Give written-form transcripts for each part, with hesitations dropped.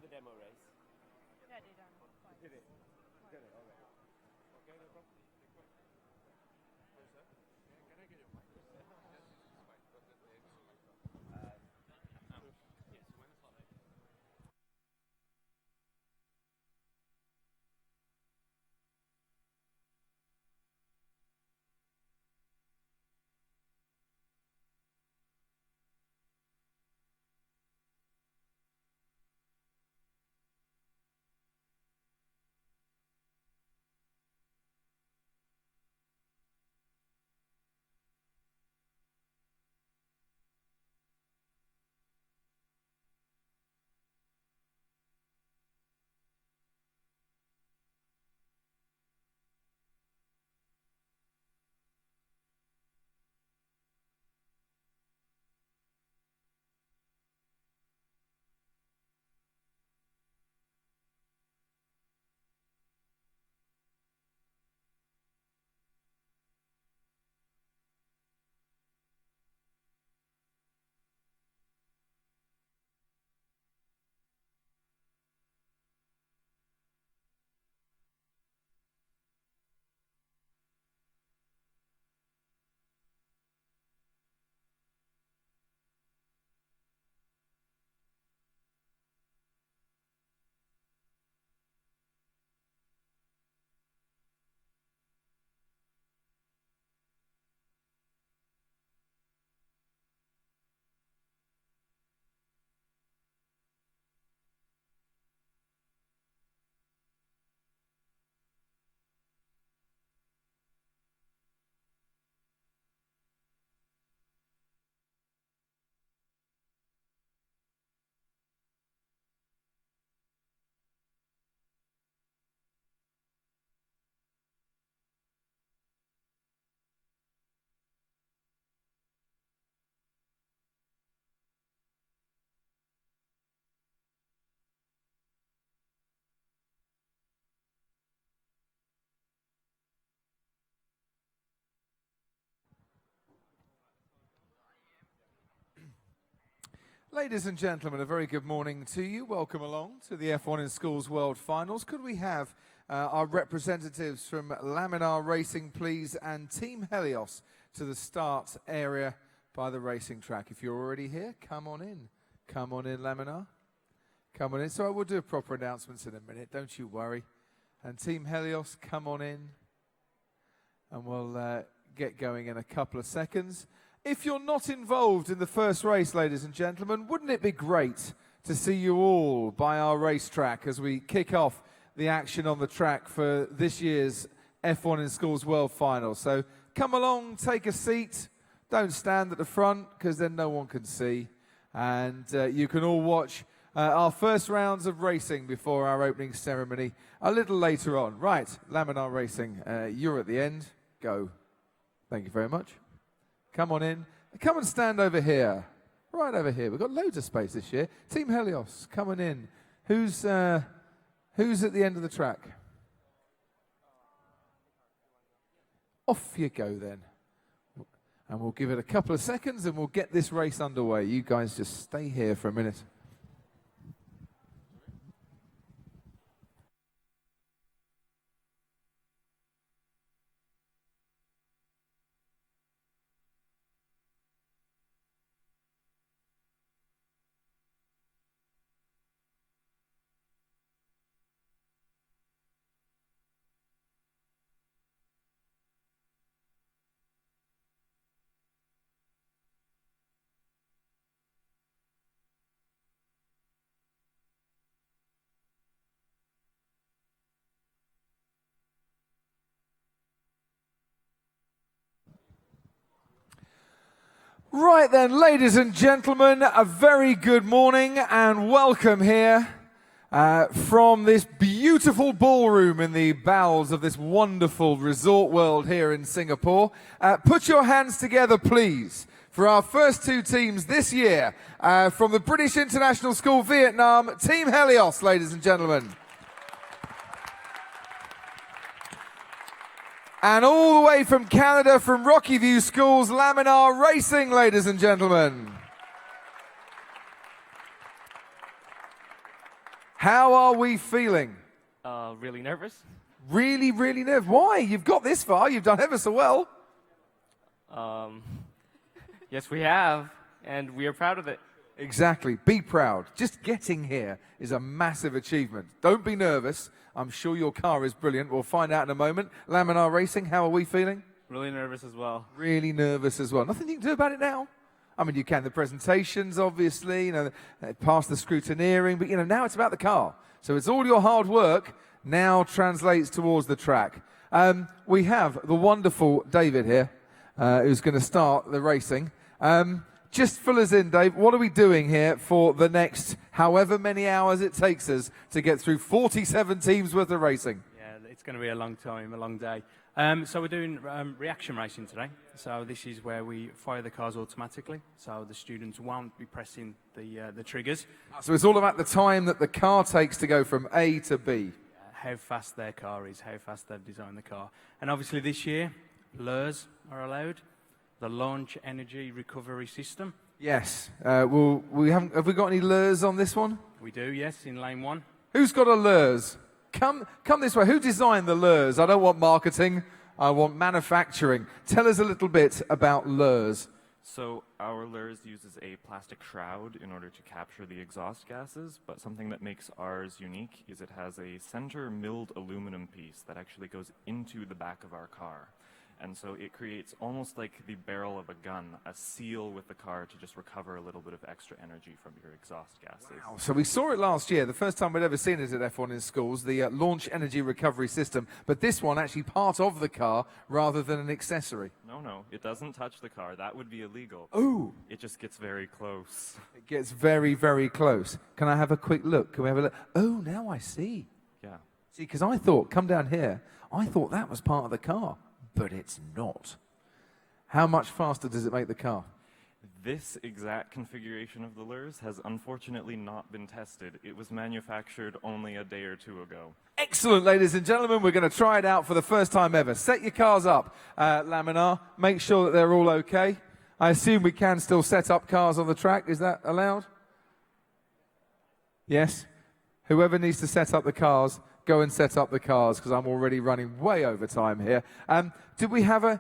demo race? Yeah, they done. Did it? Did it, all right. Okay, no problem. Can I get your mic? Yes, it's fine. But the yes, when it's on it. Ladies and gentlemen, a very good morning to you. Welcome along to the F1 in Schools World Finals. Could we have our representatives from Laminar Racing, please, and Team Helios to the start area by the racing track? If you're already here, come on in. Come on in, Laminar. Come on in. So I will do proper announcements in a minute, don't you worry. And Team Helios, come on in. And we'll get going in a couple of seconds. If you're not involved in the first race, ladies and gentlemen, wouldn't it be great to see you all by our racetrack as we kick off the action on the track for this year's F1 in Schools World Finals? So come along, take a seat. Don't stand at the front because then no one can see. And you can all watch our first rounds of racing before our opening ceremony a little later on. Right, Laminar Racing, you're at the end. Go. Thank you very much. Come on in. Come and stand over here. Right over here. We've got loads of space this year. Team Helios, come on in. Who's at the end of the track? Off you go then. And we'll give it a couple of seconds and we'll get this race underway. You guys just stay here for a minute. Right then, ladies and gentlemen, a very good morning and welcome here from this beautiful ballroom in the bowels of this wonderful resort world here in Singapore. Put your hands together, please, for our first two teams this year from the British International School, Vietnam, Team Helios, ladies and gentlemen. And all the way from Canada, from Rocky View Schools, Laminar Racing, ladies and gentlemen. How are we feeling? Really nervous. Really, really nervous. Why? You've got this far. You've done ever so well. Yes, we have, and we are proud of it. Exactly. Be proud. Just getting here is a massive achievement. Don't be nervous. I'm sure your car is brilliant. We'll find out in a moment. Laminar Racing, how are we feeling? Really nervous as well. Really nervous as well. Nothing you can do about it now. I mean, you can. The presentations, obviously, pass the scrutineering, but, now it's about the car. So it's all your hard work now translates towards the track. We have the wonderful David here, who's going to start the racing. Just fill us in, Dave. What are we doing here for the next however many hours it takes us to get through 47 teams worth of racing? Yeah, it's going to be a long time, a long day. So we're doing reaction racing today. So this is where we fire the cars automatically. So the students won't be pressing the triggers. So it's all about the time that the car takes to go from A to B. How fast their car is, how fast they've designed the car. And obviously this year, lures are allowed. The launch energy recovery system. Yes. Have we got any lures on this one? We do, yes, in lane 1. Who's got a lures? Come this way. Who designed the lures? I don't want marketing. I want manufacturing. Tell us a little bit about lures. So our lures uses a plastic shroud in order to capture the exhaust gases, but something that makes ours unique is it has a center milled aluminum piece that actually goes into the back of our car. And so it creates almost like the barrel of a gun, a seal with the car to just recover a little bit of extra energy from your exhaust gases. Wow. So we saw it last year, the first time we'd ever seen it at F1 in schools, the launch energy recovery system. But this one actually part of the car rather than an accessory. No, it doesn't touch the car. That would be illegal. Ooh. It just gets very close. It gets very, very close. Can I have a quick look? Can we have a look? Oh, now I see. Yeah. See, because I thought, come down here, I thought that was part of the car. But it's not. How much faster does it make the car? This exact configuration of the lures has unfortunately not been tested. It was manufactured only a day or two ago. Excellent, ladies and gentlemen. We're going to try it out for the first time ever. Set your cars up, Laminar. Make sure that they're all okay. I assume we can still set up cars on the track. Is that allowed? Yes? Whoever needs to set up the cars, go and set up the cars, because I'm already running way over time here. Do we have a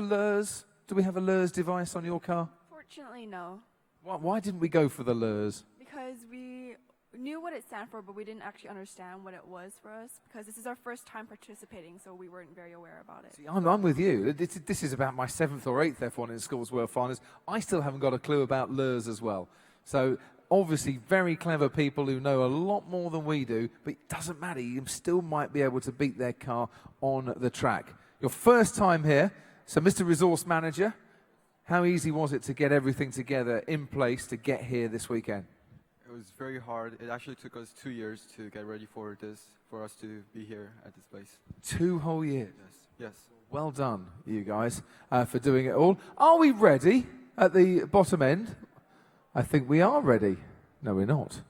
lures? Do we have a lures device on your car? Fortunately, no. Why didn't we go for the lures? Because we knew what it stood for, but we didn't actually understand what it was for us, because this is our first time participating, so we weren't very aware about it. See, I'm with you. This is about my 7th or 8th F1 in Schools World Finals. I still haven't got a clue about lures as well. So obviously very clever people who know a lot more than we do, but it doesn't matter. You still might be able to beat their car on the track. Your first time here, so Mr. Resource Manager, how easy was it to get everything together in place to get here this weekend? It was very hard. It actually took us 2 years to get ready for this, for us to be here at this place. 2 whole years? Yes. Well done, you guys, for doing it all. Are we ready at the bottom end? I think we are ready. No, we're not.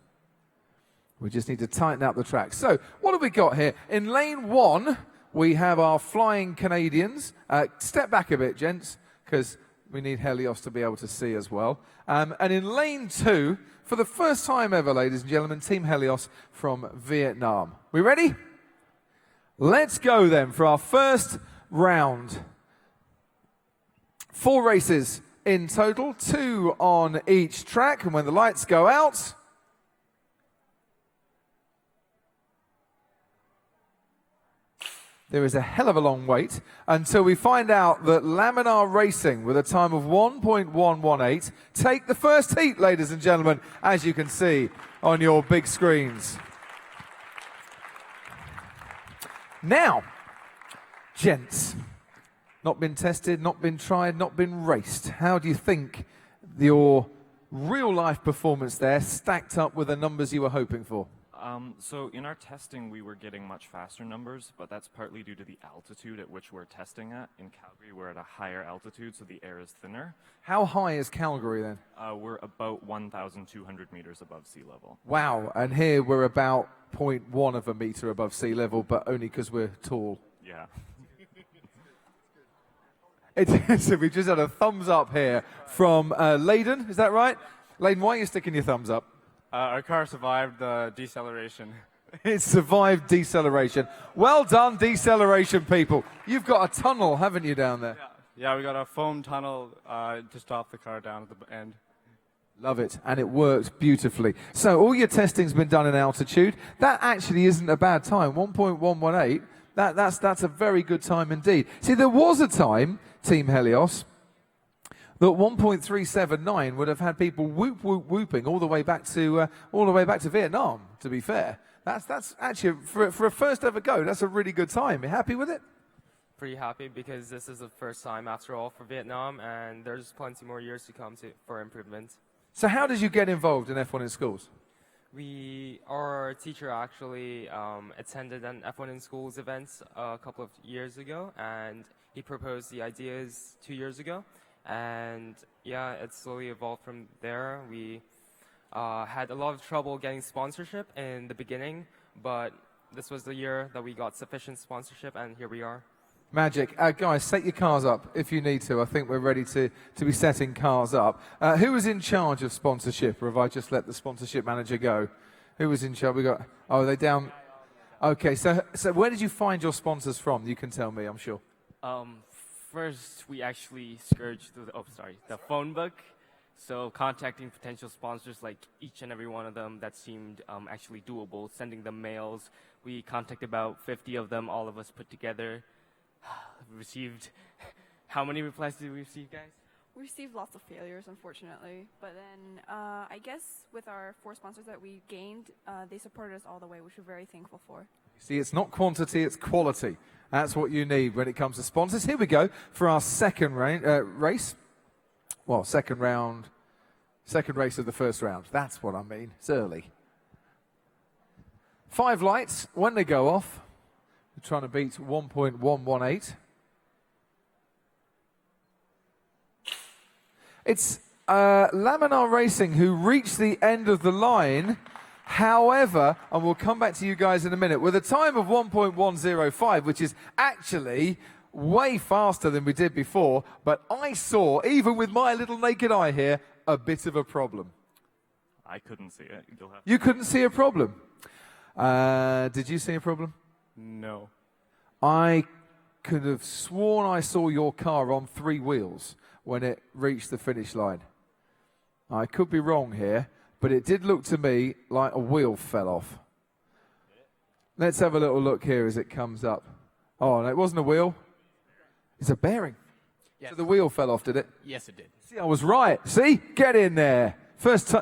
We just need to tighten up the track. So, what have we got here? In lane 1, we have our flying Canadians. Step back a bit, gents, because we need Helios to be able to see as well. And in lane 2, for the first time ever, ladies and gentlemen, Team Helios from Vietnam. We ready? Let's go then for our first round. 4 races in total, 2 on each track, and when the lights go out, there is a hell of a long wait until we find out that Laminar Racing, with a time of 1.118, take the first heat, ladies and gentlemen, as you can see on your big screens. Now, gents, not been tested, not been tried, not been raced. How do you think your real-life performance there stacked up with the numbers you were hoping for? So in our testing, we were getting much faster numbers, but that's partly due to the altitude at which we're testing at. In Calgary, we're at a higher altitude, so the air is thinner. How high is Calgary then? We're about 1,200 meters above sea level. Wow, and here we're about 0.1 of a meter above sea level, but only because we're tall. Yeah. So we just had a thumbs up here from Layden, is that right? Layden, why are you sticking your thumbs up? Our car survived the deceleration. It survived deceleration. Well done, deceleration people. You've got a tunnel, haven't you, down there? Yeah, we got a foam tunnel to stop the car down at the end. Love it, and it worked beautifully. So all your testing's been done in altitude. That actually isn't a bad time, 1.118. That's a very good time indeed. See, there was a time, Team Helios, that 1.379 would have had people whooping all the way back to Vietnam. To be fair, that's actually for a first ever go. That's a really good time. You happy with it? Pretty happy because this is the first time after all for Vietnam, and there's plenty more years to come for improvement. So how did you get involved in F1 in schools? Our teacher actually attended an F1 in schools event a couple of years ago, and he proposed the ideas 2 years ago. And yeah, it slowly evolved from there. We had a lot of trouble getting sponsorship in the beginning, but this was the year that we got sufficient sponsorship, and here we are. Magic. Guys, set your cars up if you need to. I think we're ready to be setting cars up. Who was in charge of sponsorship, or have I just let the sponsorship manager go? Who was in charge? Are they down? Okay, so where did you find your sponsors from? You can tell me, I'm sure. First, we actually scourged the phone book. So contacting potential sponsors, like each and every one of them that seemed actually doable, sending them mails. We contacted about 50 of them, all of us put together. Received, how many replies did we receive, guys? We received lots of failures, unfortunately. But then I guess with our 4 sponsors that we gained, they supported us all the way, which we're very thankful for. See, it's not quantity, it's quality. That's what you need when it comes to sponsors. Here we go for our second race. Well, second race of the first round. That's what I mean. It's early. 5 lights. When they go off, we're trying to beat 1.118. It's Laminar Racing who reached the end of the line. However, and we'll come back to you guys in a minute, with a time of 1.105, which is actually way faster than we did before, but I saw, even with my little naked eye here, a bit of a problem. I couldn't see it. You couldn't see a problem? Did you see a problem? No. I could have sworn I saw your car on 3 wheels when it reached the finish line. I could be wrong here, but it did look to me like a wheel fell off. Let's have a little look here as it comes up. Oh, no, it wasn't a wheel. It's a bearing. Yes. So the wheel fell off, did it? Yes, it did. See, I was right. See? Get in there. First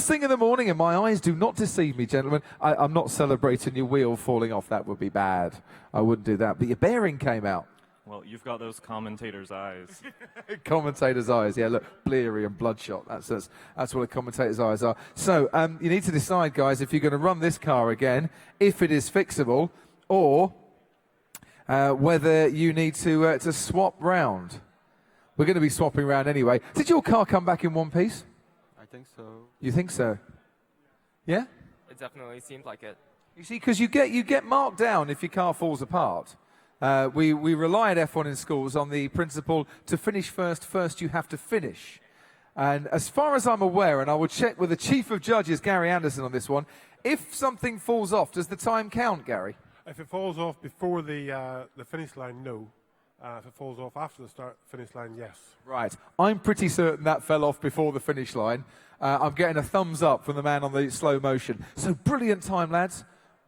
thing in the morning, and my eyes do not deceive me, gentlemen. I'm not celebrating your wheel falling off. That would be bad. I wouldn't do that. But your bearing came out. Well, you've got those commentators' eyes. Commentator's eyes, yeah, look, bleary and bloodshot. That's what a commentator's eyes are. So you need to decide, guys, if you're going to run this car again, if it is fixable, or whether you need to swap round. We're going to be swapping round anyway. Did your car come back in one piece? I think so. You think so? Yeah? It definitely seemed like it. You see, because you get marked down if your car falls apart. We rely at F1 in schools on the principle to finish first you have to finish. And as far as I'm aware, and I will check with the Chief of Judges, Gary Anderson, on this one, if something falls off, does the time count, Gary? If it falls off before the finish line, no. If it falls off after the finish line, yes. Right. I'm pretty certain that fell off before the finish line. I'm getting a thumbs up from the man on the slow motion. So brilliant time, lads.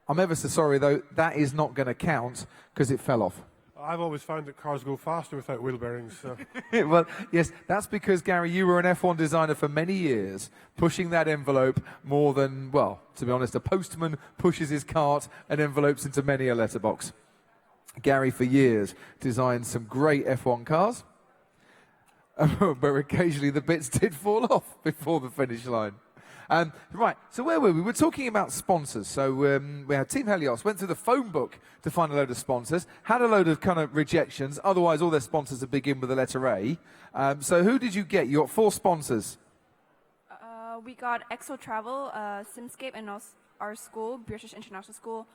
I'm ever so sorry, though, that is not going to count because it fell off. I've always found that cars go faster without wheel bearings. So. Well, yes, that's because, Gary, you were an F1 designer for many years, pushing that envelope more than, well, to be honest, a postman pushes his cart and envelopes into many a letterbox. Gary, for years, designed some great F1 cars, but occasionally the bits did fall off before the finish line. Right, so where were we? We're talking about sponsors. So we had Team Helios, went through the phone book to find a load of sponsors, had a load of kind of rejections. Otherwise, all their sponsors would begin with the letter A. So who did you get? You got 4 sponsors. We got Exo Travel, Simscape, and also our school, British International School,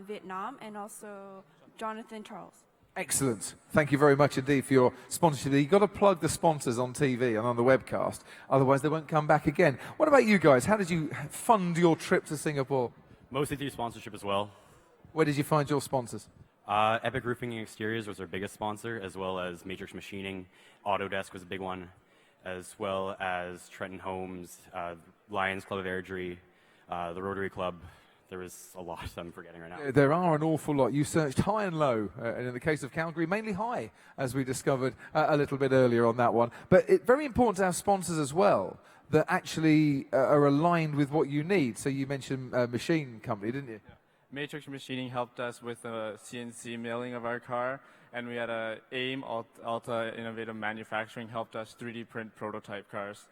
Vietnam, and also Jonathan Charles. Excellent. Thank you very much indeed for your sponsorship. You've got to plug the sponsors on TV and on the webcast, otherwise they won't come back again. What about you guys? How did you fund your trip to Singapore? Mostly through sponsorship as well. Where did you find your sponsors? Epic Roofing and Exteriors was our biggest sponsor, as well as Matrix Machining. Autodesk was a big one, as well as Trenton Homes, Lions Club of Airdrie, the Rotary Club. There was a lot I'm forgetting right now. There are an awful lot. You searched high and low, and in the case of Calgary, mainly high, as we discovered a little bit earlier on that one. But it's very important to have sponsors as well that actually are aligned with what you need. So you mentioned a machine company, didn't you? Yeah. Matrix Machining helped us with the CNC milling of our car, and we had AIM, Alta Innovative Manufacturing, helped us 3D print prototype cars.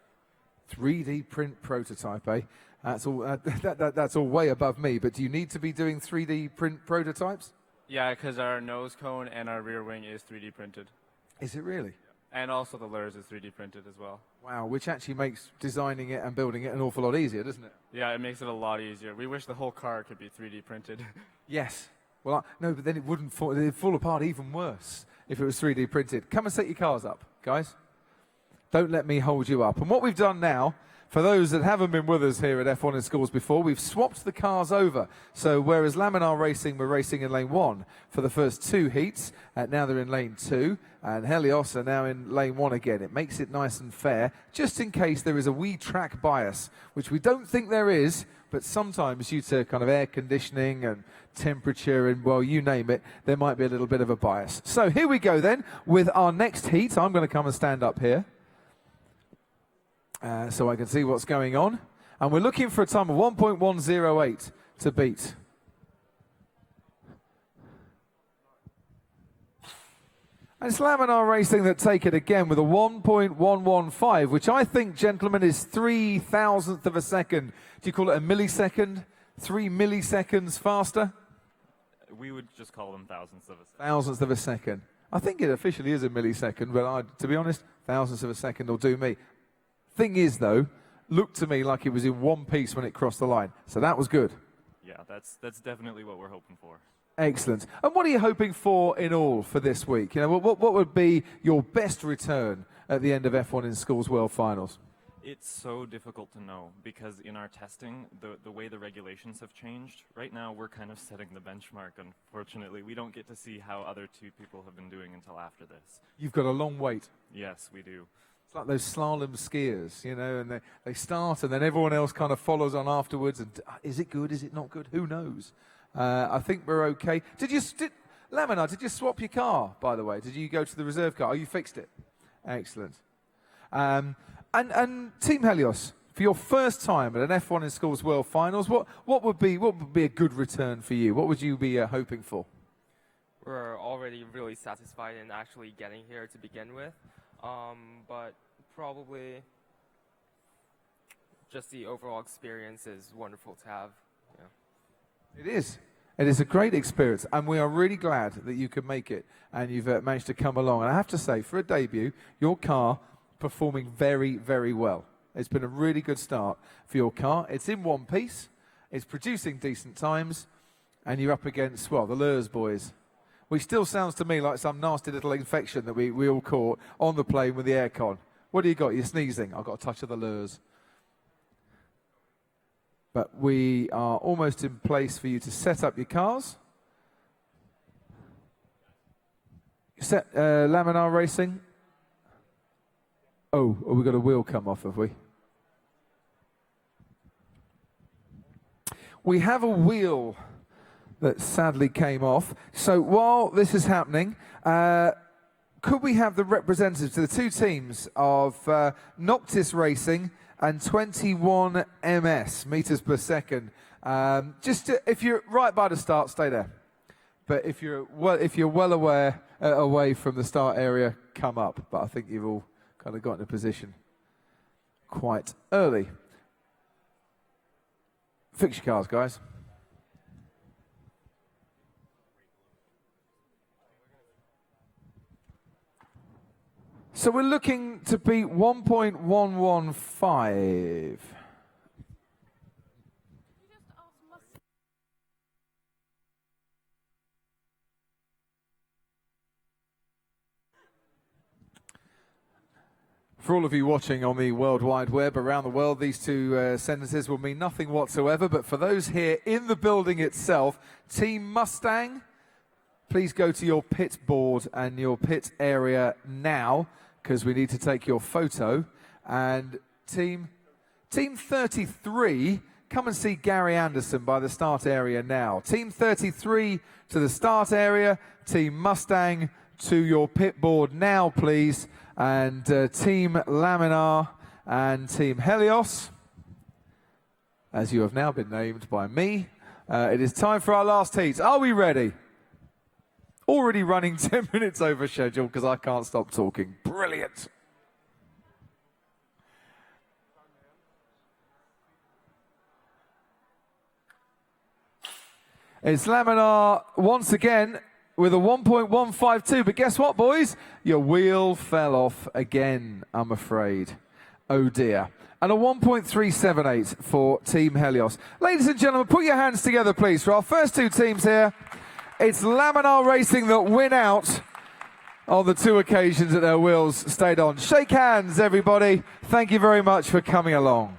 3D print prototype, eh? That's all. That's all way above me. But do you need to be doing 3D print prototypes? Yeah, because our nose cone and our rear wing is 3D printed. Is it really? And also the LERS is 3D printed as well. Wow, which actually makes designing it and building it an awful lot easier, doesn't it? Yeah, it makes it a lot easier. We wish the whole car could be 3D printed. Yes. Well, no, but then it wouldn't fall. It'd fall apart even worse if it was 3D printed. Come and set your cars up, guys. Don't let me hold you up. And what we've done now, for those that haven't been with us here at F1 in Schools before, we've swapped the cars over. So whereas Laminar Racing were racing in lane 1 for the first 2 heats, now they're in lane 2, and Helios are now in lane 1 again. It makes it nice and fair, just in case there is a wee track bias, which we don't think there is, but sometimes due to kind of air conditioning and temperature and, well, you name it, there might be a little bit of a bias. So here we go then with our next heat. I'm going to come and stand up here. So I can see what's going on. And we're looking for a time of 1.108 to beat. And it's Laminar Racing that take it again with a 1.115, which I think, gentlemen, is 3,000th of a second. Do you call it a millisecond? 3 milliseconds faster? We would just call them thousandths of a second. Thousandths of a second. I think it officially is a millisecond, but to be honest, thousandths of a second will do me. Thing is, though, looked to me like it was in one piece when it crossed the line. So that was good. Yeah, that's definitely what we're hoping for. Excellent. And what are you hoping for in all for this week? You know, what would be your best return at the end of F1 in Schools World Finals? It's so difficult to know because in our testing, the way the regulations have changed, right now we're kind of setting the benchmark, unfortunately. We don't get to see how other 2 people have been doing until after this. You've got a long wait. Yes, we do. It's like those slalom skiers, you know, and they start and then everyone else kind of follows on afterwards. And is it good? Is it not good? Who knows? I think we're okay. Laminar, did you swap your car, by the way? Did you go to the reserve car? Oh, you fixed it. Excellent. And Team Helios, for your first time at an F1 in Schools World Finals, what would be a good return for you? What would you be hoping for? We're already really satisfied in actually getting here to begin with. But probably just the overall experience is wonderful to have. Yeah. It is. It is a great experience, and we are really glad that you could make it and you've managed to come along. And I have to say, for a debut, your car performing very, very well. It's been a really good start for your car. It's in one piece, it's producing decent times, and you're up against, well, the LERS boys. Which still sounds to me like some nasty little infection that we all caught on the plane with the aircon. What do you got? You're sneezing. I've got a touch of the LERS. But we are almost in place for you to set up your cars. Set Laminar Racing. Oh, we've got a wheel come off, have we? We have a wheel that sadly came off. So while this is happening, could we have the representatives to the 2 teams of Noctis Racing and 21 ms, meters per second? If you're right by the start, stay there. But if you're well away from the start area, come up. But I think you've all kind of got in a position quite early. Fix your cars, guys. So we're looking to beat 1.115. For all of you watching on the World Wide Web around the world, these two sentences will mean nothing whatsoever. But for those here in the building itself, Team Mustang, please go to your pit board and your pit area now, because we need to take your photo. And Team 33, come and see Gary Anderson by the start area now. Team 33 to the start area. Team Mustang to your pit board now, please. And Team Laminar and Team Helios, as you have now been named by me, it is time for our last heat. Are we ready? Already running 10 minutes over schedule because I can't stop talking. Brilliant. It's Laminar once again with a 1.152, but guess what, boys? Your wheel fell off again, I'm afraid. Oh dear. And a 1.378 for Team Helios. Ladies and gentlemen, put your hands together, please, for our first two teams here. It's Laminar Racing that win out on the two occasions that their wheels stayed on. Shake hands, everybody. Thank you very much for coming along.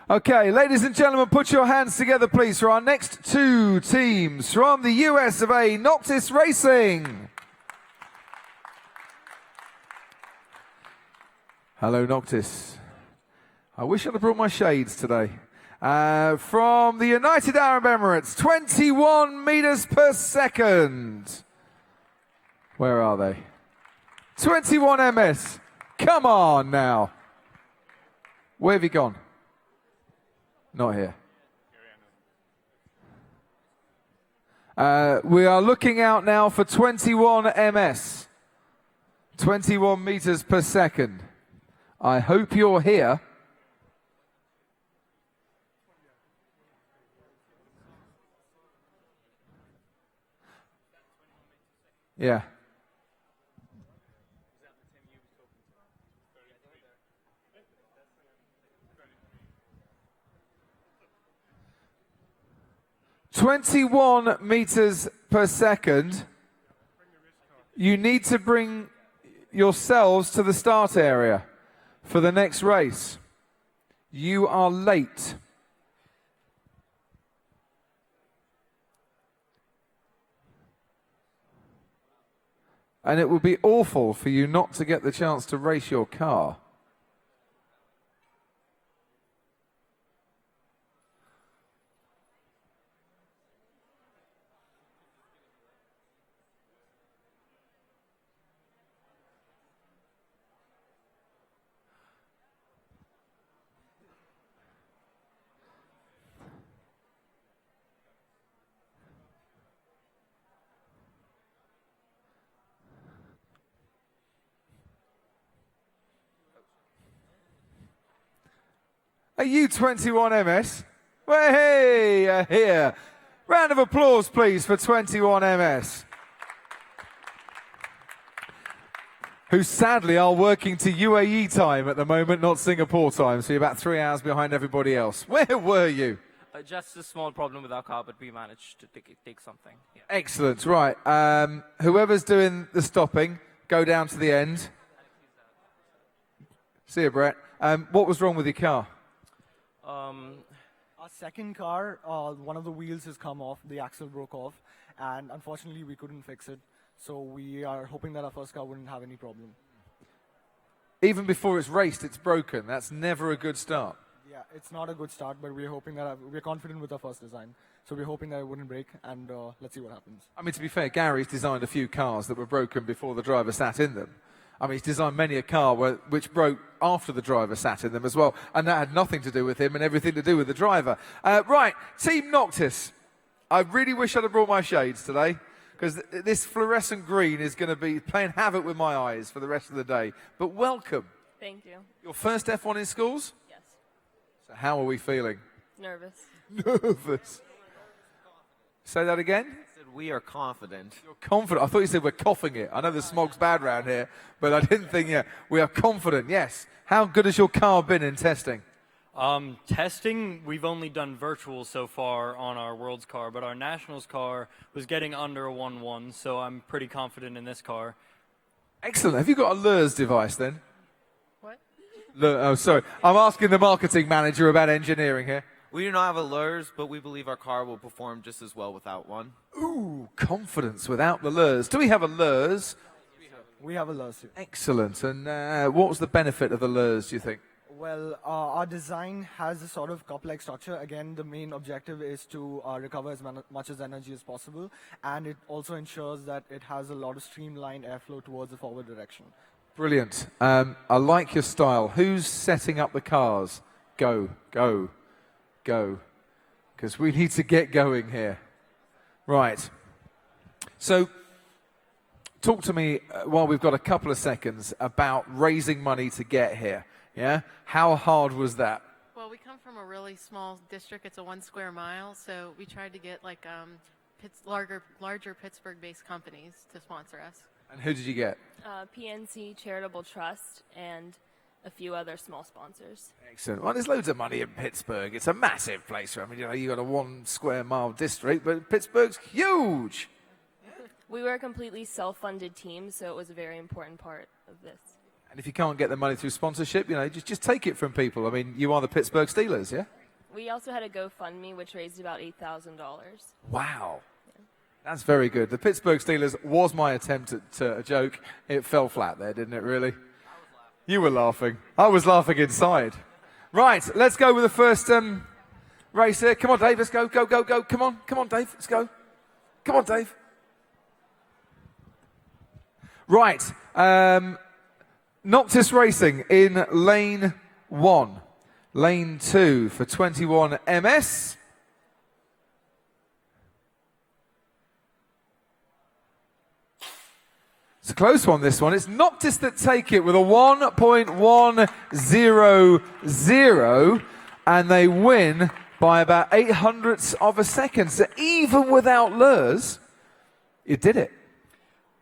Okay, ladies and gentlemen, put your hands together, please, for our next two teams from the US of A, Noctis Racing. Hello, Noctis. I wish I'd have brought my shades today. From the United Arab Emirates, 21 meters per second. Where are they? 21 ms. Come on now. Where have you gone? Not here. We are looking out now for 21 ms. 21 meters per second. I hope you're here. Yeah. "21 meters per second. You need to bring yourselves to the start area for the next race. You are late." And it would be awful for you not to get the chance to race your car. Are you 21 ms? Well, hey, here. Round of applause, please, for 21 ms. Who sadly are working to UAE time at the moment, not Singapore time, so you're about 3 hours behind everybody else. Where were you? Just a small problem with our car, but we managed to take something. Yeah. Excellent, right. Whoever's doing the stopping, go down to the end. See you, Brett. What was wrong with your car? Our second car, one of the wheels has come off, the axle broke off, and unfortunately we couldn't fix it. So we are hoping that our first car wouldn't have any problem. Even before it's raced, it's broken. That's never a good start. Yeah, it's not a good start, but we're hoping that we're confident with our first design. So we're hoping that it wouldn't break, and let's see what happens. I mean, to be fair, Gary's designed a few cars that were broken before the driver sat in them. I mean, he's designed many a car which broke after the driver sat in them as well, and that had nothing to do with him and everything to do with the driver. Right, Team Noctis. I really wish I'd have brought my shades today, because this fluorescent green is going to be playing havoc with my eyes for the rest of the day. But welcome. Thank you. Your first F1 in schools? Yes. So how are we feeling? Nervous. Nervous. Say that again? We are confident. You're confident. I thought you said we're coughing it. I know the smog's bad around here, but I didn't think, yeah, we are confident, yes. How good has your car been in testing? Testing, we've only done virtual so far on our Worlds car, but our Nationals car was getting under a 1-1, so I'm pretty confident in this car. Excellent. Have you got a LERS device then? What? Oh, sorry. I'm asking the marketing manager about engineering here. We do not have a LERS, but we believe our car will perform just as well without one. Ooh, confidence without the LERS. Do we have a LERS? We have a LERS too. Excellent. And what was the benefit of the LERS, do you think? Well, our design has a sort of cup-like structure. Again, the main objective is to recover as much as energy as possible, and it also ensures that it has a lot of streamlined airflow towards the forward direction. Brilliant. I like your style. Who's setting up the cars? Go, go, go. Because we need to get going here. Right. So, talk to me, while we've got a couple of seconds, about raising money to get here. Yeah? How hard was that? Well, we come from a really small district. It's a 1 square mile, so we tried to get like larger Pittsburgh-based companies to sponsor us. And who did you get? PNC Charitable Trust and a few other small sponsors. Excellent. Well, there's loads of money in Pittsburgh. It's a massive place. I mean, you got a 1 square mile district, but Pittsburgh's huge. We were a completely self-funded team, so it was a very important part of this. And if you can't get the money through sponsorship, just take it from people. I mean, you are the Pittsburgh Steelers, yeah? We also had a GoFundMe, which raised about $8,000. Wow. Yeah. That's very good. The Pittsburgh Steelers was my attempt at a joke. It fell flat there, didn't it, really? You were laughing. I was laughing inside. Right, let's go with the first race here. Come on, Dave, let's go, go, go, go. Come on, Dave, let's go. Come on, Dave. Right, Noctis Racing in lane 1. Lane 2 for 21 MS. It's a close one, this one. It's Noctis that take it with a 1.100, and they win by about 0.08 of a second. So even without LERS, you did it.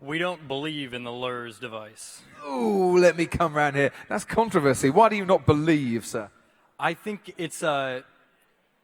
We don't believe in the LERS device. Ooh, let me come round here. That's controversy. Why do you not believe, sir? I think it's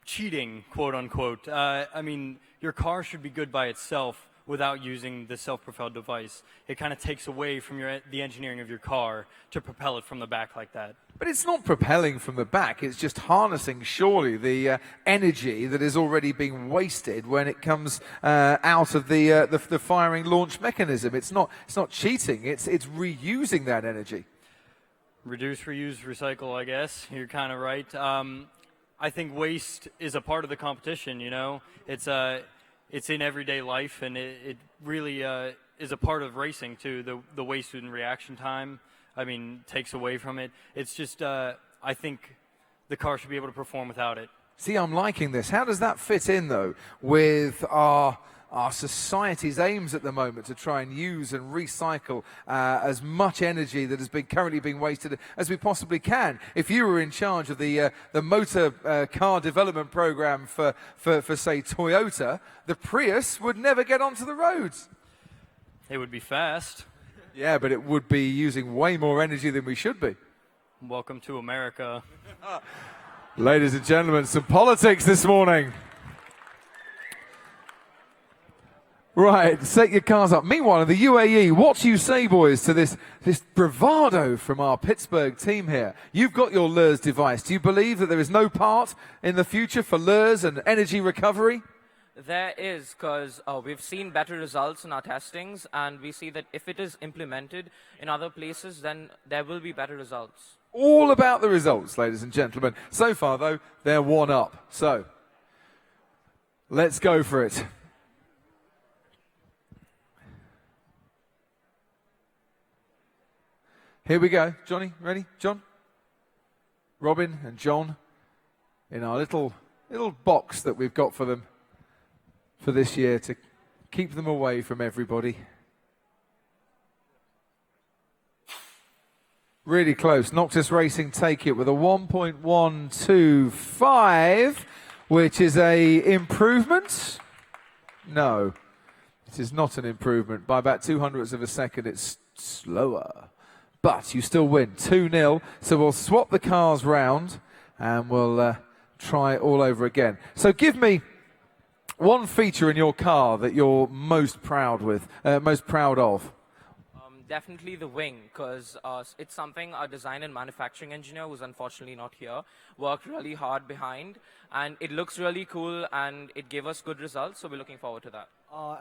cheating, quote unquote. I mean, your car should be good by itself without using the self-propelled device. It kind of takes away from the engineering of your car to propel it from the back like that. But it's not propelling from the back. It's just harnessing, surely, the energy that is already being wasted when it comes out of the firing launch mechanism. It's not cheating. It's reusing that energy. Reduce, reuse, recycle, I guess. You're kind of right. I think waste is a part of the competition, you know. It's in everyday life, and it really is a part of racing, too. The waste and reaction time, I mean, takes away from it. It's just, I think the car should be able to perform without it. See, I'm liking this. How does that fit in, though, with our society's aims at the moment to try and use and recycle as much energy that has been currently being wasted as we possibly can? If you were in charge of the motor car development program for say Toyota, the Prius would never get onto the roads. It would be fast. Yeah, but it would be using way more energy than we should be. Welcome to America. Ladies and gentlemen, some politics this morning. Right, set your cars up. Meanwhile, in the UAE, what do you say, boys, to this bravado from our Pittsburgh team here? You've got your LERS device. Do you believe that there is no part in the future for LERS and energy recovery? There is, because we've seen better results in our testings, and we see that if it is implemented in other places, then there will be better results. All about the results, ladies and gentlemen. So far, though, they're 1-up. So, let's go for it. Here we go. Johnny, ready? John? Robin and John in our little box that we've got for them for this year to keep them away from everybody. Really close. Noctis Racing take it with a 1.125, which is a improvement. No, it is not an improvement. By about 200ths of a second, it's slower. But you still win 2-0. So we'll swap the cars round and we'll try all over again. So give me one feature in your car that you're most proud of. Definitely the wing, because it's something our design and manufacturing engineer, who's unfortunately not here, worked really hard behind, and it looks really cool and it gave us good results, so we're looking forward to that.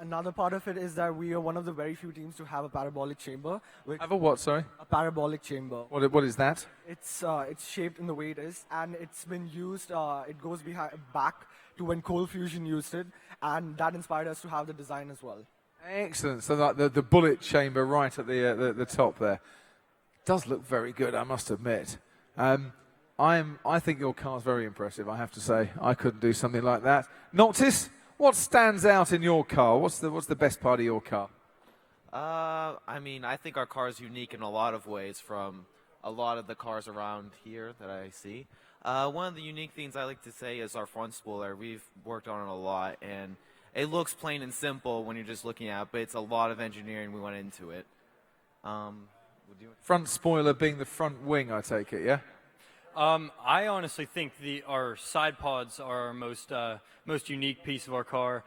Another part of it is that we are one of the very few teams to have a parabolic chamber. Have a what, sorry? A parabolic chamber. What is that? It's shaped in the way it is, and it's been used, it goes back to when cold fusion used it, and that inspired us to have the design as well. Excellent. So like the bullet chamber right at the top there. Does look very good, I must admit. I think your car's very impressive, I have to say. I couldn't do something like that. Noctis, what stands out in your car? What's the best part of your car? I mean, I think our car is unique in a lot of ways from a lot of the cars around here that I see. One of the unique things I like to say is our front spoiler. We've worked on it a lot, and it looks plain and simple when you're just looking at it, but it's a lot of engineering we went into it. Front spoiler being the front wing, I take it, yeah? I honestly think our side pods are our most unique piece of our car.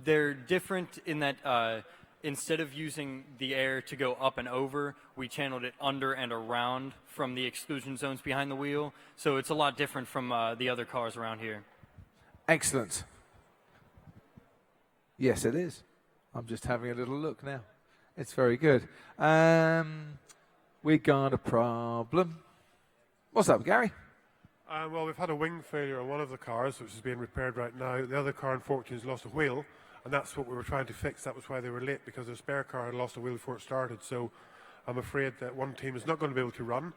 They're different in that instead of using the air to go up and over, we channeled it under and around from the exclusion zones behind the wheel. So it's a lot different from the other cars around here. Excellent. Yes, it is. I'm just having a little look now. It's very good. We got a problem. What's up, Gary? Well, we've had a wing failure on one of the cars, which is being repaired right now. The other car, unfortunately, has lost a wheel, and that's what we were trying to fix. That was why they were late, because their spare car had lost a wheel before it started. So I'm afraid that one team is not going to be able to run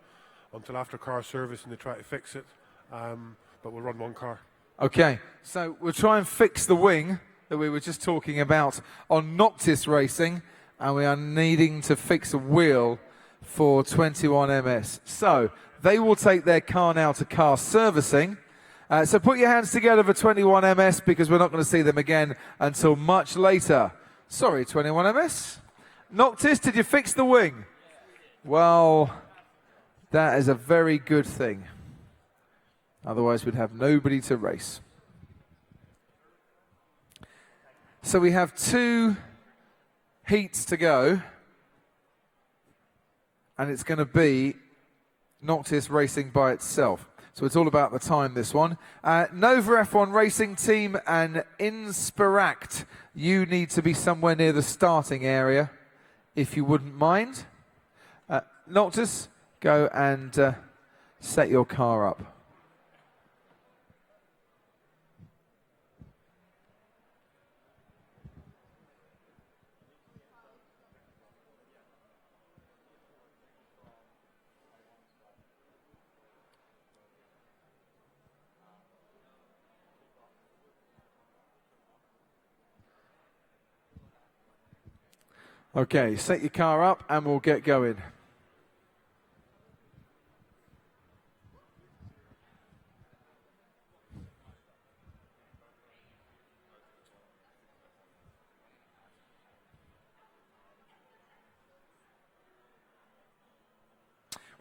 until after car service, and they try to fix it. But we'll run one car. Okay, so we'll try and fix the wing that we were just talking about on Noctis Racing, and we are needing to fix a wheel for 21MS. So they will take their car now to car servicing. So put your hands together for 21MS, because we're not going to see them again until much later. Sorry, 21MS. Noctis, did you fix the wing? Well, that is a very good thing. Otherwise, we'd have nobody to race. So we have 2 heats to go, and it's going to be Noctis racing by itself. So it's all about the time, this one. Nova F1 Racing Team and Insperact, you need to be somewhere near the starting area, if you wouldn't mind. Noctis, go and set your car up. Okay, set your car up and we'll get going.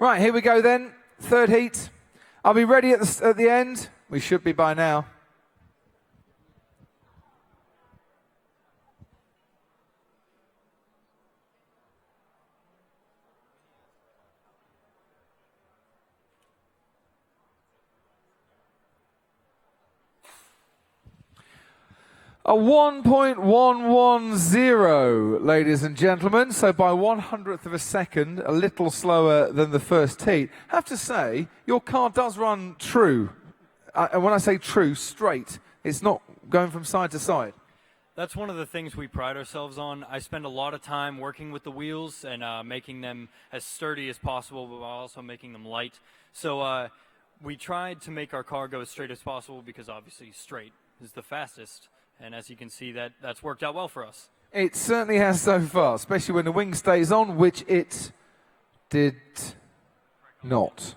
Right, here we go then. 3rd heat. Are we ready at the end? We should be by now. A 1.110, ladies and gentlemen. So by 100th of a second, a little slower than the first heat. I have to say, your car does run true. And when I say true, straight. It's not going from side to side. That's one of the things we pride ourselves on. I spend a lot of time working with the wheels and making them as sturdy as possible, but while also making them light. So we tried to make our car go as straight as possible because obviously straight is the fastest. And as you can see, that's worked out well for us. It certainly has so far, especially when the wing stays on, which it did not.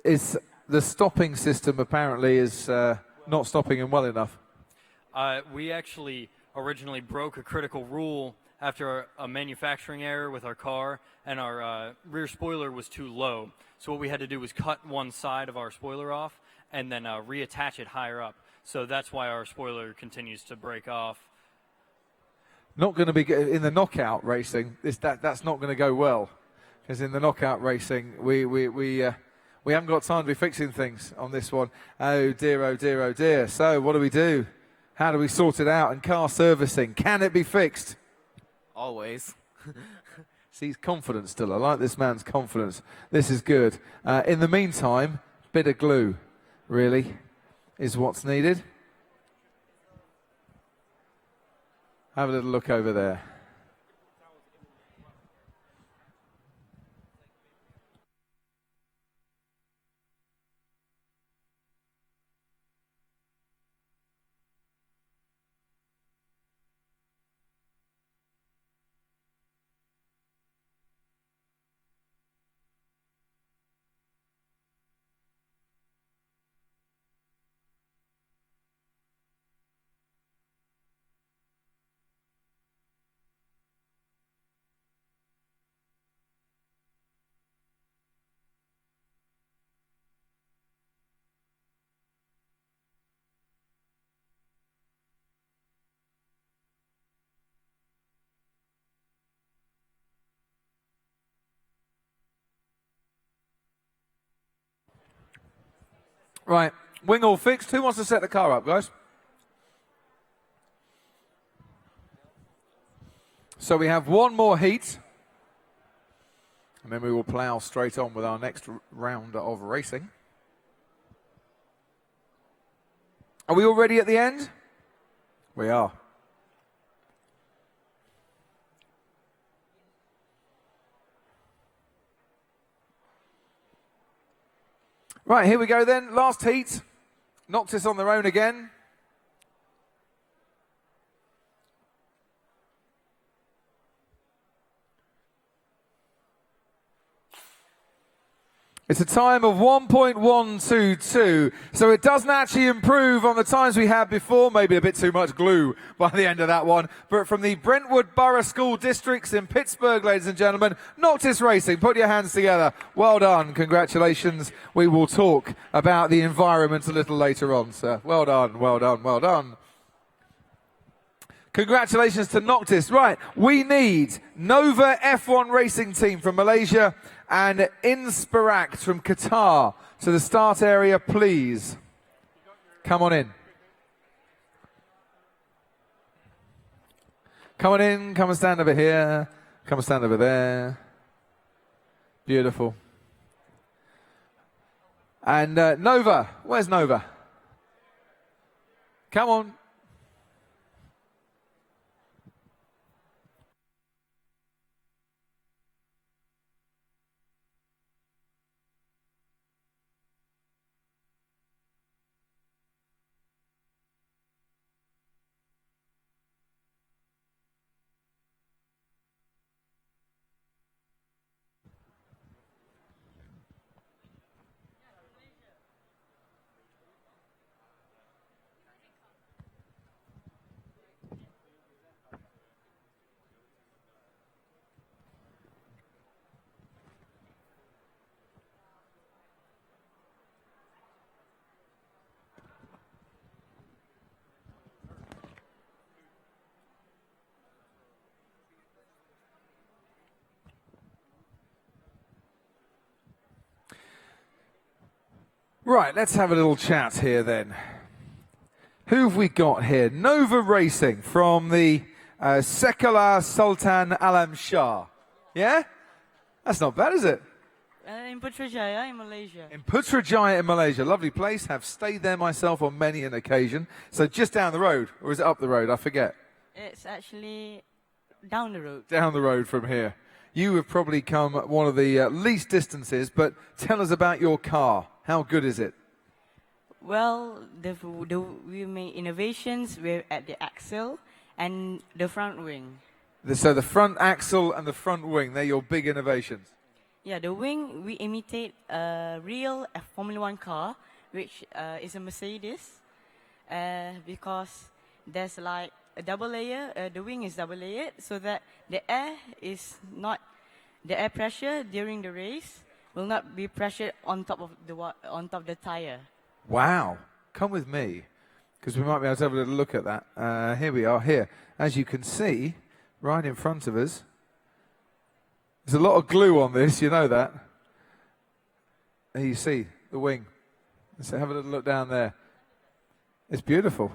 It's the stopping system apparently is not stopping him well enough. We actually originally broke a critical rule after a manufacturing error with our car, and our rear spoiler was too low. So what we had to do was cut one side of our spoiler off and then reattach it higher up. So that's why our spoiler continues to break off. Not going to be in the knockout racing. That's not going to go well, because in the knockout racing we haven't got time to be fixing things on this one. Oh dear, oh dear, oh dear. So what do we do? How do we sort it out? And car servicing, can it be fixed? Always. See, he's confident still. I like this man's confidence. This is good. In the meantime, bit of glue, really, is what's needed. Have a little look over there. Right, wing all fixed. Who wants to set the car up, guys? So we have one more heat, and then we will plough straight on with our next round of racing. Are we all ready at the end? We are. Right, here we go then. Last heat. Noctis on their own again. It's a time of 1.122, so it doesn't actually improve on the times we had before, maybe a bit too much glue by the end of that one. But from the Brentwood Borough School Districts in Pittsburgh, ladies and gentlemen, Noctis Racing, put your hands together. Well done, congratulations. We will talk about the environment a little later on, sir. Well done, well done, well done. Congratulations to Noctis. Right, we need Nova F1 Racing Team from Malaysia and Insperact from Qatar to the start area, please. Come on in. Come on in, come and stand over here. Come and stand over there. Beautiful. And Nova, where's Nova? Come on. Right, let's have a little chat here then. Who have we got here? Nova Racing from the Sekolah Sultan Alam Shah. Yeah? That's not bad, is it? In Putrajaya in Malaysia. In Putrajaya in Malaysia. Lovely place. Have stayed there myself on many an occasion. So just down the road, or is it up the road? I forget. It's actually down the road. Down the road from here. You have probably come one of the least distances, but tell us about your car. How good is it? Well, we made innovations at the axle and the front wing. So the front axle and the front wing, they're your big innovations. Yeah, the wing, we imitate a real Formula 1 car, which is a Mercedes, because there's like a double layer, the wing is double layered, so that the air pressure during the race will not be pressured on top of the tire. Wow. Come with me, because we might be able to have a little look at that. Here we are, here. As you can see, right in front of us, there's a lot of glue on this, you know that. There you see the wing. So have a little look down there. It's beautiful.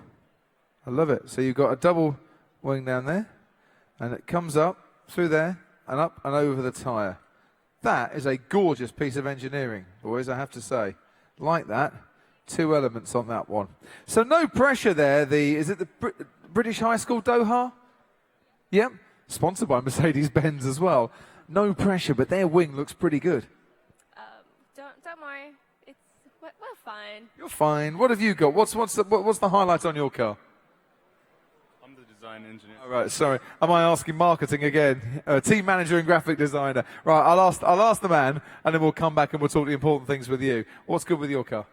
I love it. So you've got a double wing down there, and it comes up through there and up and over the tyre. That is a gorgeous piece of engineering, boys, I have to say. Like that. 2 elements on that one. So no pressure there. Is it the British High School Doha? Yep. Sponsored by Mercedes-Benz as well. No pressure, but their wing looks pretty good. Don't worry. We're fine. You're fine. What have you got? What's the highlight on your car? I'm the design engineer. All right, sorry. Am I asking marketing again? Team manager and graphic designer. Right, I'll ask the man, and then we'll come back and we'll talk the important things with you. What's good with your car?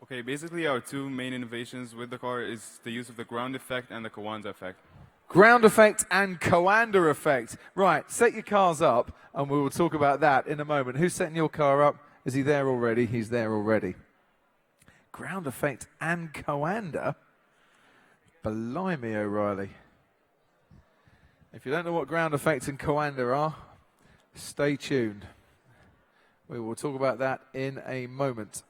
Okay, basically our 2 main innovations with the car is the use of the ground effect and the Coanda effect. Ground effect and Coanda effect. Right, set your cars up, and we will talk about that in a moment. Who's setting your car up? Is he there already? He's there already. Ground effect and Coanda? Blimey, O'Reilly. If you don't know what ground effect and Coanda are, stay tuned. We will talk about that in a moment.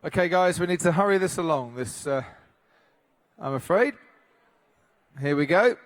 Okay, guys, we need to hurry this along. I'm afraid. Here we go.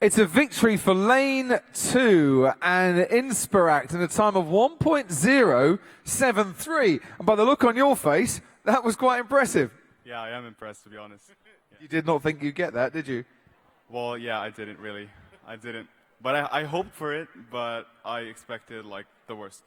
It's a victory for lane 2 and Insperact in a time of 1.073. And by the look on your face, that was quite impressive. Yeah, I am impressed, to be honest. Yeah. You did not think you'd get that, did you? Well, yeah, I didn't really. I didn't. But I hoped for it, but I expected, like, the worst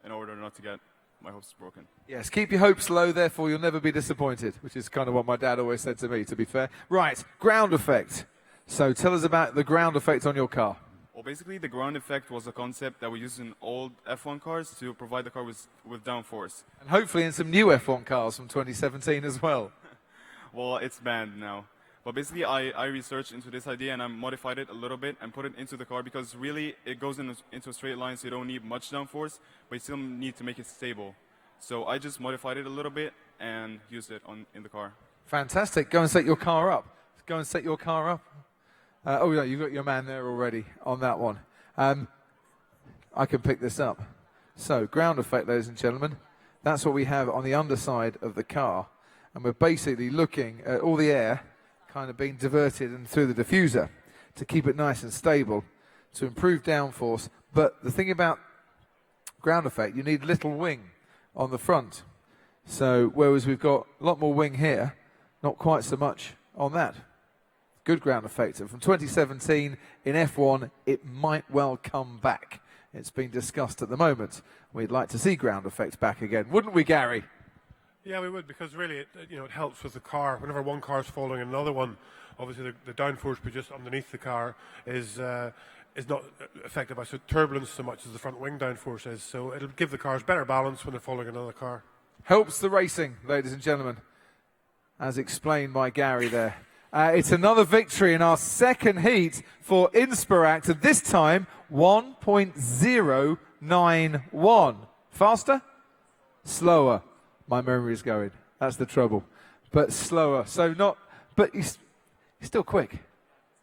in order not to get my hopes broken. Yes, keep your hopes low, therefore you'll never be disappointed, which is kind of what my dad always said to me, to be fair. Right, ground effect. So tell us about the ground effect on your car. Well, basically, the ground effect was a concept that we used in old F1 cars to provide the car with downforce. And hopefully in some new F1 cars from 2017 as well. Well, it's banned now. But basically, I researched into this idea and I modified it a little bit and put it into the car because really it goes into a straight line, so you don't need much downforce, but you still need to make it stable. So I just modified it a little bit and used it in the car. Fantastic. Go and set your car up. Go and set your car up. Oh, yeah, you've got your man there already on that one. I can pick this up. So, ground effect, ladies and gentlemen. That's what we have on the underside of the car. And we're basically looking at all the air kind of being diverted and through the diffuser to keep it nice and stable, to improve downforce. But the thing about ground effect, you need little wing on the front. So, whereas we've got a lot more wing here, not quite so much on that. Good ground effect. And from 2017 in F1, it might well come back. It's being discussed at the moment. We'd like to see ground effect back again. Wouldn't we, Gary? Yeah, we would, because really it helps with the car. Whenever one car is following another one, obviously the downforce produced underneath the car is not affected by turbulence so much as the front wing downforce is. So it'll give the cars better balance when they're following another car. Helps the racing, ladies and gentlemen. as explained by Gary there. It's another victory in our second heat for Insperact, and this time 1.091. Faster? Slower. My memory is going. That's the trouble. But slower. So not, but he's still quick.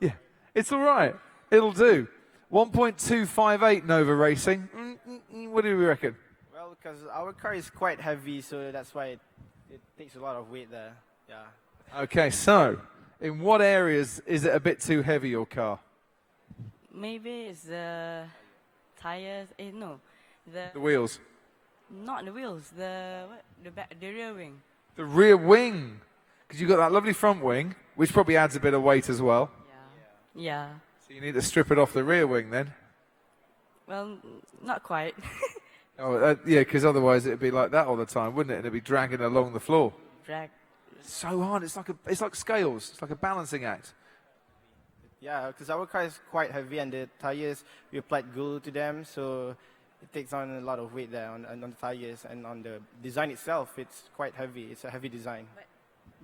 Yeah, it's all right. It'll do. 1.258 Nova Racing. What do we reckon? Well, because our car is quite heavy, so that's why it takes a lot of weight there. Yeah. Okay, so in what areas is it a bit too heavy, your car? Maybe it's the tires. No, The wheels. Not the wheels. The what? The rear wing. The rear wing. Because you've got that lovely front wing, which probably adds a bit of weight as well. Yeah. So you need to strip it off the rear wing then. Well, not quite. Oh, yeah, because otherwise it'd be like that all the time, wouldn't it? And it'd be dragging along the floor. Drag. It's so hard. It's like scales. It's like a balancing act. Yeah, because our car is quite heavy, and the tires, we applied glue to them, so it takes on a lot of weight there on the tires, and on the design itself, it's quite heavy. It's a heavy design.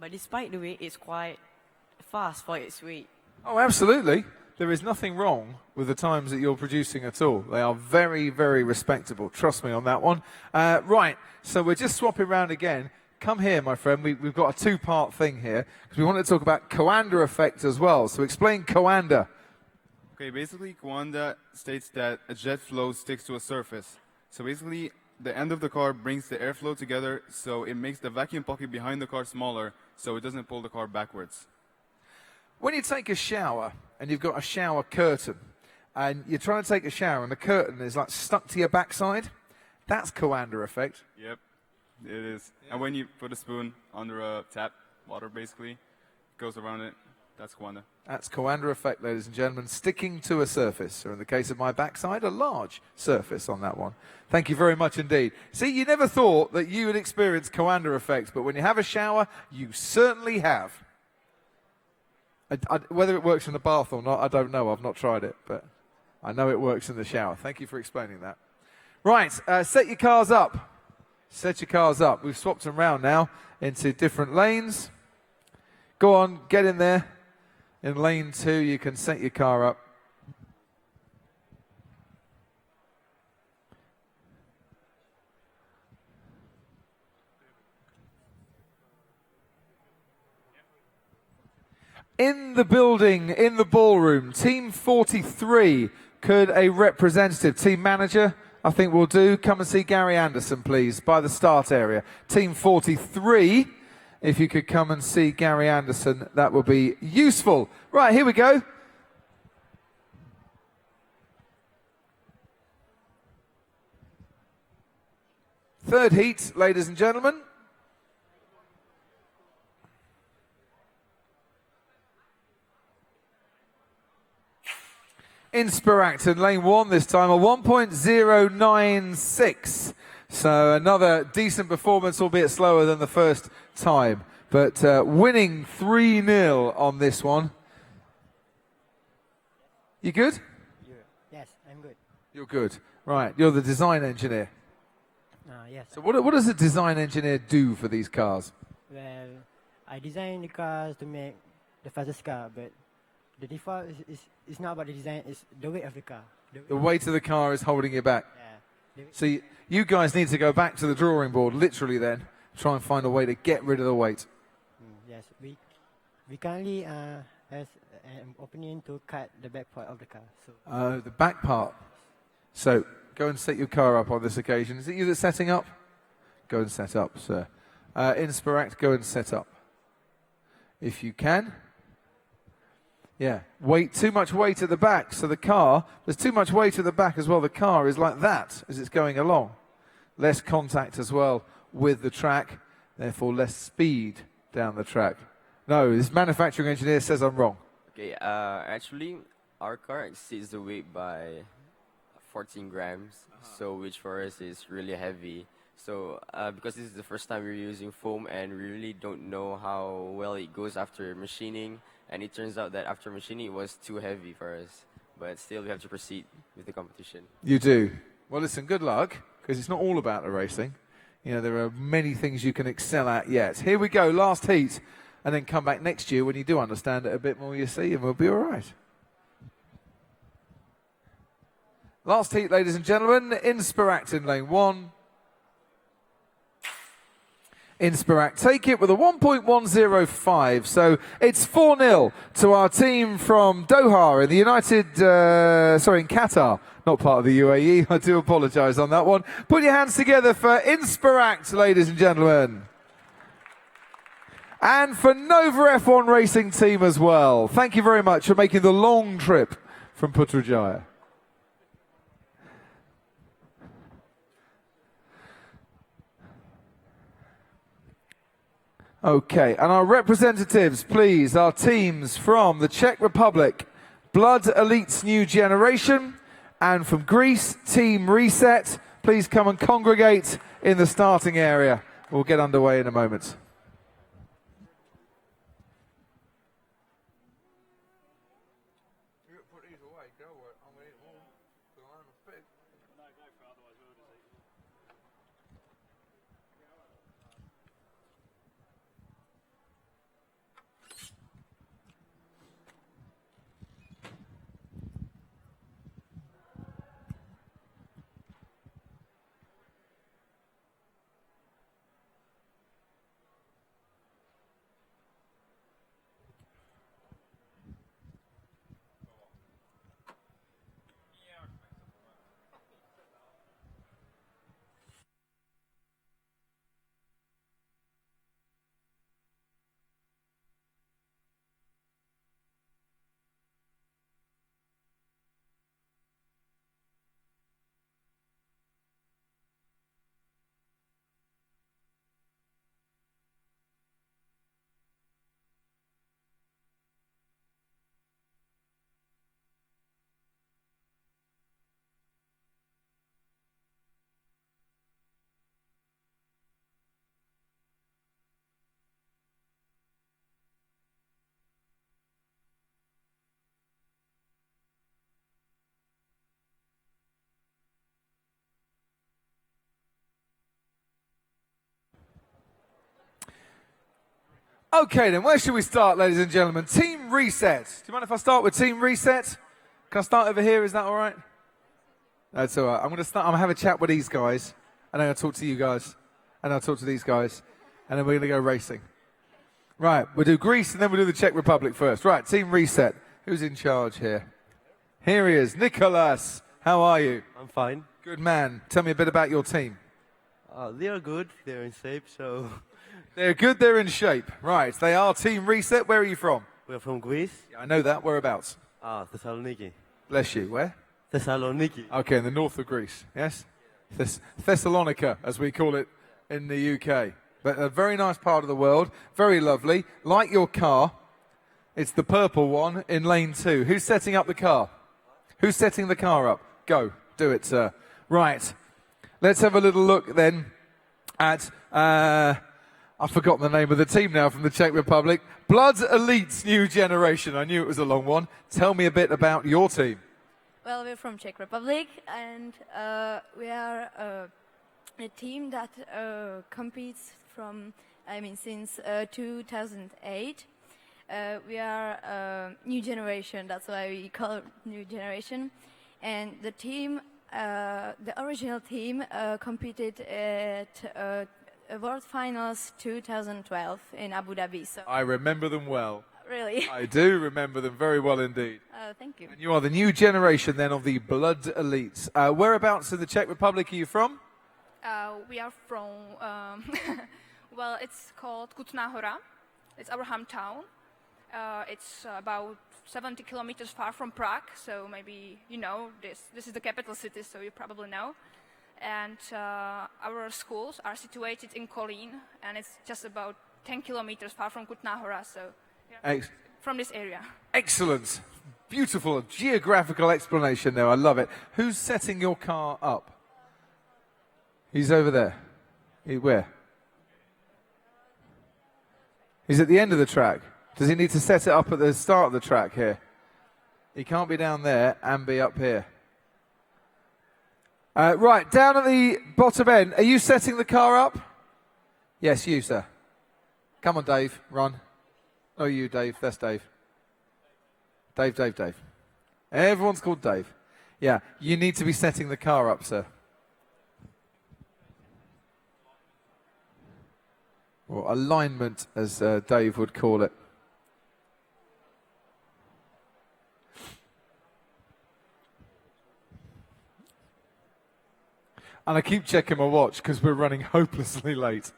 But despite the weight, it's quite fast for its weight. Oh, absolutely. There is nothing wrong with the times that you're producing at all. They are very, very respectable. Trust me on that one. Right, so we're just swapping around again. Come here, my friend. We've got a two-part thing here because we want to talk about Coanda effect as well. So explain Coanda. Okay, basically, Coanda states that a jet flow sticks to a surface. So basically, the end of the car brings the airflow together, so it makes the vacuum pocket behind the car smaller, so it doesn't pull the car backwards. When you take a shower and you've got a shower curtain and you're trying to take a shower and the curtain is like stuck to your backside, that's Coanda effect. Yep, it is. Yeah. And when you put a spoon under a tap, water basically goes around it, that's Coanda. That's Coanda effect, ladies and gentlemen, sticking to a surface, or in the case of my backside, a large surface on that one. Thank you very much indeed. See, you never thought that you would experience Coanda effect, but when you have a shower, you certainly have. Whether it works in the bath or not, I don't know. I've not tried it, but I know it works in the shower. Thank you for explaining that. Right, set your cars up. Set your cars up. We've swapped them around now into different lanes. Go on, get in there. In lane 2, you can set your car up. In the building, in the ballroom, Team 43, could a representative, team manager, I think will do. Come and see Gary Anderson, please, by the start area. Team 43, if you could come and see Gary Anderson, that would be useful. Right, here we go. Third heat, ladies and gentlemen. Insperact in lane 1 this time, a 1.096. So another decent performance, albeit slower than the first time. But winning 3-0 on this one. You good? Yes, I'm good. You're good. Right, you're the design engineer. Yes. So what does a design engineer do for these cars? Well, I designed the cars to make the fastest car, but the default is not about the design, it's the weight of the car. The weight of the car is holding you back. Yeah. So you guys need to go back to the drawing board, literally then, try and find a way to get rid of the weight. Yes, we currently has an opening to cut the back part of the car. So. The back part. So go and set your car up on this occasion. Is it you that's setting up? Go and set up, sir. Insperact, go and set up. If you can. Yeah, too much weight at the back. So the car, there's too much weight at the back as well. The car is like that as it's going along. Less contact as well with the track, therefore less speed down the track. No, this manufacturing engineer says I'm wrong. Okay, actually, our car exceeds the weight by 14 grams, so which for us is really heavy. So because this is the first time we're using foam and we really don't know how well it goes after machining, and it turns out that after machining it was too heavy for us. But still we have to proceed with the competition. You do. Well, listen, good luck, because it's not all about the racing. You know, there are many things you can excel at yet. Here we go, last heat, and then come back next year when you do understand it a bit more, you see, and we'll be all right. Last heat, ladies and gentlemen, Insperact in lane 1. Insperact take it with a 1.105, so it's 4-0 to our team from Doha in the in Qatar, not part of the UAE. I do apologise on that one. Put your hands together for Insperact, ladies and gentlemen. And for Nova F1 Racing Team as well. Thank you very much for making the long trip from Putrajaya. Okay, and our representatives, please, our teams from the Czech Republic, Blood Elites New Generation, and from Greece, Team Reset. Please come and congregate in the starting area. We'll get underway in a moment. Okay then, where should we start, ladies and gentlemen? Team Reset. Do you mind if I start with Team Reset? Can I start over here? Is that all right? That's all right. I'm going to have a chat with these guys, and then I'll talk to you guys, and I'll talk to these guys, and then we're going to go racing. Right, we'll do Greece, and then we'll do the Czech Republic first. Right, Team Reset. Who's in charge here? Here he is, Nicholas. How are you? I'm fine. Good man. Tell me a bit about your team. They are good. They're in shape, so... They're good, they're in shape. Right, they are Team Reset. Where are you from? We're from Greece. Yeah, I know that. Whereabouts? Thessaloniki. Bless you. Where? Thessaloniki. Okay, in the north of Greece. Yes? Thessalonica, as we call it in the UK. But a very nice part of the world. Very lovely. Like your car. It's the purple one in lane 2. Who's setting up the car? Who's setting the car up? Go. Do it, sir. Right. Let's have a little look then at... I've forgotten the name of the team now from the Czech Republic. Blood Elites New Generation. I knew it was a long one. Tell me a bit about your team. Well, we're from Czech Republic, and we are a team that competes since 2008. We are new generation. That's why we call it new generation. And the team, the original team, competed at World Finals 2012 in Abu Dhabi. So I remember them well. Really? I do remember them very well indeed. Thank you. And you are the new generation then of the Blood Elites. Whereabouts in the Czech Republic are you from? We are from, well, it's called Kutná Hora. It's our hometown. It's about 70 kilometers far from Prague, so maybe you know this. This is the capital city, so you probably know. And our schools are situated in Kolín, and it's just about 10 kilometers far from Kutná Hora, so yeah, from this area. Excellent. Beautiful geographical explanation there. I love it. Who's setting your car up? He's over there. Where? He's at the end of the track. Does he need to set it up at the start of the track here? He can't be down there and be up here. Right, down at the bottom end, are you setting the car up? Yes, you, sir. Come on, Dave, run. Oh, you, Dave. That's Dave. Dave. Everyone's called Dave. Yeah, you need to be setting the car up, sir. Or alignment, as Dave would call it. And I keep checking my watch because we're running hopelessly late.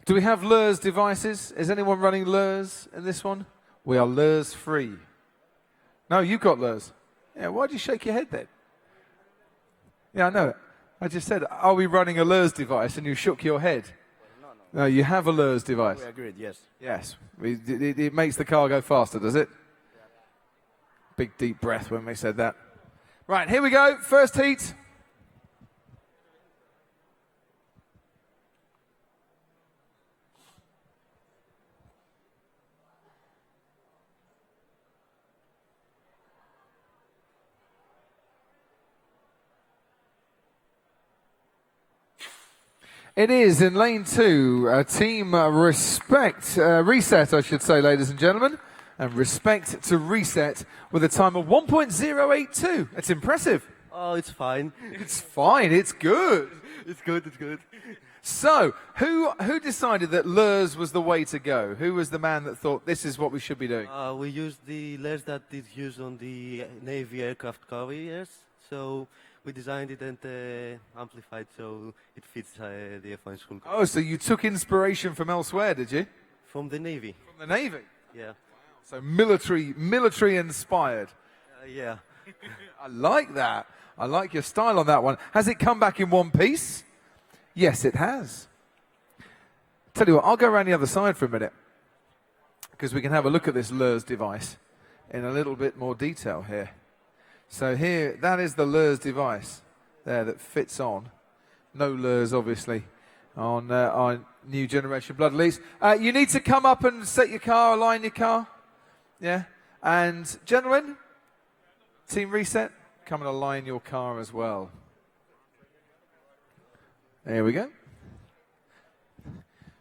Do we have LERS devices? Is anyone running LERS in this one? We are LERS free. No, you've got LERS. Yeah, why'd you shake your head then? Yeah, I know it. I just said, are we running a LERS device? And you shook your head. No, you have a LERS device. We agreed, yes. Yes. It makes the car go faster, does it? Big deep breath when we said that. Right, here we go. First heat. It is in lane 2, team reset, I should say, ladies and gentlemen. And respect to reset with a time of 1.082. That's impressive. Oh, it's fine. It's fine. It's good. It's good. So, who decided that LERS was the way to go? Who was the man that thought this is what we should be doing? We used the LERS that is used on the Navy aircraft carriers. So we designed it and amplified so it fits the F1 school. Oh, so you took inspiration from elsewhere, did you? From the Navy. From the Navy? Yeah. So military inspired. Yeah. I like that. I like your style on that one. Has it come back in one piece? Yes, it has. Tell you what, I'll go around the other side for a minute because we can have a look at this LERS device in a little bit more detail here. So here, that is the LERS device there that fits on. No LERS, obviously, on our new generation Blood Elite. You need to come up and set your car, align your car. Yeah. And gentlemen, team reset, come and align your car as well. There we go.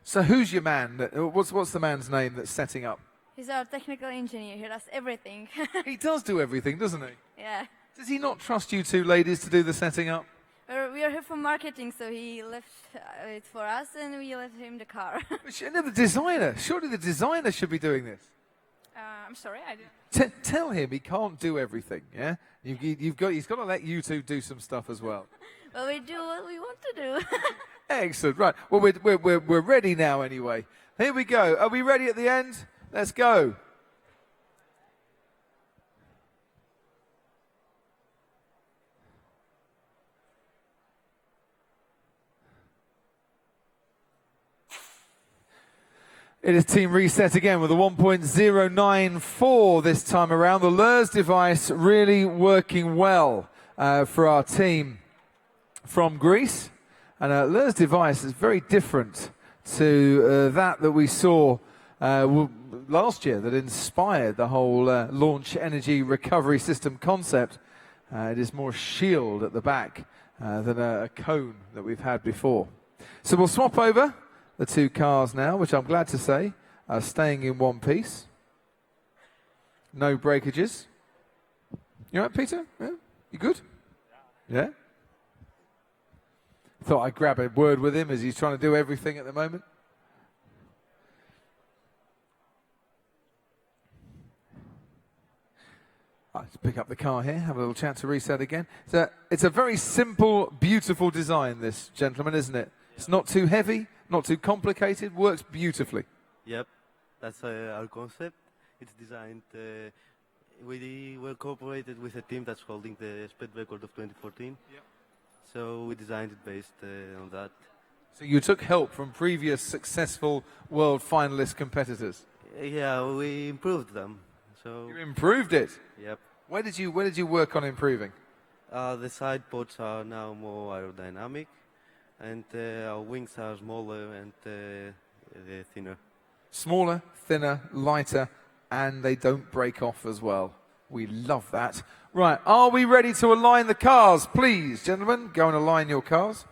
So who's your man? What's the man's name that's setting up? He's our technical engineer. He does everything. He does do everything, doesn't he? Yeah. Does he not trust you two ladies to do the setting up? We are here for marketing, so he left it for us, and we left him the car. No, the designer. Surely the designer should be doing this. I'm sorry, I didn't. Tell him he can't do everything. Yeah, he's got to let you two do some stuff as well. Well, we do what we want to do. Excellent. Right. Well, we're ready now. Anyway, here we go. Are we ready at the end? Let's go. It is team reset again with a 1.094 this time around. The LERS device really working well for our team from Greece. And LERS device is very different to that we saw last year that inspired the whole launch energy recovery system concept. It is more shield at the back than a cone that we've had before. So we'll swap over the two cars now, which I'm glad to say are staying in one piece. No breakages. You all right, Peter? Yeah? You good? Yeah? Thought I'd grab a word with him as he's trying to do everything at the moment. Let's pick up the car here, have a little chat to reset again. So it's a very simple, beautiful design, this, gentlemen, isn't it? Yeah. It's not too heavy, not too complicated, works beautifully. Yep, that's our concept. It's designed, we were cooperated with a team that's holding the speed record of 2014. Yep. So we designed it based on that. So you took help from previous successful world finalist competitors? Yeah, we improved them. So you improved it? Yep. Where did you work on improving? The side pods are now more aerodynamic, and our wings are smaller and thinner. Smaller, thinner, lighter, and they don't break off as well. We love that. Right, are we ready to align the cars? Please, gentlemen, go and align your cars.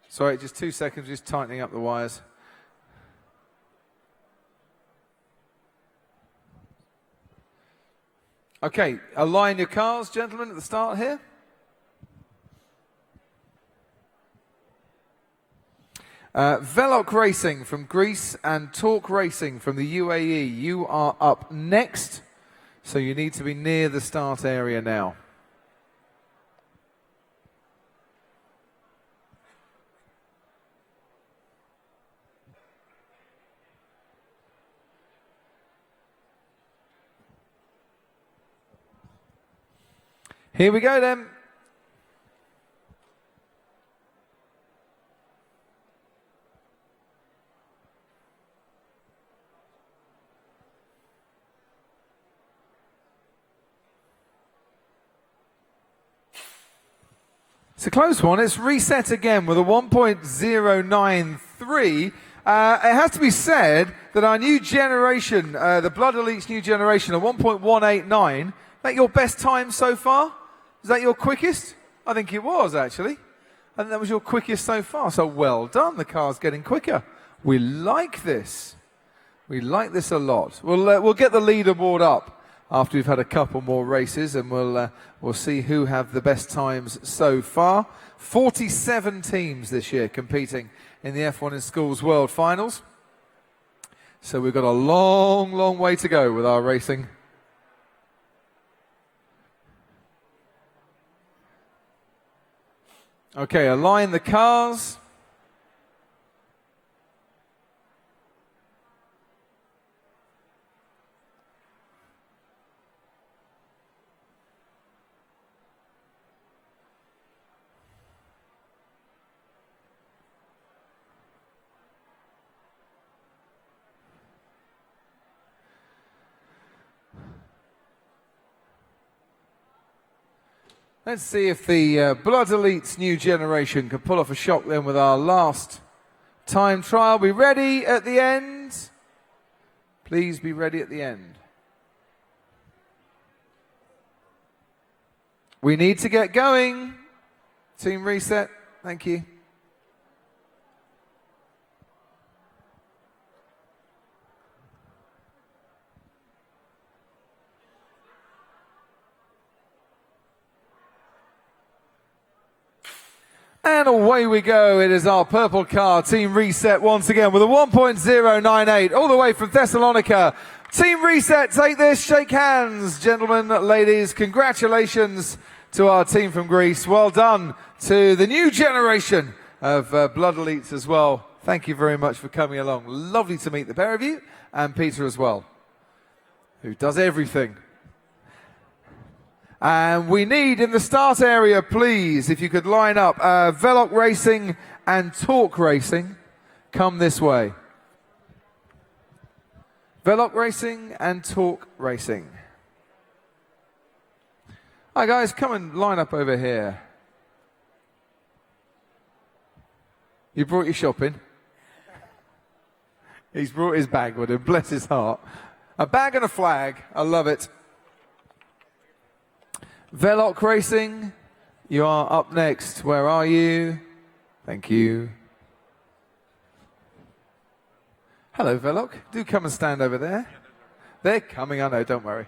Sorry, just 2 seconds, just tightening up the wires. Okay, align your cars, gentlemen, at the start here. Veloc Racing from Greece and Torque Racing from the UAE. You are up next, so you need to be near the start area now. Here we go then. It's a close one. It's reset again with a 1.093. It has to be said that our new generation, the Blood Elite's new generation, a 1.189, that your best time so far? Is that your quickest? I think it was, actually. I think that was your quickest so far. So well done. The car's getting quicker. We like this. We like this a lot. We'll get the leaderboard up after we've had a couple more races, and we'll see who have the best times so far. 47 teams this year competing in the F1 in Schools World Finals. So we've got a long, long way to go with our racing. Okay, align the cars. Let's see if the Blood Elite's new generation can pull off a shock then with our last time trial. Be ready at the end. Please be ready at the end. We need to get going. Team reset. Thank you. And away we go. It is our purple car, Team Reset, once again with a 1.098 all the way from Thessalonica. Team Reset, take this, shake hands. Gentlemen, ladies, congratulations to our team from Greece. Well done to the new generation of Blood Elites as well. Thank you very much for coming along. Lovely to meet the pair of you, and Peter as well, who does everything. And we need in the start area, please, if you could line up Veloc Racing and Torque Racing, come this way. Veloc Racing and Torque Racing. Hi guys, come and line up over here. You brought your shopping? He's brought his bag with him, bless his heart. A bag and a flag, I love it. Veloc Racing, you are up next. Where are you? Thank you. Hello, Veloc. Do come and stand over there. They're coming, I know, don't worry.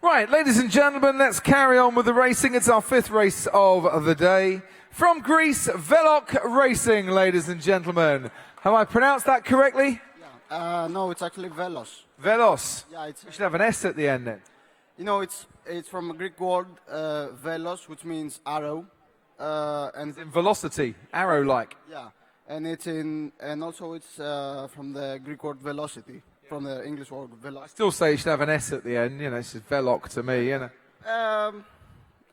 Right, ladies and gentlemen, let's carry on with the racing. It's our 5th race of the day. From Greece, Veloc Racing, ladies and gentlemen. Have I pronounced that correctly? No, it's actually Velos. Velos. Yeah, You should have an S at the end then. You know, it's from a Greek word, velos, which means arrow, and in velocity, arrow-like. Yeah, and also it's from the Greek word velocity, from the English word I velocity. still say you should have an S at the end. You know, it's just Veloc to me. You know,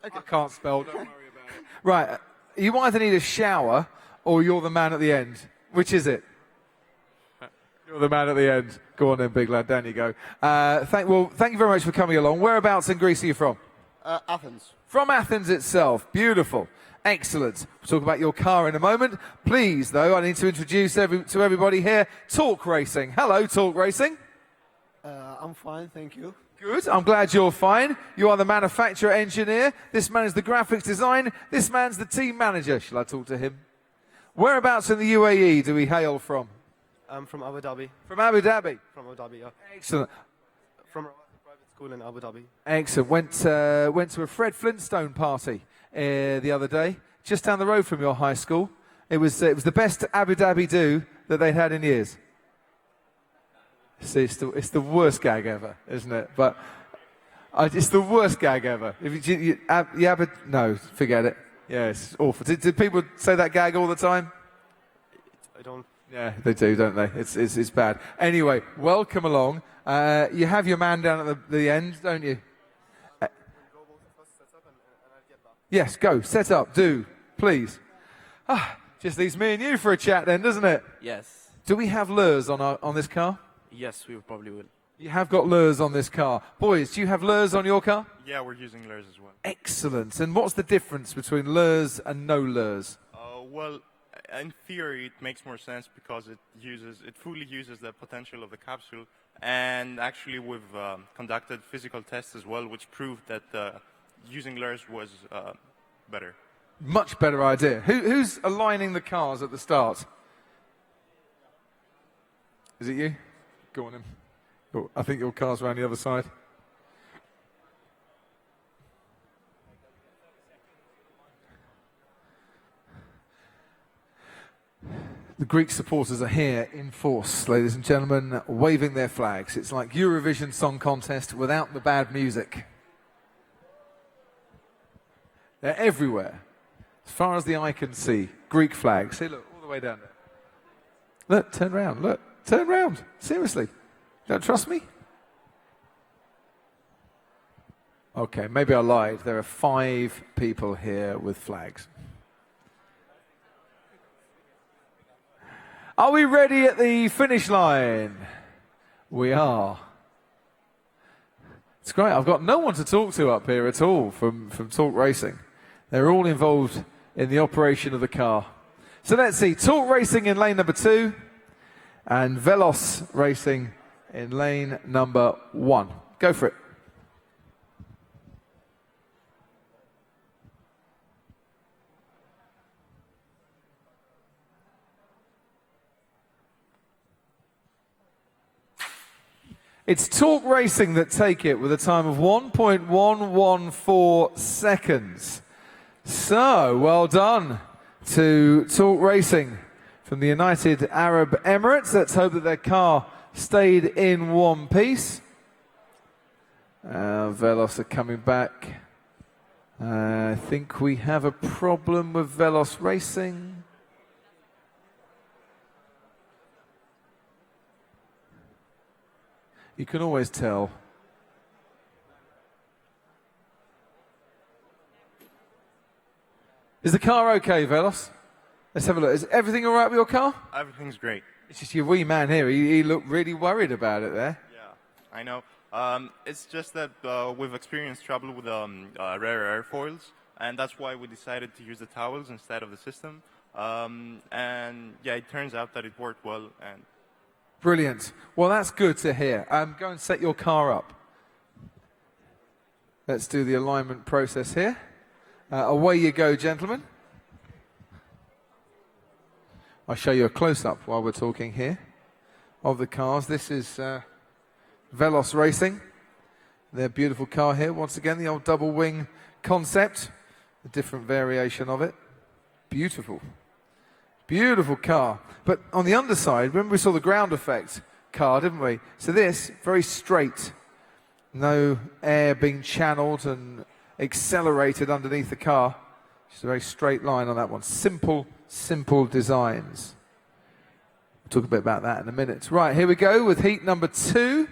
Okay. I can't spell. Don't worry about it. Right, you either need a shower or you're the man at the end. Which is it? You're the man at the end. Go on then, big lad. Down you go. Thank you very much for coming along. Whereabouts in Greece are you from? Athens. From Athens itself. Beautiful. Excellent. We'll talk about your car in a moment. Please, though, I need to introduce to everybody here, Talk Racing. Hello, Talk Racing. I'm fine, thank you. Good. I'm glad you're fine. You are the manufacturer engineer. This man is the graphics design. This man's the team manager. Shall I talk to him? Whereabouts in the UAE do we hail from? I'm from Abu Dhabi. From Abu Dhabi? From Abu Dhabi, yeah. Excellent. From a private school in Abu Dhabi. Excellent. Went to a Fred Flintstone party the other day, just down the road from your high school. It was the best Abu Dhabi do that they'd had in years. See, it's the worst gag ever, isn't it? But it's the worst gag ever. No, forget it. Yeah, it's awful. Did people say that gag all the time? I don't. Yeah, they do, don't they? It's bad. Anyway, welcome along. You have your man down at the end, don't you? Yes, go. Set up. Do. Please. Just leaves me and you for a chat then, doesn't it? Yes. Do we have lures on this car? Yes, we probably will. You have got lures on this car. Boys, do you have lures on your car? Yeah, we're using lures as well. Excellent. And what's the difference between lures and no lures? Well, in theory, it makes more sense because it fully uses the potential of the capsule. And actually, we've conducted physical tests as well, which proved that using lures was better. Much better idea. Who's aligning the cars at the start? Is it you? Go on then. Oh, I think your car's around the other side. The Greek supporters are here in force, ladies and gentlemen, waving their flags. It's like Eurovision Song Contest without the bad music. They're everywhere. As far as the eye can see, Greek flags. See, look, all the way down there. Look, turn round, look. Turn round. Seriously. Don't trust me? Okay, maybe I lied. There are 5 people here with flags. Are we ready at the finish line? We are. It's great. I've got no one to talk to up here at all from Talk Racing. They're all involved in the operation of the car. So let's see. Talk Racing in lane number 2 and Velos Racing in lane number 1. Go for it. It's Talk Racing that take it with a time of 1.114 seconds. So, well done to Talk Racing from the United Arab Emirates. Let's hope that their car stayed in one piece. Velos are coming back. I think we have a problem with Velos Racing. You can always tell. Is the car okay, Velos? Let's have a look. Is everything all right with your car? Everything's great. It's just your wee man here. He looked really worried about it there. Yeah, I know. It's just that we've experienced trouble with rare airfoils, and that's why we decided to use the towels instead of the system. And yeah, it turns out that it worked well. And Brilliant. Well, that's good to hear. Go and set your car up. Let's do the alignment process here. Away you go, gentlemen. I'll show you a close-up while we're talking here of the cars. This is Velos Racing. Their beautiful car here. Once again, the old double wing concept, a different variation of it. Beautiful. Beautiful car. But on the underside, remember we saw the ground effect car, didn't we? So this, very straight. No air being channeled and accelerated underneath the car. Just a very straight line on that one. Simple, simple designs. We'll talk a bit about that in a minute. Right, here we go with heat number 2.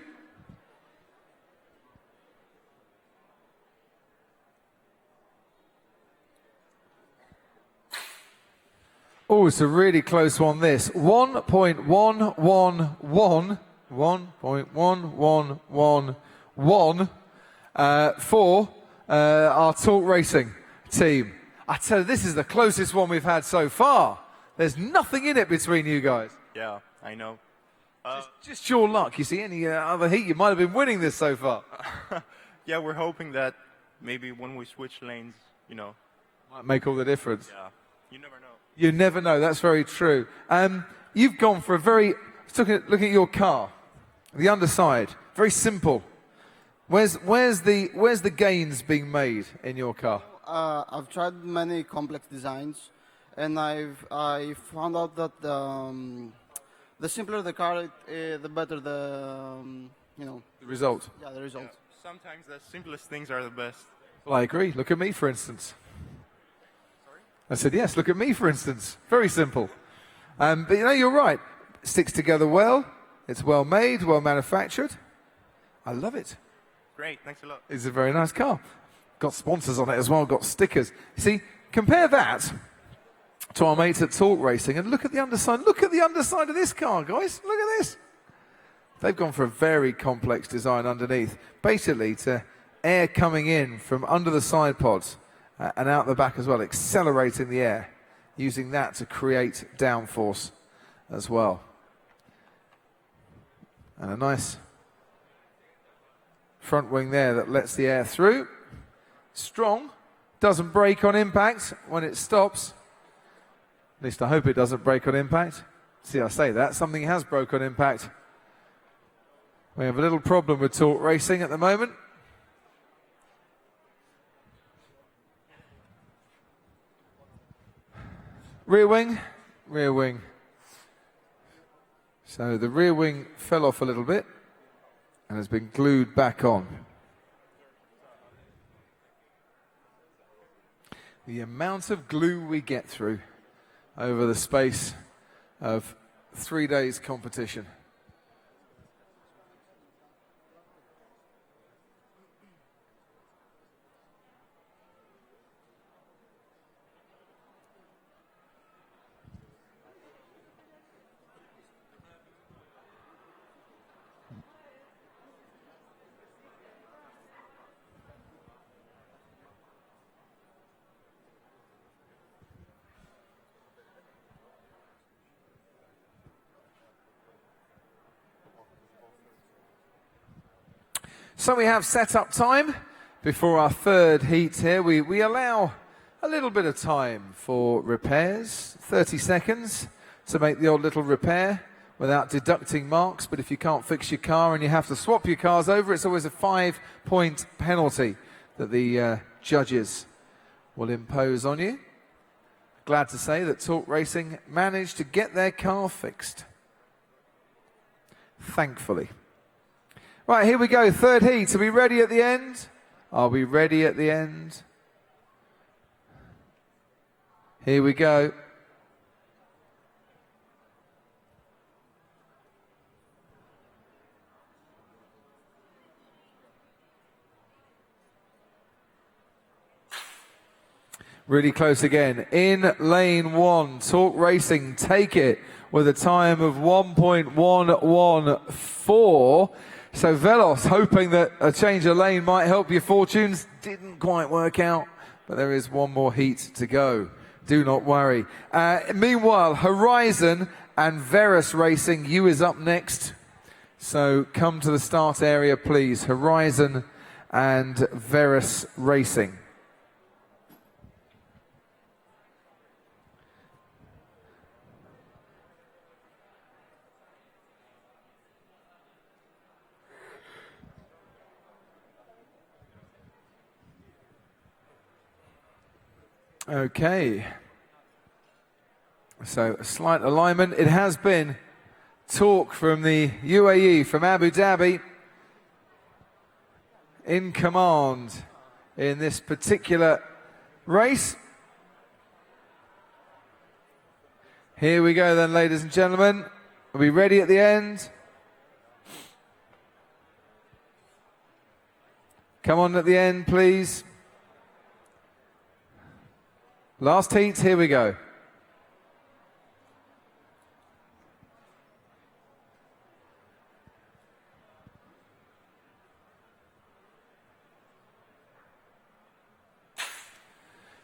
Oh, it's a really close one, this. 1.111 for our Talk Racing team. I tell you, this is the closest one we've had so far. There's nothing in it between you guys. Yeah, I know. Just your luck. You see, any other heat, you might have been winning this so far. Yeah, we're hoping that maybe when we switch lanes, you know. Might make all the difference. Yeah, you never know. You never know. That's very true. You've gone for a very... Look at your car. The underside. Very simple. Where's the gains being made in your car? I've tried many complex designs, and I found out that the simpler the car, the better the the result. Yeah, the result. Yeah. Sometimes the simplest things are the best. Well, I agree. Look at me, for instance. Sorry? I said yes. Look at me, for instance. Very simple. But you know, you're right. It sticks together well. It's well made, well manufactured. I love it. Great. Thanks a lot. It's a very nice car. Got sponsors on it as well, got stickers. See, compare that to our mates at Talk Racing and look at the underside. Look at the underside of this car, guys. Look at this. They've gone for a very complex design underneath, basically to air coming in from under the side pods and out the back as well, accelerating the air, using that to create downforce as well. And a nice front wing there that lets the air through. Strong, doesn't break on impact when it stops. At least I hope it doesn't break on impact. See, I say that, something has broke on impact. We have a little problem with Talk Racing at the moment. Rear wing, rear wing. So the rear wing fell off a little bit and has been glued back on. The amount of glue we get through over the space of 3 days competition. So we have set-up time before our third heat here. We allow a little bit of time for repairs, 30 seconds to make the odd little repair without deducting marks. But if you can't fix your car and you have to swap your cars over, it's always a 5-point penalty that the judges will impose on you. Glad to say that Talk Racing managed to get their car fixed. Thankfully. Right, here we go, third heat. Are we ready at the end? Are we ready at the end? Here we go. Really close again. In lane 1, Talk Racing take it with a time of 1.114. So Velos, hoping that a change of lane might help your fortunes, didn't quite work out, but there is one more heat to go. Do not worry. Meanwhile, Horizon and Verus Racing, you is up next. So come to the start area, please. Horizon and Verus Racing. Okay. So a slight alignment. It has been talk from the UAE, from Abu Dhabi, in command in this particular race. Here we go then, ladies and gentlemen. Are we ready at the end? Come on at the end, please. Last heat, here we go.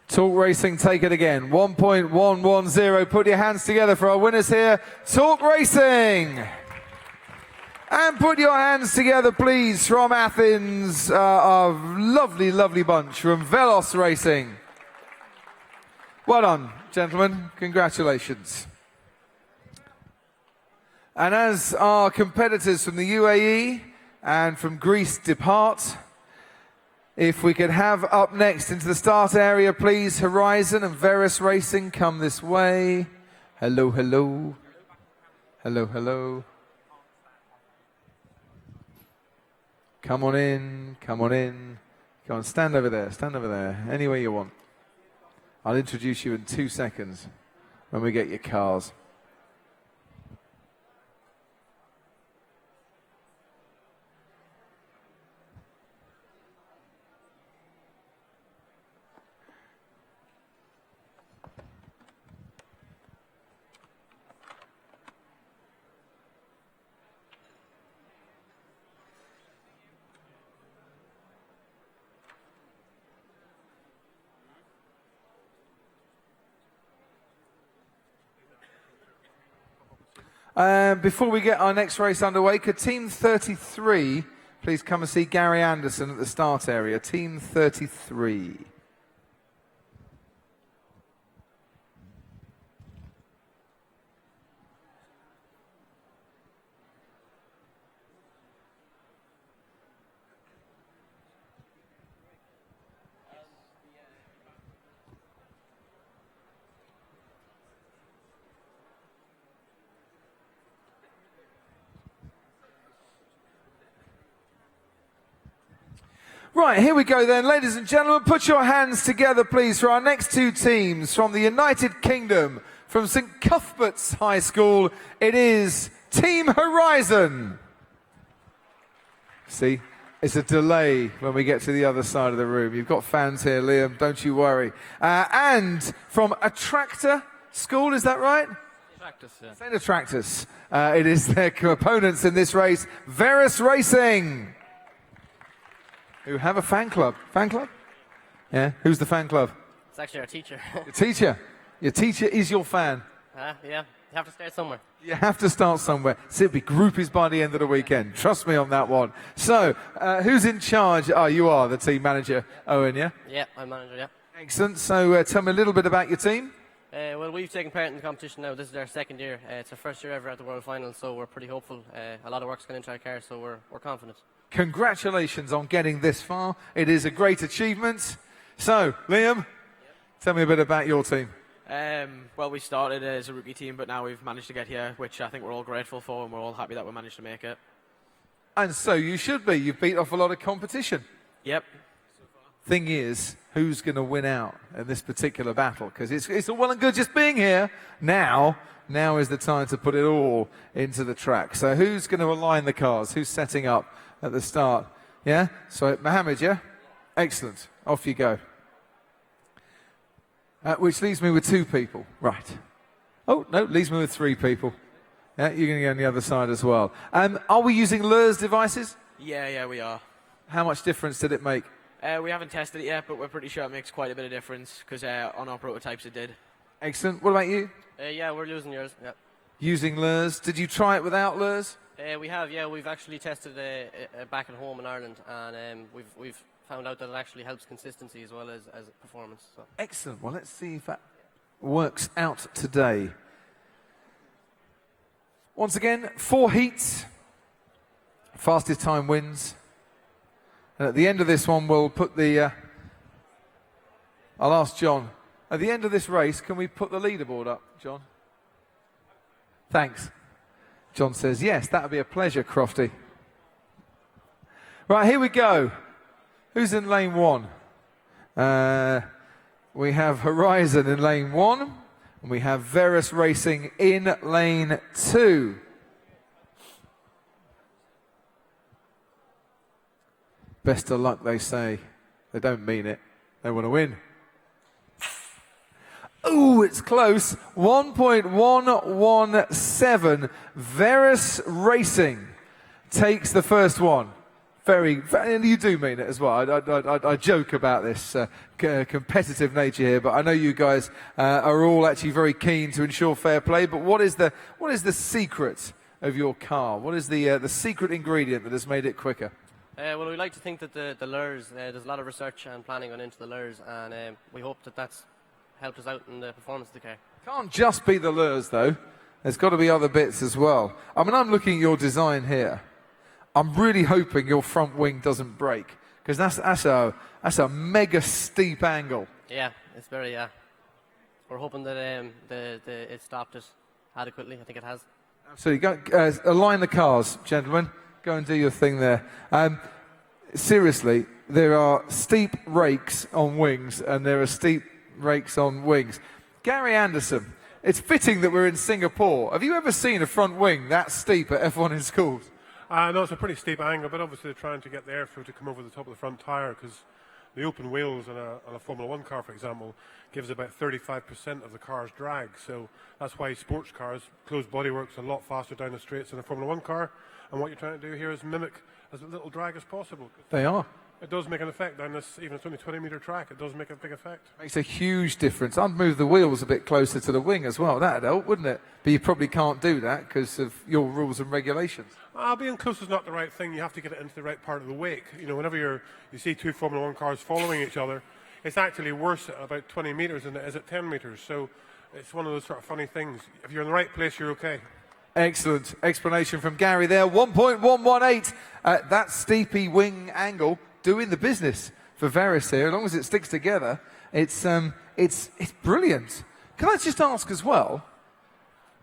Talk Racing, take it again. 1.110. Put your hands together for our winners here. Talk Racing. And put your hands together, please, from Athens. A lovely, lovely bunch from Velos Racing. Well done, gentlemen. Congratulations. And as our competitors from the UAE and from Greece depart, if we could have up next into the start area, please, Horizon and Verus Racing, come this way. Hello, hello. Hello, hello. Come on in, come on in. Come on, stand over there, anywhere you want. I'll introduce you in 2 seconds when we get your cars. Before we get our next race underway, could Team 33 please come and see Gary Anderson at the start area? Team 33. Right, here we go then. Ladies and gentlemen, put your hands together, please, for our next two teams from the United Kingdom, from St Cuthbert's High School. It is Team Horizon. See, it's a delay when we get to the other side of the room. You've got fans here, Liam, don't you worry. And from Attractor School, is that right? Attractus, yeah. St Attractus. It is their opponents in this race, Verus Racing, who have a fan club. Fan club? Yeah. Who's the fan club? It's actually our teacher. Your teacher. Your teacher is your fan. Yeah. You have to start somewhere. You have to start somewhere. So it'll be groupies by the end of the weekend. Trust me on that one. So, who's in charge? Oh, you are the team manager, Owen, yeah? Yeah, I'm manager, yeah. Excellent. So tell me a little bit about your team. Well, we've taken part in the competition now. This is our second year. It's our first year ever at the World Final, so we're pretty hopeful. A lot of work's gone into our car, so we're confident. Congratulations on getting this far. It is a great achievement. So, Liam, tell me a bit about your team. Well, we started as a rookie team, but now we've managed to get here, which I think we're all grateful for, and we're all happy that we managed to make it. And so you should be. You've beat off a lot of competition. Yep. Thing is, who's going to win out in this particular battle? Because it's all well and good just being here. Now is the time to put it all into the track. So who's going to align the cars? Who's setting up at the start? Yeah? So Mohammed, yeah? Excellent. Off you go. Which leaves me with two people. Right. Oh, no, leaves me with three people. Yeah, you're going to go on the other side as well. Are we using Lurs devices? Yeah, we are. How much difference did it make? We haven't tested it yet, but we're pretty sure it makes quite a bit of difference, because on our prototypes it did. Excellent. What about you? Yeah, we're using yours, yeah. Using Lurs. Did you try it without Lurs? We have, yeah. We've actually tested it back at home in Ireland, and we've found out that it actually helps consistency as well as performance. So. Excellent. Well, let's see if that works out today. Once again, 4 heats. Fastest time wins. And at the end of this one, we'll put the... I'll ask John at the end of this race, can we put the leaderboard up, John? Thanks. John says, yes, that would be a pleasure, Crofty. Right, here we go. Who's in lane 1? We have Horizon in lane 1, and we have Verus Racing in lane 2. Best of luck, they say. They don't mean it. They want to win. Ooh, it's close. 1.117. Verus Racing takes the first one. And you do mean it as well. I joke about this competitive nature here, but I know you guys are all actually very keen to ensure fair play. But what is the secret of your car? What is the secret ingredient that has made it quicker? Well, we like to think that the lures, there's a lot of research and planning gone into the lures, and we hope that that's helped us out in the performance of the car. Can't just be the lures, though. There's got to be other bits as well. I mean, I'm looking at your design here. I'm really hoping your front wing doesn't break, because that's a mega steep angle. Yeah, it's very, we're hoping that it stopped it adequately. I think it has. So you go, align the cars, gentlemen. Go and do your thing there. Seriously, there are steep rakes on wings, and there are steep rakes on wings. Gary Anderson, it's fitting that we're in Singapore. Have you ever seen a front wing that steep at F1 in schools? No, it's a pretty steep angle, but obviously they're trying to get the airflow to come over the top of the front tyre, because the open wheels on a Formula 1 car, for example, gives about 35% of the car's drag. So that's why sports cars, closed bodywork's a lot faster down the straights than a Formula 1 car. And what you're trying to do here is mimic as little drag as possible. They are. It does make an effect down this, even if it's only 20-metre track, it does make a big effect. Makes a huge difference. I'd move the wheels a bit closer to the wing as well. That'd help, wouldn't it? But you probably can't do that because of your rules and regulations. Being close is not the right thing. You have to get it into the right part of the wake. You know, whenever you see two Formula 1 cars following each other, it's actually worse at about 20 metres than it is at 10 metres. So it's one of those sort of funny things. If you're in the right place, you're okay. Excellent explanation from Gary there. 1.118. That steepy wing angle doing the business for Verus here. As long as it sticks together, it's brilliant. Can I just ask as well,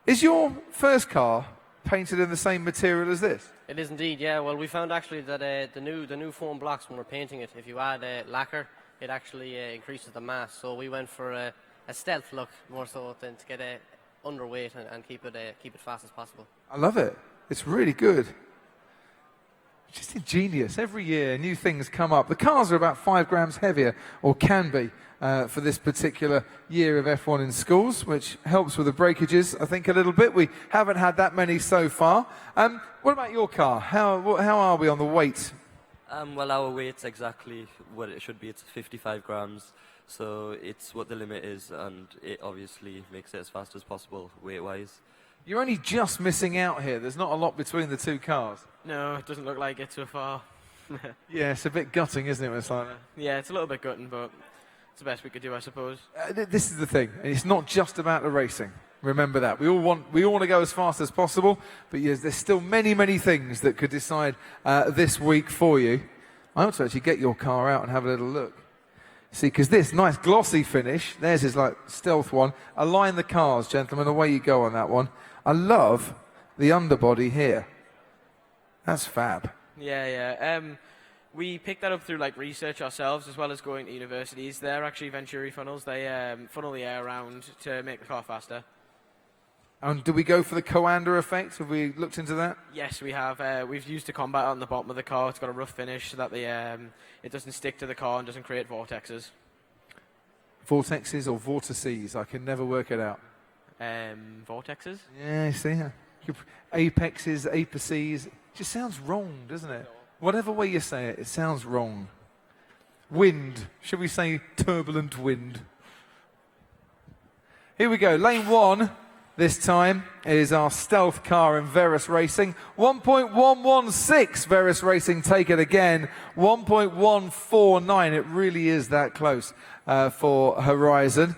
is your first car painted in the same material as this? It is indeed, yeah. Well, we found actually that the new foam blocks, when we're painting it, if you add lacquer, it actually increases the mass. So we went for a stealth look more so than to get underweight and keep it fast as possible. I love it. It's really good. Just ingenious. Every year, new things come up. The cars are about 5 grams heavier, or can be, for this particular year of F1 in schools, which helps with the breakages, I think, a little bit. We haven't had that many so far. What about your car? How are we on the weight? Well, our weight's exactly what it should be. It's 55 grams. So it's what the limit is, and it obviously makes it as fast as possible weight-wise. You're only just missing out here. There's not a lot between the two cars. No, it doesn't look like it so far. Yeah, it's a bit gutting, isn't it, when it's like that? Yeah, it's a little bit gutting, but it's the best we could do, I suppose. This is the thing, and it's not just about the racing. Remember that. We all want to go as fast as possible, but yes, there's still many, many things that could decide this week for you. I want to actually get your car out and have a little look. See, because this nice glossy finish, theirs is like stealth one. Align the cars, gentlemen, away you go on that one. I love the underbody here. That's fab. Yeah. We picked that up through like research ourselves, as well as going to universities. They're actually Venturi funnels. They funnel the air around to make the car faster. And do we go for the Coanda effect? Have we looked into that? Yes, we have. We've used a combat on the bottom of the car. It's got a rough finish so that it doesn't stick to the car and doesn't create vortexes. Vortexes or vortices? I can never work it out. Vortexes? Yeah, you see. Apexes, apices. It just sounds wrong, doesn't it? Whatever way you say it, it sounds wrong. Wind. Should we say turbulent wind? Here we go. Lane 1. This time is our stealth car in Verus Racing. 1.116, Verus Racing take it again. 1.149, it really is that close for Horizon.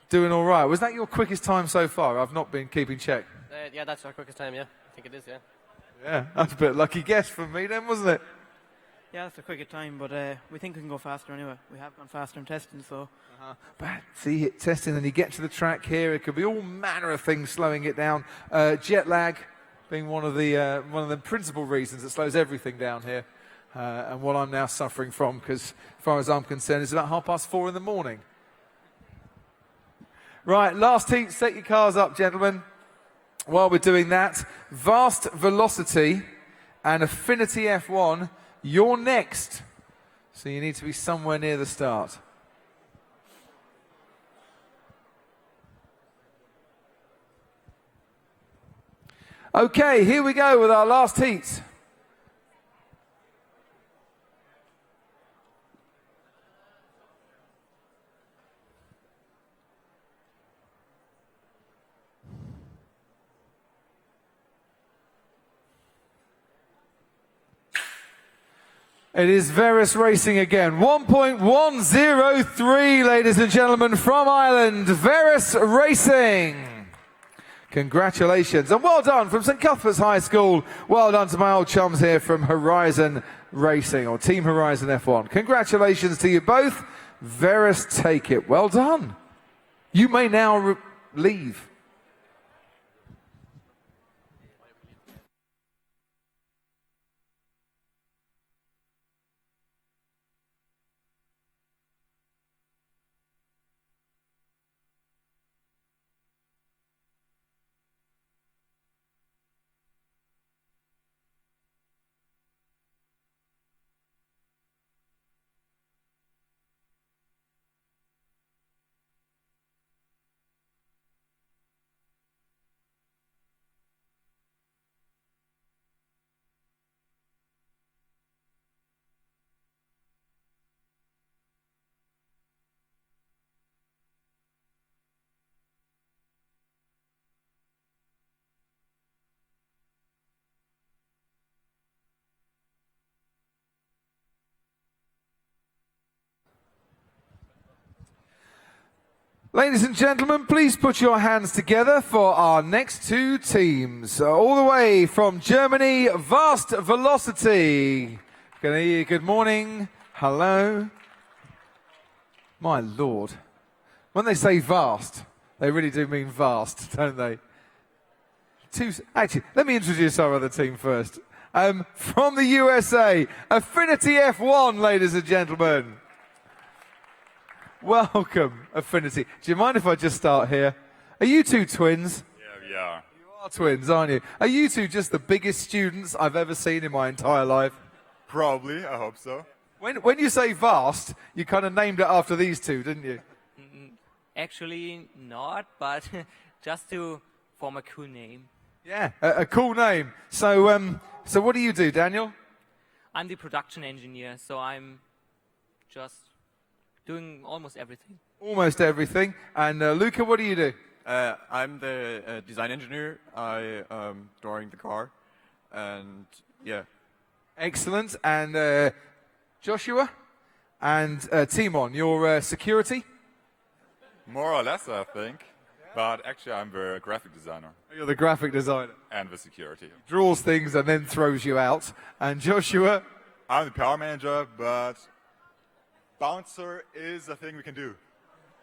Doing all right. Was that your quickest time so far? I've not been keeping check. Yeah, that's our quickest time, yeah. I think it is, yeah. Yeah, that's a bit lucky guess from me then, wasn't it? Yeah, it's a quicker time, but we think we can go faster anyway. We have gone faster in testing, so. But see, hit testing, and you get to the track here. It could be all manner of things slowing it down. Jet lag being one of the principal reasons that slows everything down here, and what I'm now suffering from, because as far as I'm concerned, it's about 4:30 in the morning. Right, last heat. Set your cars up, gentlemen. While we're doing that, Vast Velocity and Affinity F1. You're next, so you need to be somewhere near the start. Okay, here we go with our last heat. It is Verus Racing again. 1.103, ladies and gentlemen, from Ireland. Verus Racing. Congratulations and well done from St Cuthbert's High School. Well done to my old chums here from Horizon Racing, or Team Horizon F1. Congratulations to you both. Verus, take it. Well done. You may now leave. Ladies and gentlemen, please put your hands together for our next two teams. All the way from Germany, Vast Velocity. Good morning. Hello. My Lord. When they say vast, they really do mean vast, don't they? Actually, let me introduce our other team first. From the USA, Affinity F1, ladies and gentlemen. Welcome, Affinity. Do you mind if I just start here? Are you two twins? Yeah, we are. You are twins, aren't you? Are you two just the biggest students I've ever seen in my entire life? Probably, I hope so. When you say vast, you kind of named it after these two, didn't you? Actually not, but just to form a cool name. Yeah, a cool name. So, so what do you do, Daniel? I'm the production engineer, so I'm just doing almost everything. Almost everything. And Luca, what do you do? I'm the design engineer. I drawing the car, and yeah. Excellent. And Joshua and Timon, your security? More or less, I think. But actually, I'm the graphic designer. You're the graphic designer. And the security. Draws things and then throws you out. And Joshua? I'm the power manager, but bouncer is a thing we can do.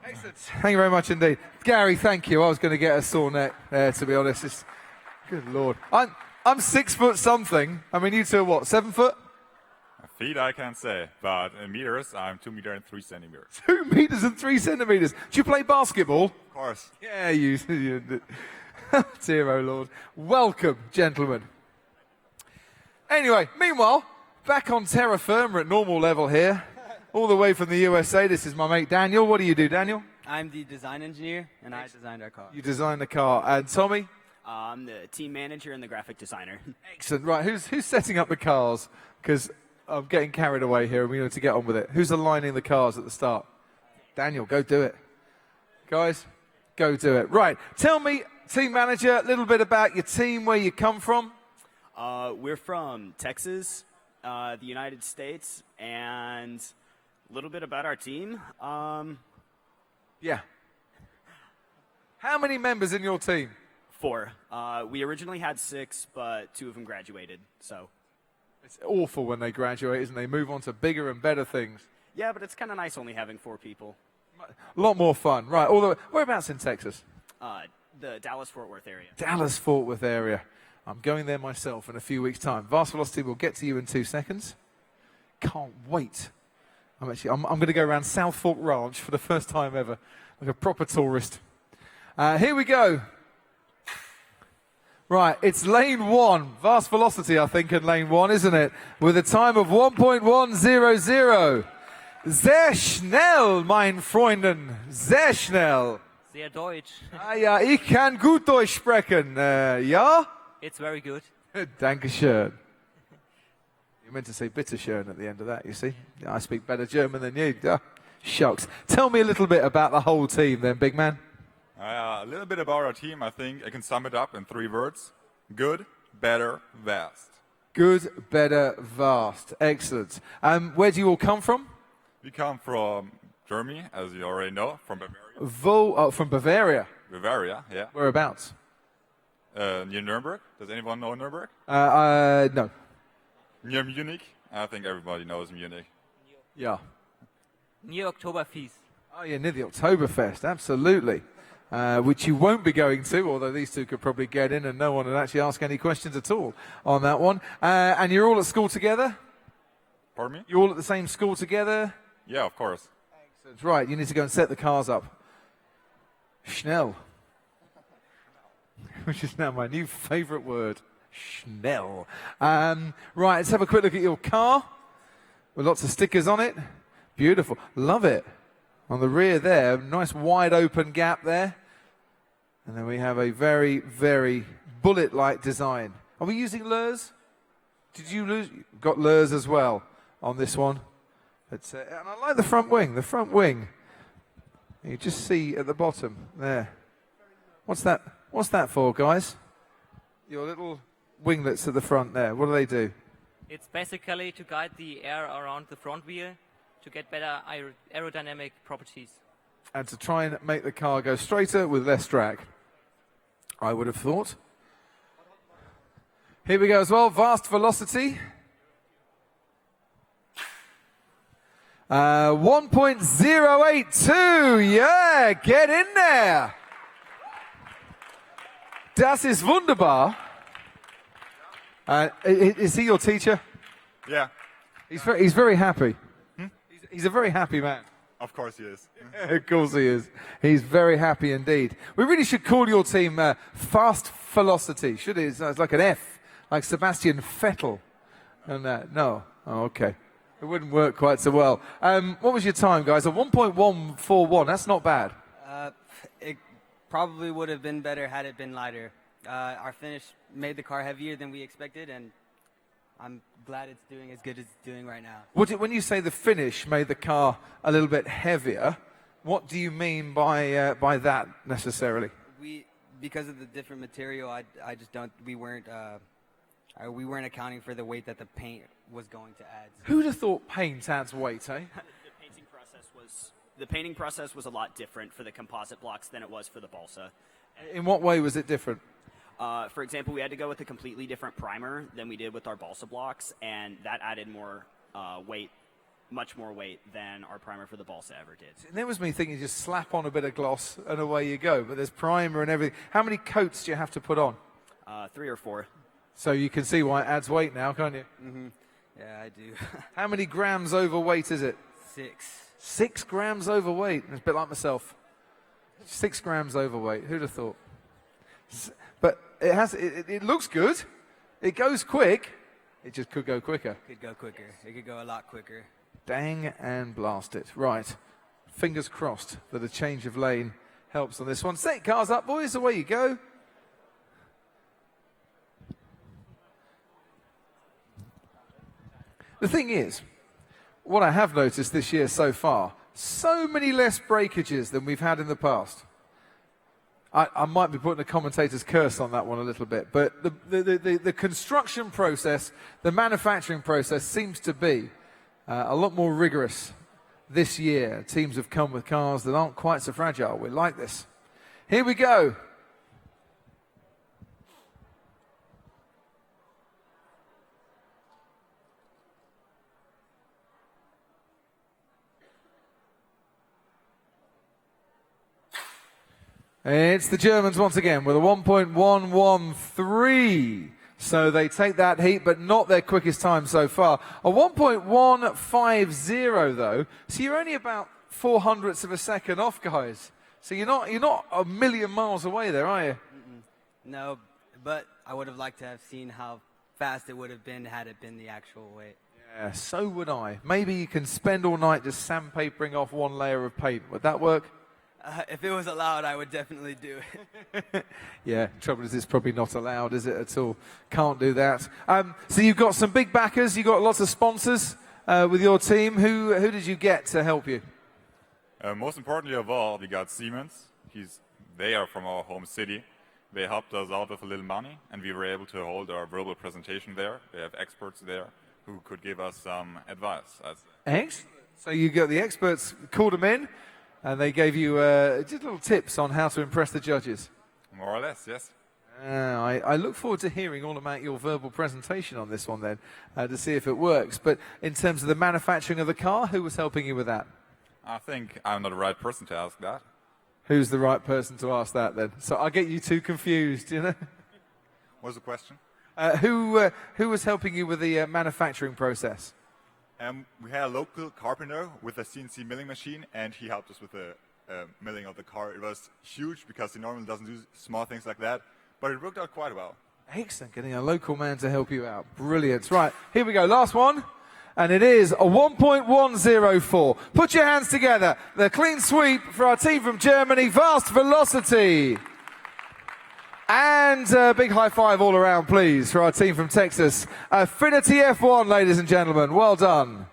Excellent. Thank you very much indeed. Gary, thank you. I was going to get a sore neck there, to be honest. Good Lord. I'm 6 foot something. I mean, you two are what, 7 foot? Feet, I can't say. But in meters, I'm 2 meters and 3 centimeters. 2 meters and 3 centimeters. Do you play basketball? Of course. Yeah, you dear oh Lord. Welcome, gentlemen. Anyway, meanwhile, back on terra firma at normal level here. All the way from the USA, this is my mate Daniel. What do you do, Daniel? I'm the design engineer, and I designed our car. You designed the car. And Tommy? I'm the team manager and the graphic designer. Excellent. Right, who's setting up the cars? Because I'm getting carried away here, and we need to get on with it. Who's aligning the cars at the start? Daniel, go do it. Guys, go do it. Right, tell me, team manager, a little bit about your team, where you come from. We're from Texas, the United States, and a little bit about our team. Yeah. How many members in your team? 4. We originally had 6, but 2 of them graduated, so. It's awful when they graduate, isn't it? They move on to bigger and better things. Yeah, but it's kind of nice only having 4 people. A lot more fun. Right, whereabouts in Texas? The Dallas-Fort Worth area. Dallas-Fort Worth area. I'm going there myself in a few weeks' time. Vast Velocity will get to you in 2 seconds. Can't wait. I'm going to go around South Fork Ranch for the first time ever, like a proper tourist. Here we go. Right, it's lane 1. Vast Velocity, I think, in lane 1, isn't it? With a time of 1.100. Sehr schnell, mein Freunden. Sehr schnell. Sehr Deutsch. Ja, ich kann gut Deutsch sprechen. Ja? It's very good. Dankeschön. You meant to say bitterschön at the end of that, you see. I speak better German than you. Shucks. Tell me a little bit about the whole team then, big man. A little bit about our team. I think I can sum it up in 3 words. Good, better, vast. Good, better, vast. Excellent. Where do you all come from? We come from Germany, as you already know, from Bavaria. From Bavaria. Bavaria, yeah. Whereabouts? Near Nuremberg. Does anyone know Nuremberg? No. Near Munich. I think everybody knows Munich. Yeah. Near Oktoberfest. Oh, yeah, near the Oktoberfest, absolutely. Which you won't be going to, although these two could probably get in and no one would actually ask any questions at all on that one. And you're all at school together? Pardon me? You're all at the same school together? Yeah, of course. Excellent. Right, you need to go and set the cars up. Schnell. Which is now my new favourite word. Schnell. Right, let's have a quick look at your car. With lots of stickers on it. Beautiful. Love it. On the rear there, nice wide open gap there. And then we have a very, very bullet-like design. Are we using lures? Did you lose? Got lures as well on this one. And I like the front wing. The front wing. You just see at the bottom there. What's that? What's that for, guys? Your little winglets at the front there. What do they do? It's basically to guide the air around the front wheel to get better aerodynamic properties. And to try and make the car go straighter with less drag, I would have thought. Here we go as well, Vast Velocity. 1.082, yeah, get in there. Das ist wunderbar. Is he your teacher? Yeah. He's very happy. He's a very happy man. Of course he is. Of course he is. He's very happy indeed. We really should call your team Fast Velocity, should it? It's like an F, like Sebastian Vettel. And no. Oh, okay. It wouldn't work quite so well. What was your time, guys? A 1.141. That's not bad. It probably would have been better had it been lighter. Our finish made the car heavier than we expected, and I'm glad it's doing as good as it's doing right now. When you say the finish made the car a little bit heavier, what do you mean by that necessarily? Because of the different material, I just don't. We weren't accounting for the weight that the paint was going to add. Who'd have thought paint adds weight, eh? The painting process was a lot different for the composite blocks than it was for the balsa. In what way was it different? For example, we had to go with a completely different primer than we did with our balsa blocks, and that added more weight, much more weight than our primer for the balsa ever did. And there was me thinking just slap on a bit of gloss and away you go, but there's primer and everything. How many coats do you have to put on? 3 or 4. So you can see why it adds weight now, can't you? Mm-hmm. Yeah, I do. How many grams overweight is it? 6. 6 grams overweight. It's a bit like myself. 6 grams overweight. Who'd have thought? But it looks good. It goes quick. It just could go quicker. Could go quicker. It could go a lot quicker. Dang and blast it. Right. Fingers crossed that a change of lane helps on this one. Set cars up, boys. Away you go. The thing is, what I have noticed this year so far, so many less breakages than we've had in the past. I might be putting a commentator's curse on that one a little bit, but the construction process, the manufacturing process seems to be a lot more rigorous this year. Teams have come with cars that aren't quite so fragile. We like this. Here we go. It's the Germans once again with a 1.113. So they take that heat, but not their quickest time so far. A 1.150 though. So you're only about 0.04 of a second off, guys. So you're not a million miles away there, are you? No, but I would have liked to have seen how fast it would have been had it been the actual weight. Yeah, so would I. Maybe you can spend all night just sandpapering off one layer of paint. Would that work? If it was allowed, I would definitely do it. Yeah, trouble is it's probably not allowed, is it, at all? Can't do that. So you've got some big backers, you've got lots of sponsors with your team. Who did you get to help you? Most importantly of all, we got Siemens. They are from our home city. They helped us out with a little money, and we were able to hold our verbal presentation there. They have experts there who could give us some advice. Excellent. So you got the experts, called them in, and they gave you just little tips on how to impress the judges. More or less, yes. I look forward to hearing all about your verbal presentation on this one then, to see if it works. But in terms of the manufacturing of the car, who was helping you with that? I think I'm not the right person to ask that. Who's the right person to ask that then? So I get you two confused, you know? What's the question? Who was helping you with the manufacturing process? We had a local carpenter with a CNC milling machine, and he helped us with the milling of the car. It was huge because he normally doesn't do small things like that, but it worked out quite well. Excellent, getting a local man to help you out. Brilliant. Right, here we go, last one. And it is a 1.104. Put your hands together. The clean sweep for our team from Germany, Vast Velocity. And a big high five all around, please, for our team from Texas. Affinity F1, ladies and gentlemen. Well done.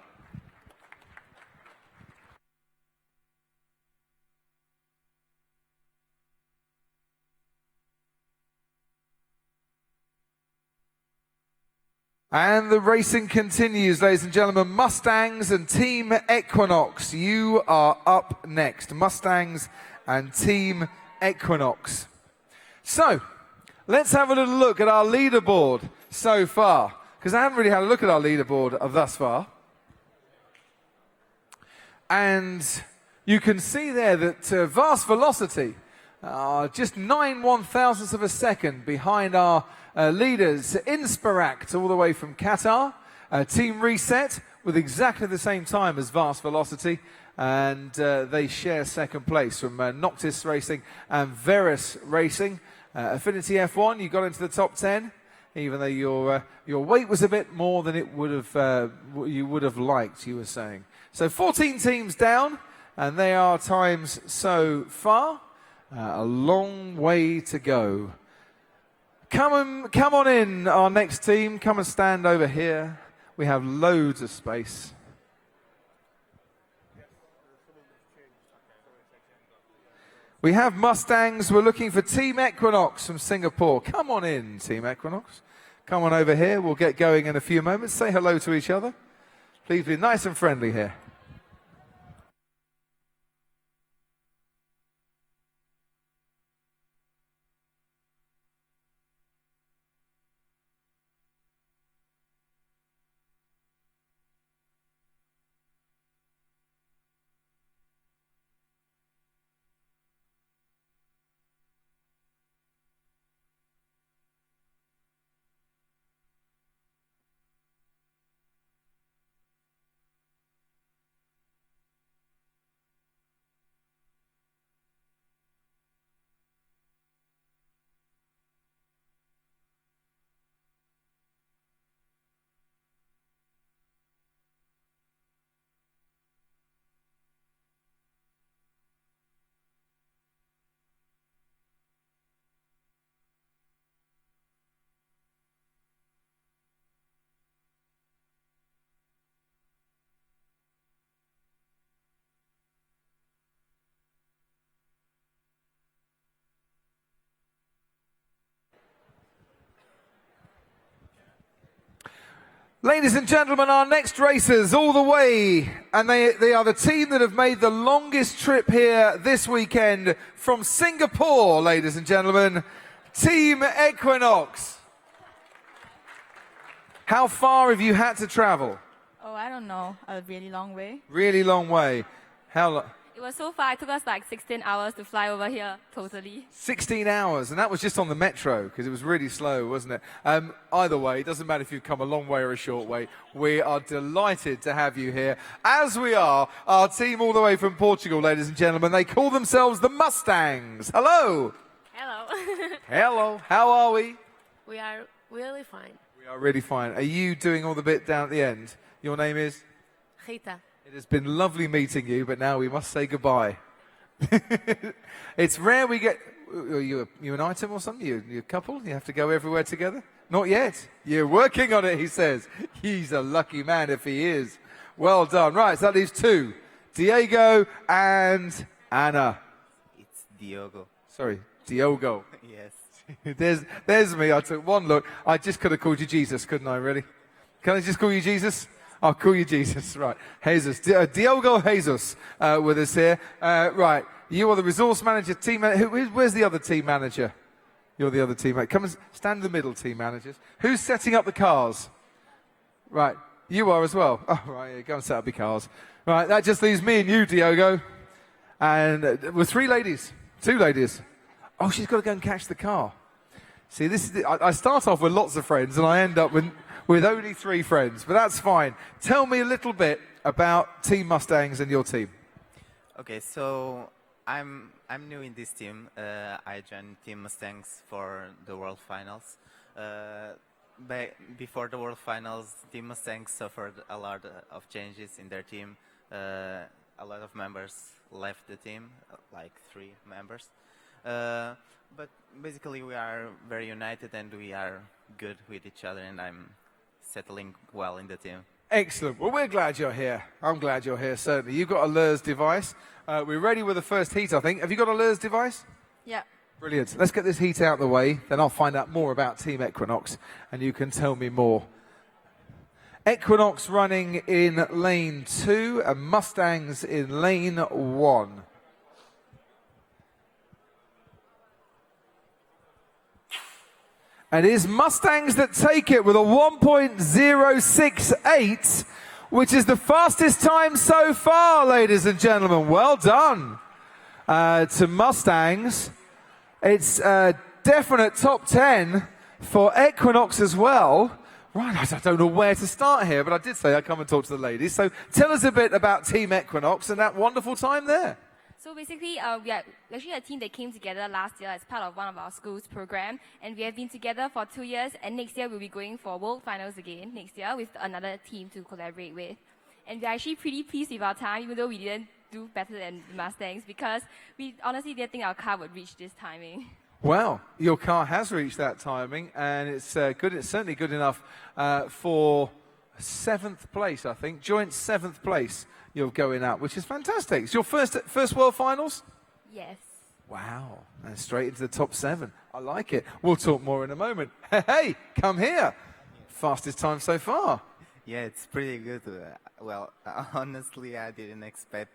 And the racing continues, ladies and gentlemen. Mustangs and Team Equinox, you are up next. Mustangs and Team Equinox. So, let's have a little look at our leaderboard so far, because I haven't really had a look at our leaderboard thus far. And you can see there that Vast Velocity are just 9 1/1000ths of a second behind our leaders, Insperact, all the way from Qatar. Team Reset with exactly the same time as Vast Velocity, and they share second place from Noctis Racing and Verus Racing. Affinity F1, you got into the top 10, even though your weight was a bit more than it would have you would have liked, you were saying. So 14 teams down, and they are times so far. A long way to go. Come on in, our next team. Come and stand over here. We have loads of space. We have Mustangs. We're looking for Team Equinox from Singapore. Come on in, Team Equinox. Come on over here. We'll get going in a few moments. Say hello to each other. Please be nice and friendly here. Ladies and gentlemen, our next racers all the way, and they are the team that have made the longest trip here this weekend from Singapore, ladies and gentlemen, Team Equinox. How far have you had to travel? Oh, I don't know. A really long way. Really long way. How long? It was so far, it took us like 16 hours to fly over here, totally. 16 hours, and that was just on the metro, because it was really slow, wasn't it? Either way, it doesn't matter if you've come a long way or a short way. We are delighted to have you here, as we are our team all the way from Portugal, ladies and gentlemen. They call themselves the Mustangs. Hello. Hello. Hello. How are we? We are really fine. We are really fine. Are you doing all the bit down at the end? Your name is? Rita. It has been lovely meeting you, but now we must say goodbye. It's rare we get... Are you an item or something? You a couple? You have to go everywhere together? Not yet. You're working on it, he says. He's a lucky man if he is. Well done. Right, so that leaves two. Diego and Anna. It's Diogo. Sorry, Diogo. Yes. There's me. I took one look. I just could have called you Jesus, couldn't I, really? Can I just call you Jesus? I'll call you Jesus. Right. Jesus. Diogo Jesus with us here. Right. You are the resource manager, team manager. Where's the other team manager? You're the other team manager. Come and stand in the middle, team managers. Who's setting up the cars? Right. You are as well. Oh, right. Yeah, go and set up your cars. Right. That just leaves me and you, Diogo. And we're three ladies. Two ladies. Oh, she's got to go and catch the car. See, this is I start off with lots of friends, and I end up with only three friends, but that's fine. Tell me a little bit about Team Mustangs and your team. Okay, so I'm new in this team. I joined Team Mustangs for the World Finals. Before the World Finals, Team Mustangs suffered a lot of changes in their team. A lot of members left the team, like 3 members. But basically we are very united and we are good with each other, and I'm settling well in the team. Excellent. Well, we're glad you're here. I'm glad you're here, certainly. You've got a LERS device. We're ready with the first heat, I think. Have you got a LERS device? Yeah. Brilliant. Let's get this heat out of the way, then I'll find out more about Team Equinox, and you can tell me more. Equinox running in lane 2 and Mustangs in lane 1. And it is Mustangs that take it with a 1.068, which is the fastest time so far, ladies and gentlemen. Well done to Mustangs. It's a definite top 10 for Equinox as well. Right, I don't know where to start here, but I did say I'd come and talk to the ladies. So tell us a bit about Team Equinox and that wonderful time there. So basically, we are actually a team that came together last year as part of one of our school's program, and we have been together for 2 years, and next year we'll be going for World Finals again next year with another team to collaborate with. And we're actually pretty pleased with our time, even though we didn't do better than the Mustangs, because we honestly didn't think our car would reach this timing. Well, your car has reached that timing, and it's good. It's certainly good enough for 7th place, I think. Joint 7th place you're going out, which is fantastic. It's your first World Finals? Yes. Wow. And straight into the top 7. I like it. We'll talk more in a moment. Hey, come here. Fastest time so far. Yeah, it's pretty good. Well, honestly, I didn't expect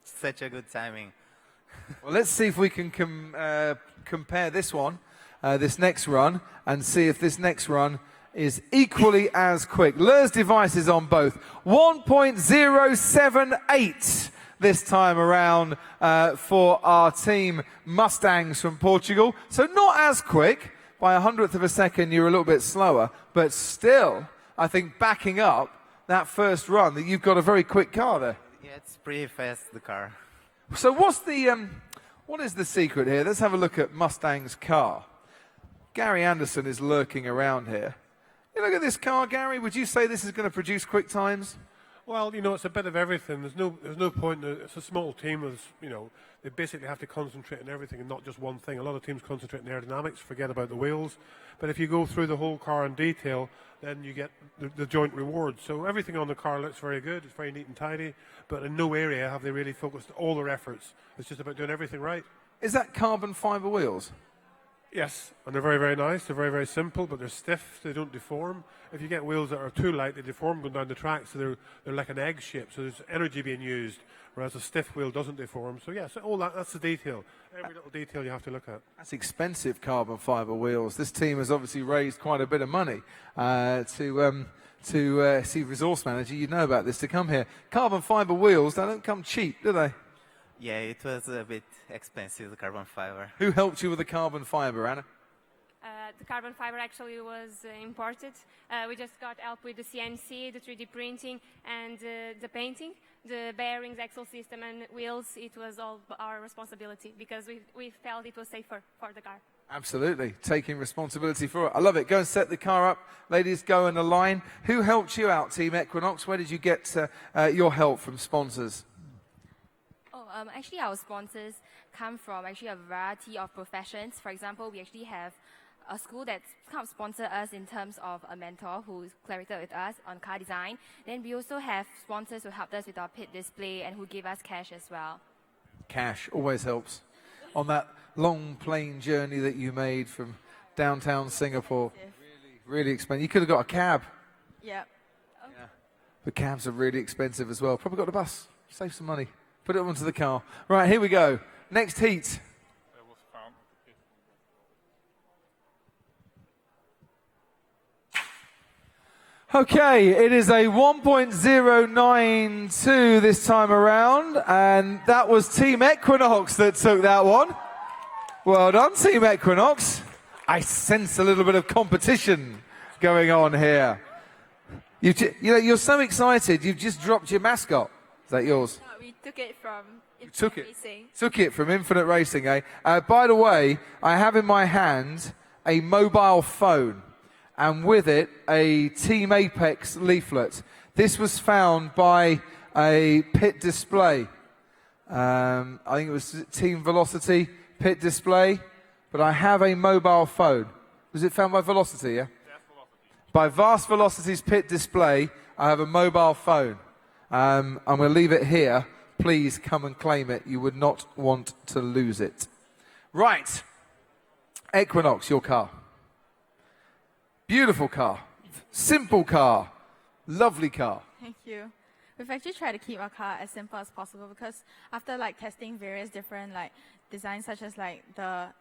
such a good timing. Well, let's see if we can compare this one, this next run, and see if this next run is equally as quick. LERS devices on both. 1.078 this time around for our team Mustangs from Portugal. So not as quick. By 100th of a second, you're a little bit slower. But still, I think backing up that first run, that you've got a very quick car there. Yeah, it's pretty fast, the car. So what's the what is the secret here? Let's have a look at Mustang's car. Gary Anderson is lurking around here. You look at this car, Gary. Would you say this is going to produce quick times? Well, you know, it's a bit of everything. There's no point. It's a small team. They basically have to concentrate on everything and not just one thing. A lot of teams concentrate on aerodynamics, forget about the wheels. But if you go through the whole car in detail, then you get the joint reward. So everything on the car looks very good. It's very neat and tidy. But in no area have they really focused all their efforts. It's just about doing everything right. Is that carbon fiber wheels? Yes, and they're very, very nice. They're very, very simple, but they're stiff. They don't deform. If you get wheels that are too light, they deform going down the track, so they're like an egg shape. So there's energy being used, whereas a stiff wheel doesn't deform. So yes, all that's the detail. Every little detail you have to look at. That's expensive carbon fiber wheels. This team has obviously raised quite a bit of money to see resource manager. You know about this to come here. Carbon fiber wheels, they don't come cheap, do they? Yeah, it was a bit expensive, the carbon fiber. Who helped you with the carbon fiber, Anna? The carbon fiber actually was imported. We just got help with the CNC, the 3D printing, and the painting. The bearings, axle system, and wheels, it was all our responsibility because we felt it was safer for the car. Absolutely, taking responsibility for it. I love it. Go and set the car up. Ladies, go in a line. Who helped you out, Team Equinox? Where did you get your help from sponsors? Actually, our sponsors come from actually a variety of professions. For example, we actually have a school that's kind of sponsored us in terms of a mentor who's collaborated with us on car design. Then we also have sponsors who helped us with our pit display and who gave us cash as well. Cash always helps. On that long plane journey that you made from downtown Singapore, really expensive. You could have got a cab. Yeah. But cabs are really expensive as well. Probably got a bus. Save some money. Put it onto the car. Right, here we go. Next heat. Okay, it is a 1.092 this time around, and that was Team Equinox that took that one. Well done, Team Equinox. I sense a little bit of competition going on here. You know, you're so excited, you've just dropped your mascot. Is that yours? No, we took it from Took Infinite it. Racing. Took it from Infinite Racing, eh? By the way, I have in my hand a mobile phone, and with it, a Team Apex leaflet. This was found by a pit display. I think it was Team Velocity pit display, but I have a mobile phone. Was it found by Velocity, yeah? By Vast Velocity's pit display, I have a mobile phone. I'm going to leave it here. Please come and claim it. You would not want to lose it. Right. Equinox, your car. Beautiful car. Simple car. Lovely car. Thank you. We've actually tried to keep our car as simple as possible because after like testing various different like designs such as like a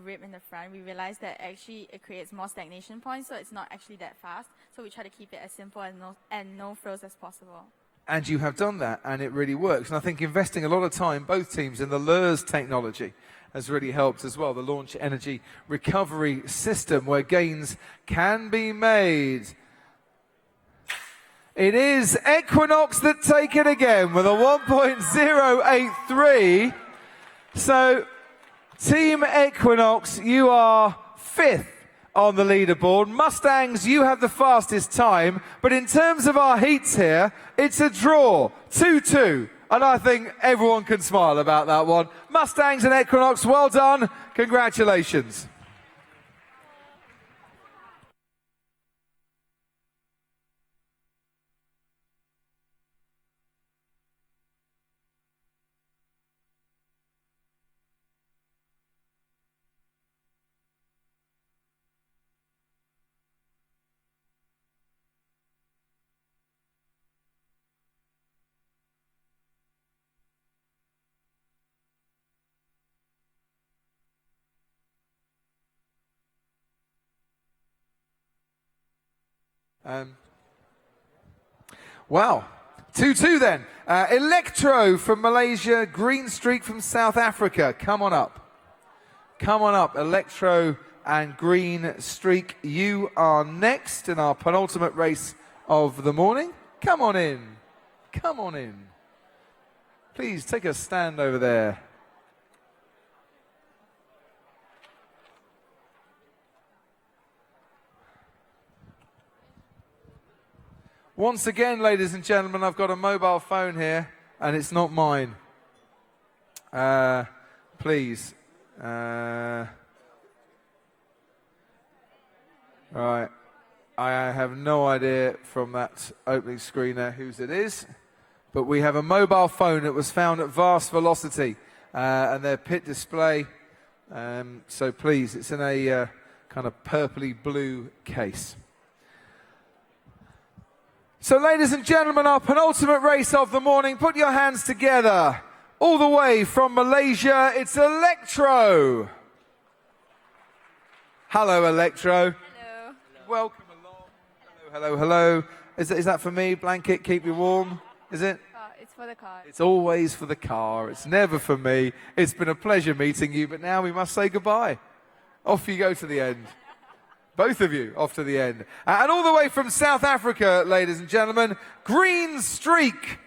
rib in the front, we realized that actually it creates more stagnation points, so it's not actually that fast. So we try to keep it as simple and no frills as possible. And you have done that, and it really works. And I think investing a lot of time, both teams, in the LERS technology has really helped as well. The Launch Energy Recovery System, where gains can be made. It is Equinox that take it again with a 1.083. So, Team Equinox, you are 5th on the leaderboard. Mustangs, you have the fastest time, but in terms of our heats here, it's a draw, 2-2, and I think everyone can smile about that one. Mustangs and Equinox, well done, congratulations. Wow, 2-2 then. Electro from Malaysia, Green Streak from South Africa. Come on up. Come on up, Electro and Green Streak. You are next in our penultimate race of the morning. Come on in. Come on in. Please take a stand over there. Once again, ladies and gentlemen, I've got a mobile phone here, and it's not mine. Please. Right. I have no idea from that opening screen there whose it is, but we have a mobile phone that was found at Vast Velocity, and their pit display. So please, it's in a kind of purpley blue case. So, ladies and gentlemen, our penultimate race of the morning. Put your hands together. All the way from Malaysia, it's Electro. Hello, Electro. Hello. Welcome along. Hello, hello, hello. Is that for me? Blanket, keep you warm. Is it? It's for the car. It's always for the car. It's never for me. It's been a pleasure meeting you, but now we must say goodbye. Off you go to the end. Both of you off to the end. And all the way from South Africa, ladies and gentlemen, Green Streak.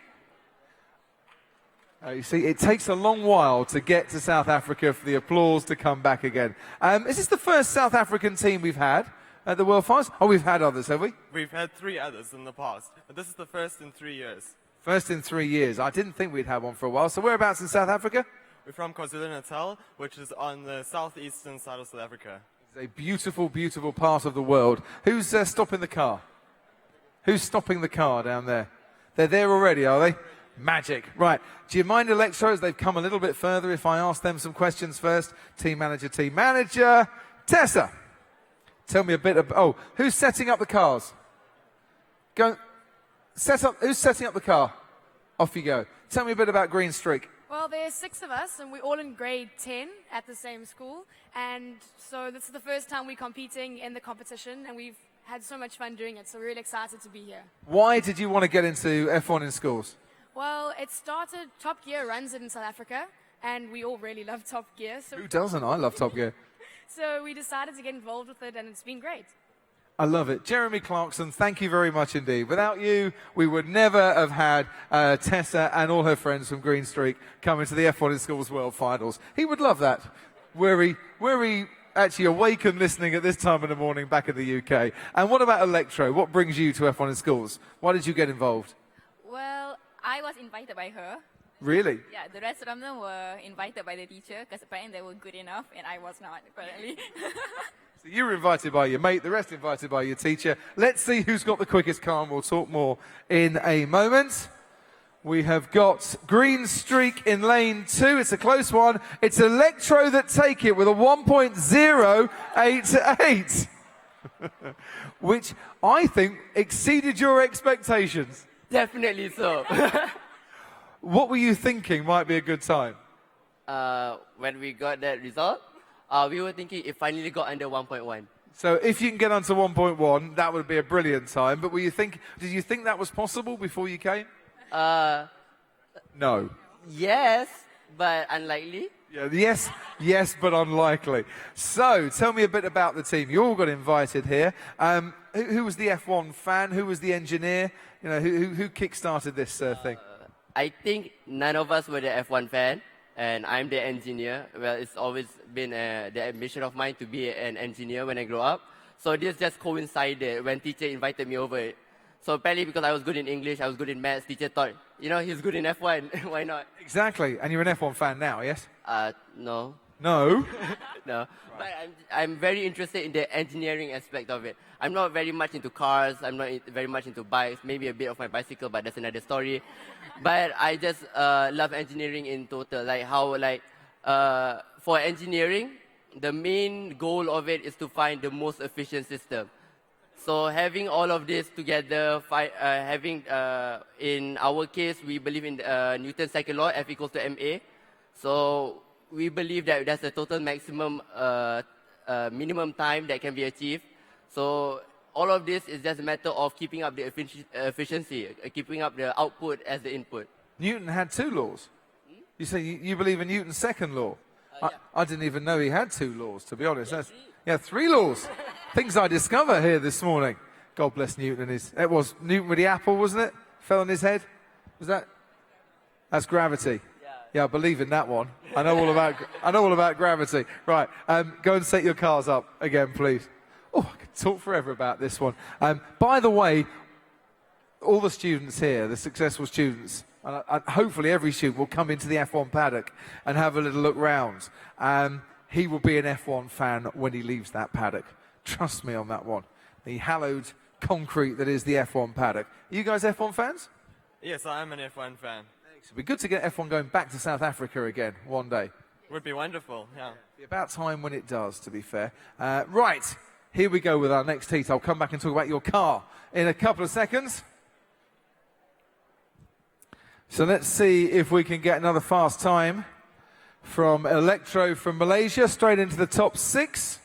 You see, it takes a long while to get to South Africa for the applause to come back again. Is this the first South African team we've had at the World Finals? Oh, we've had others, have we? We've had 3 others in the past, but this is the first in 3 years. First in 3 years. I didn't think we'd have one for a while. So whereabouts in South Africa? We're from KwaZulu-Natal, which is on the southeastern side of South Africa. It's a beautiful, beautiful part of the world. Who's stopping the car? Who's stopping the car down there? They're there already, are they? Magic. Right. Do you mind, Electros? They've come a little bit further. If I ask them some questions first. Team manager. Tessa, tell me a bit of... Oh, who's setting up the cars? Go. Who's setting up the car? Off you go. Tell me a bit about Green Streak. Well, there's 6 of us, and we're all in grade 10 at the same school. And so this is the first time we're competing in the competition, and we've had so much fun doing it. So we're really excited to be here. Why did you want to get into F1 in schools? Well, it started, Top Gear runs it in South Africa, and we all really love Top Gear. So Who doesn't? I love Top Gear. So we decided to get involved with it, and it's been great. I love it. Jeremy Clarkson, thank you very much indeed. Without you, we would never have had Tessa and all her friends from Green Streak coming to the F1 in Schools World Finals. He would love that. Were he actually awake and listening at this time in the morning back in the UK. And what about Electro? What brings you to F1 in Schools? Why did you get involved? Well, I was invited by her. Really? Yeah, the rest of them were invited by the teacher because apparently they were good enough and I was not, apparently. So you were invited by your mate, the rest invited by your teacher. Let's see who's got the quickest car, and we'll talk more in a moment. We have got Green Streak in lane 2. It's a close one. It's Electro that take it with a 1.088, which I think exceeded your expectations. Definitely so. What were you thinking might be a good time? When we got that result, we were thinking it finally got under 1.1. So if you can get onto 1.1, that would be a brilliant time. But did you think that was possible before you came? No. Yes, but unlikely. Yeah, yes, but unlikely. So tell me a bit about the team. You all got invited here. Who was the F1 fan? Who was the engineer? You know, who kick-started this thing? I think none of us were the F1 fan, and I'm the engineer. Well, it's always been the ambition of mine to be an engineer when I grow up. So this just coincided when teacher invited me over. So apparently because I was good in English, I was good in maths, teacher thought, you know, he's good in F1, why not? Exactly, and you're an F1 fan now, yes? No. No? No, but I'm very interested in the engineering aspect of it. I'm not very much into cars, I'm not very much into bikes, maybe a bit of my bicycle, but that's another story. But I just love engineering in total, like how, for engineering, the main goal of it is to find the most efficient system. So having all of this together, in our case, we believe in Newton's second law, F equals to ma. So we believe that that's the total maximum minimum time that can be achieved. So all of this is just a matter of keeping up the efficiency, keeping up the output as the input. Newton had 2 laws. You say you believe in Newton's second law? Yeah. I didn't even know he had 2 laws, to be honest. Yeah, 3 laws. Things I discover here this morning. God bless Newton. It was Newton with the apple, wasn't it? Fell on his head. Was that? That's gravity. Yeah, I believe in that one. I know all about gravity. Right, go and set your cars up again, please. Oh, I could talk forever about this one. By the way, all the students here, the successful students, and hopefully every student will come into the F1 paddock and have a little look round. He will be an F1 fan when he leaves that paddock. Trust me on that one. The hallowed concrete that is the F1 paddock. Are you guys F1 fans? Yes, I am an F1 fan. It'd be good to get F1 going back to South Africa again one day. Would be wonderful, yeah. It'd be about time when it does, to be fair. Right, here we go with our next heat. I'll come back and talk about your car in a couple of seconds. So let's see if we can get another fast time from Electro from Malaysia, straight into the top 6.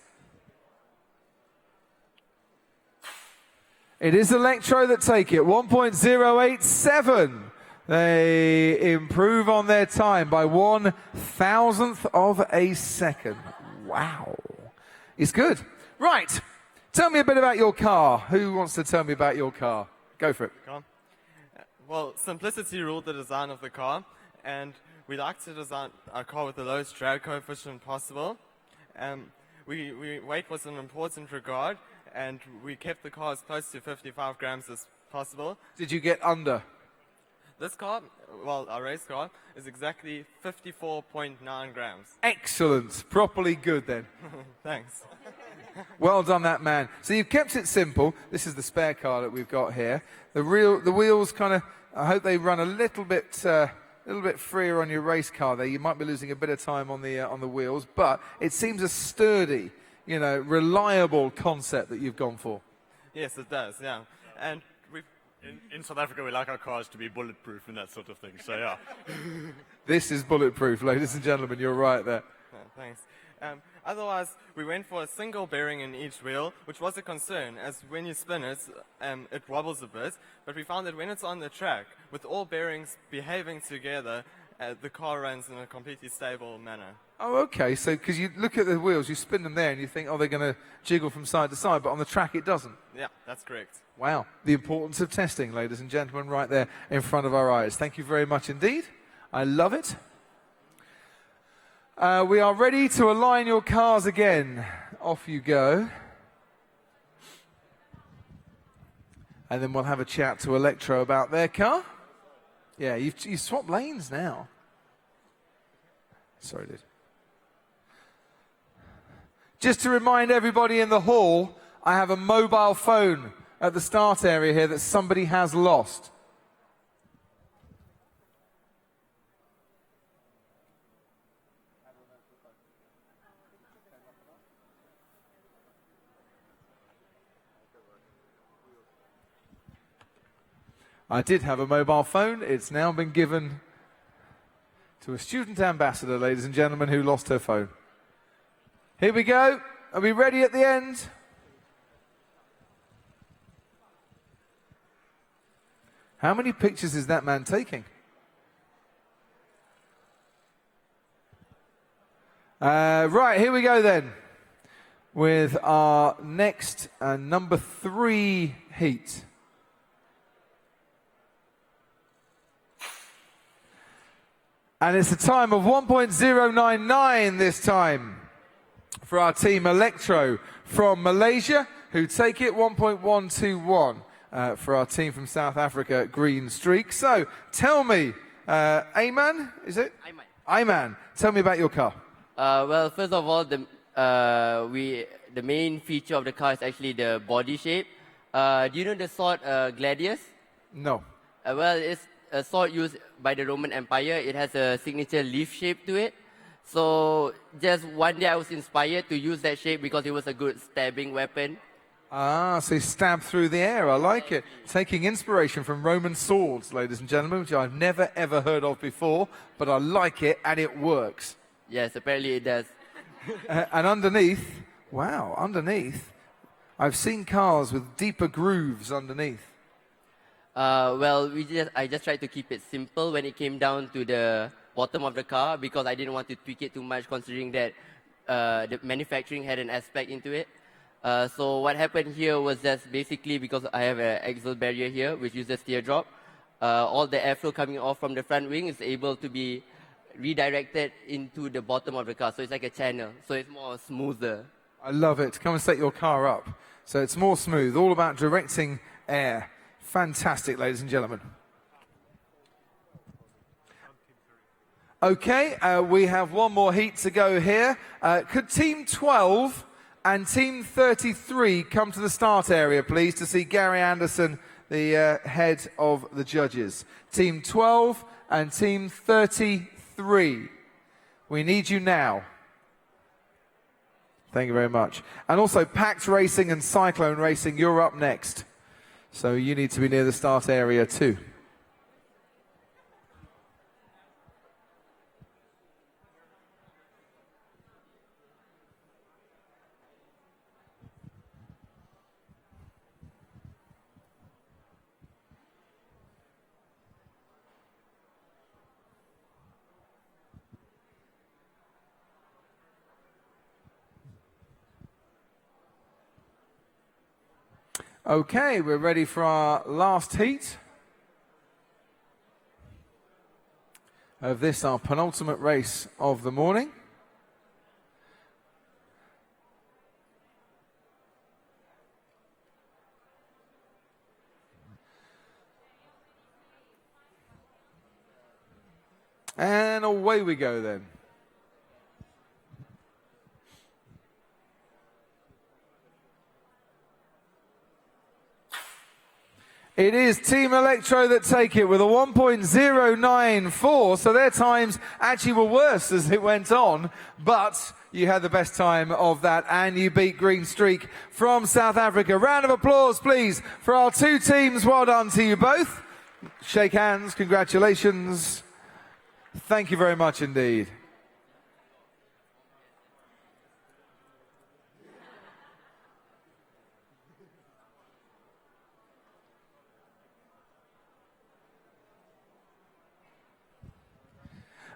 It is Electro that take it, 1.087. They improve on their time by 1,000th of a second. Wow. It's good. Right. Tell me a bit about your car. Who wants to tell me about your car? Go for it. Well, simplicity ruled the design of the car, and we like to design our car with the lowest drag coefficient possible. Weight was an important regard, and we kept the car as close to 55 grams as possible. Did you get under? This car, well, our race car, is exactly 54.9 grams. Excellent. Properly good then. Thanks. Well done, that man. So you've kept it simple. This is the spare car that we've got here. The wheels kind of, I hope they run a little bit freer on your race car there. You might be losing a bit of time on the wheels, but it seems a sturdy, reliable concept that you've gone for. Yes, it does, yeah. And in South Africa, we like our cars to be bulletproof and that sort of thing, so yeah. This is bulletproof, ladies and gentlemen. You're right there. Thanks. Otherwise, we went for a single bearing in each wheel, which was a concern, as when you spin it, it wobbles a bit. But we found that when it's on the track, with all bearings behaving together, the car runs in a completely stable manner. Oh, okay. So, because you look at the wheels, you spin them there, and you think, oh, they're going to jiggle from side to side, but on the track, it doesn't. Yeah, that's correct. Wow. The importance of testing, ladies and gentlemen, right there in front of our eyes. Thank you very much indeed. I love it. We are ready to align your cars again. Off you go. And then we'll have a chat to Electro about their car. Yeah, you've swapped lanes now. Sorry, dude. Just to remind everybody in the hall, I have a mobile phone at the start area here that somebody has lost. I did have a mobile phone. It's now been given to a student ambassador, ladies and gentlemen, who lost her phone. Here we go. Are we ready at the end? How many pictures is that man taking? Right, here we go then, with our next number 3 heat. And it's a time of 1.099 this time for our team Electro from Malaysia, who take it 1.121 for our team from South Africa, Green Streak. So tell me, Ayman, is it? Ayman, tell me about your car. Well, first of all, the main feature of the car is actually the body shape. Do you know the sword Gladius? No. Well, it's a sword used by the Roman Empire. It has a signature leaf shape to it. So just one day I was inspired to use that shape because it was a good stabbing weapon. Ah, so you stab through the air. I like it. Taking inspiration from Roman swords, ladies and gentlemen, which I've never ever heard of before, but I like it and it works. Yes, apparently it does. And underneath, wow, underneath, I've seen cars with deeper grooves underneath. Well, I just tried to keep it simple when it came down to the bottom of the car because I didn't want to tweak it too much considering that the manufacturing had an aspect into it. So what happened here was just basically because I have an axle barrier here which uses teardrop, all the airflow coming off from the front wing is able to be redirected into the bottom of the car. So it's like a channel, so it's more smoother. I love it. Come and set your car up. So it's more smooth, all about directing air. Fantastic, ladies and gentlemen. Okay, we have one more heat to go here. Could Team 12 and Team 33 come to the start area, please, to see Gary Anderson, the head of the judges. Team 12 and Team 33. We need you now. Thank you very much. And also Pact Racing and Cyclone Racing, you're up next. So you need to be near the start area too. Okay, we're ready for our last heat of this, our penultimate race of the morning. And away we go then. It is Team Electro that take it with a 1.094, so their times actually were worse as it went on, but you had the best time of that and you beat Green Streak from South Africa. Round of applause, please, for our two teams. Well done to you both. Shake hands, congratulations. Thank you very much indeed.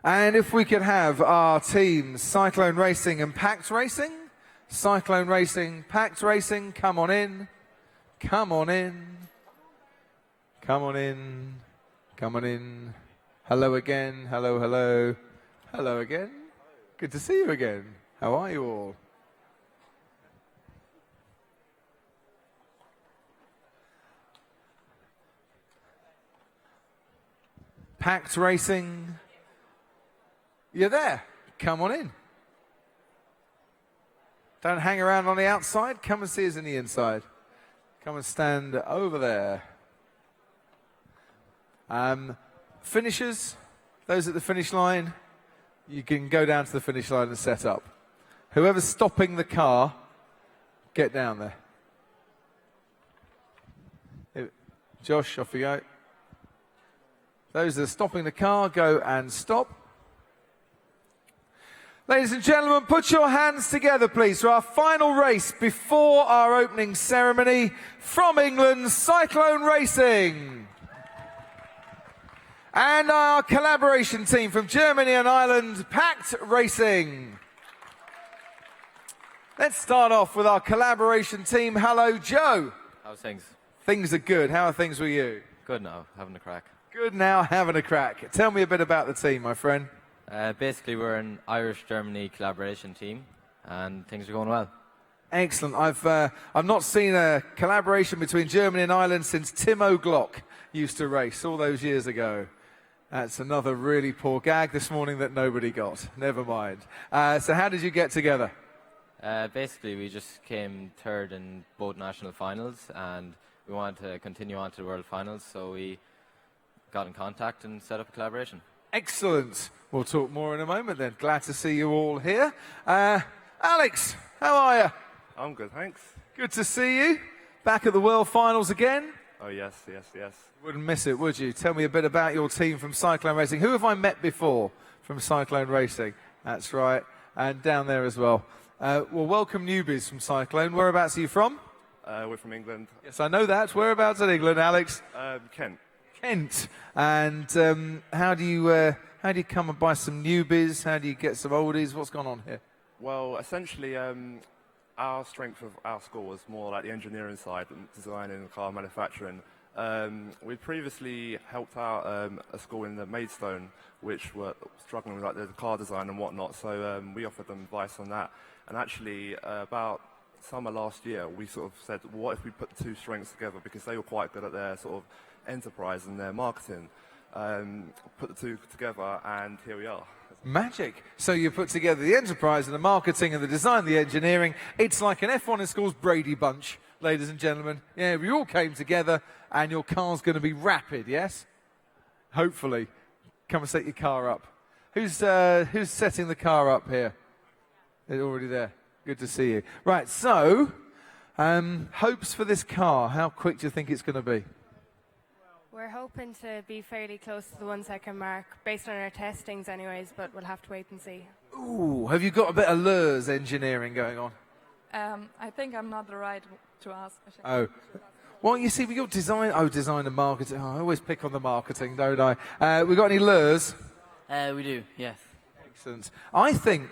And if we could have our teams, Cyclone Racing and Pact Racing. Cyclone Racing, Pact Racing, come on in. Come on in. Come on in. Come on in. Hello again. Hello, hello. Hello again. Good to see you again. How are you all? Pact Racing. You're there. Come on in. Don't hang around on the outside. Come and see us in the inside. Come and stand over there. Finishers, those at the finish line, you can go down to the finish line and set up. Whoever's stopping the car, get down there. Josh, off you go. Those that are stopping the car, go and stop. Ladies and gentlemen, put your hands together, please, for our final race before our opening ceremony. From England, Cyclone Racing. And our collaboration team from Germany and Ireland, Pact Racing. Let's start off with our collaboration team. Hello, Joe. How's things? Things are good. How are things with you? Good now, having a crack. Good now, having a crack. Tell me a bit about the team, my friend. Basically, we're an Irish-Germany collaboration team, and things are going well. Excellent. I've not seen a collaboration between Germany and Ireland since Timo Glock used to race all those years ago. That's another really poor gag this morning that nobody got. Never mind. So how did you get together? Basically, we just came third in both national finals, and we wanted to continue on to the World Finals, so we got in contact and set up a collaboration. Excellent. We'll talk more in a moment then. Glad to see you all here. Alex, how are you? I'm good, thanks. Good to see you. Back at the World Finals again. Oh, yes, yes, yes. Wouldn't miss it, would you? Tell me a bit about your team from Cyclone Racing. Who have I met before from Cyclone Racing? That's right. And down there as well. Well, welcome newbies from Cyclone. Whereabouts are you from? We're from England. Yes, I know that. Whereabouts in England, Alex? Kent. Kent. And how do you come and buy some newbies? How do you get some oldies? What's gone on here? Well, essentially, our strength of our school was more like the engineering side and design and car manufacturing. We'd previously helped out a school in the Maidstone, which were struggling with like the car design and whatnot. So we offered them advice on that. And actually, about summer last year, we sort of said, what if we put the two strengths together, because they were quite good at their sort of enterprise and their marketing. Put the two together, and here we are. Magic. So you put together the enterprise and the marketing and the design, the engineering. It's like an F1 in Schools Brady Bunch, ladies and gentlemen. Yeah, we all came together, and your car's going to be rapid, yes? Hopefully. Come and set your car up. Who's setting the car up here? They're already there. Good to see you. Right, so, hopes for this car. How quick do you think it's going to be? We're hoping to be fairly close to the 1 second mark, based on our testings anyways, but we'll have to wait and see. Ooh, have you got a bit of Lurs engineering going on? I think I'm not the right to ask. Oh. Well, you see, we got design and marketing. Oh, I always pick on the marketing, don't I? We got any Lurs? We do, yes. Excellent. I think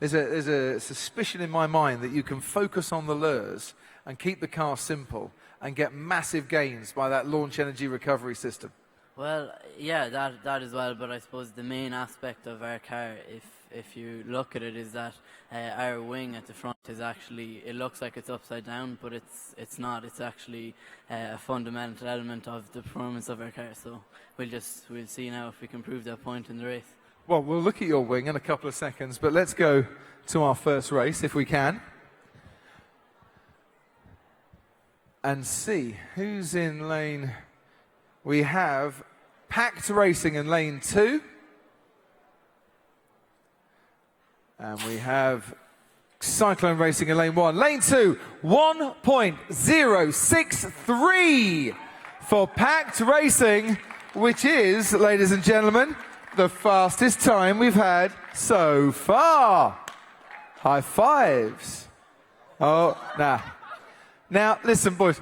there's a suspicion in my mind that you can focus on the lures and keep the car simple and get massive gains by that launch energy recovery system. Well, yeah, that as well, but I suppose the main aspect of our car, if you look at it, is that our wing at the front is actually, it looks like it's upside down, but it's not. It's actually a fundamental element of the performance of our car, so we'll see now if we can prove that point in the race. Well, we'll look at your wing in a couple of seconds, but let's go to our first race, if we can, and see who's in lane. We have Pact Racing in lane 2. And we have Cyclone Racing in lane 1. Lane 2, 1.063 for Pact Racing, which is, ladies and gentlemen, the fastest time we've had so far. High fives. Oh, nah. Now, listen, boys.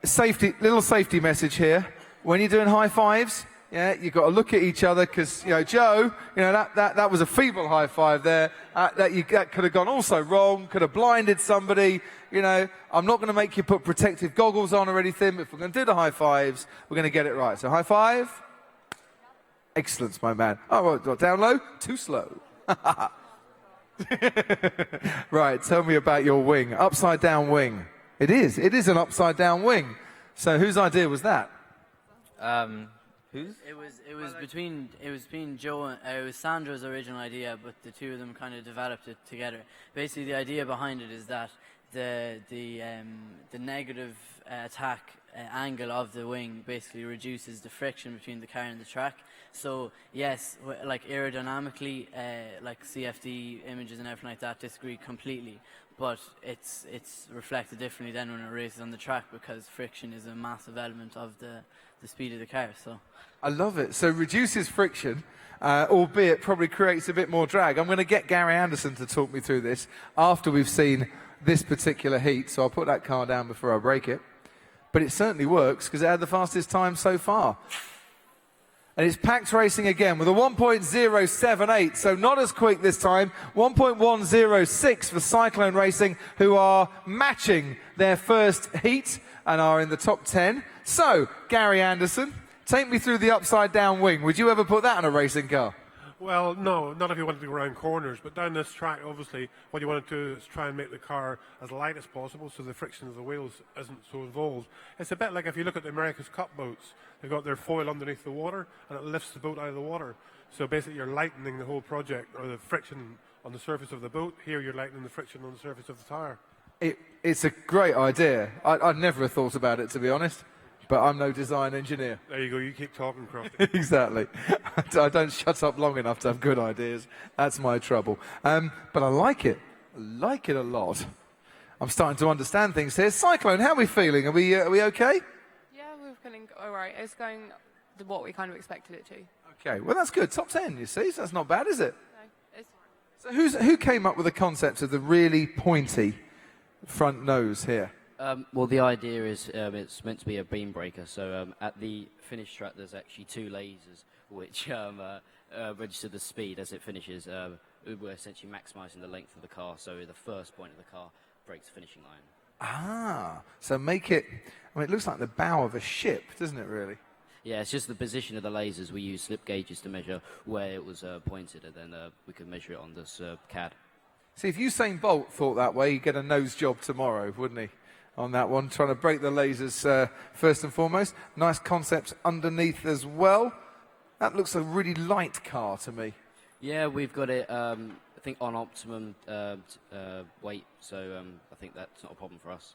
Little safety message here. When you're doing high fives, yeah, you've got to look at each other because, you know, Joe, you know, that was a feeble high five there. That could have gone also wrong, could have blinded somebody. You know, I'm not going to make you put protective goggles on or anything. If we're going to do the high fives, we're going to get it right. So high five. Excellence, my man. Oh, well, down low, too slow. Right, tell me about your wing. Upside down wing. It is an upside down wing. So whose idea was that? Whose? It was between Joe and it was Sandra's original idea, but the two of them kind of developed it together. Basically, the idea behind it is that the negative attack angle of the wing basically reduces the friction between the car and the track. So yes, like aerodynamically, like CFD images and everything like that disagree completely. But it's reflected differently then when it races on the track because friction is a massive element of the speed of the car. So I love it. So reduces friction, albeit probably creates a bit more drag. I'm going to get Gary Anderson to talk me through this after we've seen this particular heat. So I'll put that car down before I break it. But it certainly works because it had the fastest time so far. And it's Pact Racing again with a 1.078, so not as quick this time. 1.106 for Cyclone Racing, who are matching their first heat and are in the top 10. So, Gary Anderson, take me through the upside-down wing. Would you ever put that on a racing car? Well, no, not if you wanted to go around corners, but down this track, obviously, what you want to do is try and make the car as light as possible so the friction of the wheels isn't so involved. It's a bit like if you look at the America's Cup boats, they've got their foil underneath the water, and it lifts the boat out of the water. So basically, you're lightening the whole project, or the friction on the surface of the boat. Here, you're lightening the friction on the surface of the tyre. It's a great idea. I'd never have thought about it, to be honest. But I'm no design engineer. There you go. You keep talking, Crofty. Exactly. I don't shut up long enough to have good ideas. That's my trouble. But I like it. I like it a lot. I'm starting to understand things here. Cyclone, how are we feeling? Are we okay? Yeah, we're feeling all right. It's going what we kind of expected it to. Okay. Well, that's good. Top 10, you see. So that's not bad, is it? No, it's So who came up with the concept of the really pointy front nose here? Well, the idea is it's meant to be a beam breaker. So at the finish track, there's actually two lasers which register the speed as it finishes. We're essentially maximising the length of the car, so the first point of the car breaks the finishing line. Ah, so make it, I mean, it looks like the bow of a ship, doesn't it, really? Yeah, it's just the position of the lasers. We use slip gauges to measure where it was pointed, and then we can measure it on this CAD. See, if Usain Bolt thought that way, he'd get a nose job tomorrow, wouldn't he? On that one, trying to break the lasers first and foremost. Nice concepts underneath as well. That looks a really light car to me. Yeah, we've got it, I think, on optimum weight, so I think that's not a problem for us.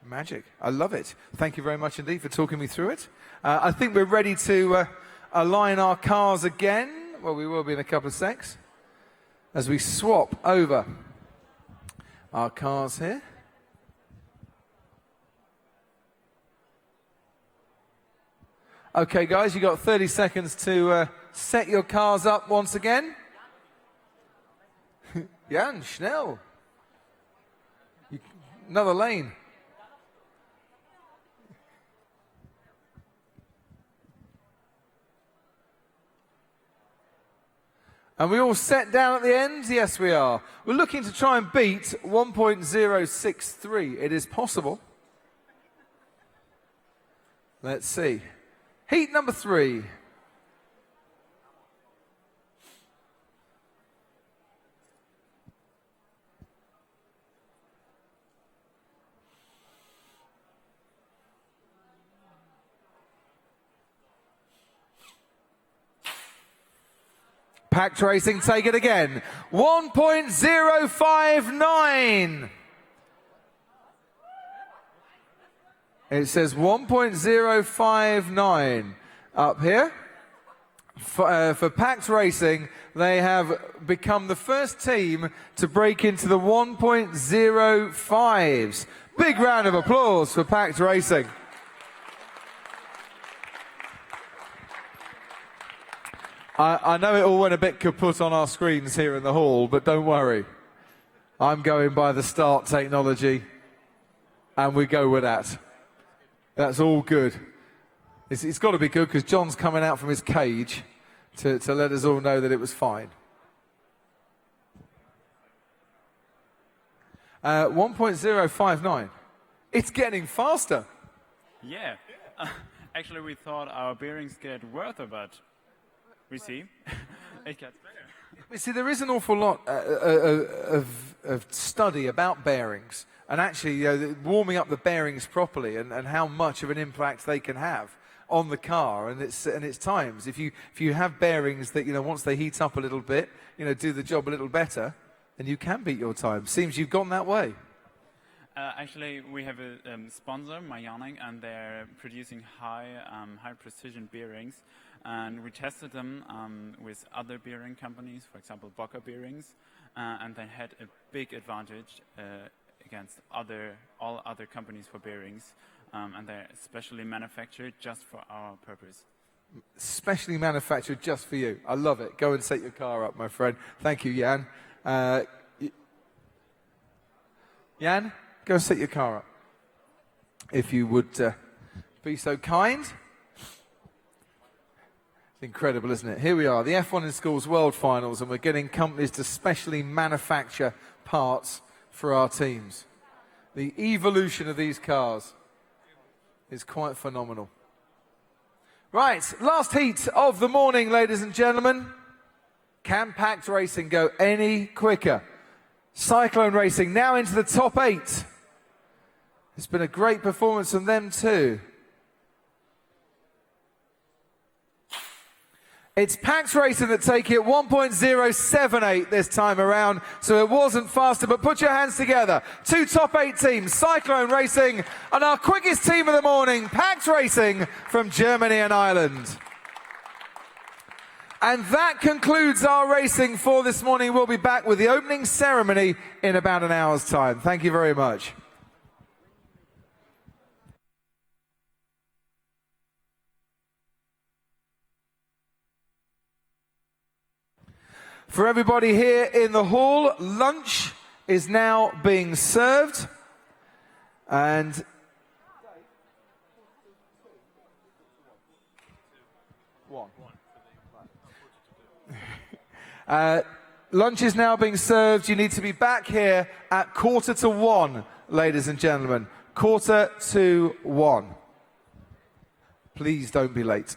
Magic. I love it. Thank you very much indeed for talking me through it. I think we're ready to align our cars again. Well, we will be in a couple of secs. As we swap over our cars here. Okay, guys, you've got 30 seconds to set your cars up once again. Jan, schnell. Another lane. And we all set down at the end? Yes, we are. We're looking to try and beat 1.063. It is possible. Let's see. Heat number 3. Pact Racing, take it again. 1.059. It says 1.059 up here. For Pact Racing, they have become the first team to break into the 1.05s. Big round of applause for Pact Racing. I know it all went a bit kaput on our screens here in the hall, but don't worry. I'm going by the start technology, and we go with that. That's all good. It's got to be good because John's coming out from his cage to let us all know that it was fine. 1.059. It's getting faster. Yeah. Actually, we thought our bearings get worse, but we see it gets better. You see, there is an awful lot of study about bearings and actually warming up the bearings properly and how much of an impact they can have on the car and its times. If you have bearings that once they heat up a little bit, do the job a little better, then you can beat your time. Seems you've gone that way. Actually, we have a sponsor, Myonic, and they're producing high precision bearings. And we tested them with other bearing companies, for example, Bocker bearings, and they had a big advantage against all other companies for bearings, and they're specially manufactured just for our purpose. Specially manufactured just for you. I love it. Go and set your car up, my friend. Thank you, Jan. Jan, go and set your car up. If you would be so kind. It's incredible, isn't it? Here we are, the F1 in Schools World Finals, and we're getting companies to specially manufacture parts for our teams. The evolution of these cars is quite phenomenal. Right, last heat of the morning, ladies and gentlemen. Can Pact Racing go any quicker? Cyclone Racing now into the top 8. It's been a great performance from them too. It's Pact Racing that take it 1.078 this time around, so it wasn't faster, but put your hands together. 2 top 8 teams, Cyclone Racing, and our quickest team of the morning, Pact Racing from Germany and Ireland. And that concludes our racing for this morning. We'll be back with the opening ceremony in about an hour's time. Thank you very much. For everybody here in the hall, lunch is now being served. And lunch is now being served. You need to be back here at 1:45, ladies and gentlemen. 1:45. Please don't be late.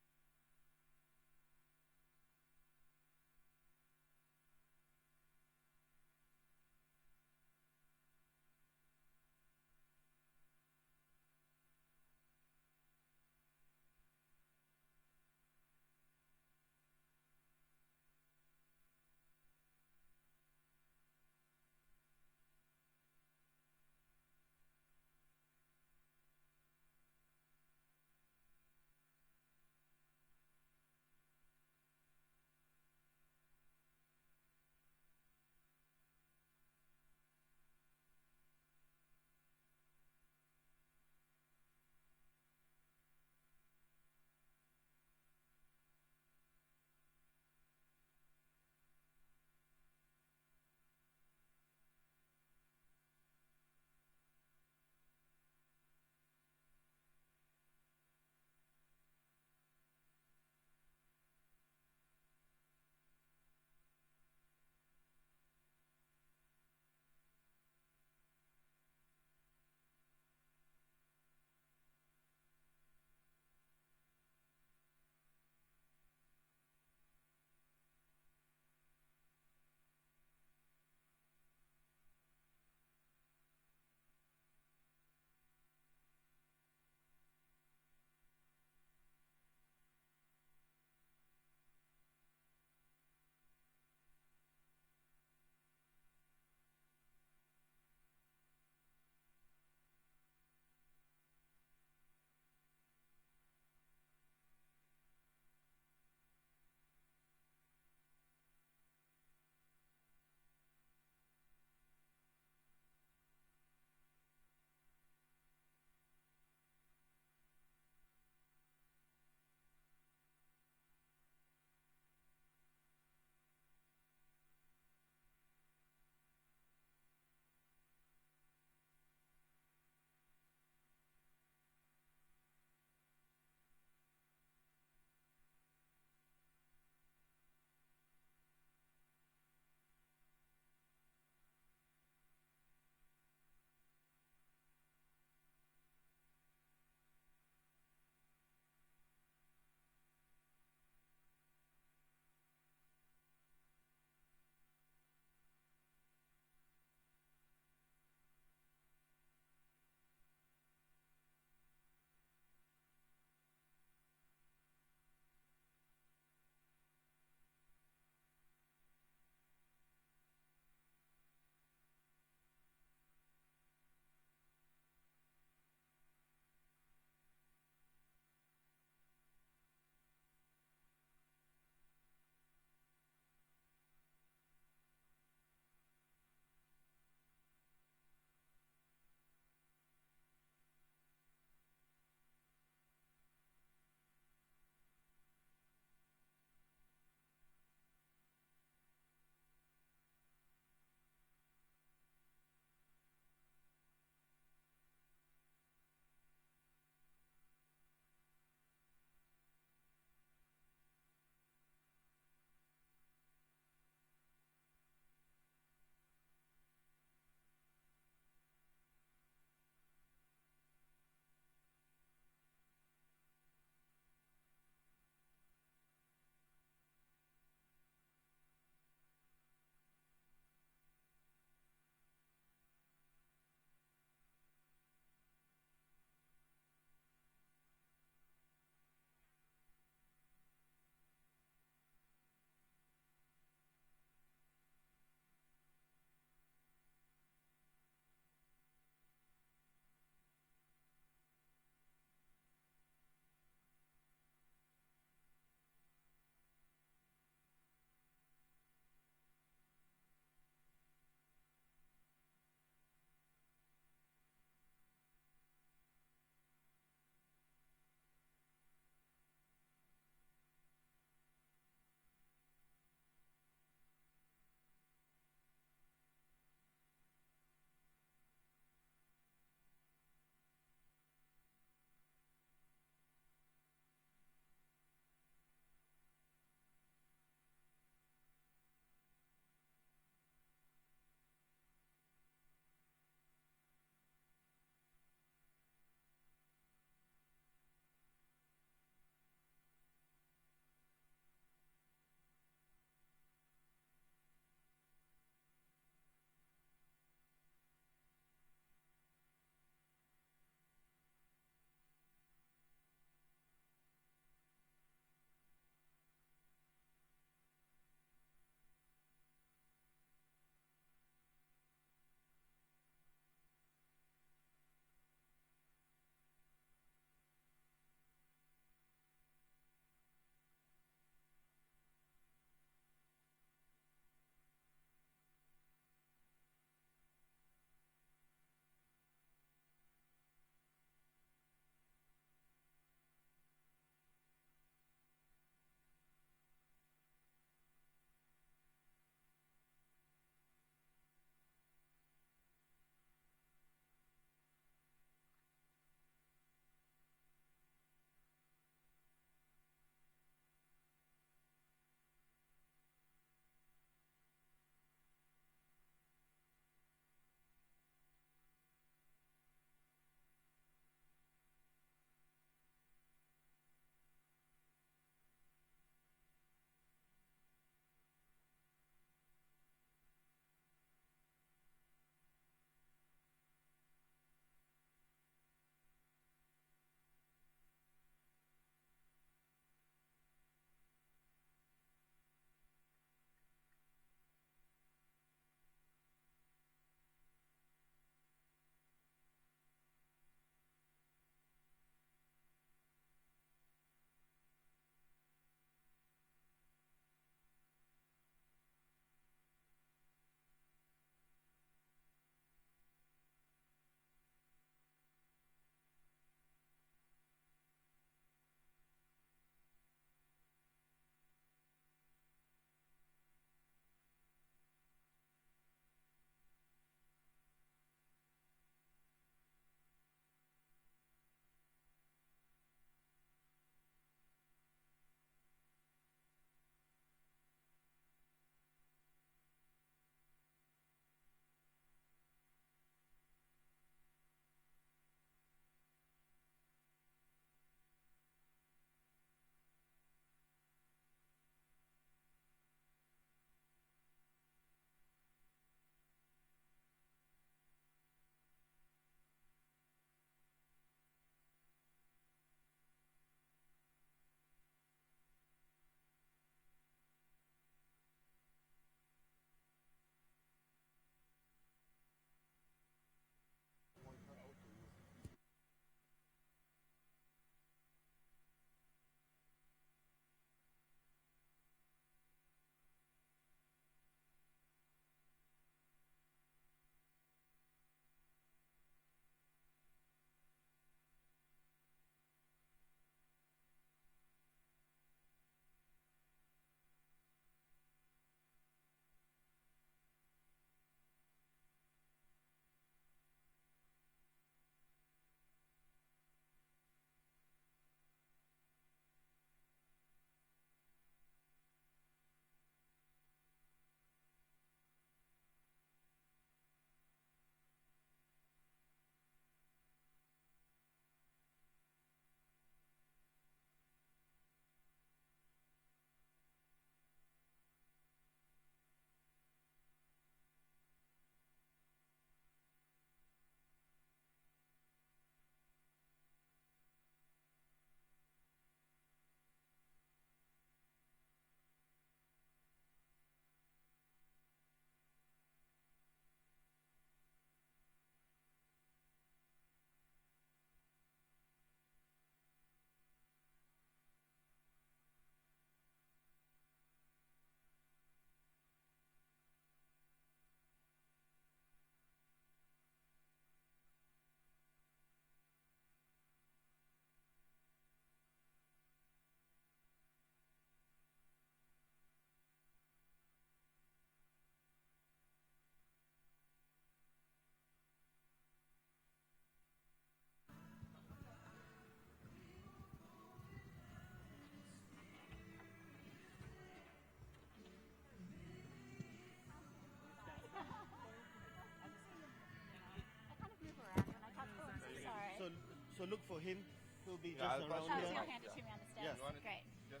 So look for him. He'll be Yeah, just I'll around pass here. you Your hand is to me on the steps. Yes. Great.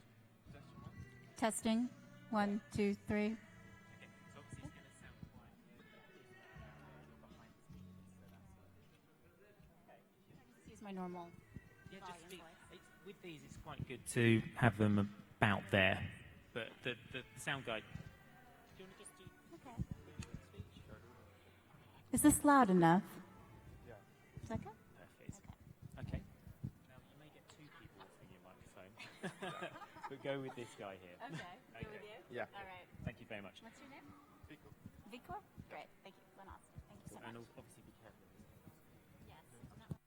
Testing. 1, 2, 3. Use my normal. Yeah, just volume voice. with these, it's quite good to have them about there. But the sound guide. Do you want to just do Okay. speech? Is this loud enough? Yeah. Is that good? Perfect. Okay. Now you may get two people using your microphone, but go with this guy here. Okay. Go with you? Yeah. All right. Thank you very much. What's your name? Vico. Great. Thank you. One Oscar. Thank you so And much. obviously be careful. Yes. on that one.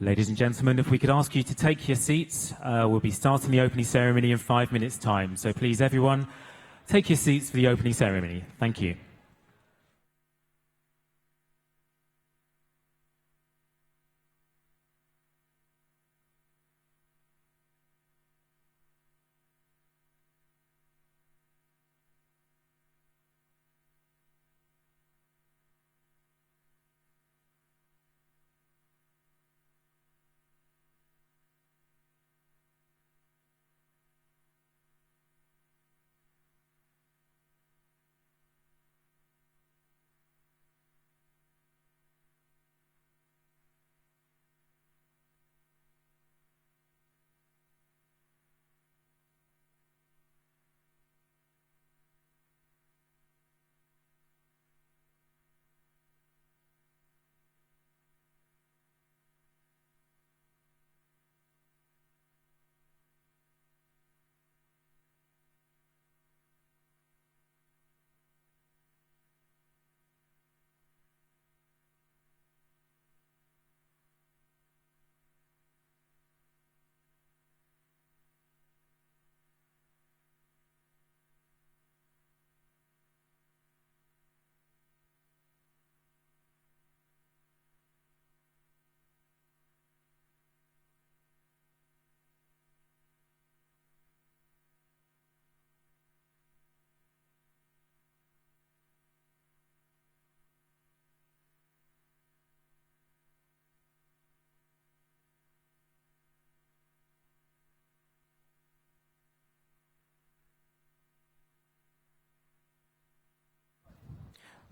Ladies and gentlemen, if we could ask you to take your seats, we'll be starting the opening ceremony in 5 minutes' time. So please, everyone, take your seats for the opening ceremony. Thank you.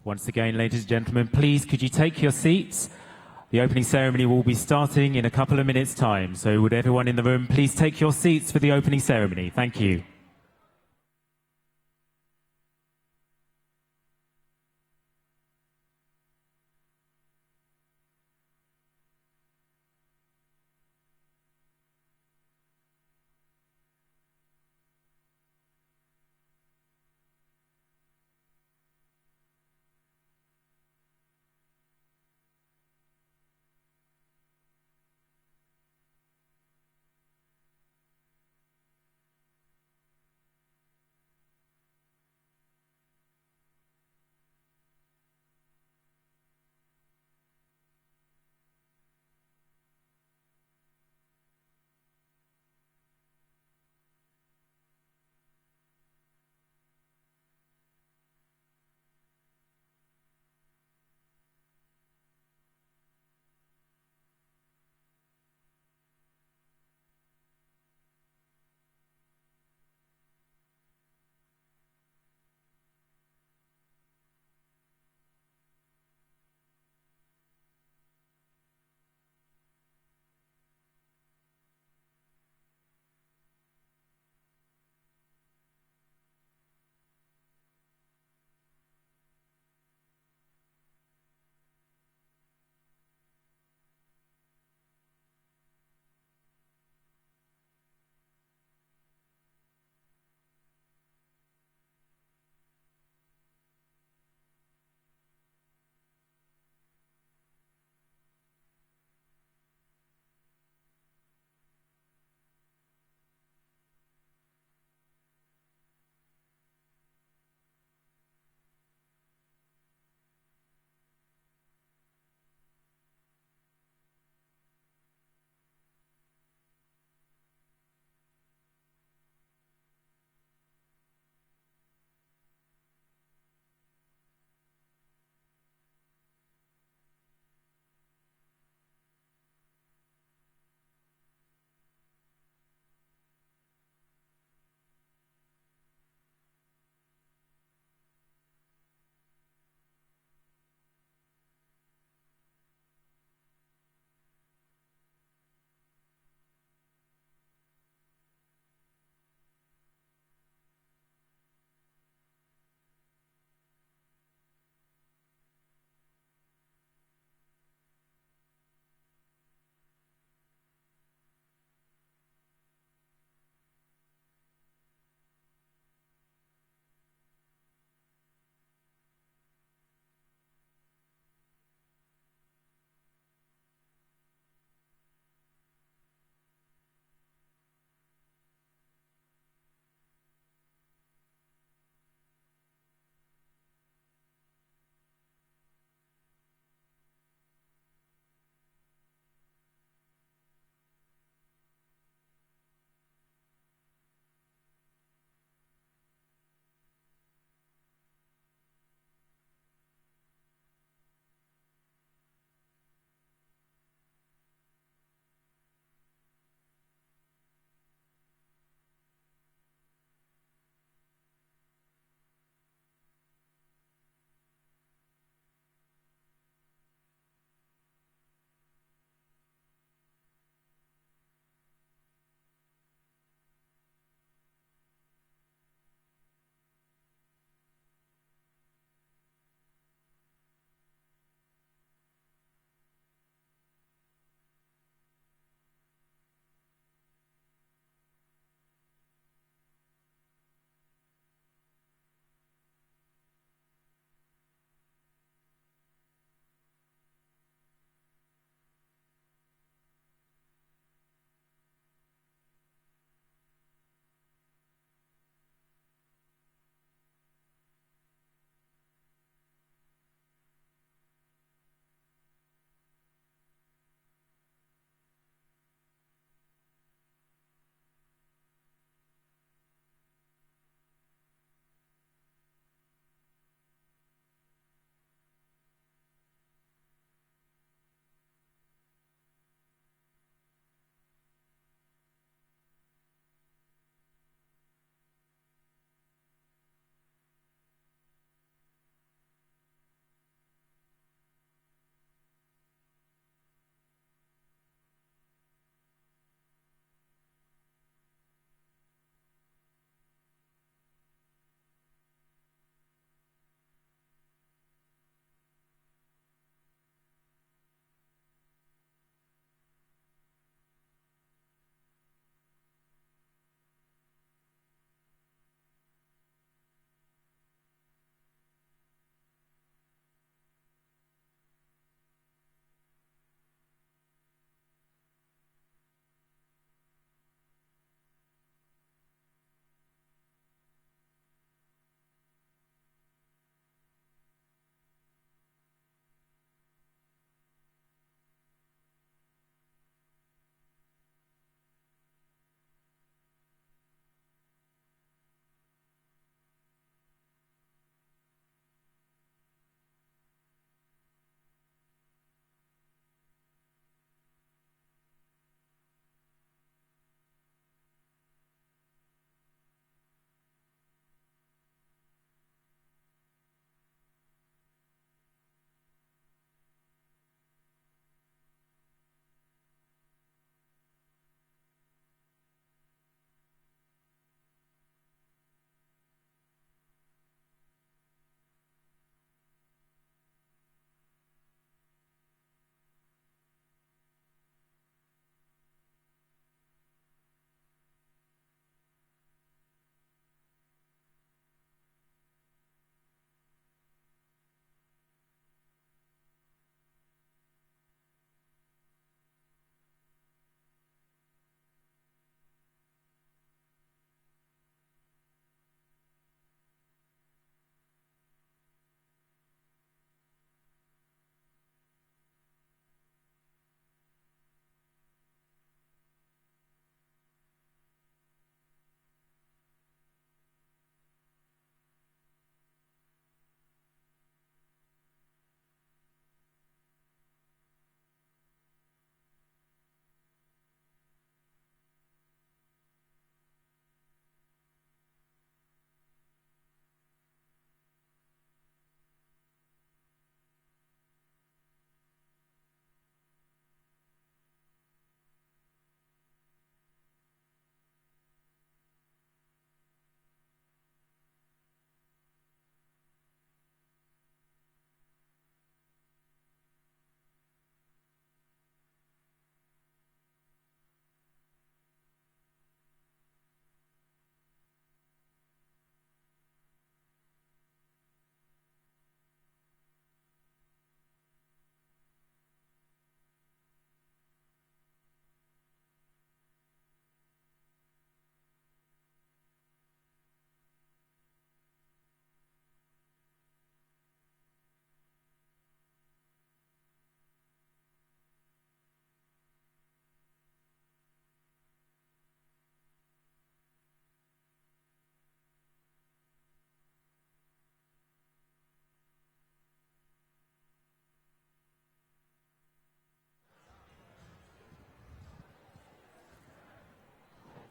Once again, ladies and gentlemen, please could you take your seats? The opening ceremony will be starting in a couple of minutes' time. So would everyone in the room please take your seats for the opening ceremony? Thank you.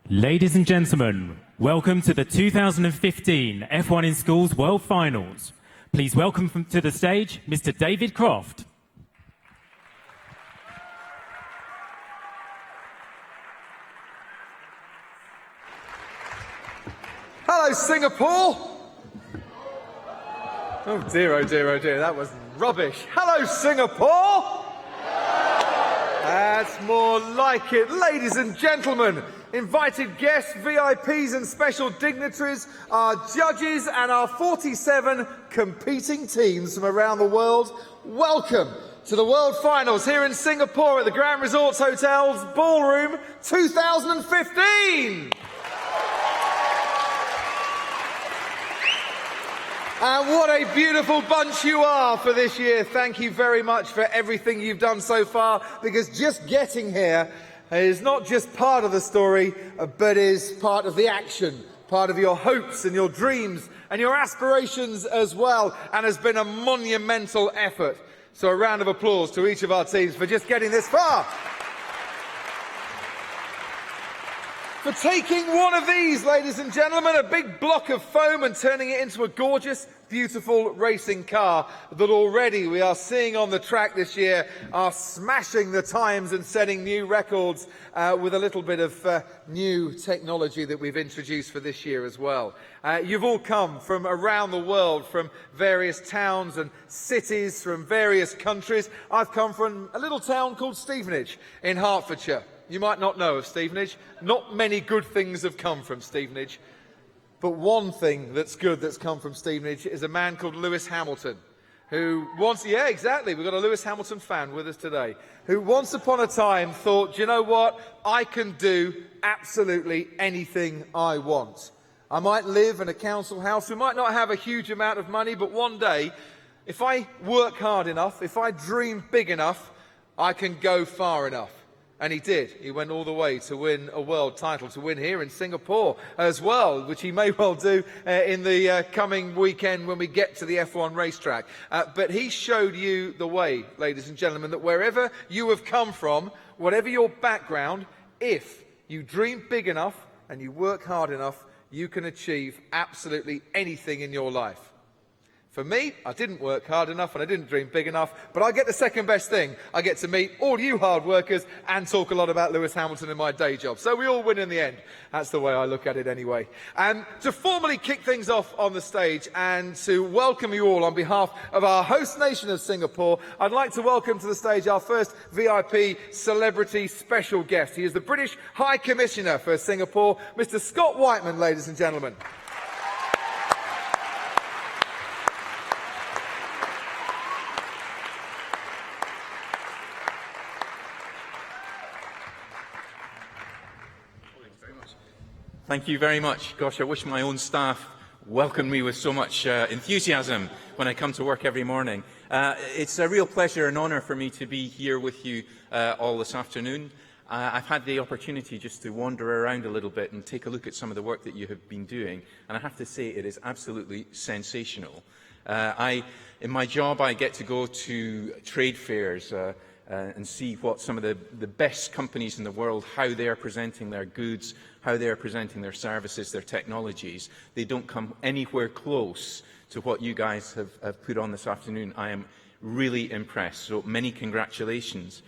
Ladies and gentlemen, welcome to the 2015 F1 in Schools World Finals. Please welcome to the stage Mr. David Croft. Hello, Singapore! Oh dear, that was rubbish. Hello, Singapore! That's more like it. Ladies and gentlemen, invited guests, VIPs and special dignitaries, our judges and our 47 competing teams from around the world, welcome to the World Finals here in Singapore at the Grand Resorts Hotel's Ballroom 2015! And what a beautiful bunch you are for this year. Thank you very much for everything you've done so far, because just getting here is not just part of the story, but is part of the action, part of your hopes and your dreams and your aspirations as well, and has been a monumental effort. So a round of applause to each of our teams for just getting this far. For taking one of these, ladies and gentlemen, a big block of foam, and turning it into a gorgeous, beautiful racing car that already we are seeing on the track this year are smashing the times and setting new records with a little bit of new technology that we've introduced for this year as well. You've all come from around the world, from various towns and cities, from various countries. I've come from a little town called Stevenage in Hertfordshire. You might not know of Stevenage. Not many good things have come from Stevenage. But one thing that's good that's come from Stevenage is a man called Lewis Hamilton, who once, yeah, exactly, we've got a Lewis Hamilton fan with us today, who once upon a time thought, do you know what, I can do absolutely anything I want. I might live in a council house, we might not have a huge amount of money, but one day, if I work hard enough, if I dream big enough, I can go far enough. And he did. He went all the way to win a world title, to win here in Singapore as well, which he may well do in the coming weekend when we get to the F1 racetrack. But he showed you the way, ladies and gentlemen, that wherever you have come from, whatever your background, if you dream big enough and you work hard enough, you can achieve absolutely anything in your life. For me, I didn't work hard enough and I didn't dream big enough, but I get the second best thing. I get to meet all you hard workers and talk a lot about Lewis Hamilton in my day job. So we all win in the end. That's the way I look at it anyway. And to formally kick things off on the stage and to welcome you all on behalf of our host nation of Singapore, I'd like to welcome to the stage our first VIP celebrity special guest. He is the British High Commissioner for Singapore, Mr. Scott Whiteman, ladies and gentlemen. Thank you very much. Gosh, I wish my own staff welcomed me with so much enthusiasm when I come to work every morning. It's a real pleasure and honour for me to be here with you all this afternoon. I've had the opportunity just to wander around a little bit and take a look at some of the work that you have been doing, and I have to say it is absolutely sensational. In my job, I get to go to trade fairs and see what some of the best companies in the world, how they're presenting their goods, how they're presenting their services, their technologies. They don't come anywhere close to what you guys have put on this afternoon. I am really impressed, so many congratulations.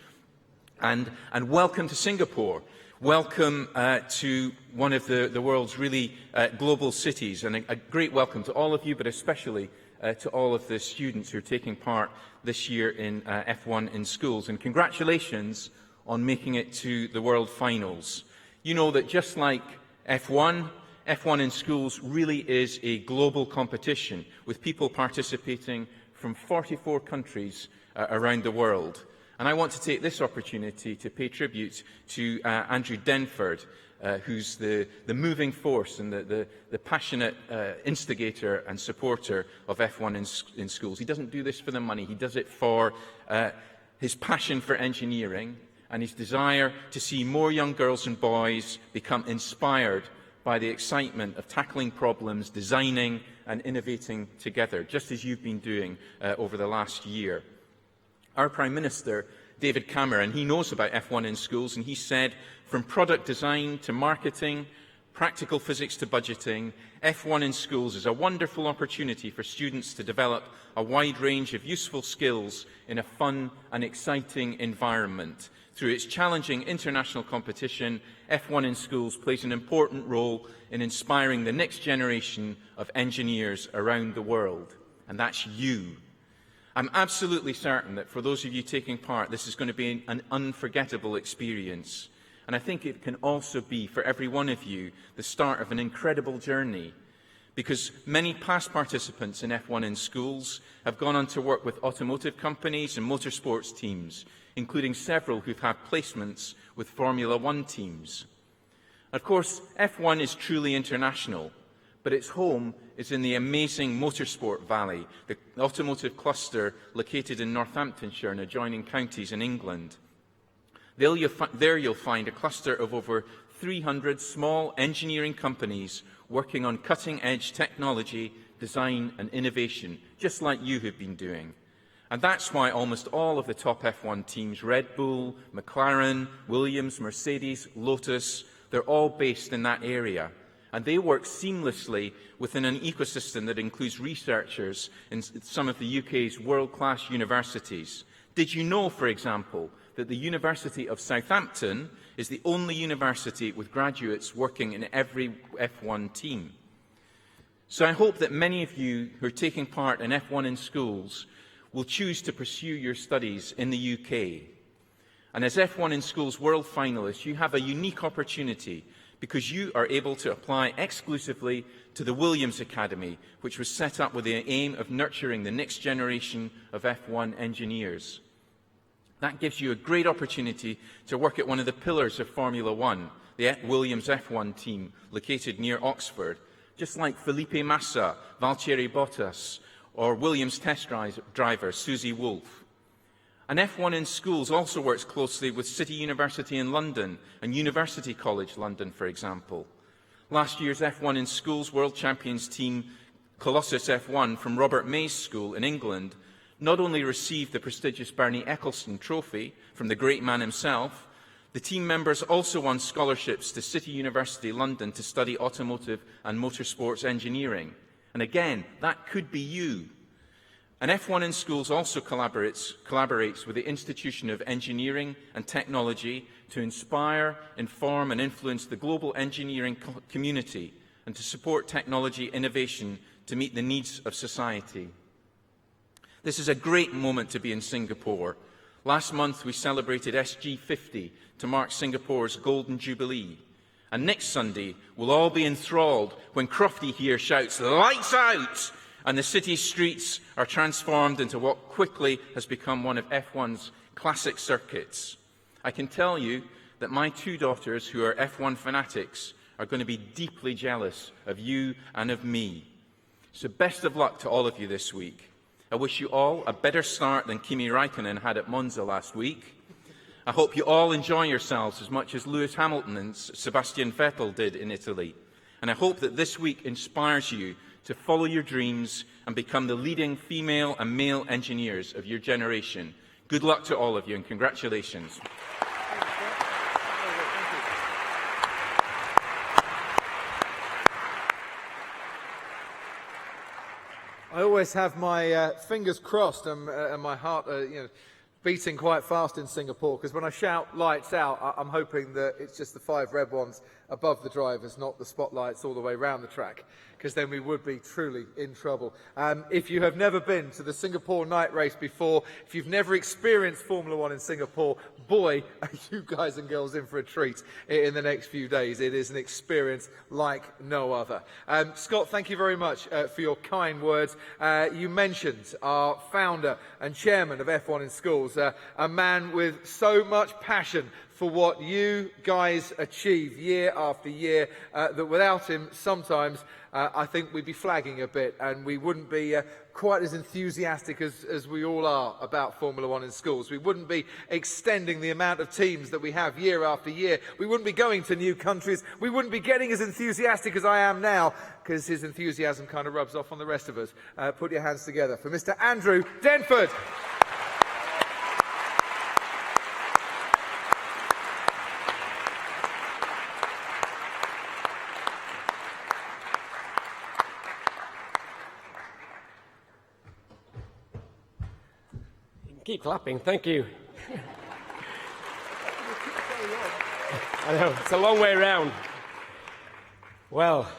And welcome to Singapore. Welcome to one of the world's really global cities, and a great welcome to all of you, but especially to all of the students who are taking part this year in F1 in schools. And congratulations on making it to the World Finals. You know that just like F1 in schools really is a global competition with people participating from 44 countries around the world. And I want to take this opportunity to pay tribute to Andrew Denford, who's the moving force and the passionate instigator and supporter of F1 in schools. He doesn't do this for the money, he does it for his passion for engineering and his desire to see more young girls and boys become inspired by the excitement of tackling problems, designing and innovating together, just as you've been doing over the last year. Our Prime Minister David Cameron. He knows about F1 in schools, and he said, from product design to marketing, practical physics to budgeting, F1 in schools is a wonderful opportunity for students to develop a wide range of useful skills in a fun and exciting environment. Through its challenging international competition, F1 in schools plays an important role in inspiring the next generation of engineers around the world. And that's you. I'm absolutely certain that for those of you taking part, this is going to be an unforgettable experience. And I think it can also be, for every one of you, the start of an incredible journey. Because many past participants in F1 in schools have gone on to work with automotive companies and motorsports teams, including several who've had placements with Formula One teams. Of course, F1 is truly international, but its home is in the amazing Motorsport Valley, the automotive cluster located in Northamptonshire and adjoining counties in England. There you'll find a cluster of over 300 small engineering companies working on cutting-edge technology, design and innovation, just like you have been doing. And that's why almost all of the top F1 teams, Red Bull, McLaren, Williams, Mercedes, Lotus, they're all based in that area. And they work seamlessly within an ecosystem that includes researchers in some of the UK's world-class universities. Did you know, for example, that the University of Southampton is the only university with graduates working in every F1 team? So I hope that many of you who are taking part in F1 in schools will choose to pursue your studies in the UK. And as F1 in schools world finalists, you have a unique opportunity because you are able to apply exclusively to the Williams Academy, which was set up with the aim of nurturing the next generation of F1 engineers. That gives you a great opportunity to work at one of the pillars of Formula One, the Williams F1 team, located near Oxford, just like Felipe Massa, Valtteri Bottas, or Williams test driver Susie Wolff. And F1 in schools also works closely with City University in London and University College London, for example. Last year's F1 in schools World Champions team, Colossus F1 from Robert May's School in England, not only received the prestigious Bernie Ecclestone Trophy from the great man himself, the team members also won scholarships to City University London to study automotive and motorsports engineering. And again, that could be you. And F1 in schools also collaborates with the Institution of Engineering and Technology to inspire, inform and influence the global engineering community and to support technology innovation to meet the needs of society. This is a great moment to be in Singapore. Last month we celebrated SG50 to mark Singapore's Golden Jubilee. And next Sunday we'll all be enthralled when Crofty here shouts, "Lights out!" and the city's streets are transformed into what quickly has become one of F1's classic circuits. I can tell you that my two daughters, who are F1 fanatics, are going to be deeply jealous of you and of me. So best of luck to all of you this week. I wish you all a better start than Kimi Raikkonen had at Monza last week. I hope you all enjoy yourselves as much as Lewis Hamilton and Sebastian Vettel did in Italy. And I hope that this week inspires you to follow your dreams and become the leading female and male engineers of your generation. Good luck to all of you and congratulations. I always have my fingers crossed and my heart beating quite fast in Singapore, because when I shout lights out, I'm hoping that it's just the 5 red ones above the drivers, not the spotlights all the way around the track, because then we would be truly in trouble. If you have never been to the Singapore night race before, if you've never experienced Formula One in Singapore, boy, are you guys and girls in for a treat in the next few days. It is an experience like no other. Scott, thank you very much for your kind words. You mentioned our founder and chairman of F1 in Schools, a man with so much passion for what you guys achieve year after year, that without him, sometimes I think we'd be flagging a bit and we wouldn't be quite as enthusiastic as we all are about Formula One in schools. We wouldn't be extending the amount of teams that we have year after year. We wouldn't be going to new countries. We wouldn't be getting as enthusiastic as I am now, because his enthusiasm kind of rubs off on the rest of us. Put your hands together for Mr. Andrew Denford. Keep clapping, thank you. I know, it's a long way around. Well,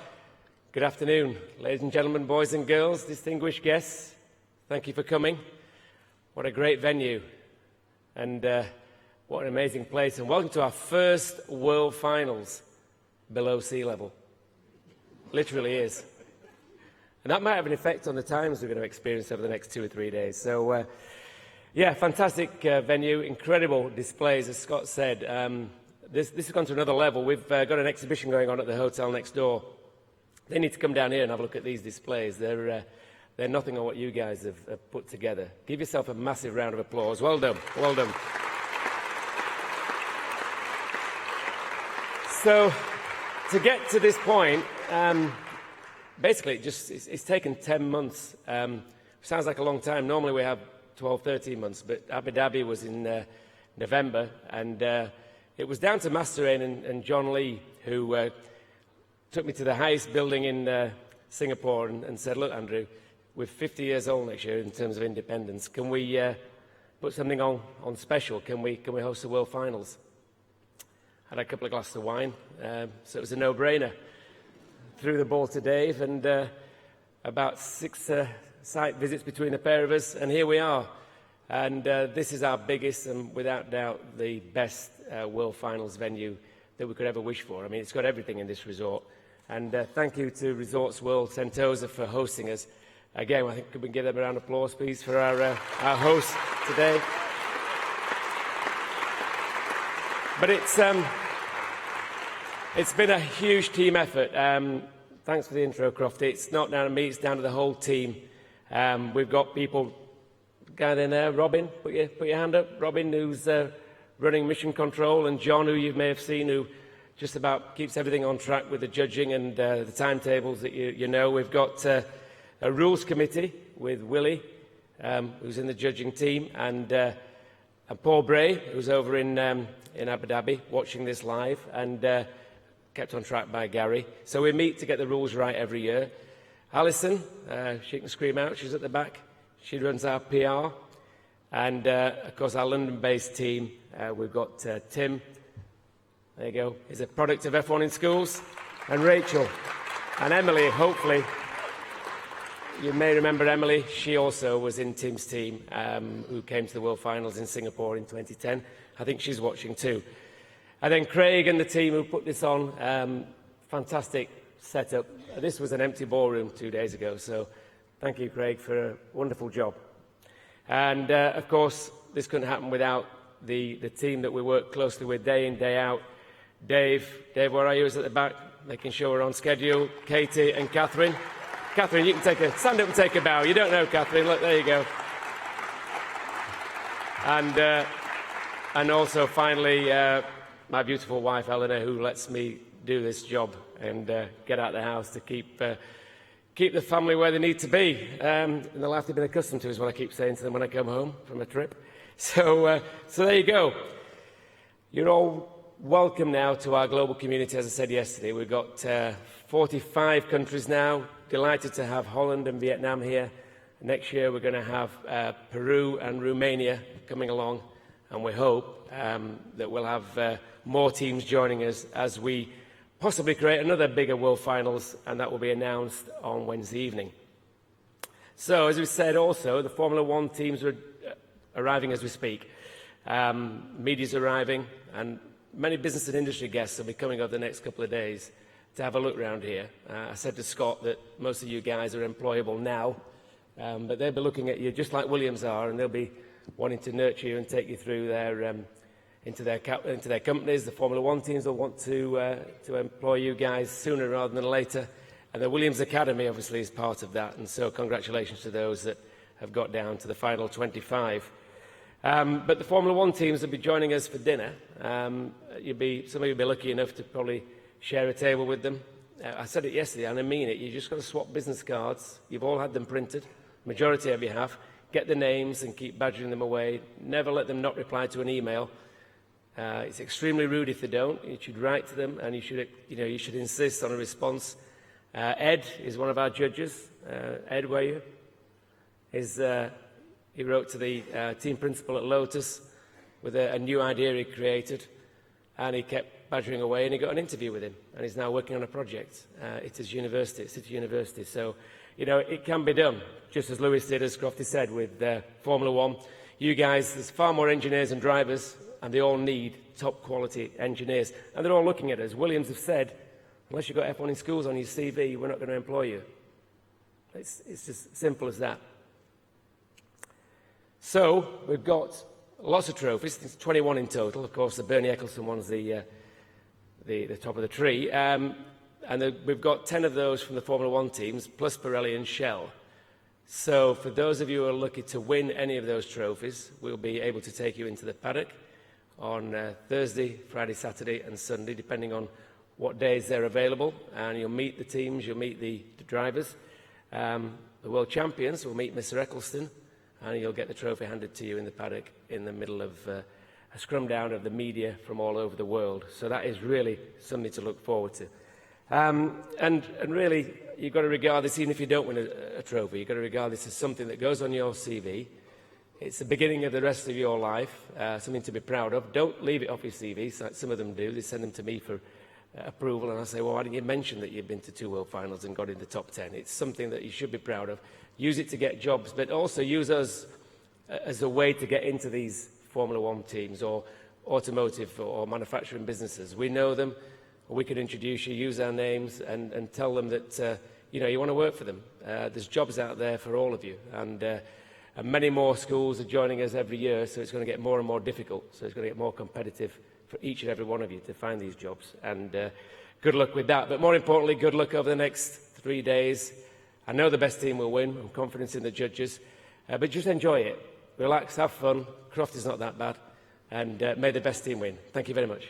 good afternoon, ladies and gentlemen, boys and girls, distinguished guests. Thank you for coming. What a great venue, and what an amazing place. And welcome to our first World Finals below sea level. Literally is. And that might have an effect on the times we're going to experience over the next 2 or 3 days. So, yeah, fantastic venue, incredible displays, as Scott said. This has gone to another level. We've got an exhibition going on at the hotel next door. They need to come down here and have a look at these displays. They're nothing on what you guys have put together. Give yourself a massive round of applause. Well done, well done. So, to get to this point, basically it's taken 10 months. Sounds like a long time. Normally we have 12, 13 months, but Abu Dhabi was in November, and it was down to Master Ain and John Lee, who took me to the highest building in Singapore and said, look, Andrew, we're 50 years old next year in terms of independence. Can we put something on special? Can we host the World Finals? Had a couple of glasses of wine, so it was a no-brainer. Threw the ball to Dave, and about 6 site visits between the pair of us, and here we are. And this is our biggest and, without doubt, the best World Finals venue that we could ever wish for. I mean, it's got everything in this resort. And thank you to Resorts World Sentosa for hosting us. Again, I think we can give them a round of applause, please, for our host today. But it's been a huge team effort. Thanks for the intro, Crofty. It's not down to me, it's down to the whole team. We've got people down in there. Robin, put your hand up. Robin, who's running mission control, and John, who you may have seen, who just about keeps everything on track with the judging and the timetables that you know. We've got a rules committee with Willie, who's in the judging team, and Paul Bray, who's over in Abu Dhabi, watching this live, and kept on track by Gary. So we meet to get the rules right every year. Alison, she can scream out, she's at the back. She runs our PR. And, of course, our London-based team, we've got Tim, there you go, he's a product of F1 in Schools, and Rachel, and Emily, hopefully. You may remember Emily, she also was in Tim's team, who came to the World Finals in Singapore in 2010. I think she's watching too. And then Craig and the team who put this on, fantastic setup. This was an empty ballroom 2 days ago, so thank you, Craig, for a wonderful job. And, of course, this couldn't happen without the team that we work closely with day in, day out. Dave, where are you? Is at the back, making sure we're on schedule. Katie and Catherine. Catherine, you can stand up and take a bow. You don't know, Catherine. Look, there you go. And also, finally, my beautiful wife, Eleanor, who lets me do this job and get out of the house to keep the family where they need to be. In the life they've been accustomed to is what I keep saying to them when I come home from a trip. So there you go. You're all welcome now to our global community, as I said yesterday. We've got 45 countries now. Delighted to have Holland and Vietnam here. Next year we're going to have Peru and Romania coming along, and we hope that we'll have more teams joining us as we possibly create another bigger World Finals, and that will be announced on Wednesday evening. So, as we said also, the Formula One teams are arriving as we speak. Media's arriving, and many business and industry guests will be coming over the next couple of days to have a look around here. I said to Scott that most of you guys are employable now, but they'll be looking at you just like Williams are, and they'll be wanting to nurture you and take you through their into their companies. The Formula One teams will want to employ you guys sooner rather than later, and the Williams Academy obviously is part of that. And so congratulations to those that have got down to the final 25. But the Formula One teams will be joining us for dinner. Some of you will be lucky enough to probably share a table with them. I said it yesterday, and I mean it. You just got to swap business cards. You've all had them printed. Majority of you have. Get the names and keep badgering them away. Never let them not reply to an email. It's extremely rude if they don't. You should write to them, and you should insist on a response. Ed is one of our judges. Ed, where are you? He's He wrote to the team principal at Lotus with a new idea he created, and he kept badgering away, and he got an interview with him, and he's now working on a project at his university, at City University. So, you know, it can be done, just as Lewis did, as Crofty said, with Formula One. You guys, there's far more engineers and drivers, and they all need top quality engineers, and they're all looking at us. Williams have said, unless you've got F1 in schools on your CV, we're not going to employ you. It's just simple as that. So, we've got lots of trophies. There's 21 in total. Of course, the Bernie Ecclestone one's the top of the tree. We've got 10 of those from the Formula One teams, plus Pirelli and Shell. So, for those of you who are lucky to win any of those trophies, we'll be able to take you into the paddock on Thursday, Friday, Saturday and Sunday, depending on what days they're available. And you'll meet the teams, you'll meet the drivers. The world champions will meet Mr. Ecclestone, and you'll get the trophy handed to you in the paddock in the middle of a scrum down of the media from all over the world. So that is really something to look forward to. And really, you've got to regard this, even if you don't win a trophy, you've got to regard this as something that goes on your CV. It's the beginning of the rest of your life, something to be proud of. Don't leave it off your CV, like some of them do. They send them to me for approval, and I say, well, why didn't you mention that you've been to 2 World Finals and got in the top 10? It's something that you should be proud of. Use it to get jobs, but also use us as a way to get into these Formula One teams or automotive or manufacturing businesses. We know them, we can introduce you, use our names, and tell them that you know, you want to work for them. There's jobs out there for all of you, and many more schools are joining us every year, so it's going to get more and more difficult. So it's going to get more competitive for each and every one of you to find these jobs. And good luck with that. But more importantly, good luck over the next 3 days. I know the best team will win. I'm confident in the judges. But just enjoy it. Relax, have fun. Crofty's not that bad. And may the best team win. Thank you very much.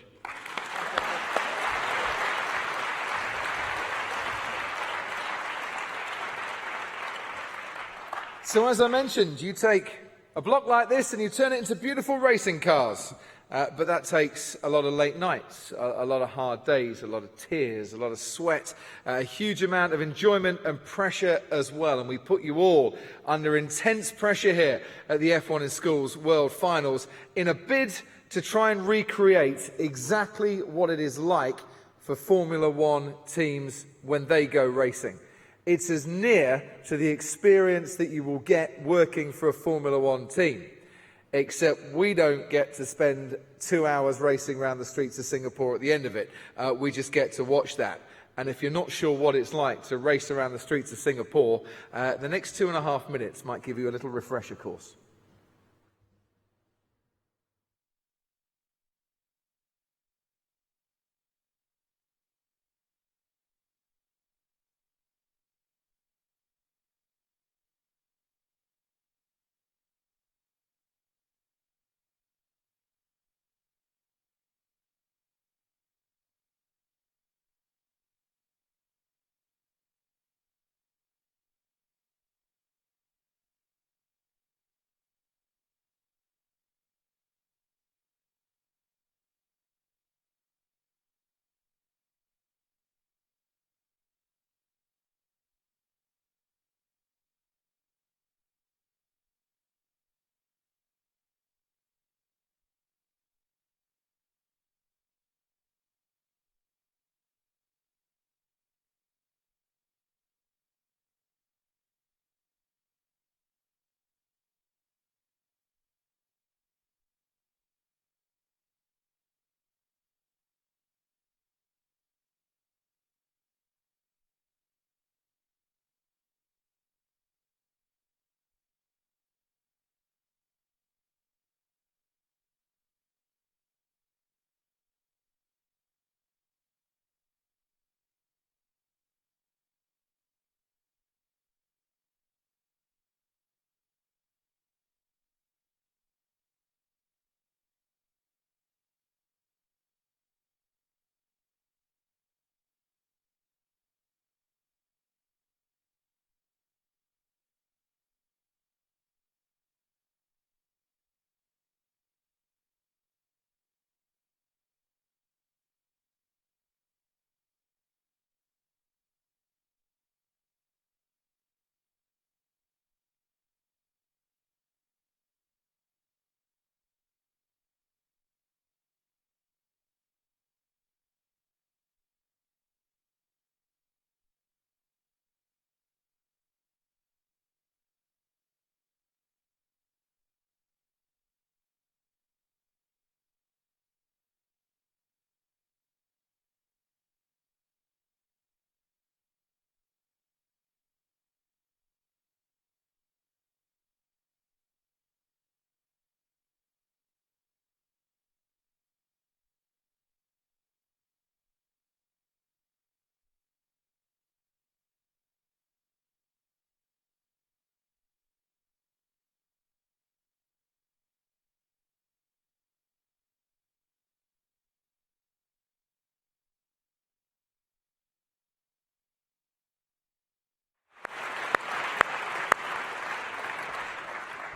So as I mentioned, you take a block like this and you turn it into beautiful racing cars. But that takes a lot of late nights, a lot of hard days, a lot of tears, a lot of sweat, a huge amount of enjoyment and pressure as well. And we put you all under intense pressure here at the F1 in Schools World Finals in a bid to try and recreate exactly what it is like for Formula One teams when they go racing. It's as near to the experience that you will get working for a Formula One team. Except we don't get to spend 2 hours racing around the streets of Singapore at the end of it. We just get to watch that. And if you're not sure what it's like to race around the streets of Singapore, the next 2.5 minutes might give you a little refresher course.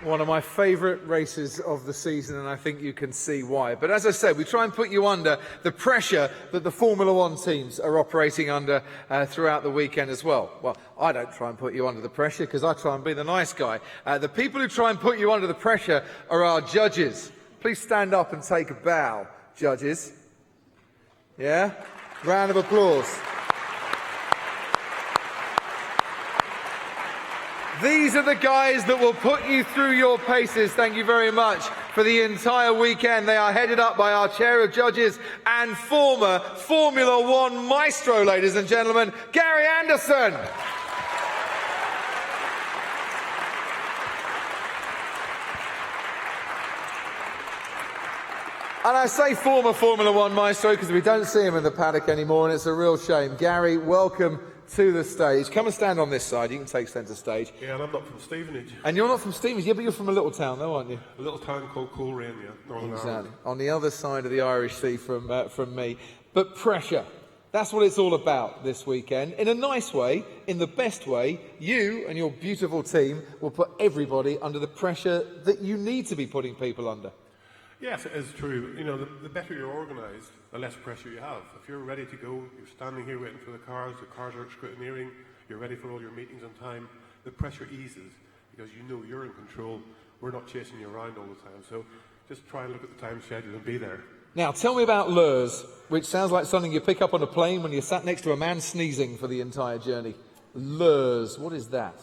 One of my favourite races of the season, and I think you can see why. But as I said, we try and put you under the pressure that the Formula One teams are operating under throughout the weekend as well. Well, I don't try and put you under the pressure because I try and be the nice guy. The people who try and put you under the pressure are our judges. Please stand up and take a bow, judges. Yeah? Round of applause. These are the guys that will put you through your paces. Thank you very much for the entire weekend. They are headed up by our chair of judges and former Formula One maestro, ladies and gentlemen, Gary Anderson. And I say former Formula One maestro because we don't see him in the paddock anymore, and it's a real shame. Gary, welcome to the stage. Come and stand on this side. You can take centre stage. Yeah, and I'm not from Stevenage. And you're not from Stevenage? Yeah, but you're from a little town, though, aren't you? A little town called Coleraine, yeah, Northern Exactly. Ireland. On the other side of the Irish Sea from me. But pressure. That's what it's all about this weekend. In a nice way, in the best way, you and your beautiful team will put everybody under the pressure that you need to be putting people under. Yes, it is true. You know, the better you're organised, the less pressure you have. If you're ready to go, you're standing here waiting for the cars are scrutineering, you're ready for all your meetings on time, the pressure eases because you know you're in control. We're not chasing you around all the time. So just try and look at the time schedule and be there. Now, tell me about lures, which sounds like something you pick up on a plane when you're sat next to a man sneezing for the entire journey. Lures, what is that?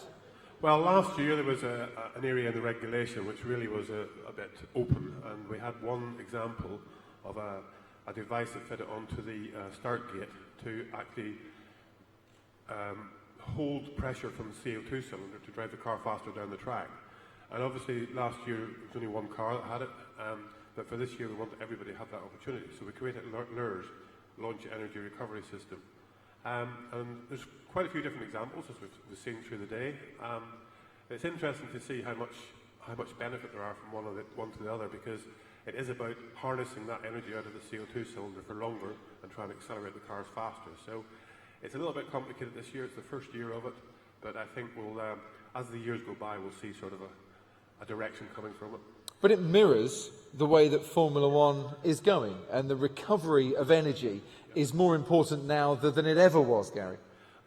Well, last year there was an area in the regulation which really was a bit open, and we had one example of a device that fitted onto the start gate to actually hold pressure from the CO2 cylinder to drive the car faster down the track. And obviously last year there was only one car that had it, but for this year we want everybody to have that opportunity. So we created LURS, Launch Energy Recovery System. And there's quite a few different examples as we've seen through the day. It's interesting to see how much benefit there are from one to the other, because it is about harnessing that energy out of the CO2 cylinder for longer and trying to accelerate the cars faster. So it's a little bit complicated this year. It's the first year of it, but I think we'll, as the years go by, we'll see sort of a direction coming from it. But it mirrors the way that Formula One is going, and the recovery of energy is more important now than it ever was, Gary.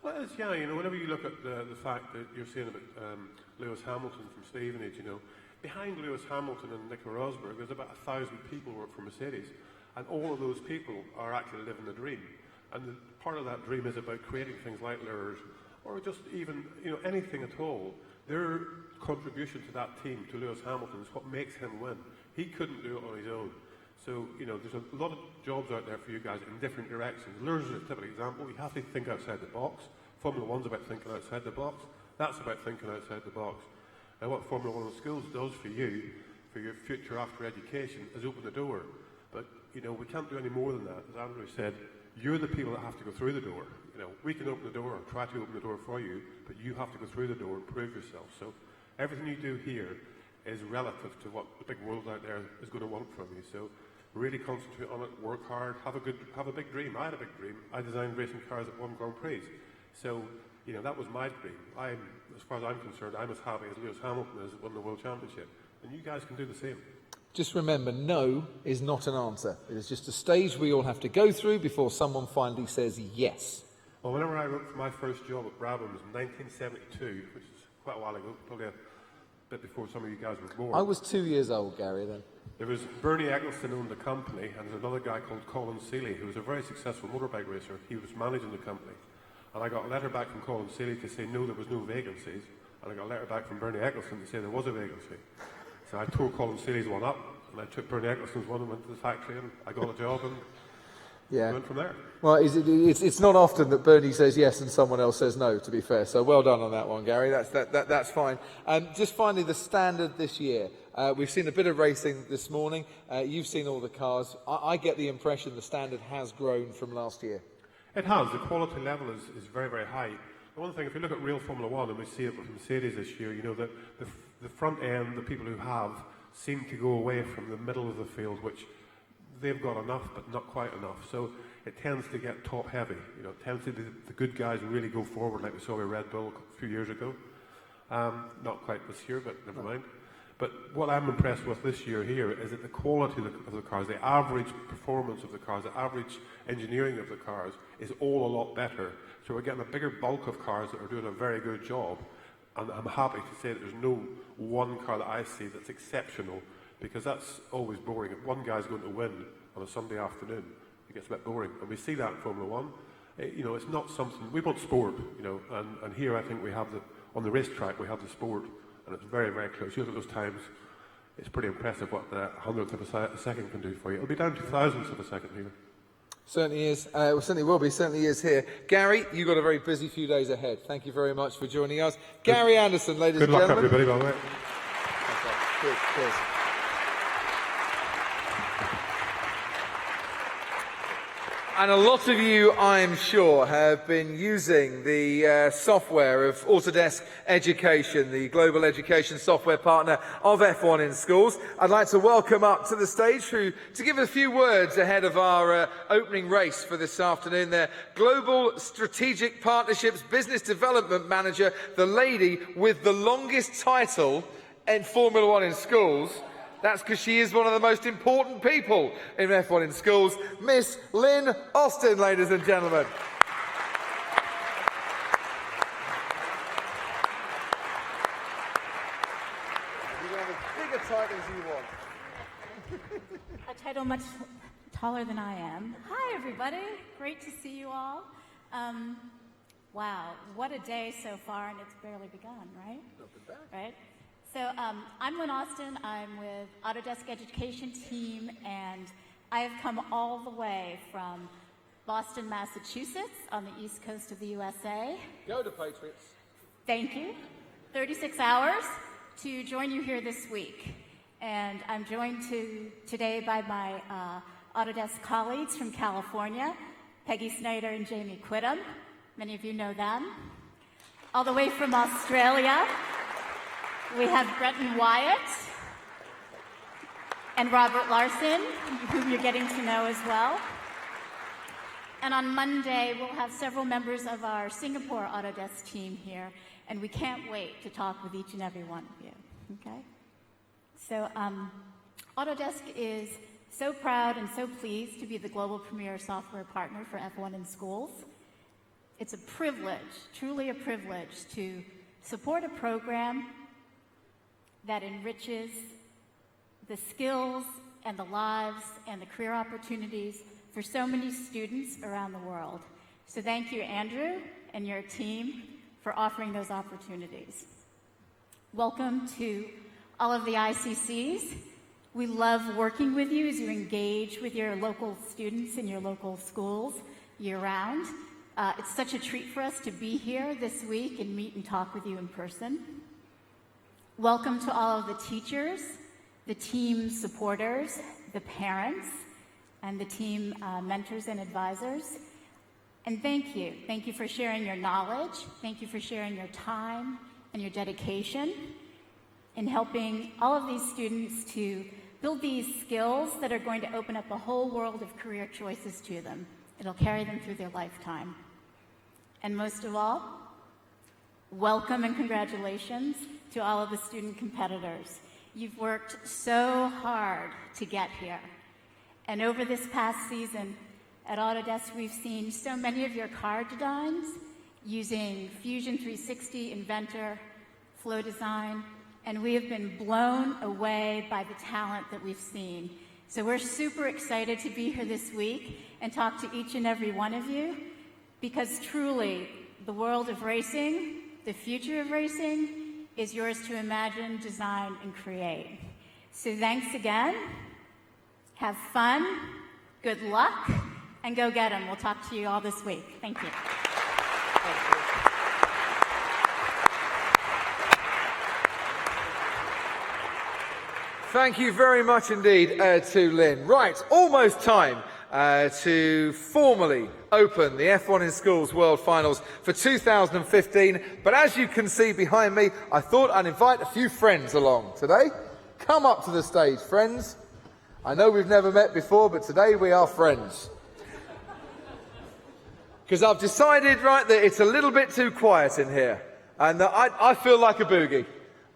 Well, it's, yeah, you know, whenever you look at the fact that you're saying about Lewis Hamilton from Stevenage, you know, behind Lewis Hamilton and Nico Rosberg, there's about 1,000 people who work for Mercedes, and all of those people are actually living the dream. And part of that dream is about creating things like lures, or just even, you know, anything at all. Their contribution to that team, to Lewis Hamilton, is what makes him win. He couldn't do it on his own. So, you know, there's a lot of jobs out there for you guys in different directions. Lures is a typical example. You have to think outside the box. Formula One's about thinking outside the box. That's about thinking outside the box. And what Formula One Schools does for you, for your future after education, is open the door. But, you know, we can't do any more than that. As Andrew said, you're the people that have to go through the door. You know, we can open the door or try to open the door for you, but you have to go through the door and prove yourself. So everything you do here is relative to what the big world out there is going to want from you. So really concentrate on it, work hard, have a big dream. I had a big dream. I designed racing cars that won Grand Prix. So, you know, that was my dream. As far as I'm concerned, I'm as happy as Lewis Hamilton is won the World Championship. And you guys can do the same. Just remember, no is not an answer. It is just a stage we all have to go through before someone finally says yes. Well, whenever I wrote for my first job at Brabham was in 1972, which is quite a while ago, probably a bit before some of you guys were born. I was 2 years old, Gary, then. There was Bernie Eccleston owned the company, and there's another guy called Colin Seeley, who was a very successful motorbike racer. He was managing the company. And I got a letter back from Colin Seeley to say no, there was no vacancies. And I got a letter back from Bernie Eccleston to say there was a vacancy. So I tore Colin Seeley's one up, and I took Bernie Eccleston's one and went to the factory, and I got a job, and went from there. Well, it's not often that Bernie says yes and someone else says no, to be fair. So well done on that one, Gary. That's fine. Just finally, the standard this year. We've seen a bit of racing this morning. You've seen all the cars. I get the impression the standard has grown from last year. It has. The quality level is very, very high. The one thing, if you look at real Formula One, and we see it with Mercedes this year, you know, that the front end, the people who have, seem to go away from the middle of the field, which they've got enough, but not quite enough. So it tends to get top heavy. You know, it tends to be the good guys really go forward, like we saw with Red Bull a few years ago. Not quite this year, but never mind. But what I'm impressed with this year here is that the quality of the cars, the average performance of the cars, the average engineering of the cars is all a lot better. So we're getting a bigger bulk of cars that are doing a very good job. And I'm happy to say that there's no one car that I see that's exceptional, because that's always boring. If one guy's going to win on a Sunday afternoon, it gets a bit boring. And we see that in Formula One. You know, it's not something, we want sport, you know, and here I think we have on the racetrack we have the sport, and it's very, very close. You look at those times, it's pretty impressive what the hundredth of a second can do for you. It'll be down to thousandths of a second here. Certainly is. Well, certainly will be. Certainly is here. Gary, you've got a very busy few days ahead. Thank you very much for joining us. Gary Anderson, ladies and gentlemen. Good luck, everybody, by the way. Cheers. And a lot of you, I'm sure, have been using the software of Autodesk Education, the global education software partner of F1 in Schools. I'd like to welcome up to the stage to give a few words ahead of our opening race for this afternoon, their Global Strategic Partnerships Business Development Manager, the lady with the longest title in Formula One in Schools. That's because she is one of the most important people in F1 in Schools, Miss Lynn Austin, ladies and gentlemen. You can have as big a title as you want. A title much taller than I am. Hi, everybody. Great to see you all. Wow, what a day so far, and it's barely begun, right? Right? So I'm Lynn Austin. I'm with Autodesk Education Team, and I have come all the way from Boston, Massachusetts, on the east coast of the USA. Go to Patriots. Thank you. 36 hours to join you here this week. And I'm joined today by my Autodesk colleagues from California, Peggy Snyder and Jamie Quidham. Many of you know them. All the way from Australia, we have Brenton Wyatt and Robert Larson, whom you're getting to know as well. And on Monday, we'll have several members of our Singapore Autodesk team here, and we can't wait to talk with each and every one of you, okay? So Autodesk is so proud and so pleased to be the global premier software partner for F1 in Schools. It's a privilege, truly a privilege, to support a program that enriches the skills and the lives and the career opportunities for so many students around the world. So thank you, Andrew, and your team for offering those opportunities. Welcome to all of the ICCs. We love working with you as you engage with your local students in your local schools year-round. It's such a treat for us to be here this week and meet and talk with you in person. Welcome to all of the teachers, the team supporters, the parents, and the team mentors and advisors. And thank you. Thank you for sharing your knowledge. Thank you for sharing your time and your dedication in helping all of these students to build these skills that are going to open up a whole world of career choices to them. It'll carry them through their lifetime. And most of all, welcome and congratulations to all of the student competitors. You've worked so hard to get here. And over this past season at Autodesk, we've seen so many of your car designs using Fusion 360, Inventor, Flow Design, and we have been blown away by the talent that we've seen. So we're super excited to be here this week and talk to each and every one of you, because truly, the world of racing, the future of racing, is yours to imagine, design, and create. So thanks again. Have fun, good luck, and go get them. We'll talk to you all this week. Thank you. Thank you very much indeed to Lynn. Right, almost time to formally open the F1 in Schools World Finals for 2015. But as you can see behind me, I thought I'd invite a few friends along today. Come up to the stage, friends. I know we've never met before, but today we are friends. Because I've decided, right, that it's a little bit too quiet in here. And that I feel like a boogie.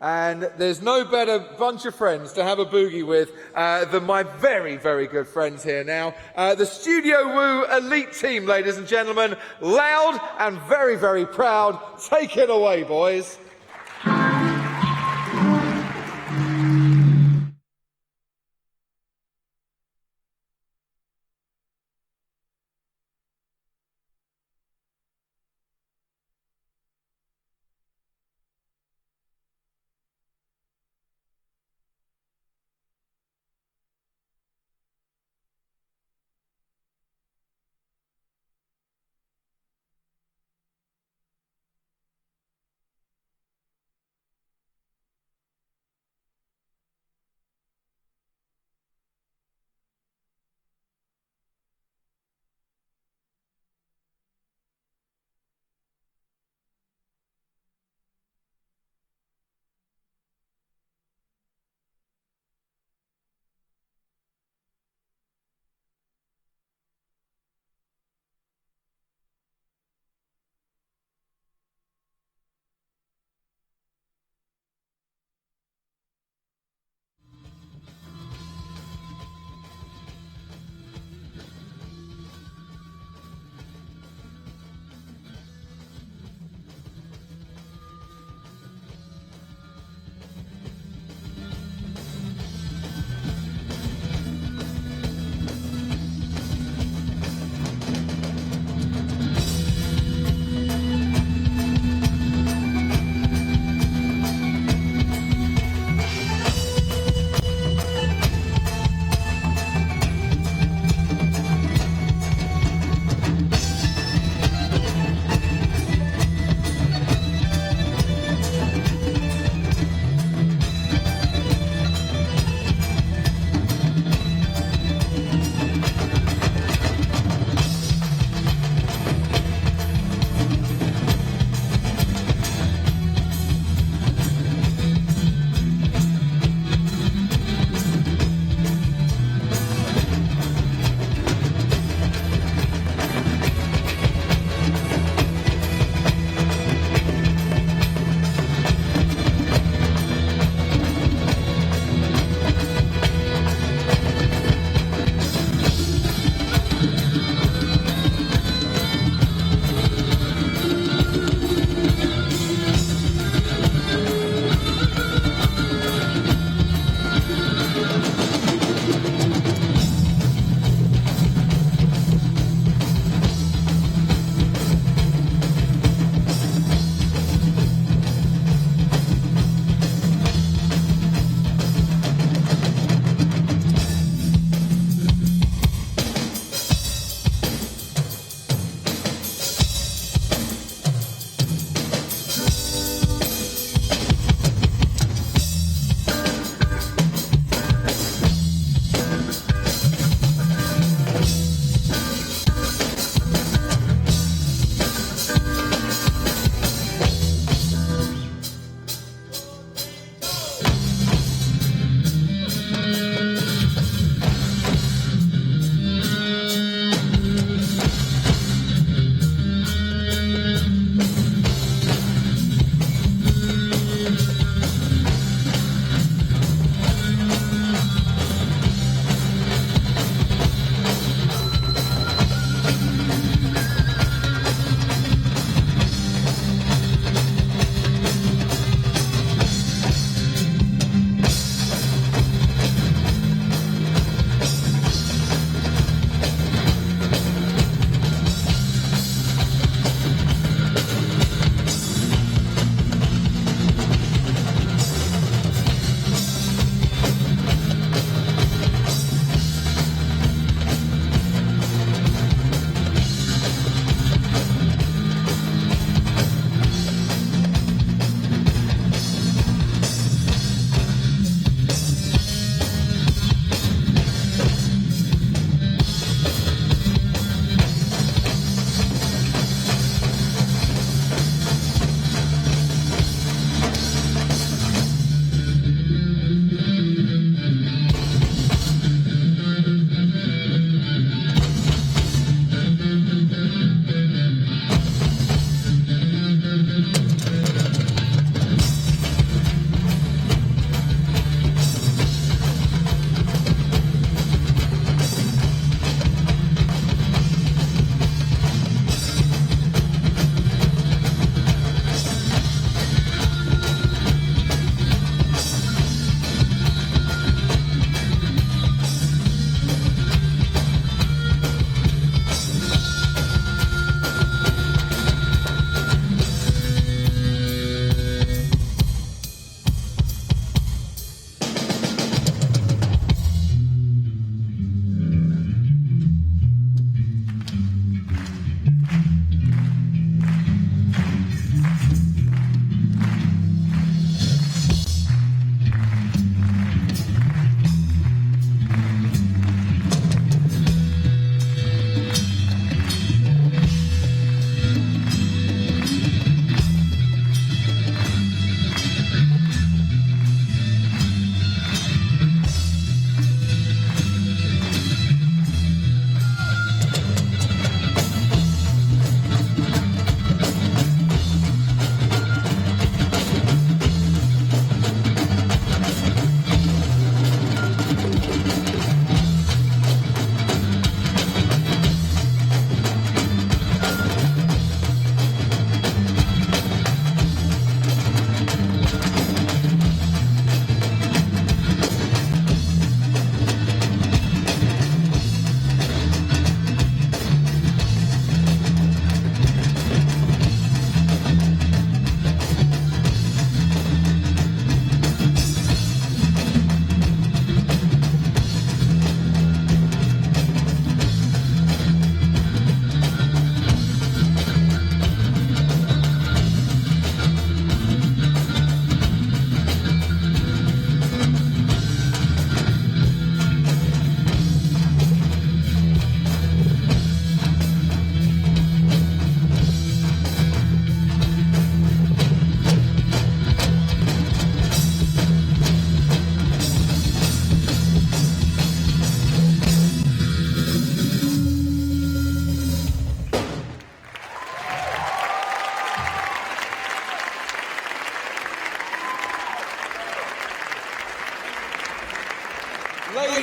And there's no better bunch of friends to have a boogie with than my very, very good friends here now. The Studio Woo Elite Team, ladies and gentlemen. Loud and very, very proud. Take it away, boys.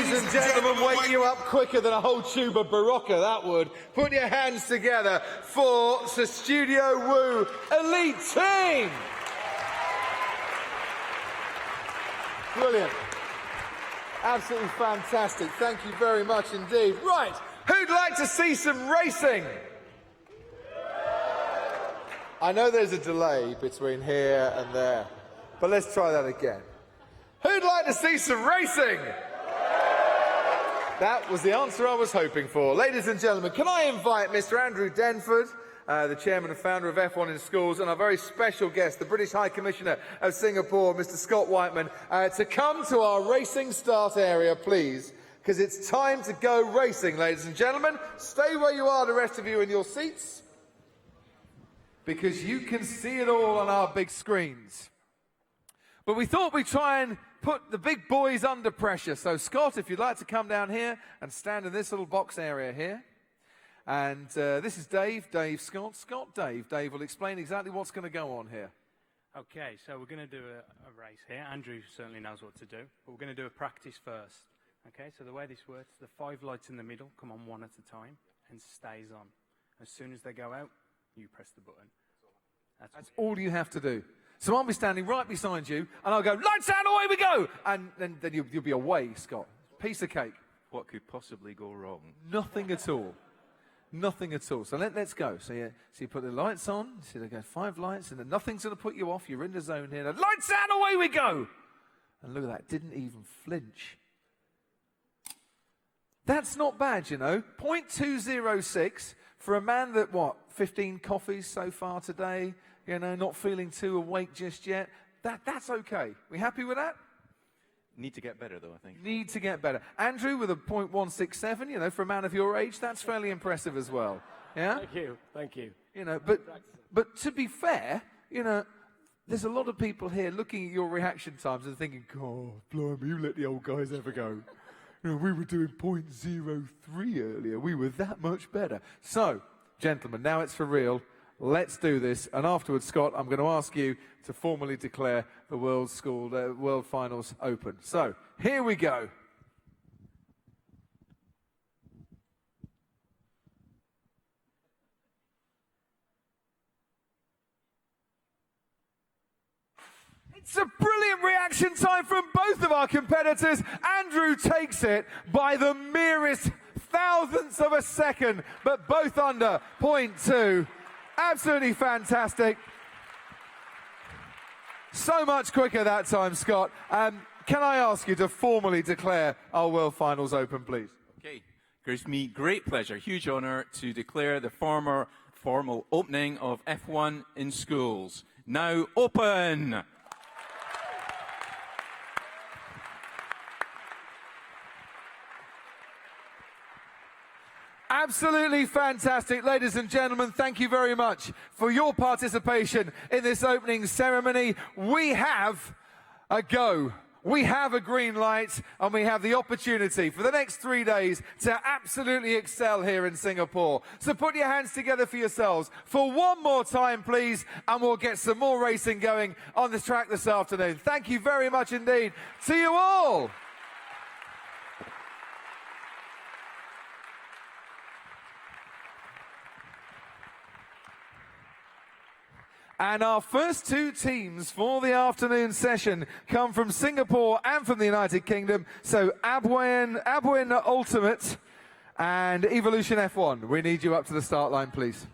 ladies and gentlemen, wake you up quicker than a whole tube of Barocca, that would. Put your hands together for the Studio Woo Elite Team. Brilliant. Absolutely fantastic. Thank you very much indeed. Right, who'd like to see some racing? I know there's a delay between here and there, but let's try that again. Who'd like to see some racing? That was the answer I was hoping for. Ladies and gentlemen, can I invite Mr. Andrew Denford, the chairman and founder of F1 in Schools, and our very special guest, the British High Commissioner of Singapore, Mr. Scott Whiteman, to come to our racing start area, please, because it's time to go racing, ladies and gentlemen. Stay where you are, the rest of you, in your seats, because you can see it all on our big screens. But we thought we'd try and put the big boys under pressure. So, Scott, if you'd like to come down here and stand in this little box area here. And this is Dave, Scott, Dave. Dave will explain exactly what's going to go on here. Okay, so we're going to do a race here. Andrew certainly knows what to do, but we're going to do a practice first. Okay, so the way this works, the 5 lights in the middle come on one at a time and stays on. As soon as they go out, you press the button. That's all you have to do. So I'll be standing right beside you, and I'll go, lights out, away we go! And then you'll be away, Scott. Piece of cake. What could possibly go wrong? Nothing at all. Nothing at all. So let's go. So you put the lights on. So they go 5 lights, and then nothing's going to put you off. You're in the zone here. And lights out, away we go! And look at that. Didn't even flinch. That's not bad, you know. 0.206 for a man that, 15 coffees so far today, you know, not feeling too awake just yet. That's okay. We happy with that? Need to get better, though, I think. Need to get better. Andrew with a 0.167, you know, for a man of your age, that's fairly impressive as well. Yeah? Thank you. You know, but to be fair, you know, there's a lot of people here looking at your reaction times and thinking, God, blimey, you let the old guys ever go. You know, we were doing 0.03 earlier. We were that much better. So, gentlemen, now it's for real. Let's do this. And afterwards, Scott, I'm going to ask you to formally declare the World Finals open. So, here we go. It's a brilliant reaction time from both of our competitors. Andrew takes it by the merest thousandths of a second, but both under 0.2. Absolutely fantastic. So much quicker that time, Scott. Can I ask you to formally declare our World Finals open, please? Okay. Gives me great pleasure, huge honour, to declare the formal opening of F1 in Schools. Now open! Absolutely fantastic. Ladies and gentlemen, thank you very much for your participation in this opening ceremony. We have a go. We have a green light, and we have the opportunity for the next 3 days to absolutely excel here in Singapore. So put your hands together for yourselves for one more time, please, and we'll get some more racing going on this track this afternoon. Thank you very much indeed to you all. And our first 2 teams for the afternoon session come from Singapore and from the United Kingdom. So Abwin Ultimate and Evolution F1. We need you up to the start line, please.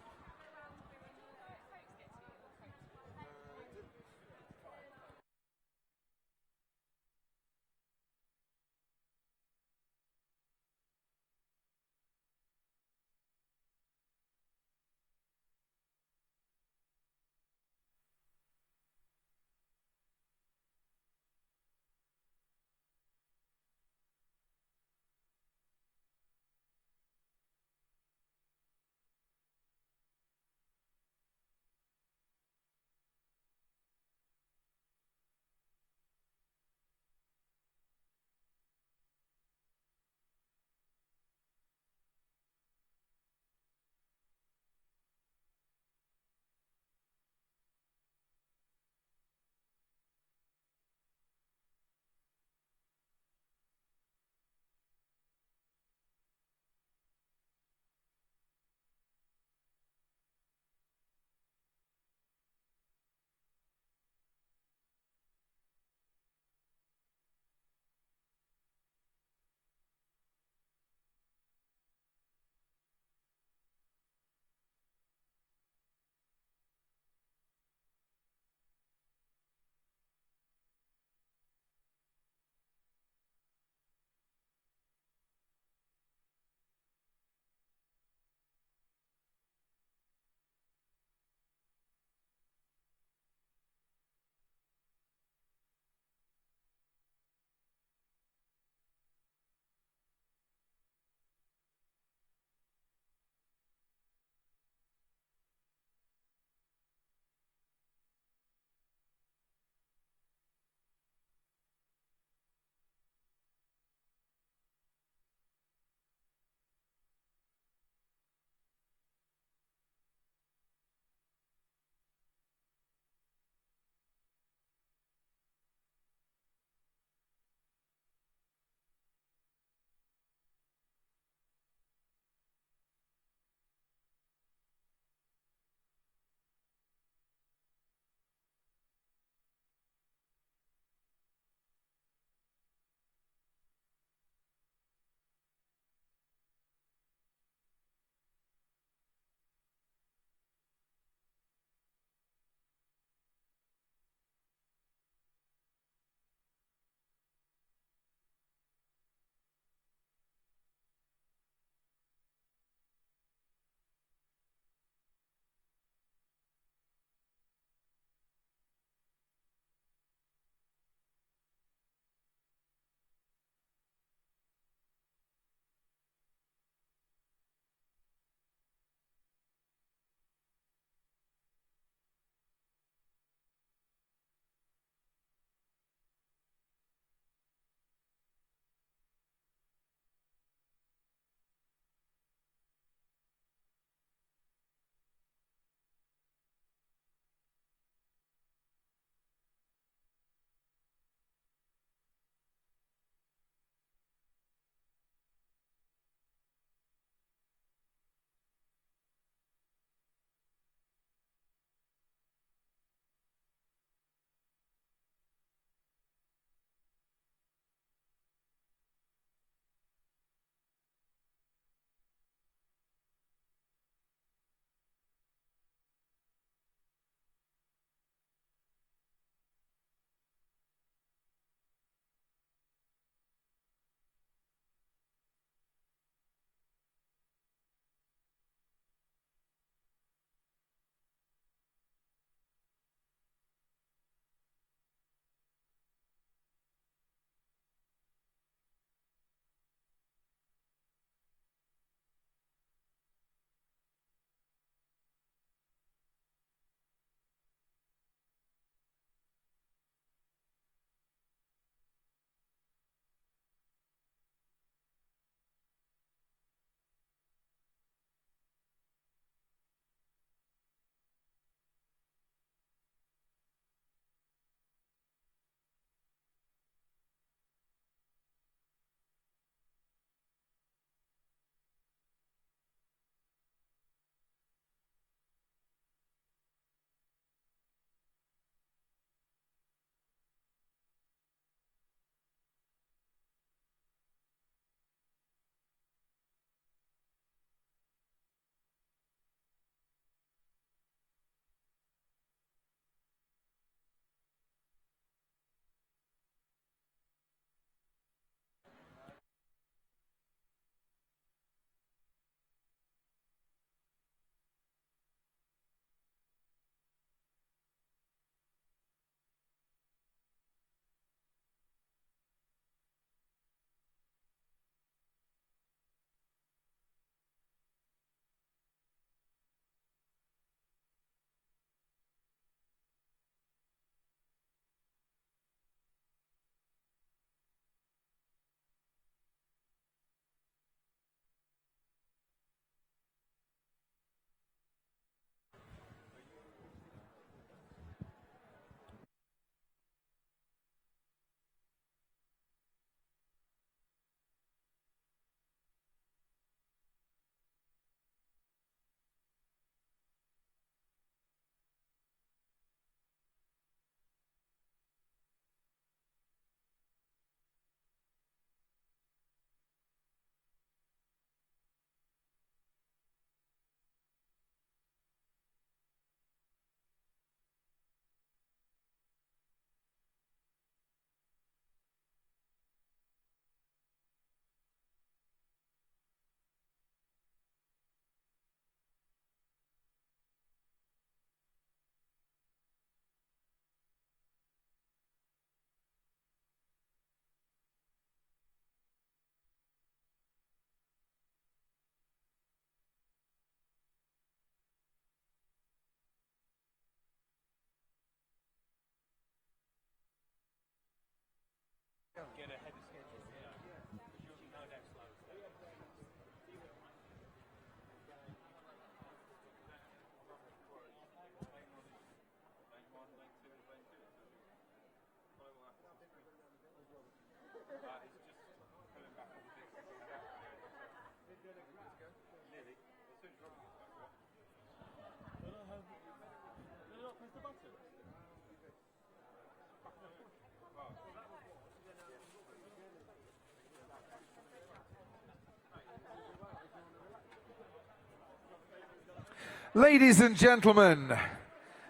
Ladies and gentlemen,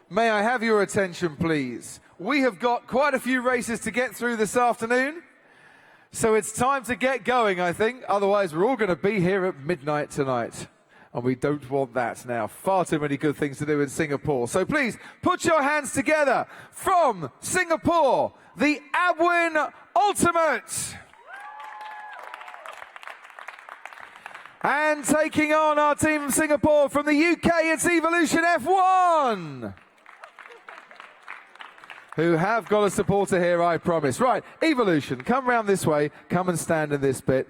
may I have your attention, please? We have got quite a few races to get through this afternoon, so it's time to get going, I think. Otherwise, we're all going to be here at midnight tonight, and we don't want that now. Far too many good things to do in Singapore. So please, put your hands together from Singapore, the Abwin Ultimate. And taking on our team from Singapore from the UK, it's Evolution F1. Who have got a supporter here, I promise. Right, Evolution, come round this way. Come and stand in this bit.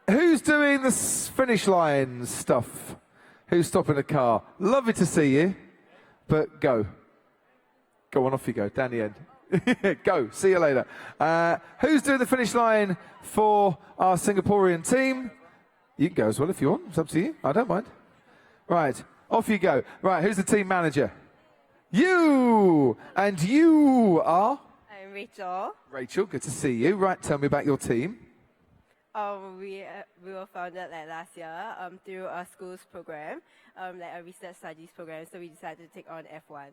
Who's doing the finish line stuff? Who's stopping the car? Lovely to see you, but go. Go on, off you go, down the end. Go, see you later. Who's doing the finish line for our Singaporean team? You can go as well if you want. It's up to you. I don't mind. Right, off you go. Right, who's the team manager? You! And you are? I'm Rachel. Rachel, good to see you. Right, tell me about your team. We were founded like last year through a school's program, like a research studies program, so we decided to take on F1.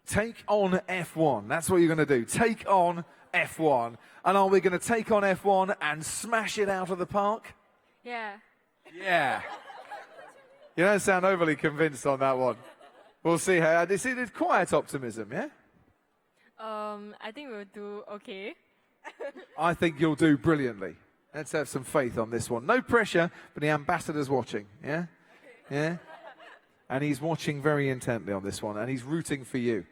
Take on F1. That's what you're going to do. Take on F1. And are we going to take on F1 and smash it out of the park? Yeah. Yeah. You don't sound overly convinced on that one. We'll see how. This is quiet optimism, yeah? I think we'll do okay. I think you'll do brilliantly. Let's have some faith on this one. No pressure, but the ambassador's watching, yeah? Yeah? And he's watching very intently on this one, and he's rooting for you.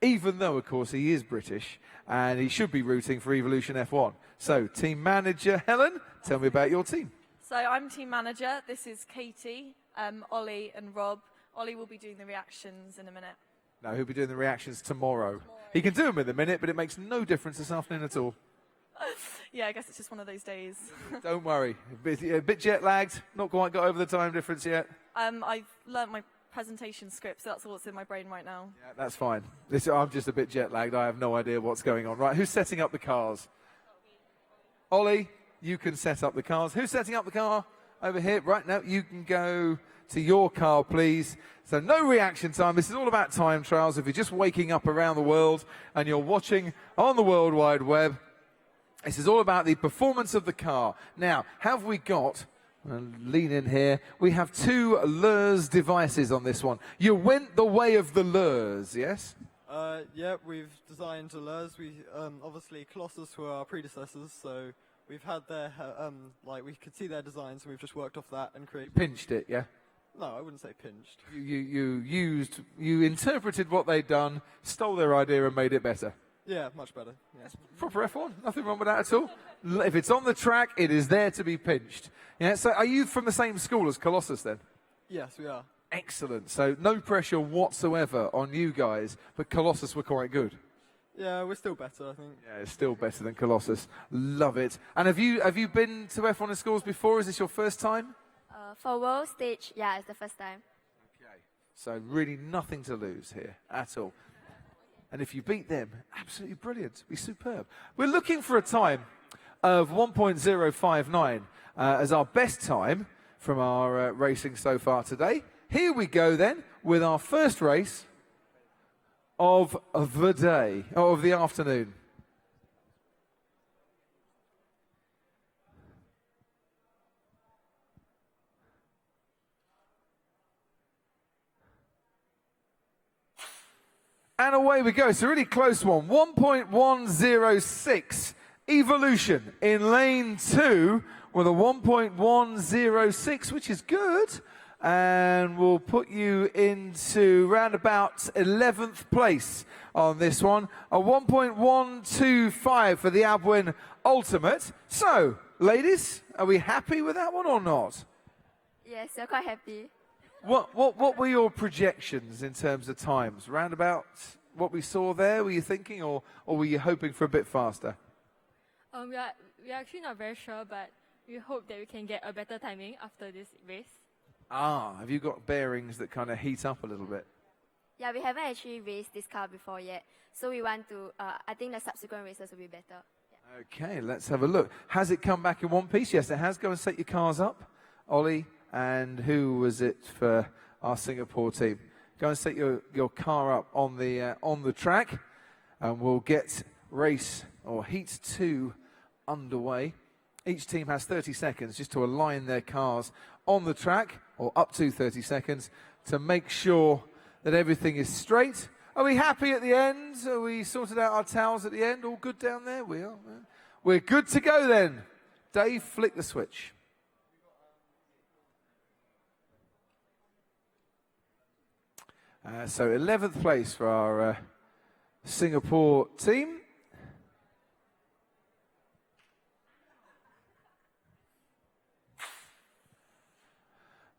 Even though, of course, he is British, and he should be rooting for Evolution F1. So, team manager Helen, tell me about your team. So I'm team manager. This is Katie, Ollie and Rob. Ollie will be doing the reactions in a minute. No, he'll be doing the reactions tomorrow. He can do them in a minute, but it makes no difference this afternoon at all. Yeah, I guess it's just one of those days. Don't worry. A bit jet lagged, not quite got over the time difference yet. I've learnt my presentation script, so that's all that's in my brain right now. Yeah, that's fine. I'm just a bit jet lagged. I have no idea what's going on. Right, who's setting up the cars? Ollie, you can set up the cars. Who's setting up the car? Over here. Right, now you can go to your car, please. So no reaction time. This is all about time trials. If you're just waking up around the world and you're watching on the World Wide Web, this is all about the performance of the car. Now, have we got, lean in here, we have two LERS devices on this one. You went the way of the LERS, yes? Yeah, we've designed a LERS. We obviously Colossus were our predecessors, so we've had their we could see their designs, and we've just worked off that and created. Pinched it, yeah? No, I wouldn't say pinched. You interpreted what they'd done, stole their idea, and made it better. Yeah, much better. Yeah. That's proper F1. Nothing wrong with that at all. If it's on the track, it is there to be pinched. Yeah. So, are you from the same school as Colossus then? Yes, we are. Excellent. So, no pressure whatsoever on you guys, but Colossus were quite good. Yeah, we're still better, I think. Yeah, it's still better than Colossus. Love it. And have you been to F1 in schools before? Is this your first time? For World Stage, yeah, it's the first time. Okay. So really nothing to lose here at all. And if you beat them, absolutely brilliant. Be superb. We're looking for a time of 1.059 as our best time from our racing so far today. Here we go then with our first race of the day, or of the afternoon. And away we go. It's a really close one. 1.106 Evolution in lane 2 with a 1.106, which is good. And we'll put you into round about 11th place on this one. A 1.125 for the Abwin Ultimate. So, ladies, are we happy with that one or not? Yes, we're quite happy. What were your projections in terms of times? Round about what we saw there, were you thinking, or were you hoping for a bit faster? We are actually not very sure, but we hope that we can get a better timing after this race. Have you got bearings that kind of heat up a little bit? Yeah, we haven't actually raced this car before yet. So we want to, I think the subsequent races will be better. Okay, let's have a look. Has it come back in one piece? Yes, it has. Go and set your cars up. Ollie, and who was it for our Singapore team? Go and set your car up on the track, and we'll get race or heat 2 underway. Each team has 30 seconds just to align their cars on the track, or up to 30 seconds, to make sure that everything is straight. Are we happy at the end? Are we sorted out our towels at the end? All good down there? We are. We're good to go then. Dave, flick the switch. So 11th place for our Singapore team.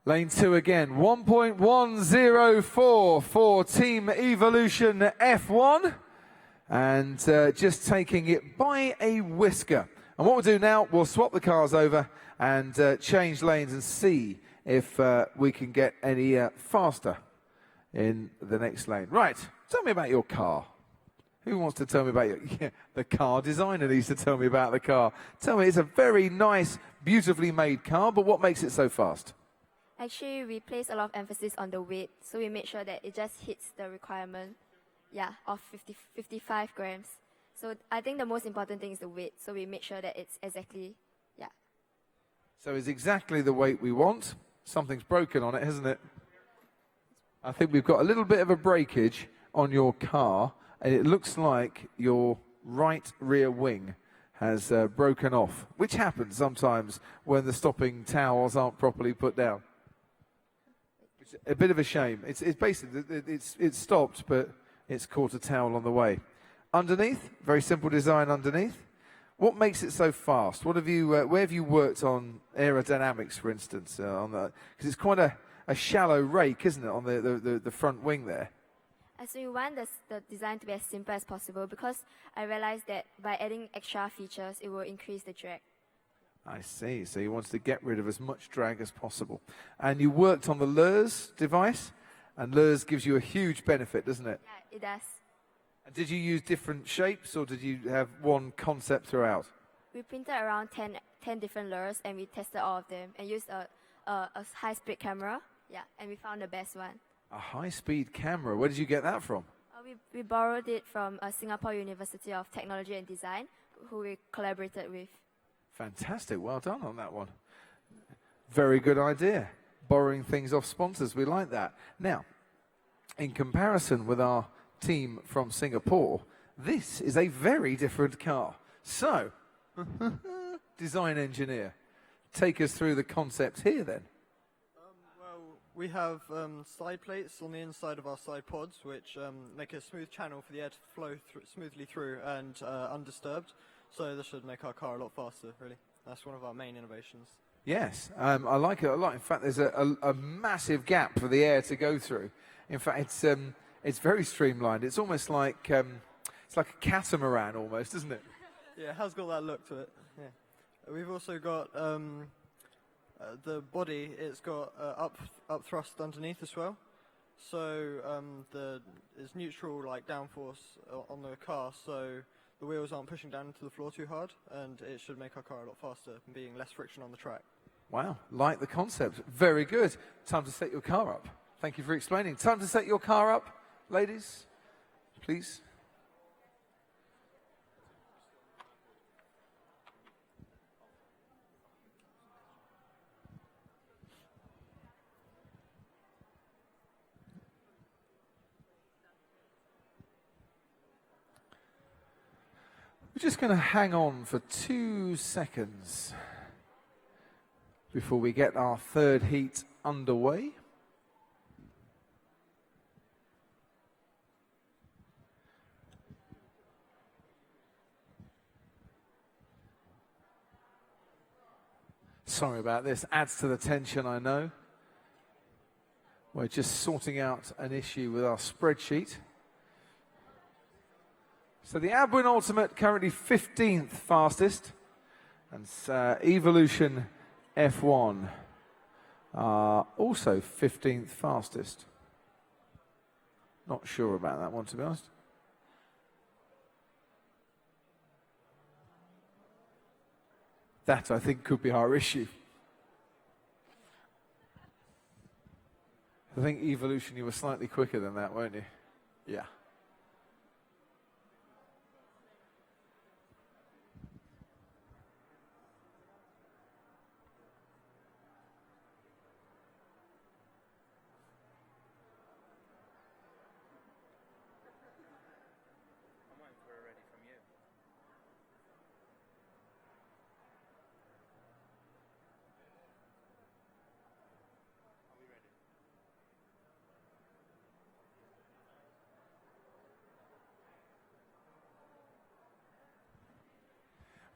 Lane 2 again, 1.104 for Team Evolution F1. And just taking it by a whisker. And what we'll do now, we'll swap the cars over and change lanes and see if we can get any faster in the next lane. Right, tell me about your car. Who wants to tell me about the car designer needs to tell me about the car. Tell me, it's a very nice, beautifully made car, but what makes it so fast? Actually, we place a lot of emphasis on the weight, so we make sure that it just hits the requirement, of 55 grams. So I think the most important thing is the weight, so we make sure that it's exactly, So it's exactly the weight we want. Something's broken on it, hasn't it? I think we've got a little bit of a breakage on your car, and it looks like your right rear wing has broken off, which happens sometimes when the stopping towels aren't properly put down. It's a bit of a shame. It's basically, it's stopped, but it's caught a towel on the way. Underneath, very simple design underneath. What makes it so fast? What have you, where have you worked on aerodynamics, for instance, on that? Because it's quite a shallow rake, isn't it, on the front wing there? As we want the design to be as simple as possible, because I realized that by adding extra features, it will increase the drag. I see. So you wanted to get rid of as much drag as possible. And you worked on the LERS device, and LERS gives you a huge benefit, doesn't it? Yeah, it does. And did you use different shapes, or did you have one concept throughout? We printed around 10 different lures, and we tested all of them, and used a high-speed camera, and we found the best one. A high-speed camera. Where did you get that from? We borrowed it from Singapore University of Technology and Design, who we collaborated with. Fantastic. Well done on that one. Very good idea. Borrowing things off sponsors. We like that. Now, in comparison with our team from Singapore, this is a very different car. So, design engineer, take us through the concept here then. We have side plates on the inside of our side pods, which make a smooth channel for the air to flow smoothly through and undisturbed. So this should make our car a lot faster, really. That's one of our main innovations. Yes, I like it a lot. In fact, there's a massive gap for the air to go through. In fact, it's very streamlined. It's almost like it's like a catamaran almost, isn't it? Yeah, it has got that look to it. Yeah. We've also got the body. It's got up thrust underneath as well. So there's neutral downforce on the car. So the wheels aren't pushing down into the floor too hard, and it should make our car a lot faster, being less friction on the track. Wow, like the concept. Very good. Time to set your car up. Thank you for explaining. Time to set your car up, ladies, please. We're just going to hang on for 2 seconds before we get our third heat underway. Sorry about this, adds to the tension, I know. We're just sorting out an issue with our spreadsheet. So the Abwin Ultimate currently 15th fastest, and Evolution F1 are also 15th fastest. Not sure about that one, to be honest. That, I think, could be our issue. I think Evolution, you were slightly quicker than that, weren't you? Yeah.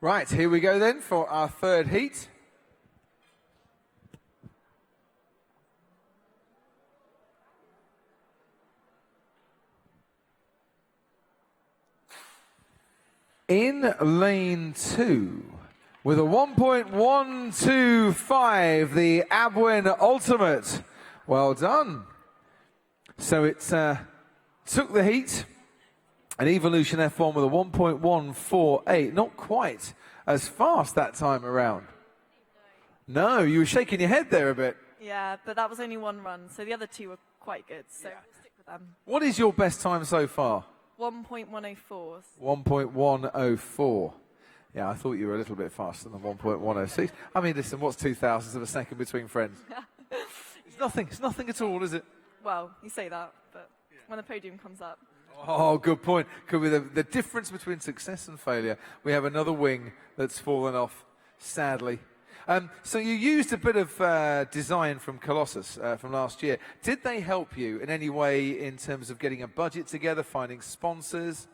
Right, here we go then for our third heat. In lane 2, with a 1.125, the Abwin Ultimate. Well done. So it took the heat. An Evolution F1 with a 1.148, not quite as fast that time around. No, you were shaking your head there a bit. Yeah, but that was only one run, so the other two were quite good, so we'll stick with them. What is your best time so far? 1.104. 1.104. Yeah, I thought you were a little bit faster than 1.106. I mean, listen, what's 0.02 of a second between friends? It's nothing at all, is it? Well, you say that, but when the podium comes up. Oh, good point. Could be the difference between success and failure. We have another wing that's fallen off, sadly. So you used a bit of design from Colossus from last year. Did they help you in any way in terms of getting a budget together, finding sponsors?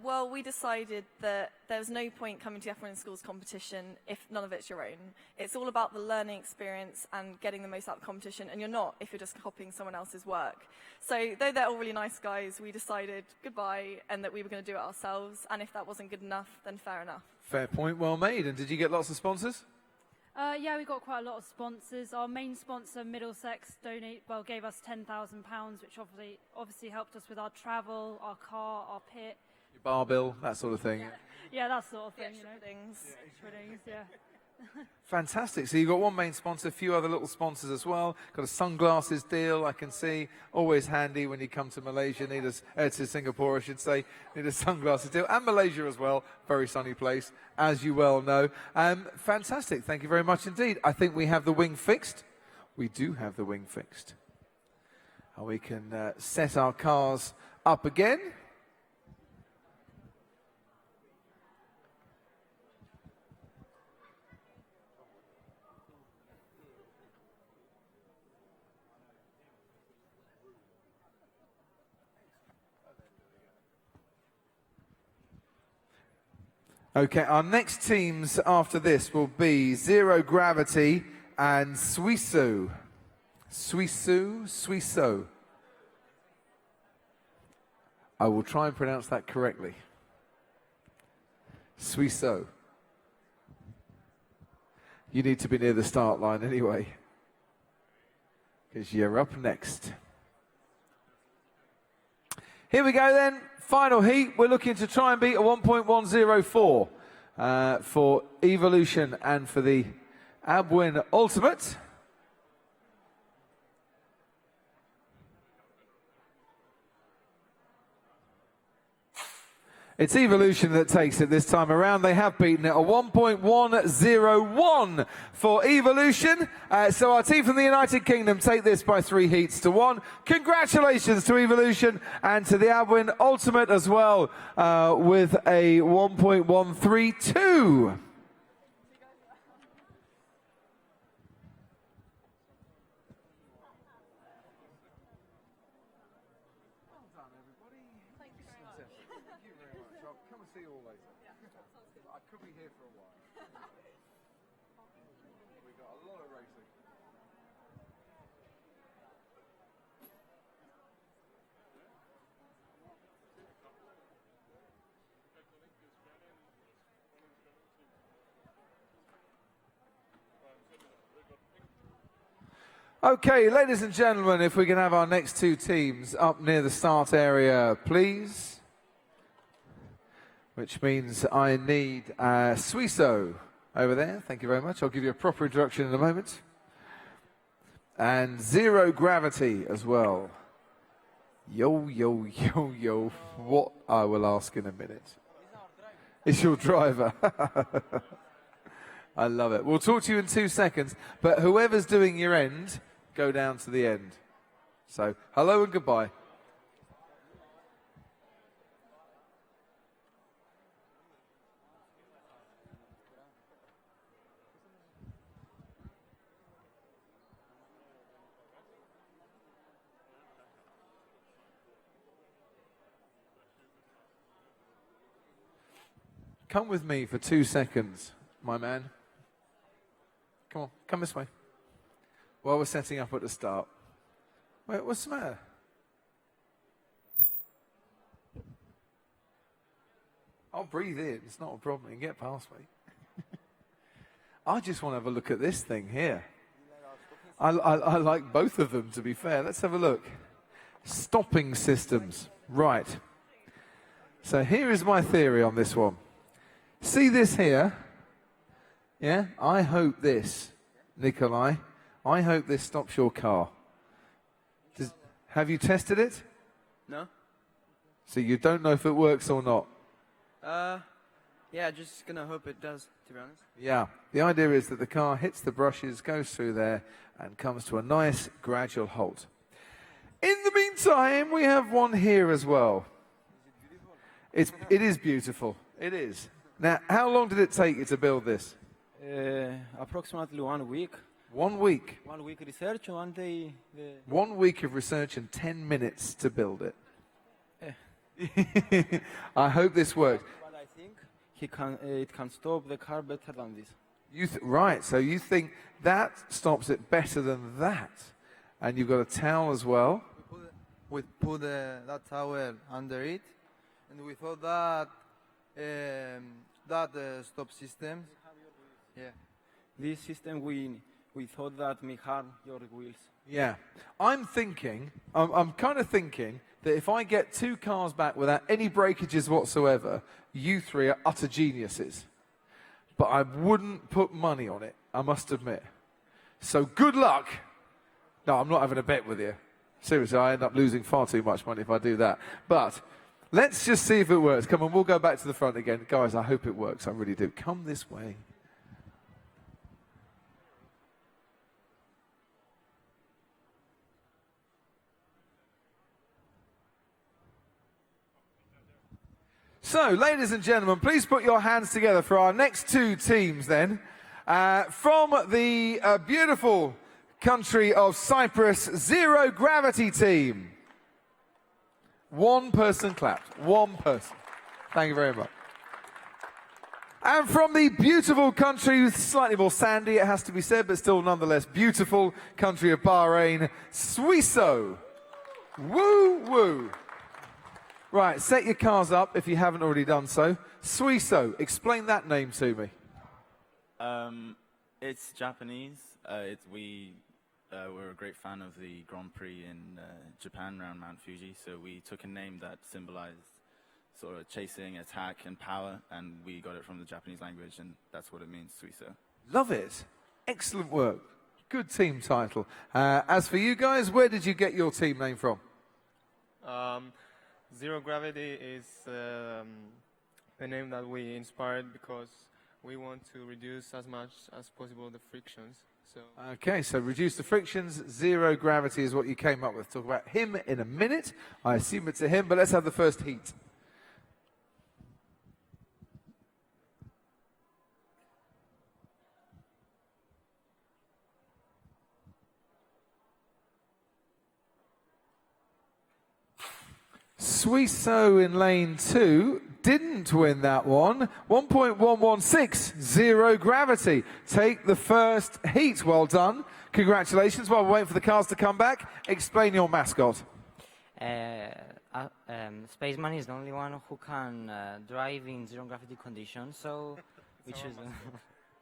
Well, we decided that there was no point coming to F1 in Schools competition if none of it's your own. It's all about the learning experience and getting the most out of the competition, and you're not if you're just copying someone else's work. So though they're all really nice guys, we decided goodbye and that we were going to do it ourselves, and if that wasn't good enough, then fair enough. Fair point, well made. And did you get lots of sponsors? Yeah, we got quite a lot of sponsors. Our main sponsor, Middlesex, gave us £10,000, which obviously helped us with our travel, our car, our pit. Your bar bill, that sort of thing. Yeah, that sort of thing. Extra puddings. Puddings, yeah. Fantastic. So you've got one main sponsor, a few other little sponsors as well. Got a sunglasses deal, I can see. Always handy when you come to Malaysia, to Singapore, I should say. Need a sunglasses deal. And Malaysia as well. Very sunny place, as you well know. Fantastic. Thank you very much indeed. I think we have the wing fixed. We do have the wing fixed. And we can set our cars up again. Okay, our next teams after this will be Zero Gravity and Suiso. Suiso. I will try and pronounce that correctly. Suiso. You need to be near the start line anyway, because you're up next. Here we go then. Final heat, we're looking to try and beat a 1.104 for Evolution and for the Abwin Ultimate. It's Evolution that takes it this time around. They have beaten it, a 1.101 for Evolution. So our team from the United Kingdom take this by 3 heats to 1. Congratulations to Evolution and to the Abwin Ultimate as well with a 1.132. Okay, ladies and gentlemen, if we can have our next two teams up near the start area, please. Which means I need Suiso over there. Thank you very much. I'll give you a proper introduction in a moment. And Zero Gravity as well. Yo, yo, yo, yo. What I will ask in a minute. It's your driver. I love it. We'll talk to you in 2 seconds, but whoever's doing your end, go down to the end. So, hello and goodbye. Come with me for 2 seconds, my man. Come on, come this way. While we're setting up at the start. Wait, what's the matter? I'll breathe in, it's not a problem, you can get past me. I just want to have a look at this thing here. I like both of them, to be fair. Let's have a look. Stopping systems, right. So here is my theory on this one. See this here? Yeah, I hope this, Nikolai, I hope this stops your car. Have you tested it? No. So you don't know if it works or not? Yeah, just gonna hope it does, to be honest. Yeah, the idea is that the car hits the brushes, goes through there, and comes to a nice gradual halt. In the meantime, we have one here as well. It is beautiful, it is. Now, how long did it take you to build this? Approximately 1 week. 1 week? 1 week research, 1 day... 1 week of research and 10 minutes to build it. I hope this works. But I think it can stop the car better than this. Right, so you think that stops it better than that. And you've got a towel as well. We put that towel under it, and we thought that stop system. Yeah. This system, we thought that may harm your wheels. Yeah. I'm kind of thinking that if I get 2 cars back without any breakages whatsoever, you 3 are utter geniuses. But I wouldn't put money on it, I must admit. So good luck. No, I'm not having a bet with you. Seriously, I end up losing far too much money if I do that. But let's just see if it works. Come on, we'll go back to the front again. Guys, I hope it works. I really do. Come this way. So, ladies and gentlemen, please put your hands together for our next 2 teams then. From the beautiful country of Cyprus, Zero Gravity team. 1 person clapped. 1 person. Thank you very much. And from the beautiful country, slightly more sandy, it has to be said, but still nonetheless beautiful country of Bahrain, Suiso. Woo, woo. Right, set your cars up if you haven't already done so. Suiso, explain that name to me. It's Japanese. We're a great fan of the Grand Prix in Japan around Mount Fuji, so we took a name that symbolized sort of chasing, attack, and power, and we got it from the Japanese language, and that's what it means, Suiso. Love it. Excellent work. Good team title. As for you guys, where did you get your team name from? Zero Gravity is the name that we inspired because we want to reduce as much as possible the frictions. So. Okay, so reduce the frictions. Zero Gravity is what you came up with. Talk about him in a minute. I assume it's a him, but let's have the first heat. Suiso in lane 2 didn't win that one. 1.116, Zero Gravity. Take the first heat. Well done. Congratulations. While we're waiting for the cars to come back, explain your mascot. Spaceman is the only one who can drive in zero gravity conditions, so we choose.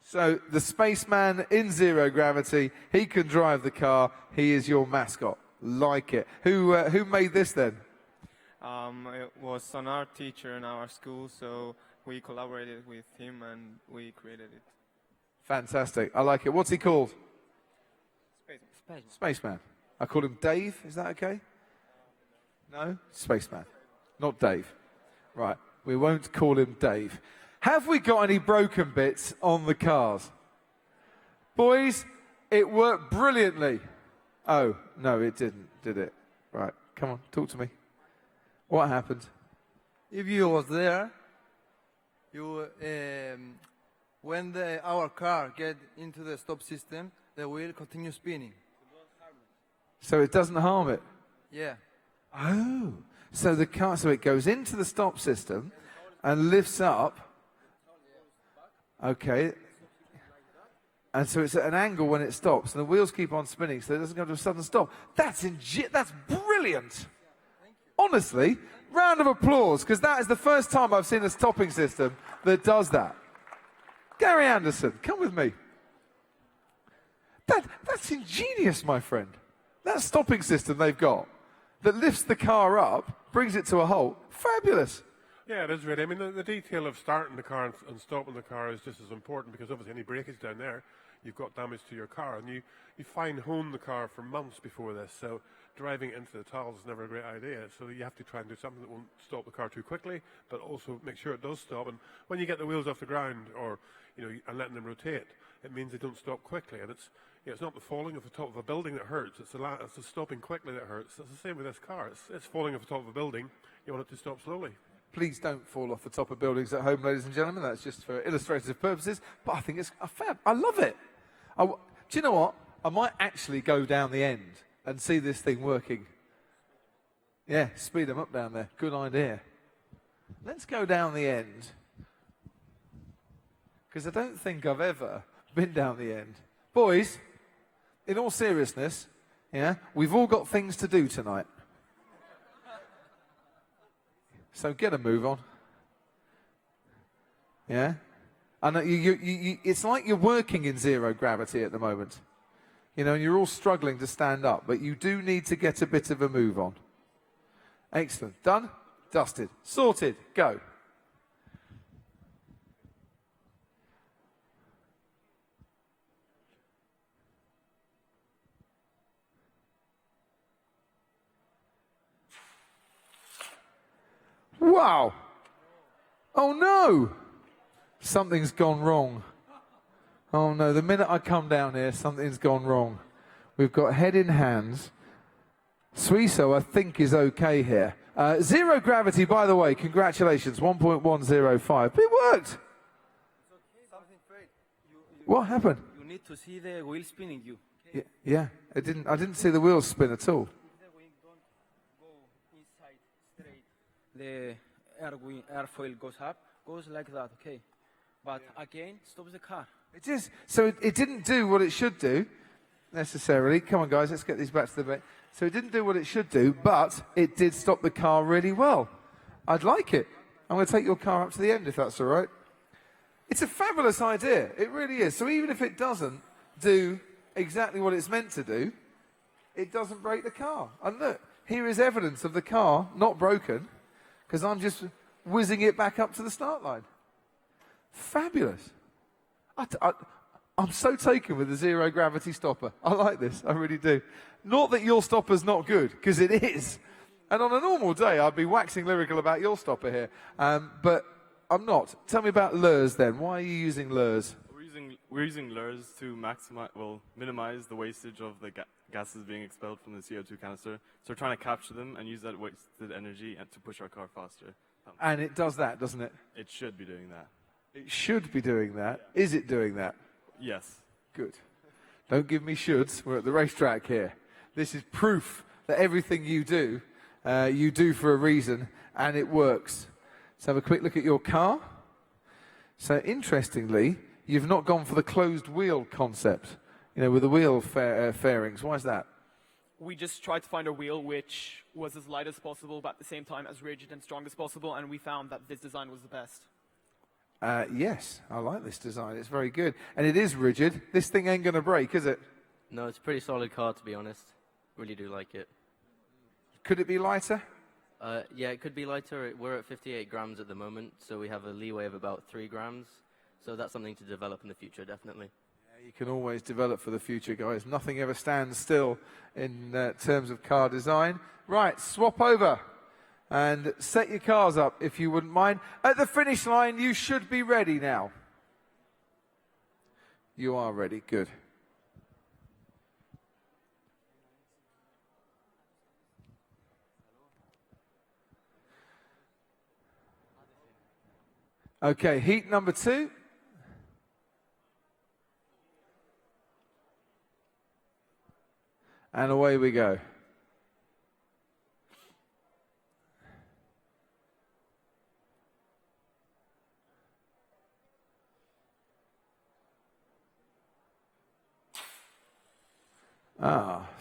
So the spaceman in zero gravity, he can drive the car. He is your mascot. Like it. Who made this then? It was an art teacher in our school, so we collaborated with him and we created it. Fantastic. I like it. What's he called? Spaceman. I call him Dave. Is that okay? No? Spaceman. Not Dave. Right. We won't call him Dave. Have we got any broken bits on the cars? Boys, it worked brilliantly. Oh, no, it didn't, did it? Right. Come on, talk to me. What happened? If you was there, when our car get into the stop system, the wheel continues spinning. So it doesn't harm it? Yeah. Oh, so the car, so it goes into the stop system and lifts up. Okay. And so it's at an angle when it stops, and the wheels keep on spinning, so it doesn't go to a sudden stop. That's brilliant. Honestly, round of applause, because that is the first time I've seen a stopping system that does that. Gary Anderson, come with me. That's ingenious, my friend. That stopping system they've got that lifts the car up, brings it to a halt, fabulous. Yeah, it is really. I mean, the detail of starting the car and stopping the car is just as important, because obviously any breakage down there, you've got damage to your car. And you fine-hone the car for months before this, so driving it into the tiles is never a great idea. So you have to try and do something that won't stop the car too quickly, but also make sure it does stop. And when you get the wheels off the ground, or and letting them rotate, it means they don't stop quickly. And it's not the falling off the top of a building that hurts. It's the stopping quickly that hurts. It's the same with this car. It's falling off the top of a building. You want it to stop slowly. Please don't fall off the top of buildings at home, ladies and gentlemen. That's just for illustrative purposes. But I think it's a fab. I love it. Do you know what? I might actually go down the end and see this thing working. Yeah, speed them up down there. Good idea. Let's go down the end, because I don't think I've ever been down the end. Boys, in all seriousness, yeah, we've all got things to do tonight. So get a move on. Yeah? And it's like you're working in zero gravity at the moment. And you're all struggling to stand up, but you do need to get a bit of a move on. Excellent. Done? Dusted. Sorted. Go. Wow. Oh no. Something's gone wrong. Oh no, the minute I come down here, something's gone wrong. We've got head in hands. Suiso, I think, is okay here. Zero gravity, by the way, congratulations, 1.105. But it worked. What happened? You need to see the wheel spinning you. Yeah, I didn't see the wheels spin at all. The airfoil goes up, goes like that, okay? But again, stops the car. So it didn't do what it should do, necessarily. Come on, guys, let's get these back to the bit. So it didn't do what it should do, but it did stop the car really well. I'd like it. I'm going to take your car up to the end, if that's all right. It's a fabulous idea. It really is. So even if it doesn't do exactly what it's meant to do, it doesn't break the car. And look, here is evidence of the car not broken, because I'm just whizzing it back up to the start line. Fabulous. I'm so taken with the zero gravity stopper. I like this, I really do. Not that your stopper's not good, because it is. And on a normal day, I'd be waxing lyrical about your stopper here. But I'm not. Tell me about lures then. Why are you using lures? We're using lures to minimize the wastage of the gases being expelled from the CO2 canister. So we're trying to capture them and use that wasted energy to push our car faster. And it does that, doesn't it? It should be doing that. It should be doing that. Is it doing that? Yes. Good. Don't give me shoulds. We're at the racetrack here. This is proof that everything you do for a reason, and it works. Let's have a quick look at your car. So interestingly, you've not gone for the closed wheel concept, with the wheel fairings. Why is that? We just tried to find a wheel which was as light as possible, but at the same time as rigid and strong as possible, and we found that this design was the best. Yes, I like this design. It's very good. And it is rigid. This thing ain't going to break, is it? No, it's a pretty solid car, to be honest. Really do like it. Could it be lighter? Yeah, it could be lighter. We're at 58 grams at the moment, so we have a leeway of about 3 grams. So that's something to develop in the future, definitely. Yeah, you can always develop for the future, guys. Nothing ever stands still in terms of car design. Right, swap over and set your cars up, if you wouldn't mind. At the finish line, you should be ready now. You are ready. Good. Okay, heat number 2. And away we go.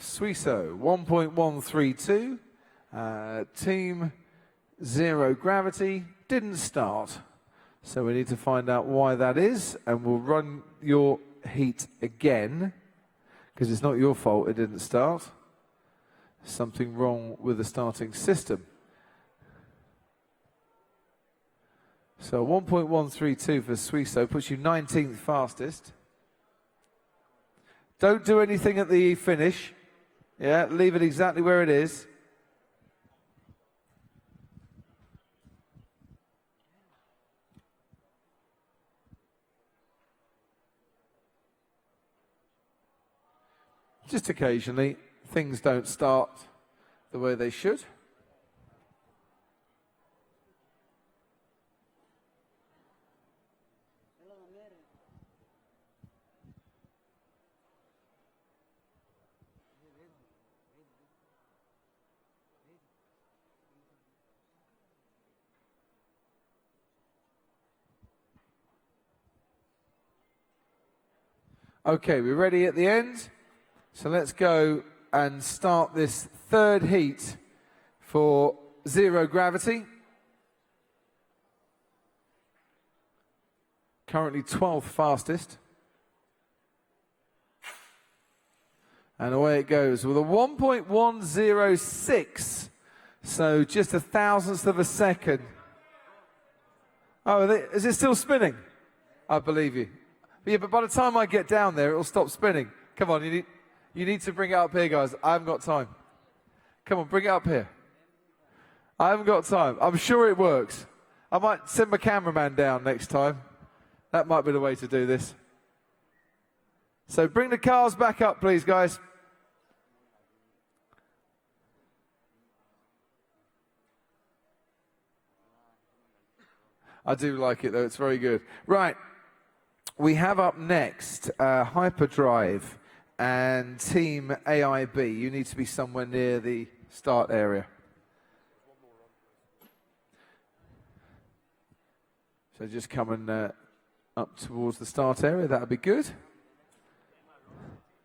Suiso, 1.132. Team 0 gravity didn't start. So we need to find out why that is, and we'll run your heat again, because it's not your fault it didn't start. Something wrong with the starting system. So 1.132 for Suiso puts you 19th fastest. Don't do anything at the finish. Yeah, leave it exactly where it is. Just occasionally, things don't start the way they should. Okay, we're ready at the end. So let's go and start this third heat for 0 gravity. Currently 12th fastest. And away it goes with a 1.106. So just a thousandth of a second. Oh, is it still spinning? I believe you. Yeah, but by the time I get down there, it'll stop spinning. Come on, you need to bring it up here, guys. I haven't got time. Come on, bring it up here. I haven't got time. I'm sure it works. I might send my cameraman down next time. That might be the way to do this. So bring the cars back up, please, guys. I do like it, though. It's very good. Right. We have up next Hyperdrive and Team AIB. You need to be somewhere near the start area. So just coming up towards the start area. That would be good.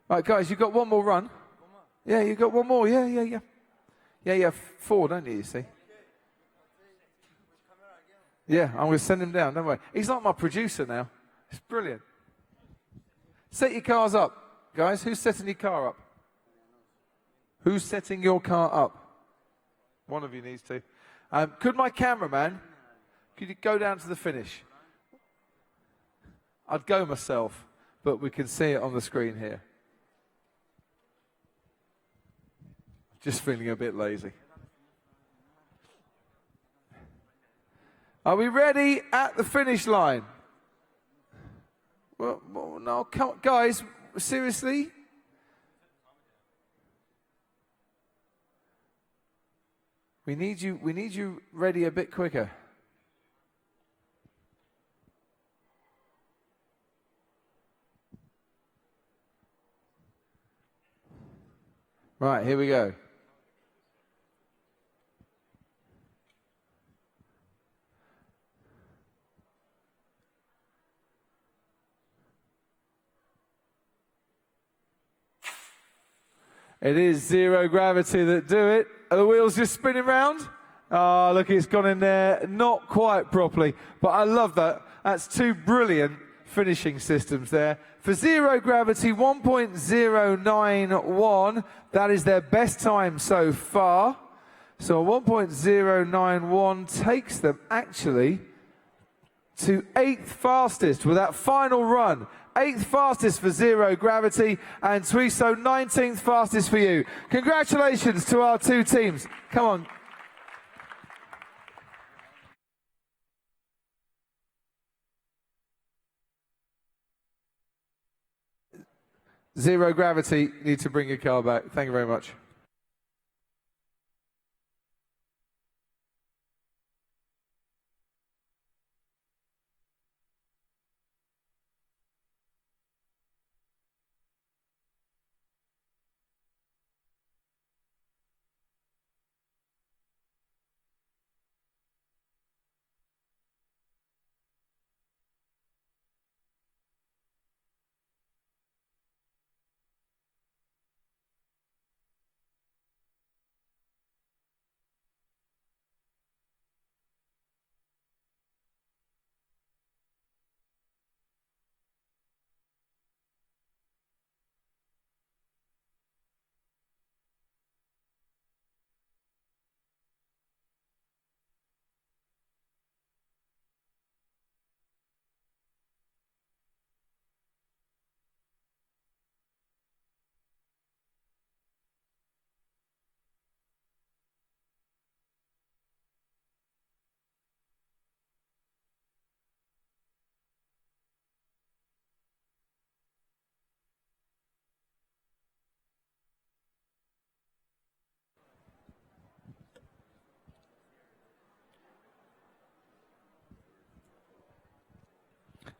Right, guys, you've got one more run. Yeah, you've got one more. Yeah. Yeah, you have 4, don't you see? Yeah, I'm going to send him down, don't worry. He's like my producer now. It's brilliant. Set your cars up, guys. Who's setting your car up? Who's setting your car up? One of you needs to. Could my cameraman, could you go down to the finish? I'd go myself, but we can see it on the screen here. Just feeling a bit lazy. Are we ready at the finish line? Well, no, come on, guys, seriously? We need you ready a bit quicker. Right, here we go. It is 0 gravity that do it. Are the wheels just spinning round? Oh, look, it's gone in there. Not quite properly, but I love that. That's two brilliant finishing systems there. For zero gravity, 1.091. That is their best time so far. So 1.091 takes them actually to 8th fastest with that final run. 8th fastest for zero gravity, and Tuiso 19th fastest for you. Congratulations to our two teams. Come on. Zero gravity, you need to bring your car back. Thank you very much.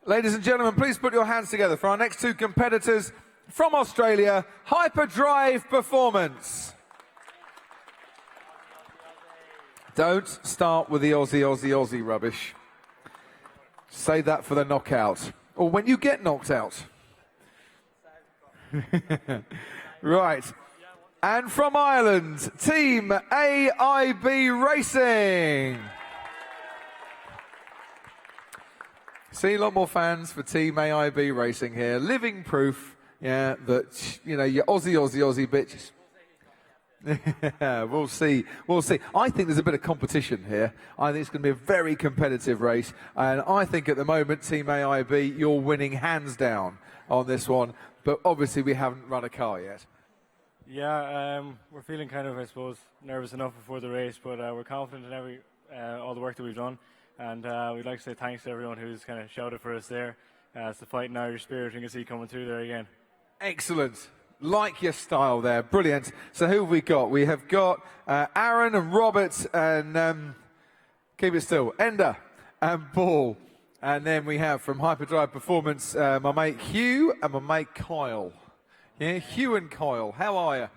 Ladies and gentlemen, please put your hands together for our next two competitors from Australia, Hyperdrive Performance. Don't start with the Aussie rubbish. Save that for the knockout, or when you get knocked out. Right. And from Ireland, Team AIB Racing. See a lot more fans for Team AIB Racing here. Living proof, yeah, that, you know, you're Aussie bitches. We'll see. We'll see. I think there's a bit of competition here. I think it's going to be a very competitive race. And I think at the moment, Team AIB, you're winning hands down on this one. But obviously, we haven't run a car yet. Yeah, we're feeling kind of, I suppose, nervous enough before the race. But we're confident in all the work that we've done. And we'd like to say thanks to everyone who's kind of shouted for us there. It's the fighting Irish spirit you can see coming through there again. Excellent. Like your style there. Brilliant. So who have we got? We have got Aaron and Robert and keep it still, Ender and Paul. And then we have from Hyperdrive Performance, my mate Hugh and my mate Kyle. Yeah, Hugh and Kyle. How are you?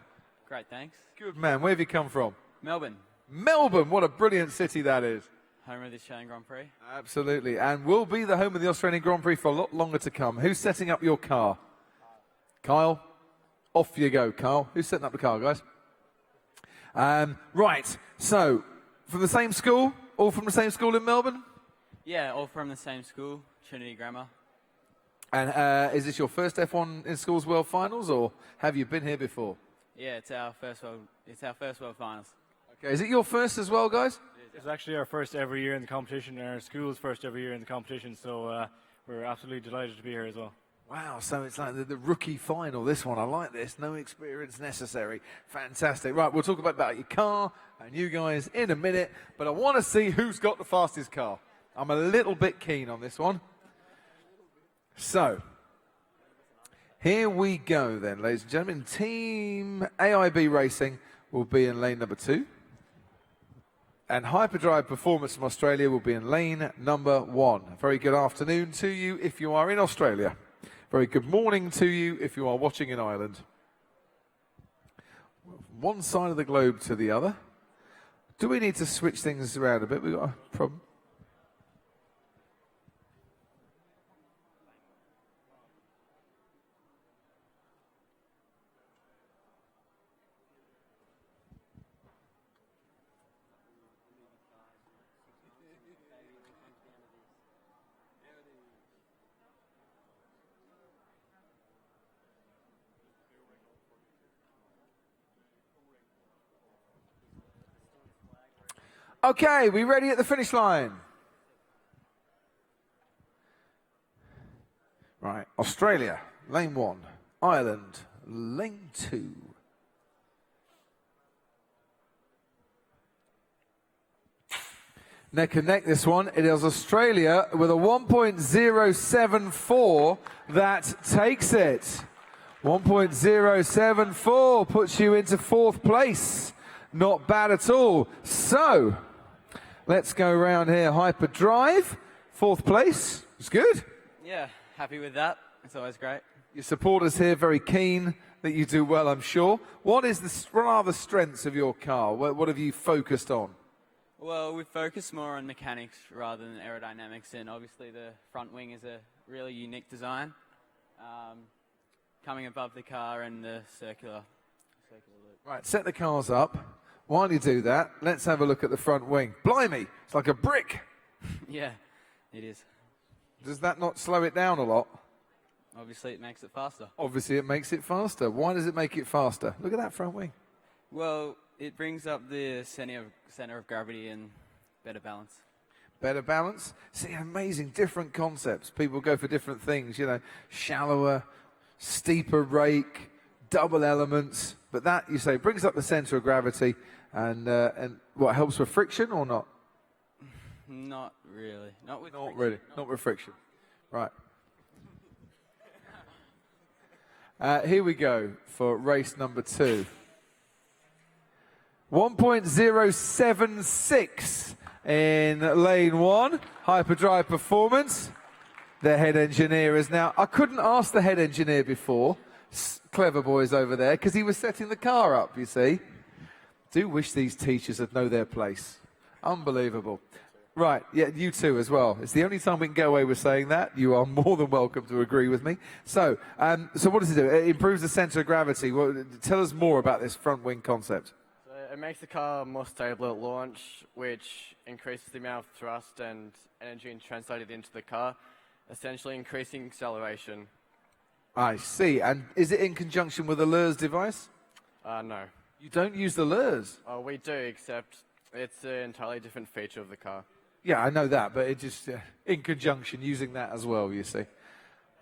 Great, thanks. Good man. Where have you come from? Melbourne. Melbourne. What a brilliant city that is. Home of the Australian Grand Prix. Absolutely. And will be the home of the Australian Grand Prix for a lot longer to come. Who's setting up your car? Kyle? Off you go, Kyle. Who's setting up the car, guys? Right. So, from the same school? All from the same school in Melbourne? Yeah, all from the same school, Trinity Grammar. And is this your first F1 in Schools World Finals, or have you been here before? Yeah, it's our first World Finals. Okay. Is it your first as well, guys? It's actually our first every year in the competition, and our school's first every year in the competition, so we're absolutely delighted to be here as well. Wow, so it's like the rookie final, this one. I like this. No experience necessary. Fantastic. Right, we'll talk about your car and you guys in a minute, but I want to see who's got the fastest car. I'm a little bit keen on this one. So, here we go then, ladies and gentlemen. Team AIB Racing will be in lane number 2. And Hyperdrive Performance from Australia will be in lane number 1. Very good afternoon to you if you are in Australia. Very good morning to you if you are watching in Ireland. One side of the globe to the other. Do we need to switch things around a bit? We've got a problem. Okay, we ready at the finish line? Right, Australia, lane 1. Ireland, lane 2. Neck and neck this one. It is Australia with a 1.074 that takes it. 1.074 puts you into 4th place. Not bad at all. So, let's go around here. Hyperdrive, 4th place. It's good. Yeah, happy with that. It's always great. Your supporters here very keen that you do well, I'm sure. What are the strengths of your car? What have you focused on? Well, we focus more on mechanics rather than aerodynamics, and obviously the front wing is a really unique design. Coming above the car and the circular loop. Right, set the cars up. While you do that, let's have a look at the front wing. Blimey, it's like a brick. Yeah, it is. Does that not slow it down a lot? Obviously, it makes it faster. Obviously, it makes it faster. Why does it make it faster? Look at that front wing. Well, it brings up the center of gravity and better balance. Better balance? See, amazing, different concepts. People go for different things, you know, shallower, steeper rake, double elements. But that, you say, brings up the center of gravity and what, helps with friction or not? Not really. Not with friction. Really. Not with friction. Right. Here we go for race number 2. 1.076 in lane 1. Hyperdrive performance. The head engineer is now... I couldn't ask the head engineer before, clever boys over there, because he was setting the car up, you see. Do wish these teachers would know their place. Unbelievable. Right, yeah, you too as well. It's the only time we can get away with saying that. You are more than welcome to agree with me. So what does it do? It improves the center of gravity. Well, tell us more about this front wing concept. So it makes the car more stable at launch, which increases the amount of thrust and energy translated into the car, essentially increasing acceleration. I see. And is it in conjunction with the LERS device? No. You don't use the LERS? We do, except it's an entirely different feature of the car. Yeah, I know that, but it just, in conjunction, using that as well, you see.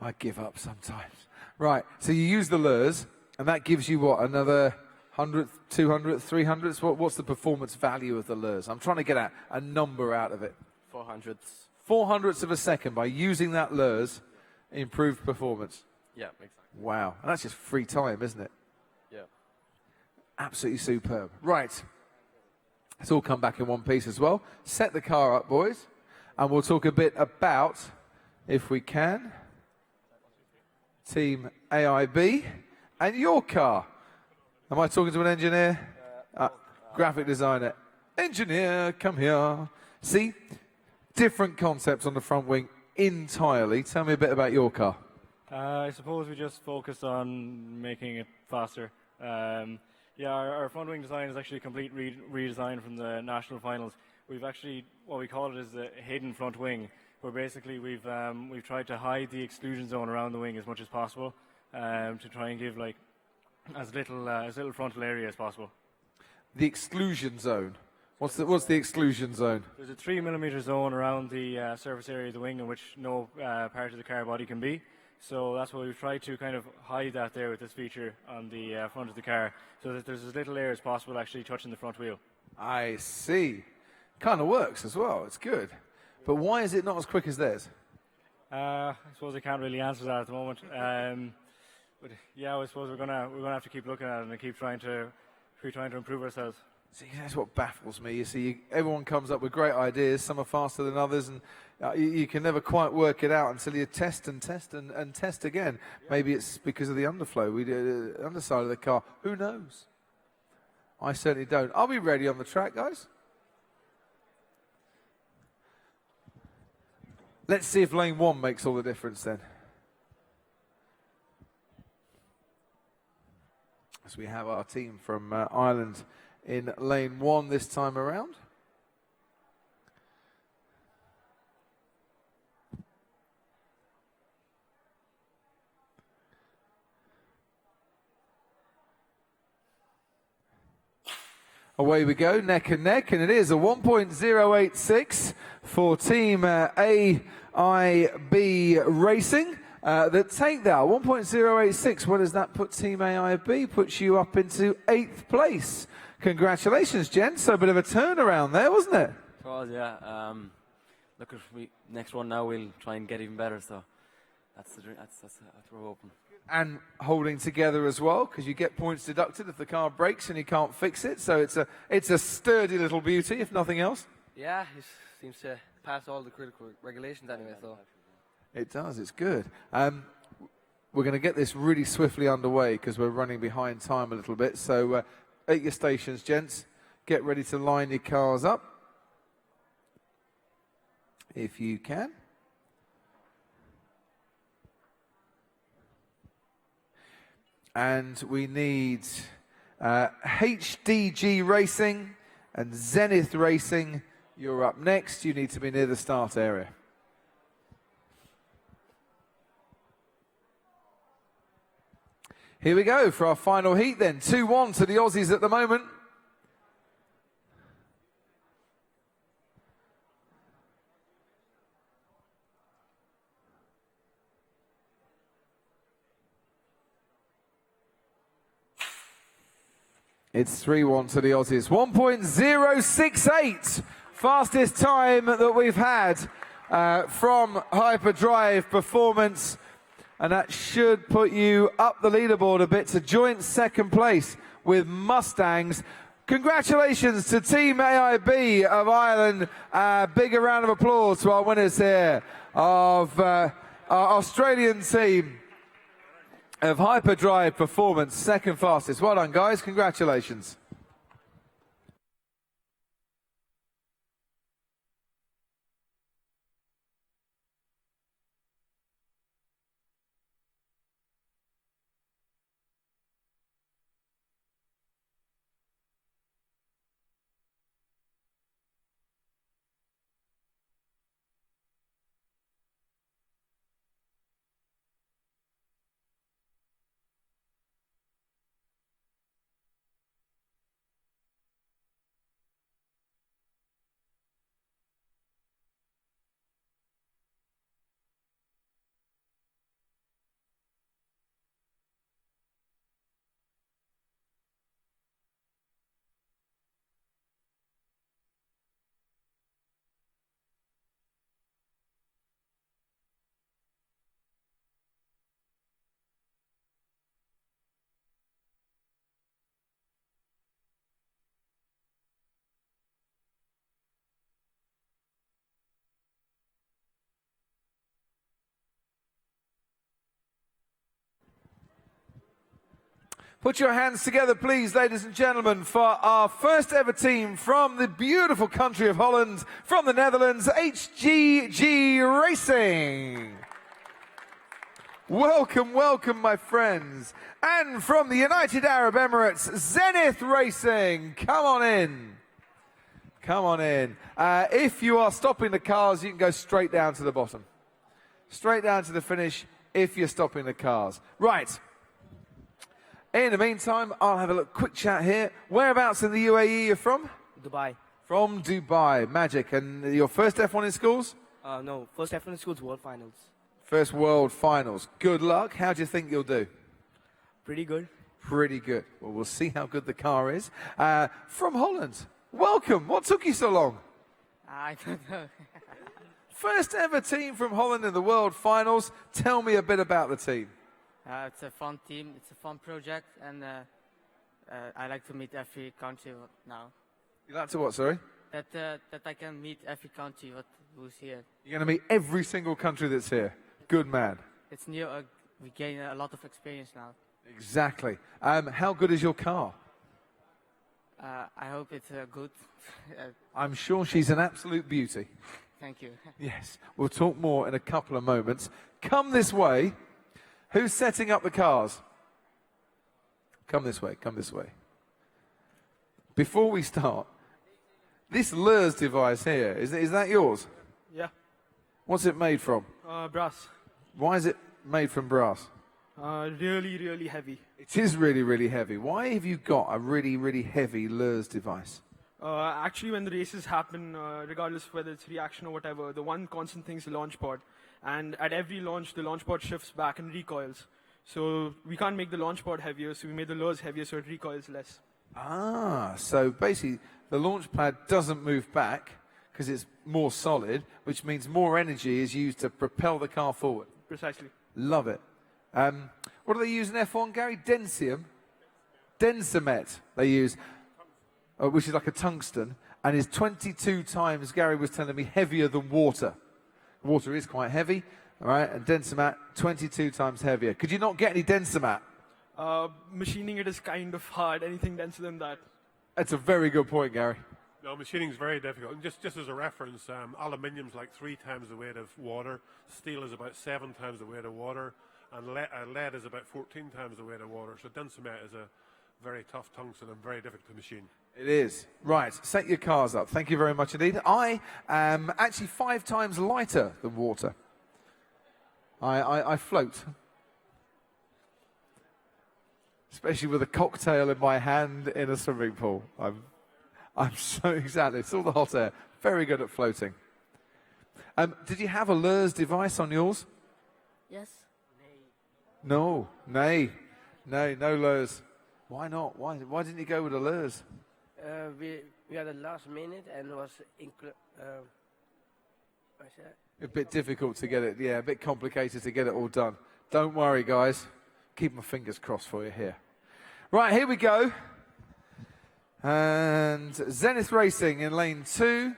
I give up sometimes. Right, so you use the LERS, and that gives you what, another 100, 200, 300? What's the performance value of the LERS? I'm trying to get a number out of it. 400ths. 400ths of a second by using that LERS, improved performance. Yeah, exactly. Wow, and that's just free time, isn't it? Yeah. Absolutely superb. Right. It's all come back in one piece as well. Set the car up, boys, and we'll talk a bit about, if we can, Team AIB and your car. Am I talking to an engineer? Graphic designer. Engineer, come here. See, different concepts on the front wing entirely. Tell me a bit about your car. I suppose we just focused on making it faster. Yeah, our front wing design is actually a complete redesign from the national finals. We've actually, what we call it is the hidden front wing, where basically we've tried to hide the exclusion zone around the wing as much as possible to try and give like as little frontal area as possible. The exclusion zone. What's the exclusion zone? There's a 3mm zone around the surface area of the wing in which no part of the car body can be. So that's why we've tried to kind of hide that there with this feature on the front of the car, so that there's as little air as possible actually touching the front wheel. I see. Kind of works as well. It's good. But why is it not as quick as theirs? I suppose I can't really answer that at the moment. But yeah, I suppose we're gonna have to keep looking at it and keep trying to improve ourselves. See, that's what baffles me. You see, everyone comes up with great ideas. Some are faster than others, and you can never quite work it out until you test and test and test again. Maybe it's because of the underflow, underside of the car. Who knows? I certainly don't. Are we ready on the track, guys? Let's see if lane 1 makes all the difference then. As we have our team from Ireland in lane 1 this time around. Away we go, neck and neck, and it is a 1.086 for Team AIB Racing. That take that, 1.086, where does that put Team AIB? Puts you up into 8th place. Congratulations, gents. So a bit of a turnaround there, wasn't it? It was, yeah. Look, if next one now we'll try and get even better, so that's the dream, that's what we're hoping. And holding together as well, because you get points deducted if the car breaks and you can't fix it. So it's a sturdy little beauty, if nothing else. Yeah, he seems to pass all the critical regulations anyway, so. It does, it's good. We're going to get this really swiftly underway because we're running behind time a little bit. So at your stations, gents, get ready to line your cars up, if you can. And we need HDG Racing and Zenith Racing. You're up next. You need to be near the start area. Here we go for our final heat then. 2-1 to the Aussies at the moment. It's 3-1 to the Aussies. 1.068, fastest time that we've had from Hyperdrive Performance. And that should put you up the leaderboard a bit to joint second place with Mustangs. Congratulations to Team AIB of Ireland. Bigger round of applause to our winners here of our Australian team of Hyperdrive Performance, second fastest. Well done, guys. Congratulations. Put your hands together, please, ladies and gentlemen, for our first ever team from the beautiful country of Holland, from the Netherlands, HGG Racing. Welcome, welcome, my friends. And from the United Arab Emirates, Zenith Racing. Come on in. Come on in. If you are stopping the cars, you can go straight down to the bottom. Straight down to the finish if you're stopping the cars. Right. In the meantime, I'll have a quick chat here. Whereabouts in the UAE you're from? Dubai. From Dubai. Magic. And your first F1 in schools? No, first F1 in schools, World Finals. First World Finals. Good luck. How do you think you'll do? Pretty good. Pretty good. Well, we'll see how good the car is. From Holland. Welcome. What took you so long? I don't know. First ever team from Holland in the World Finals. Tell me a bit about the team. It's a fun team, it's a fun project, and I like to meet every country now. You like to what, sorry? That I can meet every country who's here. You're going to meet every single country that's here. Good man. It's new, we gain a lot of experience now. Exactly. How good is your car? I hope it's good. I'm sure she's an absolute beauty. Thank you. Yes, we'll talk more in a couple of moments. Come this way. Who's setting up the cars? Come this way, come this way. Before we start, this LURS device here, is that yours? Yeah. What's it made from? Brass. Why is it made from brass? Really, really heavy. It is really, really heavy. Why have you got a really, really heavy LERS device? Actually, when the races happen, regardless of whether it's reaction or whatever, the one constant thing is the launch pod. And at every launch, the launch pod shifts back and recoils. So we can't make the launch pod heavier, so we made the LERS heavier so it recoils less. Ah, so basically the launch pad doesn't move back because it's more solid, which means more energy is used to propel the car forward. Precisely. Love it. What do they use in F1, Gary? Densium? Densimet they use, which is like a tungsten, and is 22 times, Gary was telling me, heavier than water. Water is quite heavy, all right, and Densimat, 22 times heavier. Could you not get any Densimat? Machining it is kind of hard, anything denser than that. That's a very good point, Gary. No, machining is very difficult. And just as a reference, aluminium's like 3 times the weight of water, steel is about 7 times the weight of water, and lead is about 14 times the weight of water. So Densimet is a very tough tungsten and very difficult to machine. It is. Right, set your cars up. Thank you very much indeed. I am actually 5 times lighter than water. I float. Especially with a cocktail in my hand in a swimming pool. I'm so exactly. It's all the hot air. Very good at floating. Did you have a LERS device on yours? Yes. No. No LERS. Why not? Why didn't you go with a LERS? We had a last minute and was A bit difficult to get it. Yeah, a bit complicated to get it all done. Don't worry, guys. Keep my fingers crossed for you here. Right, here we go. And Zenith Racing in lane 2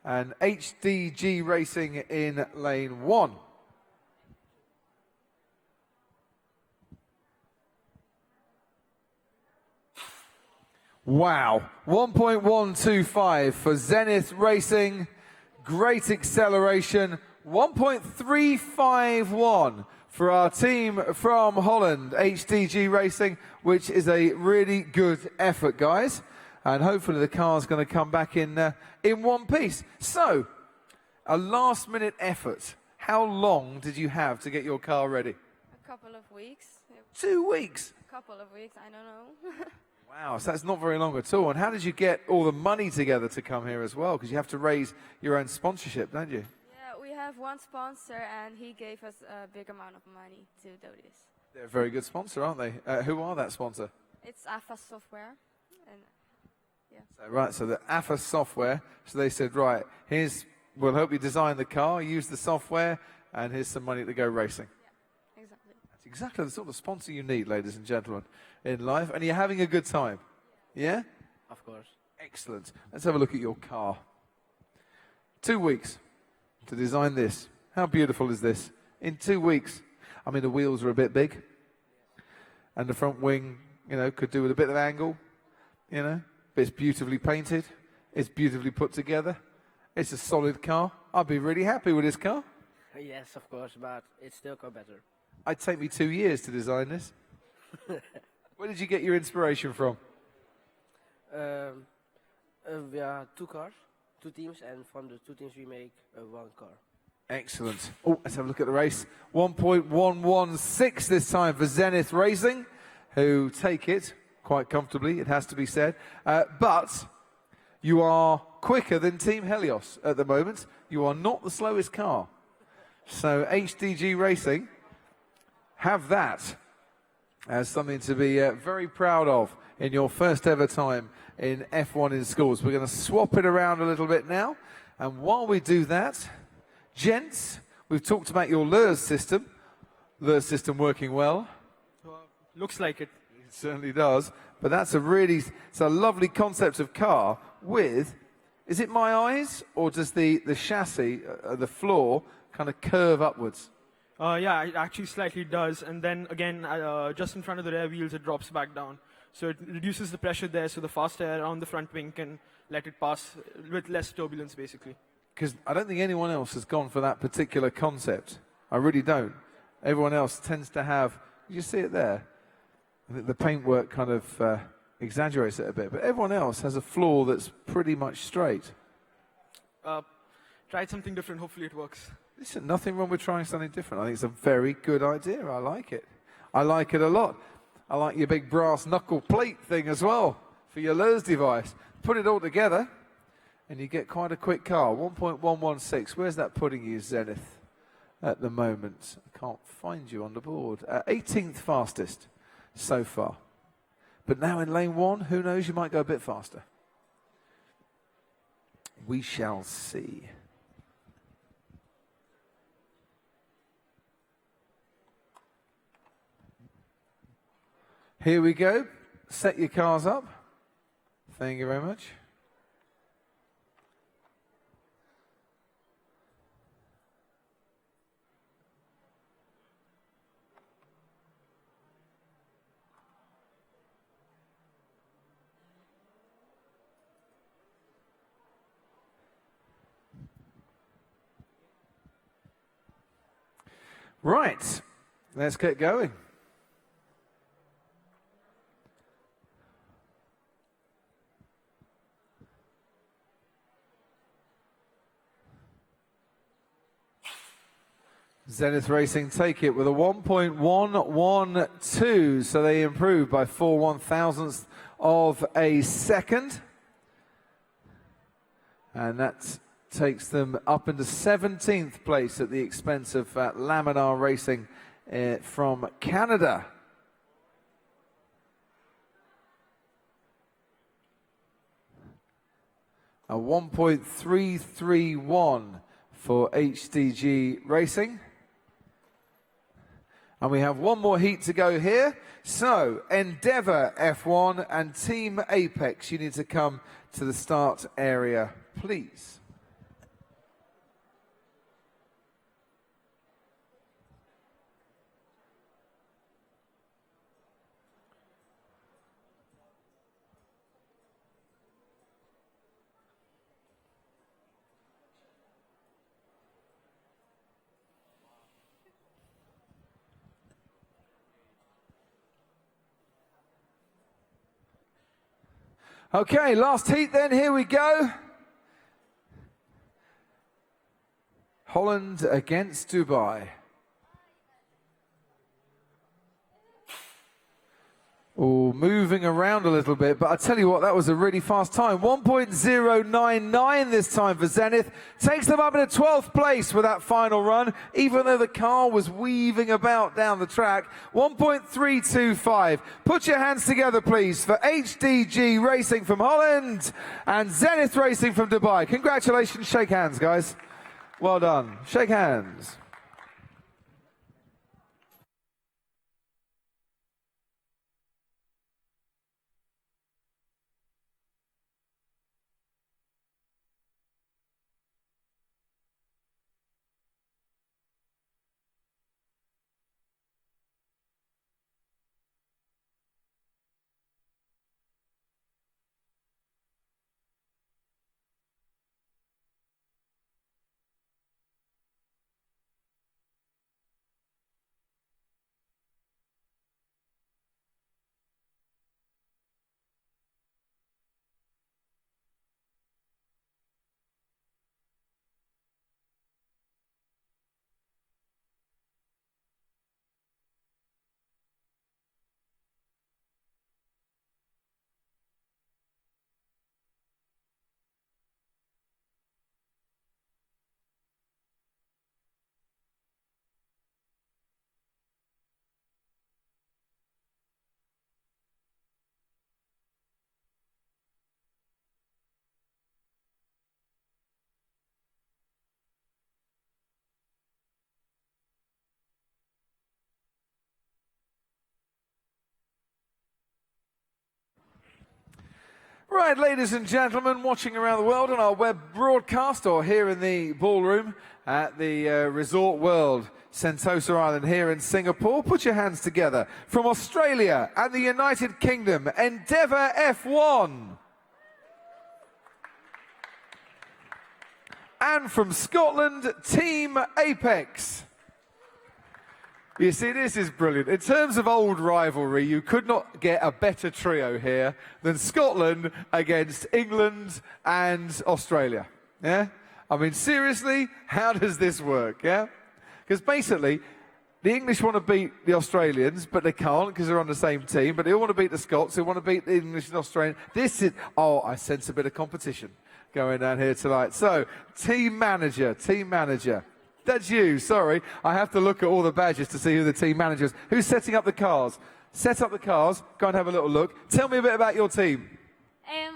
and HDG Racing in lane 1. Wow, 1.125 for Zenith Racing. Great acceleration. 1.351 for our team from Holland, HDG Racing, which is a really good effort, guys. And hopefully the car's going to come back in one piece. So, a last-minute effort. How long did you have to get your car ready? A couple of weeks. 2 weeks? A couple of weeks, I don't know. Wow, so that's not very long at all. And how did you get all the money together to come here as well? Because you have to raise your own sponsorship, don't you? Yeah, we have one sponsor, and he gave us a big amount of money to do this. They're a very good sponsor, aren't they? Who are that sponsor? It's AFA Software. And yeah. So the AFA Software. So they said, right, we'll help you design the car, use the software, and here's some money to go racing. Yeah, exactly. That's exactly the sort of sponsor you need, ladies and gentlemen, in life. And you're having a good time. Yeah? Of course. Excellent. Let's have a look at your car. 2 weeks to design this. How beautiful is this? In 2 weeks. I mean, the wheels are a bit big. And the front wing, could do with a bit of angle, But it's beautifully painted. It's beautifully put together. It's a solid car. I'd be really happy with this car. Yes, of course, but it still got better. It'd take me 2 years to design this. Where did you get your inspiration from? We are 2 cars, 2 teams, and from the 2 teams we make 1 car. Excellent. Oh, let's have a look at the race. 1.116 this time for Zenith Racing, who take it quite comfortably, it has to be said. But you are quicker than Team Helios at the moment. You are not the slowest car. So HDG Racing have that as something to be very proud of in your first ever time in F1 in schools. We're going to swap it around a little bit now. And while we do that, gents, we've talked about your LERS system. LERS system working well. Looks like it. It certainly does. But it's a lovely concept of car with, is it my eyes, or does the chassis, the floor, kind of curve upwards? Yeah, it actually slightly does. And then again, just in front of the rear wheels, it drops back down. So it reduces the pressure there, so the fast air on the front wing can let it pass with less turbulence, basically. Because I don't think anyone else has gone for that particular concept. I really don't. Everyone else tends to have, you see it there? I think the paintwork kind of exaggerates it a bit. But everyone else has a floor that's pretty much straight. Tried something different, hopefully it works. Listen, nothing wrong with trying something different. I think it's a very good idea. I like it. I like it a lot. I like your big brass knuckle plate thing as well for your LERS device. Put it all together and you get quite a quick car. 1.116. Where's that putting you, Zenith, at the moment? I can't find you on the board. 18th fastest so far. But now in lane 1, who knows, you might go a bit faster. We shall see. Here we go. Set your cars up. Thank you very much. Right, let's get going. Zenith Racing take it with a 1.112, so they improved by 4 1/1000ths of a second. And that takes them up into 17th place at the expense of Laminar Racing from Canada. A 1.331 for HDG Racing. And we have one more heat to go here. So, Endeavour F1 and Team Apex, you need to come to the start area, please. Okay, last heat then, here we go. Holland against Dubai. Oh, moving around a little bit, but I tell you what, that was a really fast time. 1.099 this time for Zenith. Takes them up into 12th place with that final run, even though the car was weaving about down the track. 1.325. Put your hands together, please, for HDG Racing from Holland and Zenith Racing from Dubai. Congratulations. Shake hands, guys. Well done. Shake hands. Right, ladies and gentlemen, watching around the world on our web broadcast or here in the ballroom at the Resort World Sentosa Island here in Singapore, put your hands together. From Australia and the United Kingdom, Endeavour F1. And from Scotland, Team Apex. You see, this is brilliant. In terms of old rivalry, you could not get a better trio here than Scotland against England and Australia. Yeah? I mean, seriously, how does this work? Yeah? Because basically, The English want to beat the Australians, but they can't because they're on the same team. But they all want to beat the Scots. They want to beat the English and Australians. This is, I sense a bit of competition going down here tonight. So, team manager. That's you, sorry. I have to look at all the badges to see who the team manager is. Who's setting up the cars? Set up the cars. Go and have a little look. Tell me a bit about your team.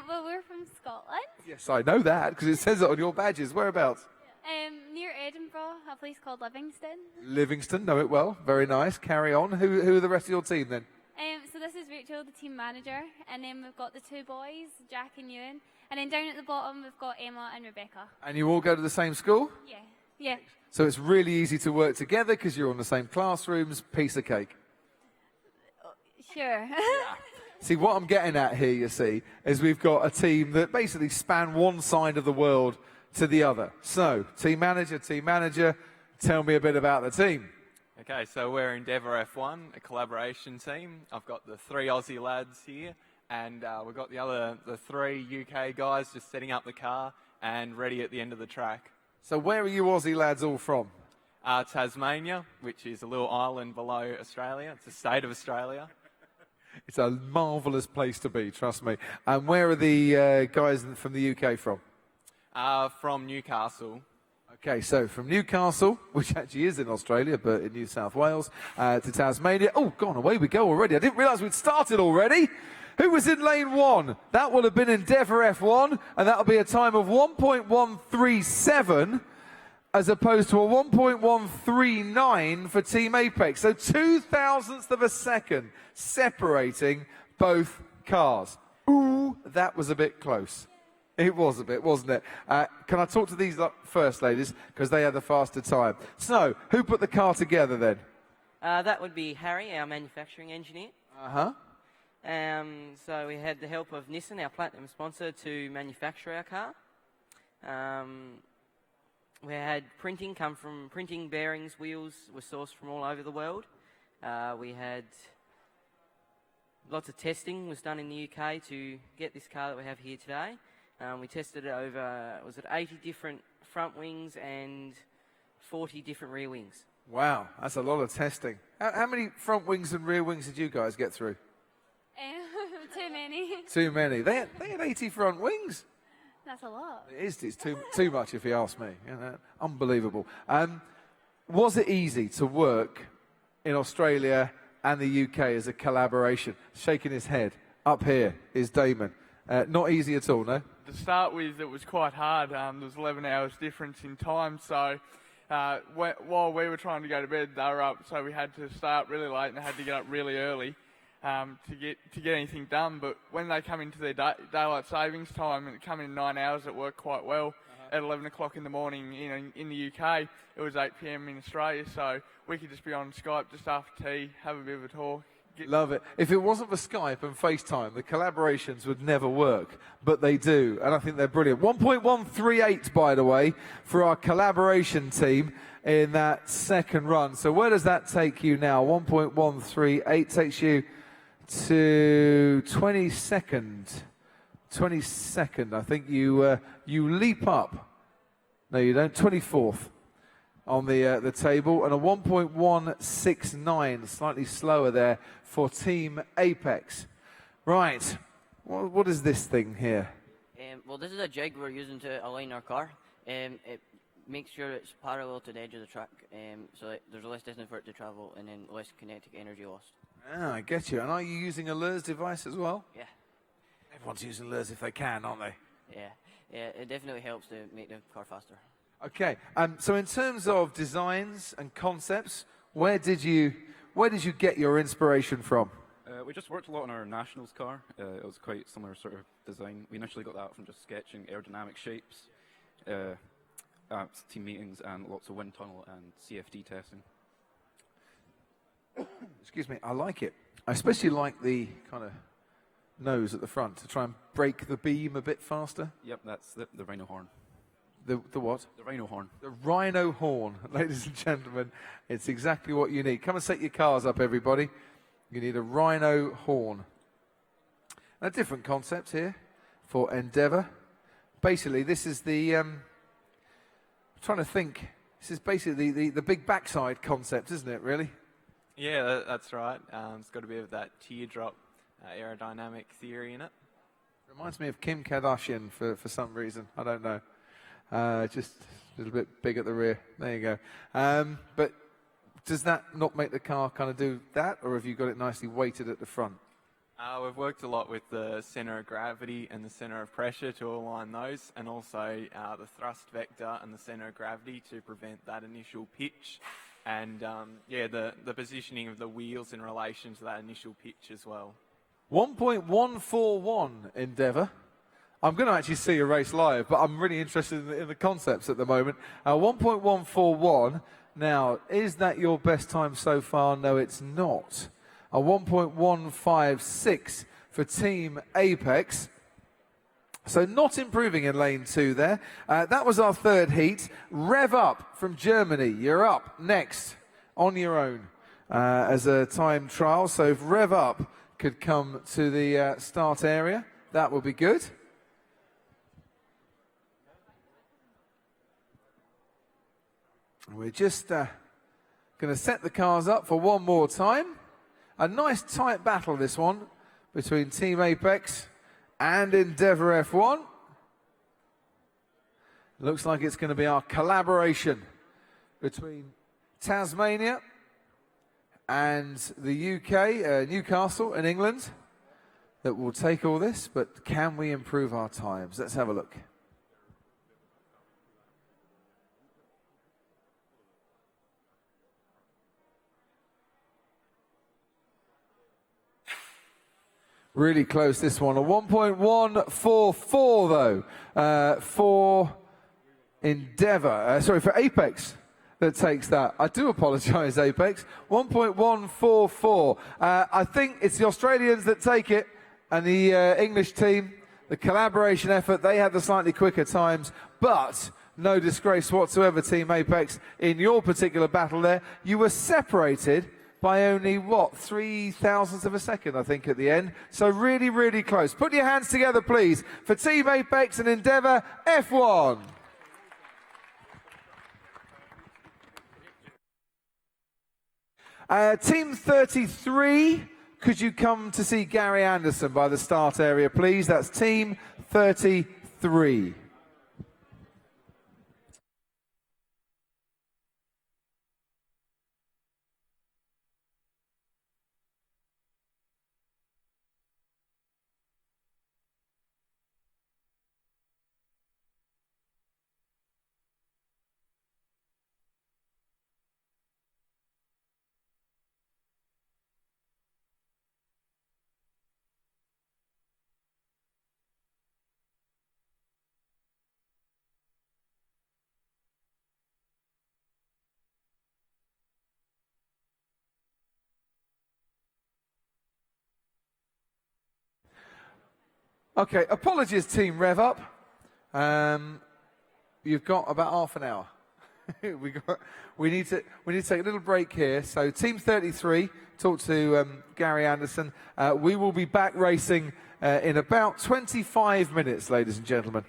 Well, we're from Scotland. Yes, I know that because it says it on your badges. Whereabouts? Near Edinburgh, a place called Livingston. Livingston, know it well. Very nice. Carry on. Who are the rest of your team then? So this is Rachel, the team manager, and then we've got the two boys, Jack and Ewan, and then down at the bottom we've got Emma and Rebecca. And you all go to the same school? Yeah. So it's really easy to work together because you're on the same classrooms. Piece of cake. Sure. See, what I'm getting at here, you see, is we've got a team that basically span one side of the world to the other. So, team manager, tell me a bit about the team. Okay, so we're Endeavour F1, a collaboration team. I've got the 3 Aussie lads here, and we've got the 3 UK guys just setting up the car and ready at the end of the track. So where are you Aussie lads all from? Tasmania, which is a little island below Australia. It's a state of Australia. It's a marvellous place to be, trust me. And where are the guys from the UK from? From Newcastle. Okay, so from Newcastle, which actually is in Australia, but in New South Wales, to Tasmania. Oh, God, away we go already. I didn't realise we'd started already. Who was in lane 1? That will have been Endeavour F1, and that'll be a time of 1.137 as opposed to a 1.139 for Team Apex. So 0.02 of a second separating both cars. Ooh, that was a bit close. It was a bit, wasn't it? Can I talk to these first, ladies? Because they had the faster time. So, who put the car together then? That would be Harry, our manufacturing engineer. Uh-huh. So we had the help of Nissan, our platinum sponsor, to manufacture our car. We had printing bearings, wheels were sourced from all over the world. We had lots of testing was done in the UK to get this car that we have here today. We tested it over, 80 different front wings and 40 different rear wings. Wow, that's a lot of testing. How many front wings and rear wings did you guys get through? Too many. Too many. They had 80 front wings. That's a lot. It's too much if you ask me. You know, unbelievable. Was it easy to work in Australia and the UK as a collaboration? Shaking his head. Up here is Damon. Not easy at all, no? To start with, it was quite hard. There was 11 hours difference in time, so while we were trying to go to bed, they were up, so we had to start really late and had to get up really early to get anything done. But when they come into their daylight savings time and it come in 9 hours, it worked quite well. At 11 o'clock in the morning in the UK, it was 8 p.m. in Australia, so we could just be on Skype just after tea, have a bit of a talk. Love it. If it wasn't for Skype and FaceTime, the collaborations would never work, but they do, and I think they're brilliant. 1.138, by the way, for our collaboration team in that second run. So where does that take you now? 1.138 takes you to 22nd. 22nd. I think you leap up. No, you don't. 24th. On the table, and a 1.169, slightly slower there for Team Apex. Right, what is this thing here? Well, this is a jig we're using to align our car. It makes sure it's parallel to the edge of the track, so there's less distance for it to travel, and then less kinetic energy lost. Ah, I get you. And are you using a LERS device as well? Yeah. Everyone's using LERS if they can, aren't they? Yeah, it definitely helps to make the car faster. Okay, so in terms of designs and concepts, where did you get your inspiration from? We just worked a lot on our Nationals car. It was quite similar sort of design. We initially got that from just sketching aerodynamic shapes, team meetings, and lots of wind tunnel and CFD testing. Excuse me, I like it. I especially like the kind of nose at the front to try and break the beam a bit faster. Yep, that's the rhino horn. The what? The rhino horn. The rhino horn, ladies and gentlemen. It's exactly what you need. Come and set your cars up, everybody. You need a rhino horn. A different concept here for Endeavour. Basically, this is the... I'm trying to think. This is basically the big backside concept, isn't it, really? Yeah, that's right. It's got a bit of that teardrop aerodynamic theory in it. Reminds me of Kim Kardashian for some reason. I don't know. Just a little bit big at the rear. There you go. But does that not make the car kind of do that, or have you got it nicely weighted at the front? We've worked a lot with the centre of gravity and the centre of pressure to align those, and also the thrust vector and the centre of gravity to prevent that initial pitch. And the positioning of the wheels in relation to that initial pitch as well. 1.141 Endeavour. I'm going to actually see a race live, but I'm really interested in the concepts at the moment. 1.141. Now, is that your best time so far? No, it's not. A 1.156 for Team Apex. So not improving in lane 2 there. That was our third heat. Rev Up from Germany. You're up next on your own as a time trial. So if Rev Up could come to the start area, that would be good. We're just going to set the cars up for one more time. A nice tight battle, this one, between Team Apex and Endeavour F1. Looks like it's going to be our collaboration between Tasmania and the UK, Newcastle in England, that will take all this. But can we improve our times? Let's have a look. Really close, this one. A 1.144, though, for Endeavour. For Apex that takes that. I do apologise, Apex. 1.144. I think it's the Australians that take it, and the English team, the collaboration effort, they had the slightly quicker times, but no disgrace whatsoever, Team Apex. In your particular battle there, you were separated by only, 0.003 of a second, I think, at the end. So really, really close. Put your hands together, please, for Team Apex and Endeavour F1. Team 33, could you come to see Gary Anderson by the start area, please? That's Team 33. Okay, apologies, Team Rev Up. You've got about half an hour. we need to take a little break here. So Team 33, talk to Gary Anderson. We will be back racing in about 25 minutes, ladies and gentlemen.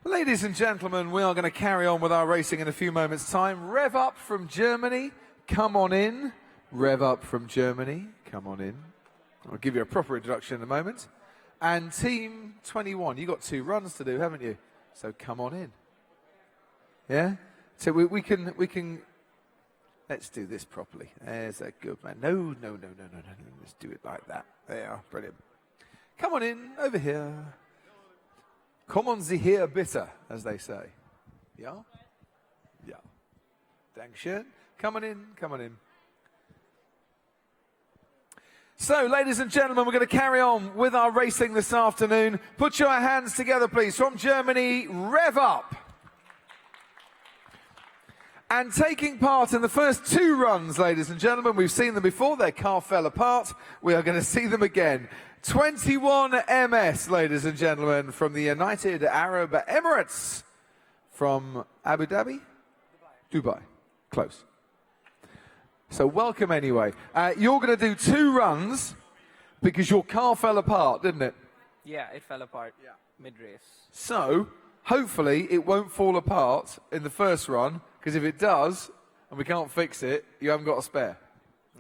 Ladies and gentlemen, we are going to carry on with our racing in a few moments' time. Rev Up from Germany, come on in. Rev Up from Germany, come on in. I'll give you a proper introduction in a moment. And Team 21, you've got 2 runs to do, haven't you? So come on in. Yeah? So we can, let's do this properly. There's a good man. No. Let's do it like that. There you are, brilliant. Come on in, over here. Kommen Sie her bitte, as they say. Yeah? Yeah. Dankeschön. Come on in, come on in. So, ladies and gentlemen, we're going to carry on with our racing this afternoon. Put your hands together, please. From Germany, Rev Up. And taking part in the first 2 runs, ladies and gentlemen, we've seen them before. Their car fell apart. We are going to see them again. 21 MS, ladies and gentlemen, from the United Arab Emirates. From Abu Dhabi? Dubai. Close. So welcome anyway. You're going to do 2 runs because your car fell apart, didn't it? Yeah, it fell apart mid-race. So hopefully it won't fall apart in the first run, because if it does and we can't fix it, you haven't got a spare.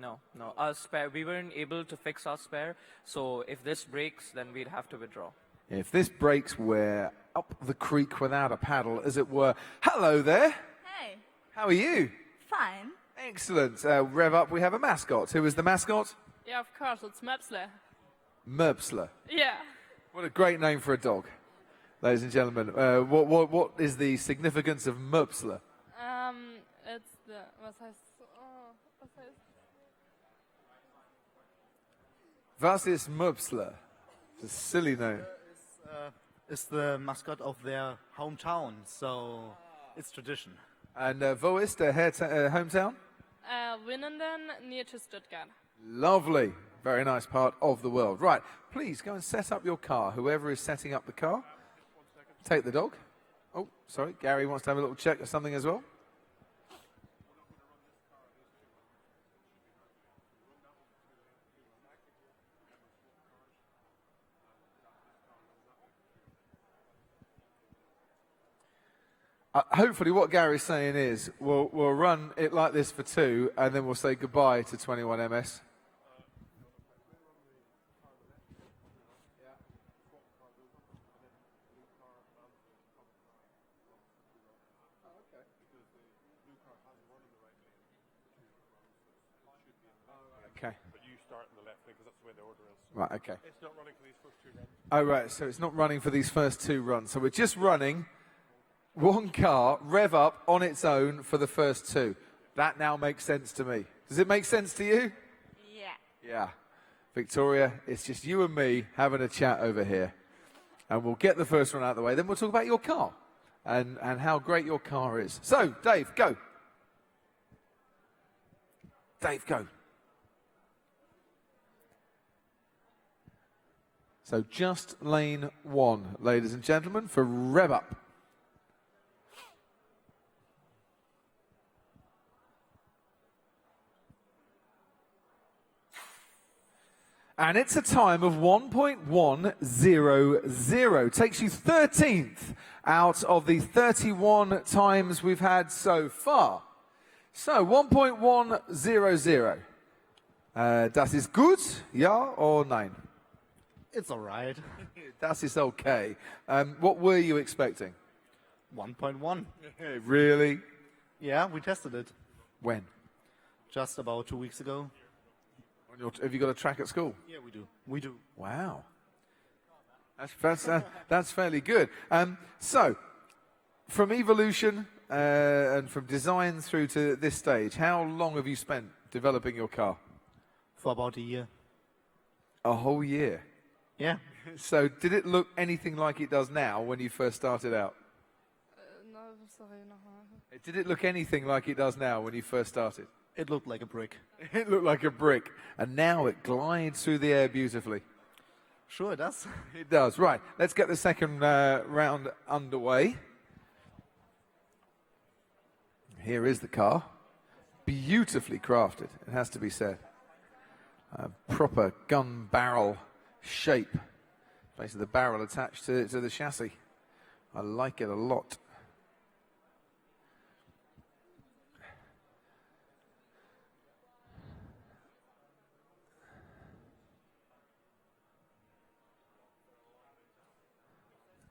No. Our spare, we weren't able to fix our spare, so if this breaks, then we'd have to withdraw. If this breaks, we're up the creek without a paddle, as it were. Hello there. Hey. How are you? Fine. Excellent. Rev Up, we have a mascot. Who is the mascot? Yeah, of course, it's Mepsler. Merpsler. Yeah. What a great name for a dog. Ladies and gentlemen, what is the significance of Merpsler? It's the, was heißt, Was ist Merpsler? It's a silly name. It's the mascot of their hometown, so it's tradition. And wo ist der hometown? Winnenden, near to Stuttgart. Lovely. Very nice part of the world. Right, please go and set up your car. Whoever is setting up the car, take the dog. Oh, sorry, Gary wants to have a little check or something as well. Hopefully what Gary's saying is we'll run it like this for 2 and then we'll say goodbye to 21 MS. Okay. But you start in the left because that's the way the order is. Right, okay. It's not running for these first 2 runs. Oh, right, so it's not running for these first 2 runs. So we're just running 1 car, Rev Up on its own for the first 2. That now makes sense to me. Does it make sense to you? Yeah. Yeah. Victoria, it's just you and me having a chat over here. And we'll get the first one out of the way. Then we'll talk about your car and how great your car is. So, Dave, go. Dave, go. So just lane 1, ladies and gentlemen, for Rev Up. And it's a time of 1.100. Takes you 13th out of the 31 times we've had so far. So 1.100. Das ist gut, ja or nein? It's all right. Das ist okay. What were you expecting? 1.1. Really? Yeah, we tested it. When? Just about 2 weeks ago. Have you got a track at school? Yeah, we do. We do. Wow. That's fairly good. So, from evolution and from design through to this stage, how long have you spent developing your car? For about a year. A whole year? Yeah. So, did it look anything like it does now when you first started out? No, sorry, nochmal. Did it look anything like it does now when you first started? It looked like a brick. It looked like a brick. And now it glides through the air beautifully. Sure, it does. It does. Right, let's get the second round underway. Here is the car. Beautifully crafted, it has to be said. A proper gun barrel shape. Basically the barrel attached to the chassis I like it a lot.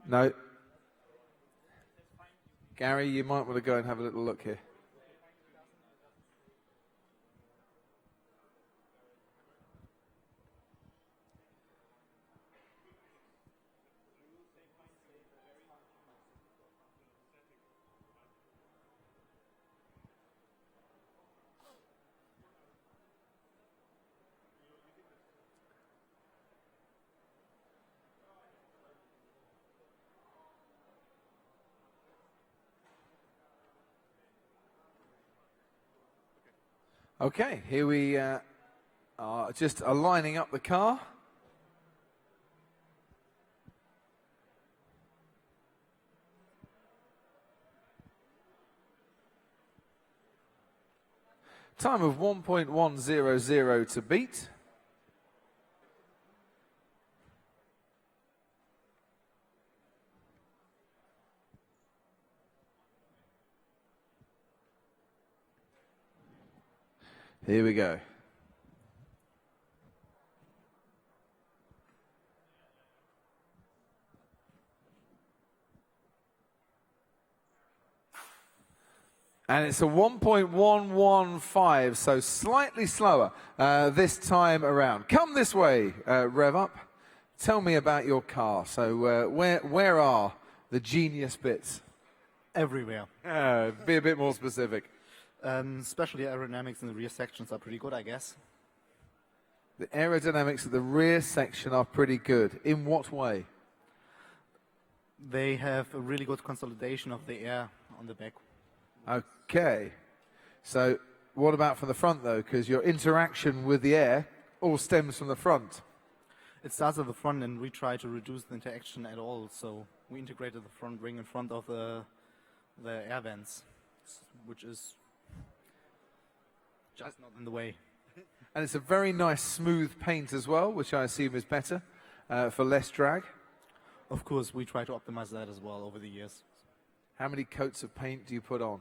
No. Gary, you might want to go and have a little look here. Okay, here we are just aligning up the car. Time of 1.100 to beat. Here we go. And it's a 1.115, so slightly slower this time around. Come this way, Rev Up. Tell me about your car. So where are the genius bits? Everywhere. Be a bit more specific. Especially aerodynamics in the rear sections are pretty good, I guess. The aerodynamics of the rear section are pretty good. In what way? They have a really good consolidation of the air on the back. Okay. So what about from the front, though? Because your interaction with the air all stems from the front. It starts at the front, and we try to reduce the interaction at all. So we integrated the front ring in front of the air vents, which is just not in the way. And it's a very nice smooth paint as well, which I assume is better for less drag. Of course, we try to optimize that as well over the years. How many coats of paint do you put on?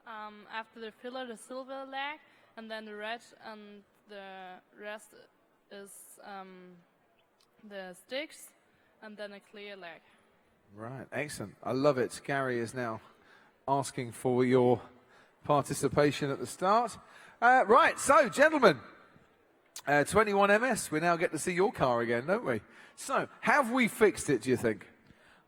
After the filler, the silver leg, and then the red, and the rest is the sticks, and then a clear leg. Right, excellent. I love it. Gary is now asking for your participation at the start. Right, so gentlemen, 21 MS, we now get to see your car again, don't we? So, have we fixed it, do you think?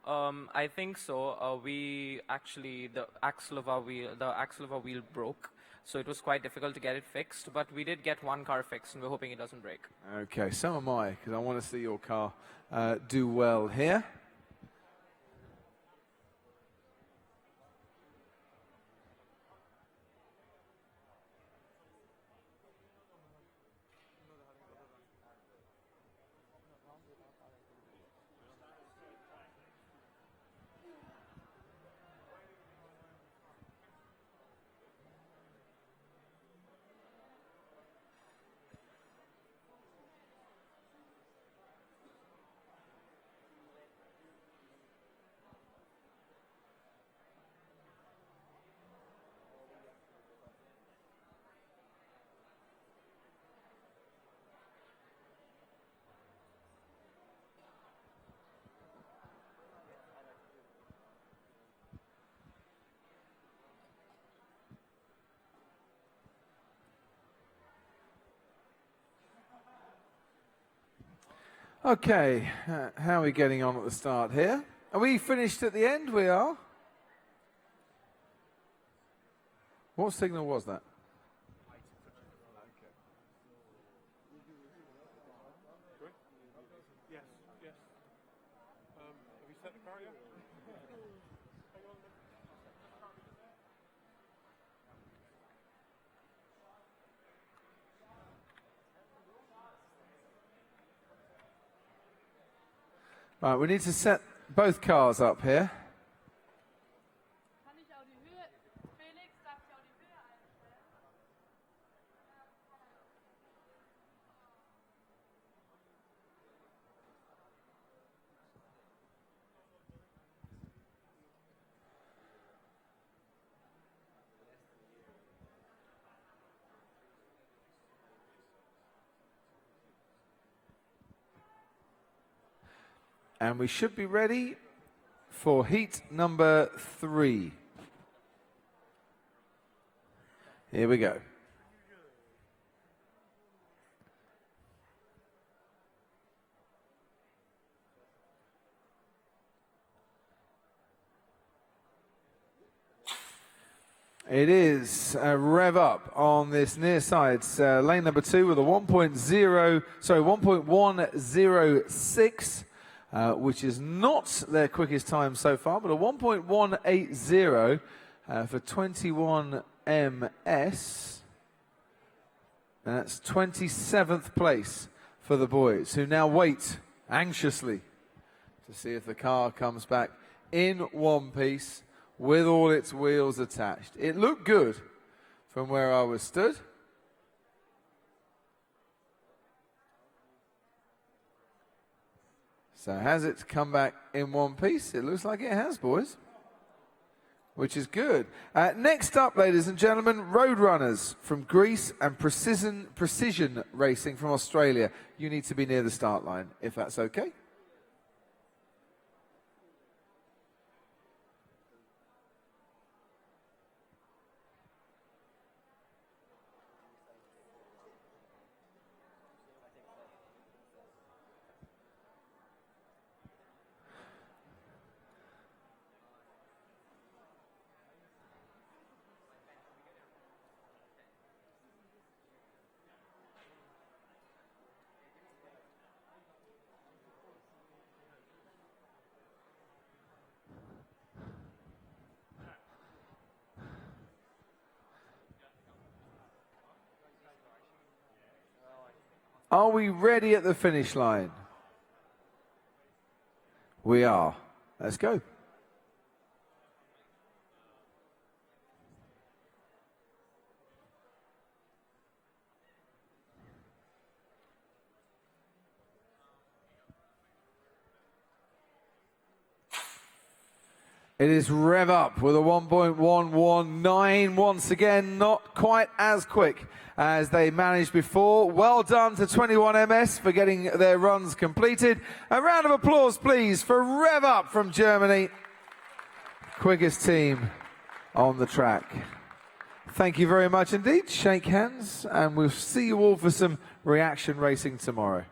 I think so. We actually, the axle of our wheel broke, so it was quite difficult to get it fixed, but we did get one car fixed, and we're hoping it doesn't break. Okay, so am I, because I want to see your car do well here. Okay, how are we getting on at the start here? Are we finished at the end? We are. What signal was that? Yes, yes. Have you set the car yet? Right, we need to set both cars up here. And we should be ready for heat number 3. Here we go. It is a rev up on this near side, lane number 2 with a 1.106, which is not their quickest time so far, but a 1.180 for 21 MS. And that's 27th place for the boys, who now wait anxiously to see if the car comes back in one piece with all its wheels attached. It looked good from where I was stood. So has it come back in one piece? It looks like it has, boys, which is good. Next up, ladies and gentlemen, Roadrunners from Greece and Precision Racing from Australia. You need to be near the start line, if that's okay. Are we ready at the finish line? We are. Let's go. It is rev up with a 1.119. Once again, not quite as quick as they managed before. Well done to 21 MS for getting their runs completed. A round of applause, please, for Rev Up from Germany. Quickest team on the track. Thank you very much indeed. Shake hands, and we'll see you all for some reaction racing tomorrow.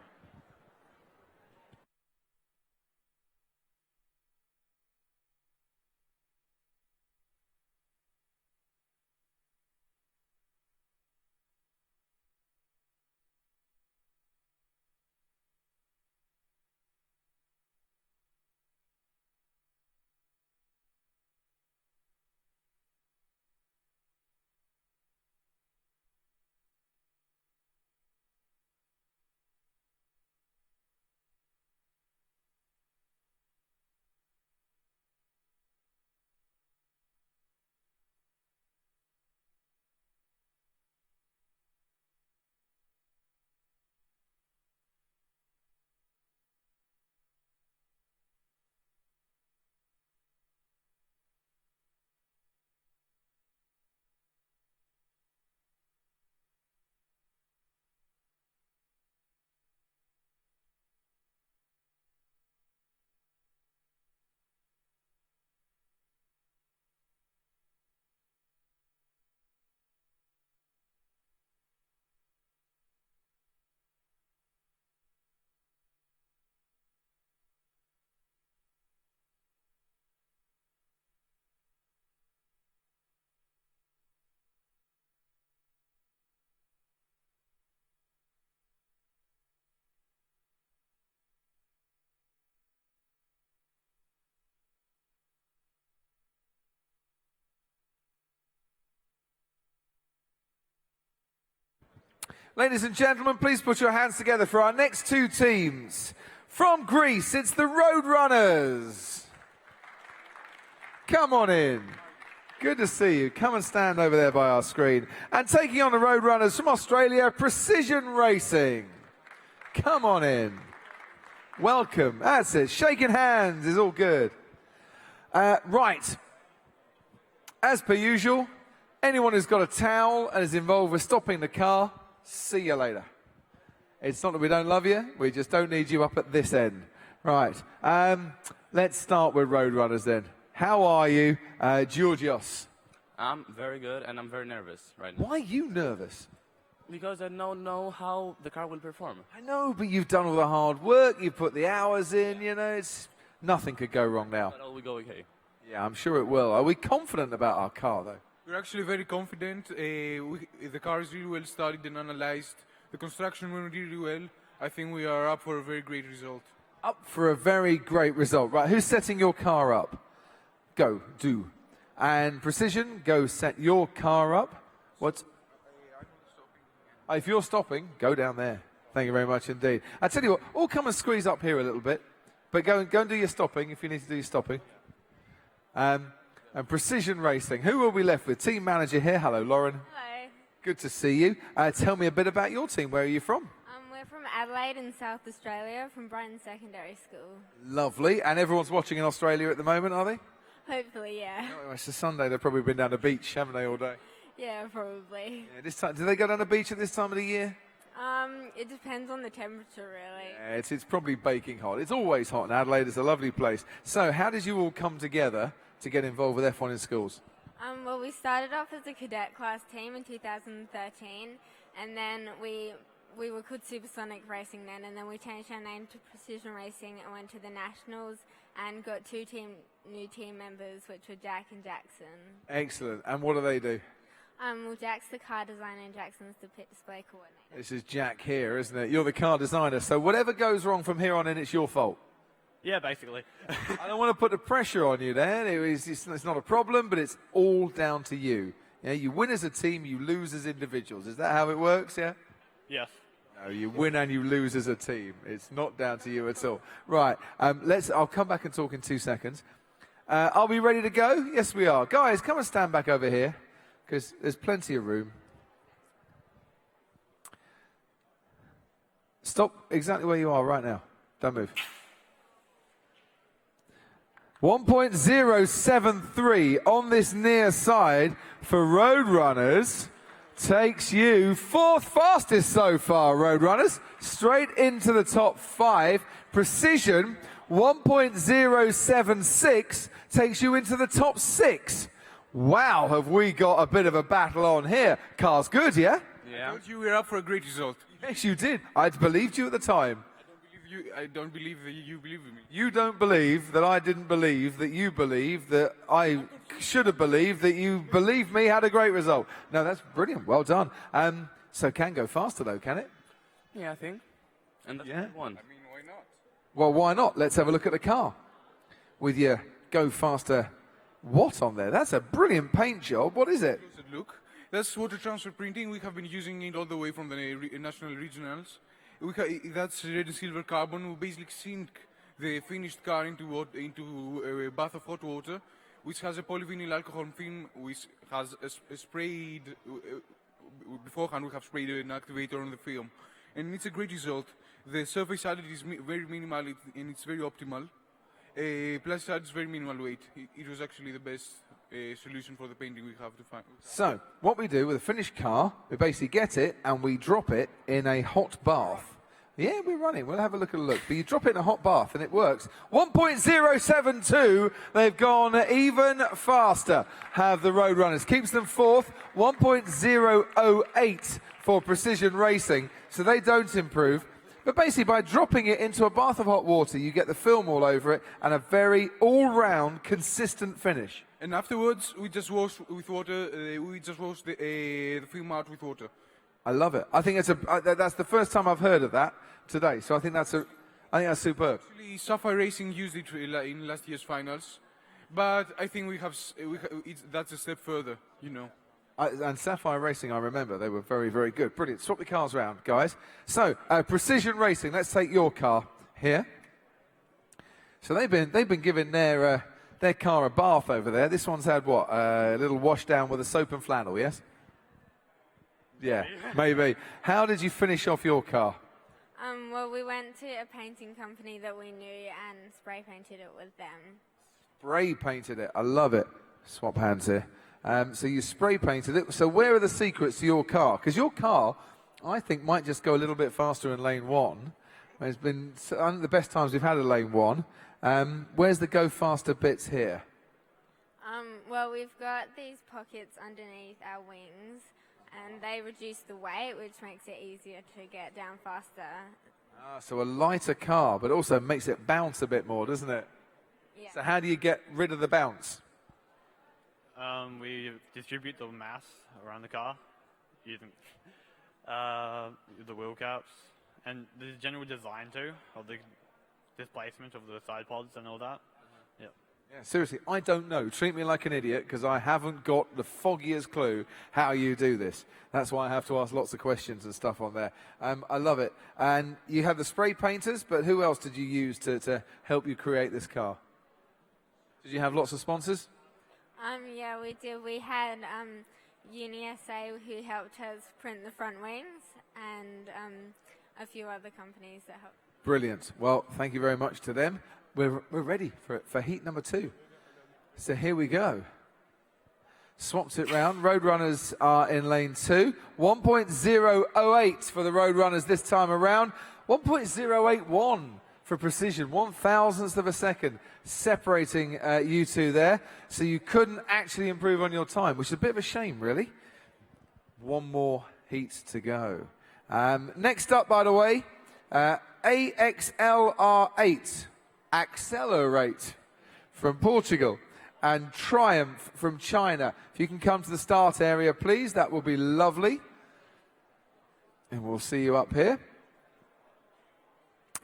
Ladies and gentlemen, please put your hands together for our next two teams. From Greece, it's the Roadrunners. Come on in. Good to see you. Come and stand over there by our screen. And taking on the Roadrunners from Australia, Precision Racing. Come on in. Welcome. That's it. Shaking hands is all good. Right. As per usual, anyone who's got a towel and is involved with stopping the car, see you later. It's not that we don't love you, we just don't need you up at this end. Right. Let's start with Roadrunners then. How are you, Georgios? I'm very good, and I'm very nervous right now. Why are you nervous? Because I don't know how the car will perform. I know, but you've done all the hard work, you've put the hours in, you know, nothing could go wrong now. But all will go okay. Yeah, I'm sure it will. Are we confident about our car, though? We're actually very confident. The car is really well studied and analyzed. The construction went really well. I think we are up for a very great result. Up for a very great result. Right, who's setting your car up? Go, do. And Precision, go set your car up. What? If you're stopping, go down there. Thank you very much indeed. I tell you what, all come and squeeze up here a little bit. But go and do your stopping if you need to do your stopping. And Precision Racing. Who will we left with? Team manager here. Hello, Lauren. Hello. Good to see you. Tell me a bit about your team. Where are you from? We're from Adelaide in South Australia, from Brighton Secondary School. Lovely. And everyone's watching in Australia at the moment, are they? Hopefully, yeah. Oh, it's a Sunday. They've probably been down the beach, haven't they, all day? Yeah, probably. Yeah, this time, do they go down the beach at this time of the year? It depends on the temperature, really. Yeah, it's probably baking hot. It's always hot in Adelaide. It's a lovely place. So how did you all come together to get involved with F1 in schools? Well, we started off as a cadet class team in 2013, and then we were called Supersonic Racing then, and then we changed our name to Precision Racing and went to the Nationals and got two new team members, which were Jack and Jackson. Excellent. And what do they do? Well, Jack's the car designer and Jackson's the pit display coordinator. This is Jack here, isn't it? You're the car designer, so whatever goes wrong from here on in, it's your fault. Yeah, basically. I don't want to put the pressure on you there. It's not a problem, but it's all down to you. Yeah, you win as a team, you lose as individuals. Is that how it works, yeah? Yes. No, you win and you lose as a team. It's not down to you at all. Right, I'll come back and talk in 2 seconds. Are we ready to go? Yes, we are. Guys, come and stand back over here, because there's plenty of room. Stop exactly where you are right now. Don't move. 1.073 on this near side for Roadrunners takes you fourth fastest so far, Roadrunners. Straight into the top 5. Precision, 1.076 takes you into the top 6. Wow, have we got a bit of a battle on here. Car's good, yeah? Yeah. I told you we're up for a great result. Yes, you did. I believed you at the time. I don't believe that you believe in me. You don't believe that I didn't believe that you believe that I should have believed that you believed me had a great result. No, that's brilliant. Well done. So can go faster though, can it? Yeah, I think. And that's what we want. I mean, why not? Well, why not? Let's have a look at the car. With your go faster what on there? That's a brilliant paint job. What is it? Look, that's water transfer printing. We have been using it all the way from the national regionals. That's red and silver carbon. We basically sink the finished car into a bath of hot water, which has a polyvinyl alcohol film, which has a sprayed. Beforehand, we have sprayed an activator on the film, and it's a great result. The surface added is very minimal, and it's very optimal. Plus, it adds very minimal weight. It was actually the best solution for the painting we have to find. So, what we do with a finished car, we basically get it and we drop it in a hot bath. Yeah, we're running. We'll have a look at a look. But you drop it in a hot bath and it works. 1.072. They've gone even faster, have the Roadrunners. Keeps them fourth. 1.008 for Precision Racing. So they don't improve. But basically, by dropping it into a bath of hot water, you get the film all over it and a very all-round, consistent finish. And afterwards, we just wash with water. We just wash the film out with water. I love it. I think that's the first time I've heard of that today. So I think that's superb. Actually, Sapphire Racing used it in last year's finals, but I think that's a step further. You know. And Sapphire Racing, I remember, they were very, very good. Brilliant. Swap the cars around, guys. So, Precision Racing, let's take your car here. So they've been giving their car a bath over there. This one's had what? A little wash down with a soap and flannel, yes? Yeah, maybe. How did you finish off your car? Well, we went to a painting company that we knew and spray painted it with them. Spray painted it. I love it. Swap hands here. So you spray painted it. So where are the secrets to your car? Because your car, I think, might just go a little bit faster in lane 1. It's been one of the best times we've had at lane 1. Where's the go faster bits here? Well, we've got these pockets underneath our wings, and they reduce the weight, which makes it easier to get down faster. So a lighter car, but also makes it bounce a bit more, doesn't it? Yeah. So how do you get rid of the bounce? We distribute the mass around the car using the wheel caps and the general design too of the displacement of the side pods and all that. Yeah. Yeah, seriously, I don't know. Treat me like an idiot because I haven't got the foggiest clue how you do this. That's why I have to ask lots of questions and stuff on there. I love it. And you have the spray painters, but who else did you use to help you create this car? Did you have lots of sponsors? Yeah, we did. We had UniSA who helped us print the front wings, and a few other companies that helped. Brilliant. Well, thank you very much to them. We're ready for heat number 2. So here we go. Swaps it round. Roadrunners are in lane 2. 1.008 for the Roadrunners this time around. 1.081 for Precision. 1,000th of a second separating you two there. So you couldn't actually improve on your time, which is a bit of a shame, really. One more heat to go. Next up, by the way, AXLR8. Accelerate from Portugal, and Triumph from China. If you can come to the start area, please, that will be lovely. And we'll see you up here.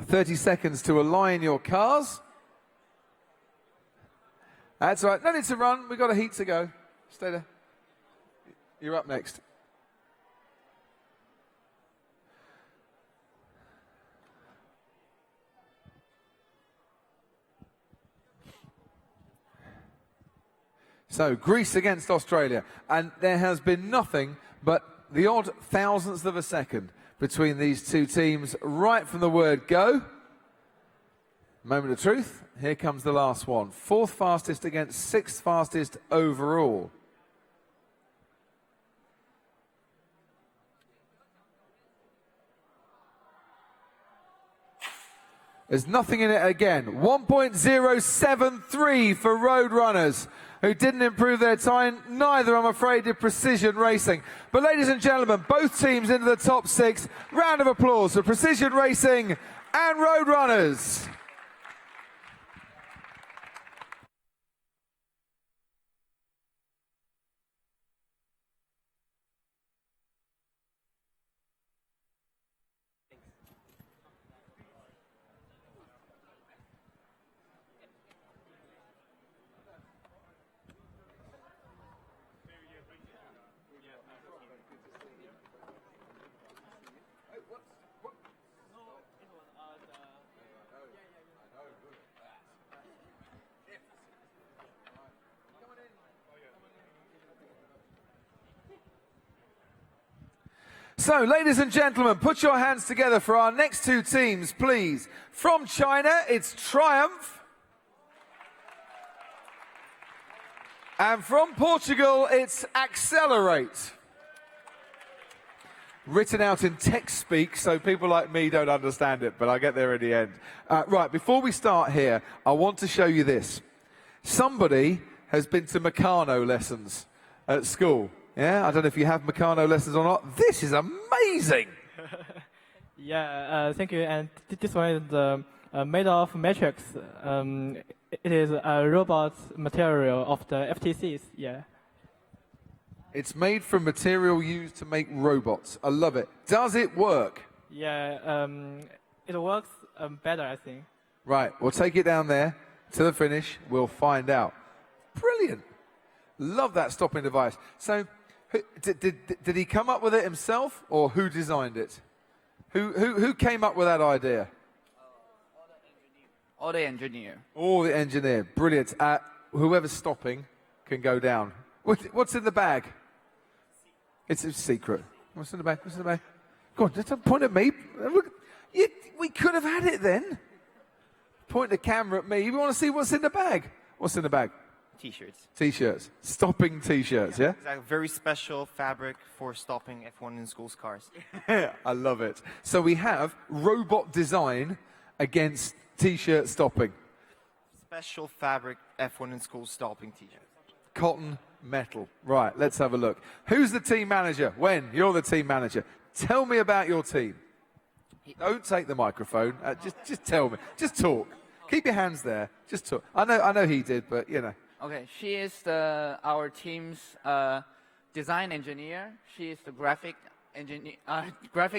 30 seconds to align your cars. That's all right. No need to run. We've got a heat to go. Stay there. You're up next. So, Greece against Australia. And there has been nothing but the odd 1,000th of a second between these two teams right from the word go. Moment of truth. Here comes the last one. 4th fastest against 6th fastest overall. There's nothing in it again. 1.073 for Roadrunners, who didn't improve their time. Neither, I'm afraid, did Precision Racing. But ladies and gentlemen, both teams into the top 6. Round of applause for Precision Racing and Roadrunners. So, ladies and gentlemen, put your hands together for our next two teams, please. From China, it's Triumph. And from Portugal, it's Accelerate. Written out in text speak, so people like me don't understand it, but I get there in the end. Right, before we start here, I want to show you this. Somebody has been to Meccano lessons at school. Yeah, I don't know if you have Meccano lessons or not. This is amazing. Yeah, thank you. And this one is made of matrix. It is a robot material of the FTCs. Yeah. It's made from material used to make robots. I love it. Does it work? Yeah, it works better, I think. Right, we'll take it down there to the finish. We'll find out. Brilliant. Love that stopping device. So, did he come up with it himself, or who designed it? Who came up with that idea? Or the engineer. Oh, the engineer. Brilliant. Whoever's stopping can go down. What's in the bag? It's a secret. What's in the bag? What's in the bag? Go on, don't point at me. We could have had it then. Point the camera at me. You want to see what's in the bag? What's in the bag? T-shirts. T-shirts. Stopping T-shirts, yeah? It's a very special fabric for stopping F1 in schools cars. I love it. So we have robot design against T-shirt stopping. Special fabric F1 in schools stopping T-shirts. Cotton metal. Right, let's have a look. Who's the team manager? Wen, you're the team manager. Tell me about your team. Don't take the microphone. Just tell me. Just talk. Keep your hands there. Just talk. I know he did, but you know. Okay, she is our team's design engineer. She is the graphic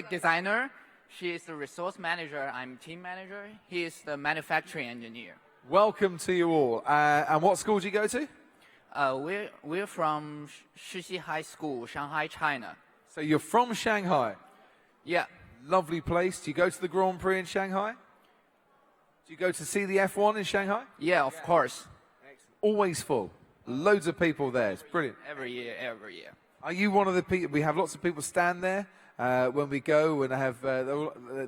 designer. She is the resource manager. I'm team manager. He is the manufacturing engineer. Welcome to you all. And what school do you go to? We're from Shixi High School, Shanghai, China. So you're from Shanghai? Yeah. Lovely place. Do you go to the Grand Prix in Shanghai? Do you go to see the F1 in Shanghai? Yeah, of course. Always full. Loads of people there. It's brilliant. Every year. Are you one of the people? We have lots of people stand there when we go, and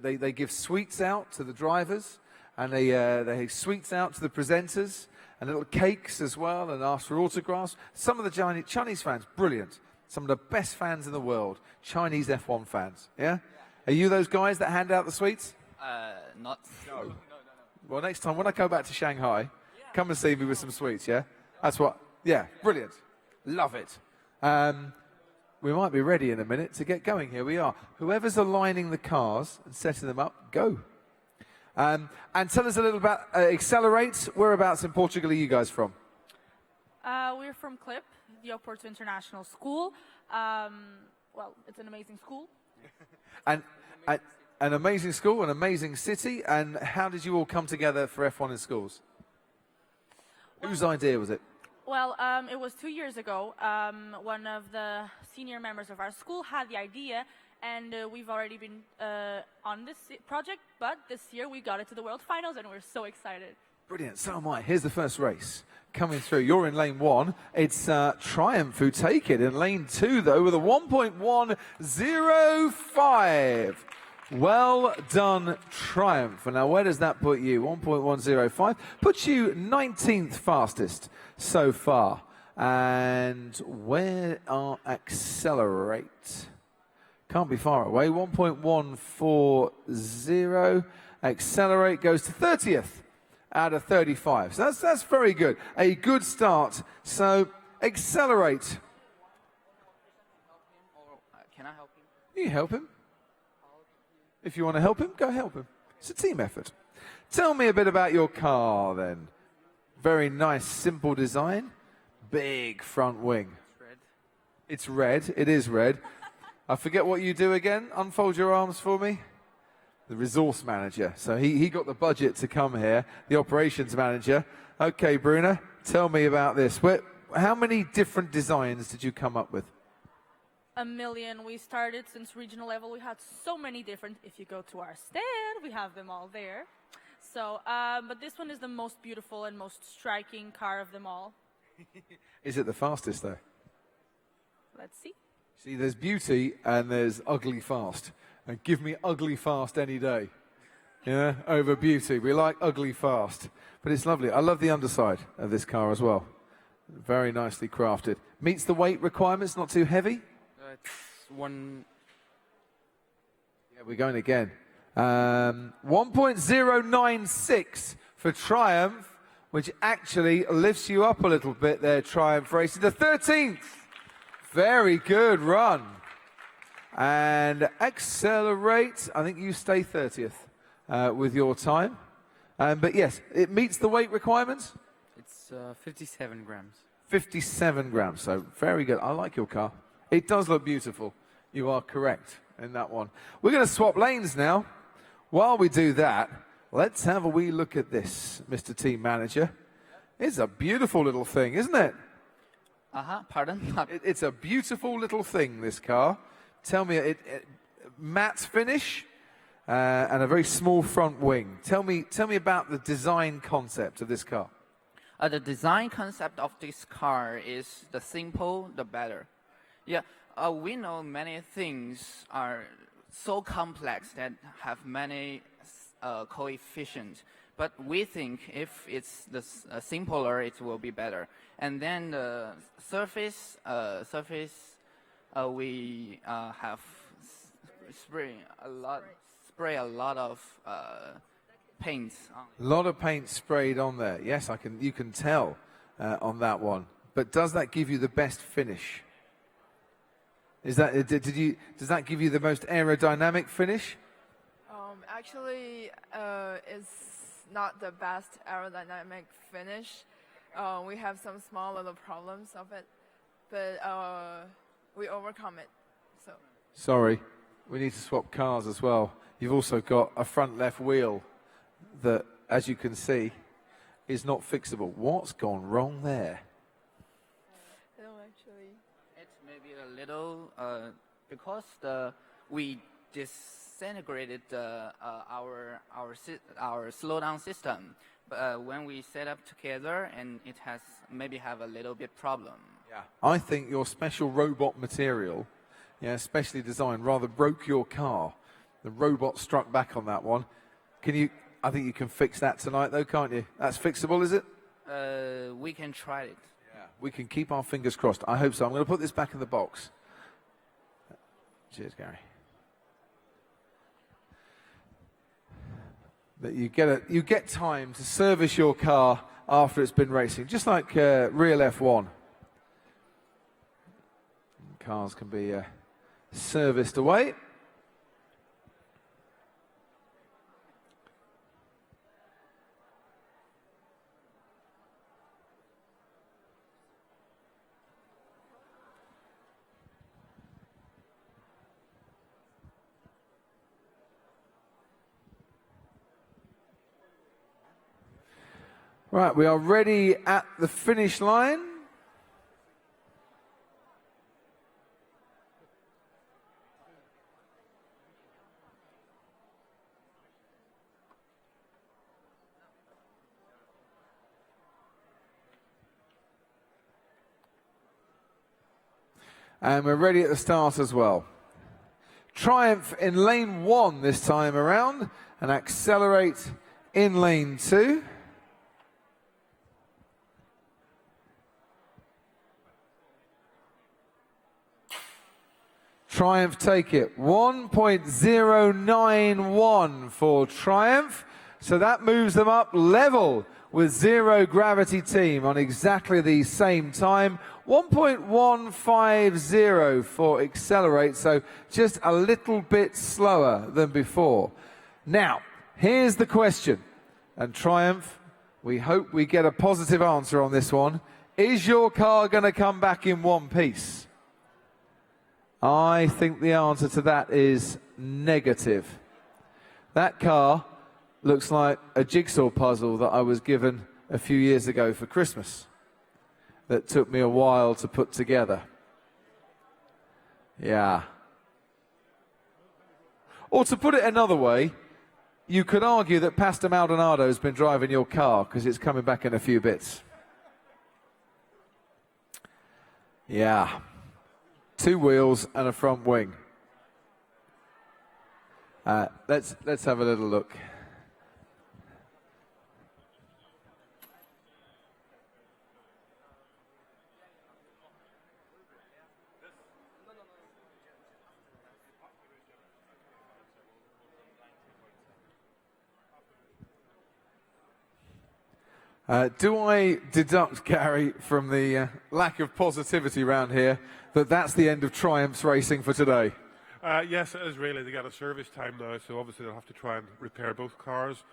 they give sweets out to the drivers, and they give sweets out to the presenters, and little cakes as well, and ask for autographs. Some of the Chinese fans, brilliant. Some of the best fans in the world, Chinese F1 fans. Yeah? Are you those guys that hand out the sweets? Not. No. Well, next time when I go back to Shanghai, come and see me with some sweets, yeah? That's what, yeah, brilliant. Love it. We might be ready in a minute to get going. Here we are. Whoever's aligning the cars and setting them up, go. And tell us a little about Accelerate. Whereabouts in Portugal are you guys from? We're from CLIP, the Oporto International School. Well, it's an amazing school. And an amazing school, an amazing city. And how did you all come together for F1 in schools? Whose idea was it? Well, it was 2 years ago. One of the senior members of our school had the idea, and we've already been on this project, but this year we got it to the World Finals, and we're so excited. Brilliant, so am I. Here's the first race coming through. You're in lane 1. It's Triumph who take it. In lane 2, though, with a 1.105. Well done, Triumph. And now where does that put you? 1.105 puts you 19th fastest so far. And where are Accelerate? Can't be far away. 1.140. Accelerate goes to 30th out of 35. So that's very good. A good start. So Accelerate. Can I help him? You help him. If you want to help him, go help him. It's a team effort. Tell me a bit about your car then. Very nice, simple design. Big front wing. It's red. It is red. I forget what you do again. Unfold your arms for me. The resource manager. So he got the budget to come here. The operations manager. Okay, Bruna, tell me about this. How many different designs did you come up with? A million. We started since regional level. We had so many different. If you go to our stand, we have them all there. So, but this one is the most beautiful and most striking car of them all. Is it the fastest, though? Let's see. See, there's beauty and there's ugly fast. And give me ugly fast any day. Yeah, over beauty. We like ugly fast. But it's lovely. I love the underside of this car as well. Very nicely crafted. Meets the weight requirements, not too heavy. One. Yeah, we're going again. 1.096 for Triumph, which actually lifts you up a little bit there, Triumph Racing. The 13th. Very good run. And Accelerate, I think you stay 30th with your time. But yes, it meets the weight requirements. It's 57 grams. 57 grams, so very good. I like your car. It does look beautiful. You are correct in that one. We're going to swap lanes now. While we do that, let's have a wee look at this, Mr. Team Manager. It's a beautiful little thing, isn't it? Pardon? It's a beautiful little thing, this car. Tell me, matte finish and a very small front wing. Tell me about the design concept of this car. The design concept of this car is the simple, the better. Yeah, we know many things are so complex that have many coefficients. But we think if it's simpler, it will be better. And then the surface, we have spray a lot of paint. A lot of paint sprayed on there. Yes, you can tell on that one. But does that give you the best finish? Does that give you the most aerodynamic finish? Actually, it's not the best aerodynamic finish. We have some small little problems of it, but we overcome it. So. Sorry, we need to swap cars as well. You've also got a front left wheel that, as you can see, is not fixable. What's gone wrong there? No, actually. It's maybe a little because we disintegrated our slowdown system. But when we set up together, and it has maybe have a little bit problem. Yeah. I think your special robot material, specially designed, rather broke your car. The robot struck back on that one. I think you can fix that tonight, though, can't you? That's fixable, is it? We can try it. Yeah. We can keep our fingers crossed. I hope so. I'm going to put this back in the box. Cheers, Gary. That you get time to service your car after it's been racing, just like real F1. Cars can be serviced away. Right, we are ready at the finish line. And we're ready at the start as well. Triumph in lane 1 this time around, and Accelerate in lane 2. Triumph take it. 1.091 for Triumph. So that moves them up level with Zero Gravity Team on exactly the same time. 1.150 for Accelerate, so just a little bit slower than before. Now, here's the question. And Triumph, we hope we get a positive answer on this one. Is your car going to come back in one piece? I think the answer to that is negative. That car looks like a jigsaw puzzle that I was given a few years ago for Christmas that took me a while to put together. Yeah. Or to put it another way, you could argue that Pastor Maldonado's been driving your car because it's coming back in a few bits. Yeah. 2 wheels and a front wing. Let's have a little look. Do I deduct, Gary, from the lack of positivity around here, that that's the end of Triumph's racing for today? Yes, it is really. They got a service time now, so obviously they'll have to try and repair both cars.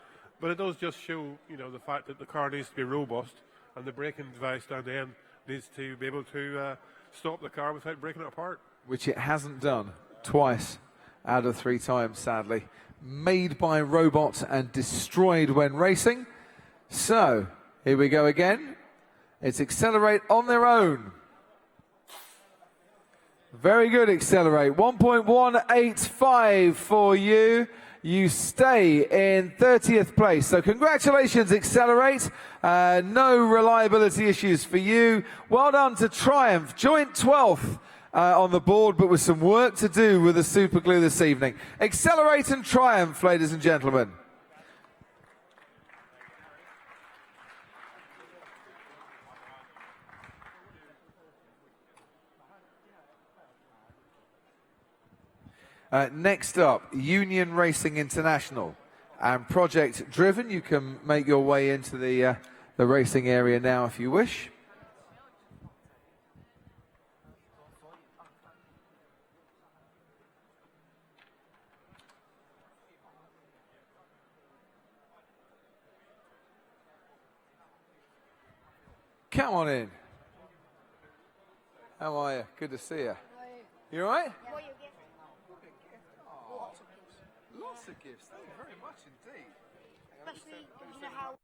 But it does just show, the fact that the car needs to be robust, and the braking device down the end needs to be able to stop the car without breaking it apart. Which it hasn't done twice out of 3 times, sadly. Made by robot and destroyed when racing. So, here we go again. It's Accelerate on their own. Very good, Accelerate. 1.185 for you. You stay in 30th place. So congratulations, Accelerate. No reliability issues for you. Well done to Triumph. Joint 12th on the board, but with some work to do with the super glue this evening. Accelerate and Triumph, ladies and gentlemen. Next up, Union Racing International and Project Driven. You can make your way into the racing area now if you wish. Come on in. How are you? Good to see you. You all right? Oh, lots of gifts. Thank you very much indeed. Especially, you know how...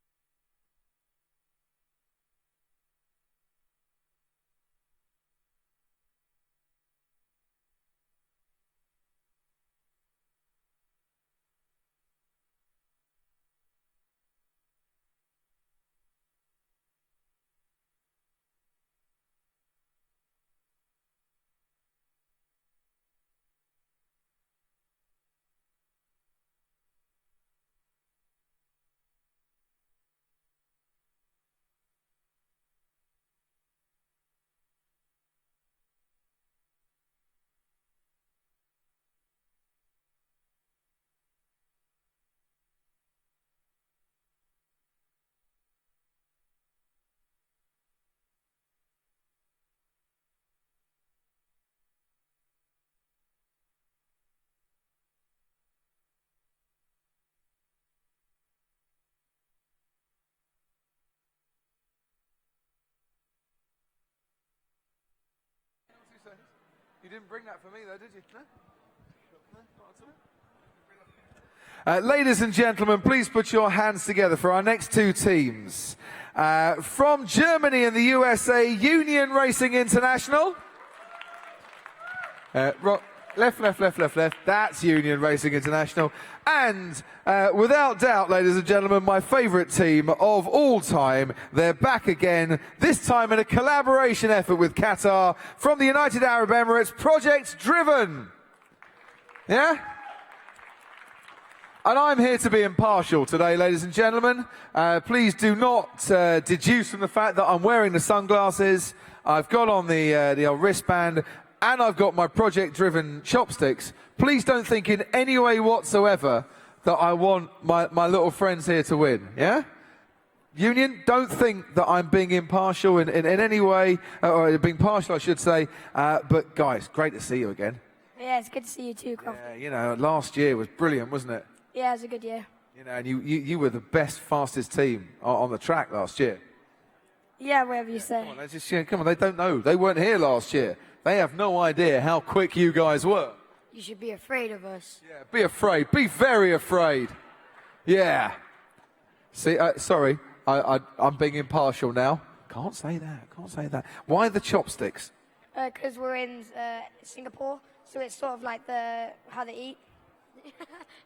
You didn't bring that for me, though, did you? No? Ladies and gentlemen, please put your hands together for our next two teams. From Germany and the USA, Union Racing International. Left. That's Union Racing International. And without doubt, ladies and gentlemen, my favourite team of all time. They're back again, this time in a collaboration effort with Qatar from the United Arab Emirates, Project Driven. Yeah? And I'm here to be impartial today, ladies and gentlemen. Please do not deduce from the fact that I'm wearing the sunglasses. I've got on the old wristband, and I've got my project-driven chopsticks. Please don't think in any way whatsoever that I want my little friends here to win, yeah? Union, don't think that I'm being impartial in any way, or being partial, I should say. But guys, great to see you again. Yeah, it's good to see you too, Croft. Yeah, you know, last year was brilliant, wasn't it? Yeah, it was a good year. You know, and you were the best, fastest team on the track last year. Yeah, whatever you say. Come on, they don't know. They weren't here last year. They have no idea how quick you guys were. You should be afraid of us. Yeah, be afraid. Be very afraid. Yeah. See, sorry, I'm being impartial now. Can't say that. Why the chopsticks? Because we're in Singapore, so it's sort of like how they eat.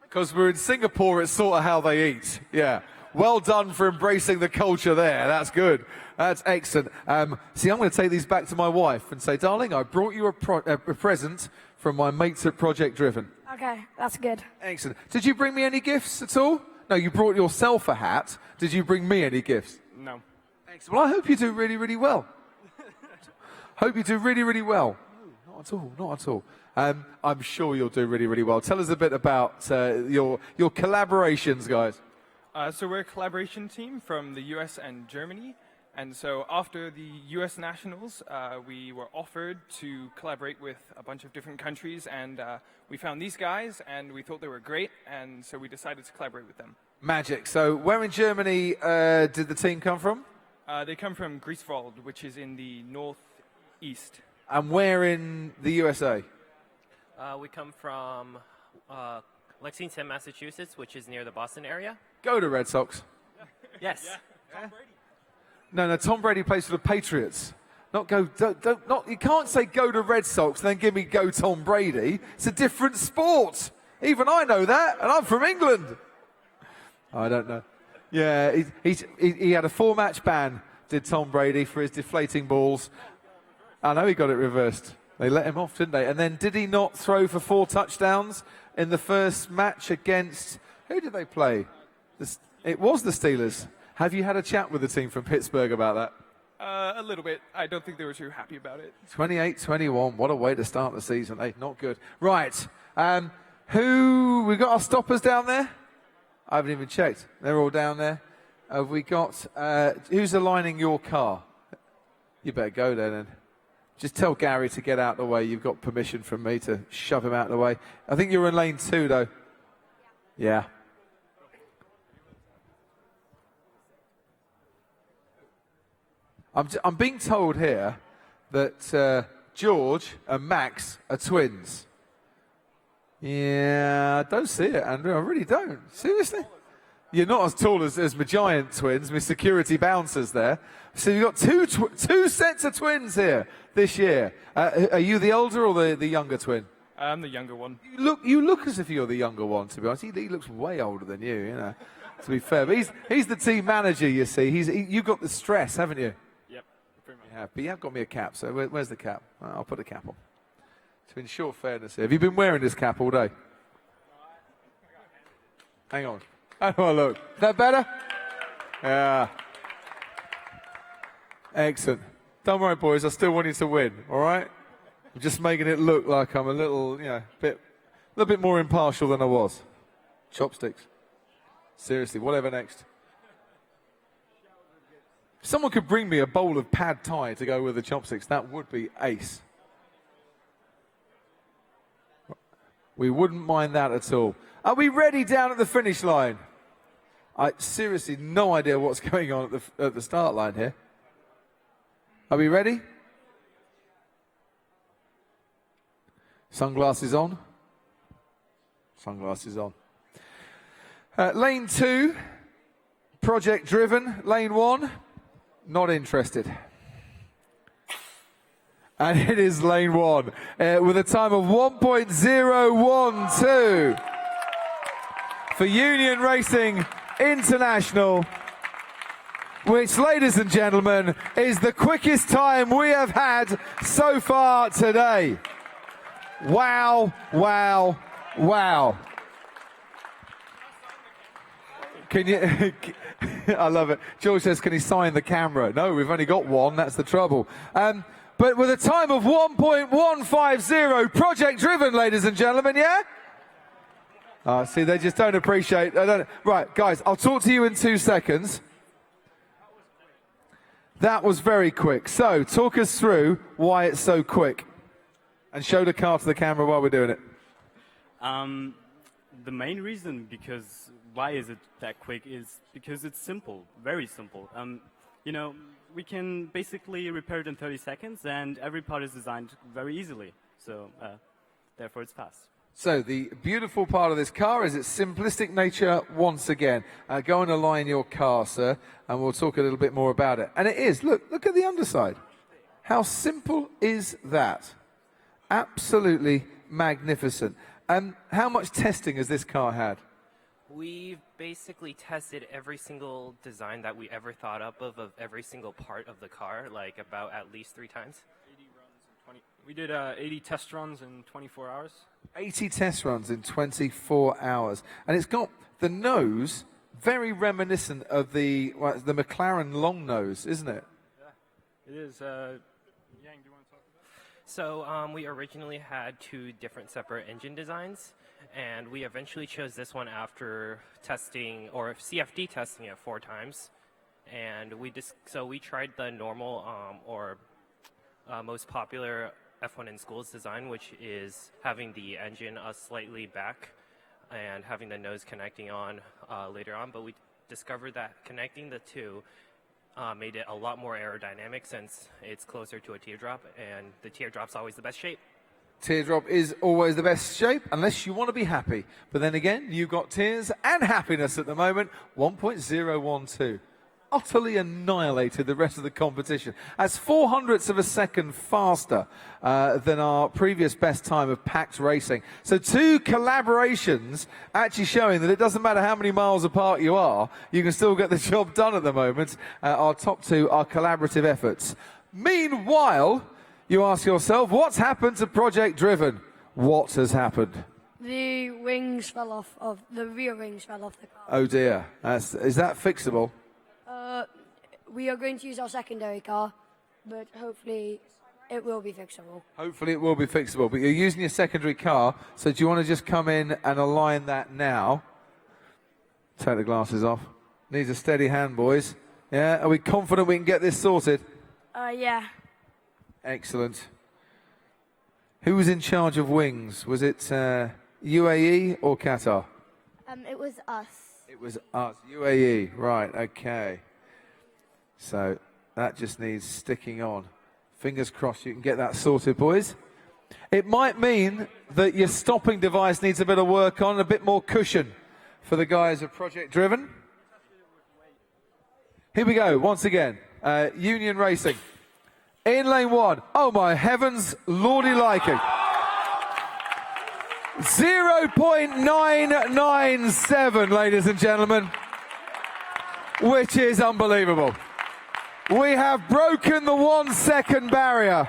Because we're in Singapore, it's sort of how they eat. Yeah. Well done for embracing the culture there. That's good. That's excellent. See, I'm going to take these back to my wife and say, darling, I brought you a present from my mates at Project Driven. Okay, that's good. Excellent. Did you bring me any gifts at all? No, you brought yourself a hat. Did you bring me any gifts? No. Excellent. Well, I hope you do really, really well. Hope you do really, really well. No, not at all. I'm sure you'll do really, really well. Tell us a bit about your collaborations, guys. So we're a collaboration team from the US and Germany. And so after the US Nationals, we were offered to collaborate with a bunch of different countries. And we found these guys, and we thought they were great. And so we decided to collaborate with them. Magic. So where in Germany did the team come from? They come from Greifswald, which is in the northeast. And where in the USA? We come from Lexington, Massachusetts, which is near the Boston area. Go to Red Sox. Yes. Tom Brady. No, Tom Brady plays for the Patriots. Not go. Not. You can't say go to Red Sox and then give me go Tom Brady. It's a different sport. Even I know that, and I'm from England. I don't know. Yeah, he had a 4-match ban. Did Tom Brady for his deflating balls? I know he got it reversed. They let him off, didn't they? And then did he not throw for 4 touchdowns in the first match against, who did they play? It was the Steelers. Have you had a chat with the team from Pittsburgh about that? A little bit. I don't think they were too happy about it. 28-21. What a way to start the season. Hey, not good. Right. We got our stoppers down there? I haven't even checked. They're all down there. Have we got... who's aligning your car? You better go there then. Just tell Gary to get out of the way. You've got permission from me to shove him out of the way. I think you're in lane 2, though. Yeah. I'm being told here that George and Max are twins. Yeah, I don't see it, Andrew. I really don't. Seriously? You're not as tall as my giant twins, my security bouncers there. So you've got two sets of twins here this year. Are you the older or the younger twin? I'm the younger one. You look as if you're the younger one, to be honest. He looks way older than you know, to be fair. But he's the team manager, you see. You've got the stress, haven't you? Yep, pretty much. Yeah, but you have got me a cap, so where's the cap? I'll put a cap on. To ensure fairness here. Have you been wearing this cap all day? Hang on. How do I look? Is that better? Yeah. Excellent. Don't worry, boys. I still want you to win, all right? I'm just making it look like I'm a little bit more impartial than I was. Chopsticks. Seriously, whatever next. If someone could bring me a bowl of pad thai to go with the chopsticks, that would be ace. We wouldn't mind that at all. Are we ready down at the finish line? I seriously no idea what's going on at the start line here. Are we ready? Sunglasses on. Sunglasses on. Lane 2, project driven. Lane 1, not interested. And it is lane 1 with a time of 1.012 for Union Racing International, which, ladies and gentlemen, is the quickest time we have had so far today. Wow, wow, wow. Can you... I love it. George says, can he sign the camera? No, we've only got one. That's the trouble. But with a time of 1.150, project driven, ladies and gentlemen, yeah? See, they just don't appreciate... Right, guys, I'll talk to you in 2 seconds. That was very quick. So, talk us through why it's so quick. And show the car to the camera while we're doing it. The main reason why is it that quick is because it's simple, very simple. You know, we can basically repair it in 30 seconds, and every part is designed very easily. So, therefore, it's fast. So, the beautiful part of this car is its simplistic nature once again. Go and align your car, sir, and we'll talk a little bit more about it. And it is. Look at the underside. How simple is that? Absolutely magnificent. And how much testing has this car had? We've basically tested every single design that we ever thought up of every single part of the car, like about at least 3 times. 80 runs in 20. We did 80 test runs in 24 hours. 80 test runs in 24 hours. And it's got the nose very reminiscent of the McLaren long nose, isn't it? Yeah, it is. Yang, do you want to talk about it? So we originally had 2 different separate engine designs, and we eventually chose this one after testing, or CFD testing it 4 times. And we tried the normal most popular F1 in schools design, which is having the engine slightly back and having the nose connecting on later on. But we discovered that connecting the 2 made it a lot more aerodynamic since it's closer to a teardrop, and the teardrop's always the best shape. Teardrop is always the best shape, unless you want to be happy. But then again, you've got tears and happiness at the moment. 1.012. Utterly annihilated the rest of the competition. That's 0.04 of a second faster than our previous best time of Pact racing. So 2 collaborations actually showing that it doesn't matter how many miles apart you are, you can still get the job done at the moment. Our top 2 are collaborative efforts. Meanwhile, you ask yourself, what's happened to Project Driven? What has happened? The wings fell off the rear wings fell off the car. Oh dear. Is that fixable? we are going to use our secondary car, but hopefully it will be fixable. Hopefully it will be fixable, but you're using your secondary car, so do you want to just come in and align that now? Take the glasses off. Needs a steady hand, boys. Yeah, are we confident we can get this sorted? Yeah. Excellent. Who was in charge of wings? Was it UAE or Qatar? It was us. It was us, UAE. Right, okay. So that just needs sticking on. Fingers crossed you can get that sorted, boys. It might mean that your stopping device needs a bit of work on, a bit more cushion for the guys of Project Driven. Here we go, once again. Union Racing. In lane 1. Oh my heavens, lordy liking. 0.997, ladies and gentlemen, which is unbelievable. We have broken the 1 second barrier.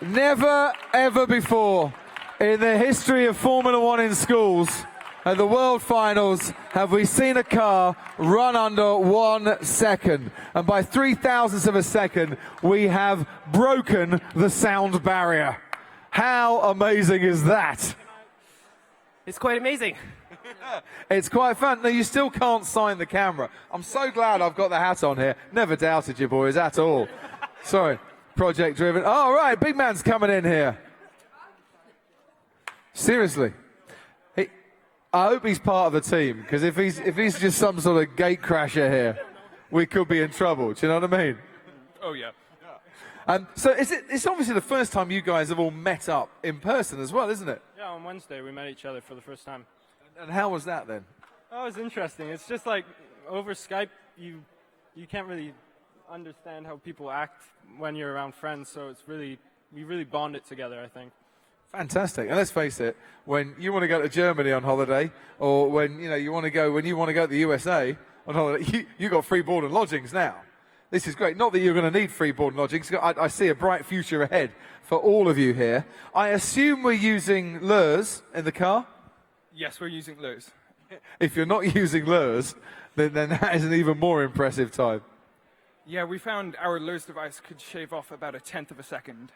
Never, ever before in the history of Formula One in schools at the World Finals have we seen a car run under 1 second. And by 0.003 of a second, we have broken the sound barrier. How amazing is that? It's quite amazing. It's quite fun. No, you still can't sign the camera. I'm so glad I've got the hat on here. Never doubted you boys at all. Sorry, Project Driven. All right, big man's coming in here. Seriously. I hope he's part of the team, because if he's just some sort of gate crasher here, we could be in trouble. Do you know what I mean? Oh, yeah. So it's obviously the first time you guys have all met up in person as well, isn't it? Yeah, on Wednesday we met each other for the first time. And how was that then? Oh, it was interesting. It's just like over Skype, you can't really understand how people act when you're around friends. So we really bonded together, I think. Fantastic. And let's face it, when you want to go to Germany on holiday, or when you want to go to the USA on holiday, you got free board and lodgings now. This is great. Not that you're going to need free board and lodgings. I see a bright future ahead for all of you here. I assume we're using lures in the car? Yes, we're using lures. If you're not using lures, then that is an even more impressive time. Yeah, we found our lures device could shave off about 1/10 of a second.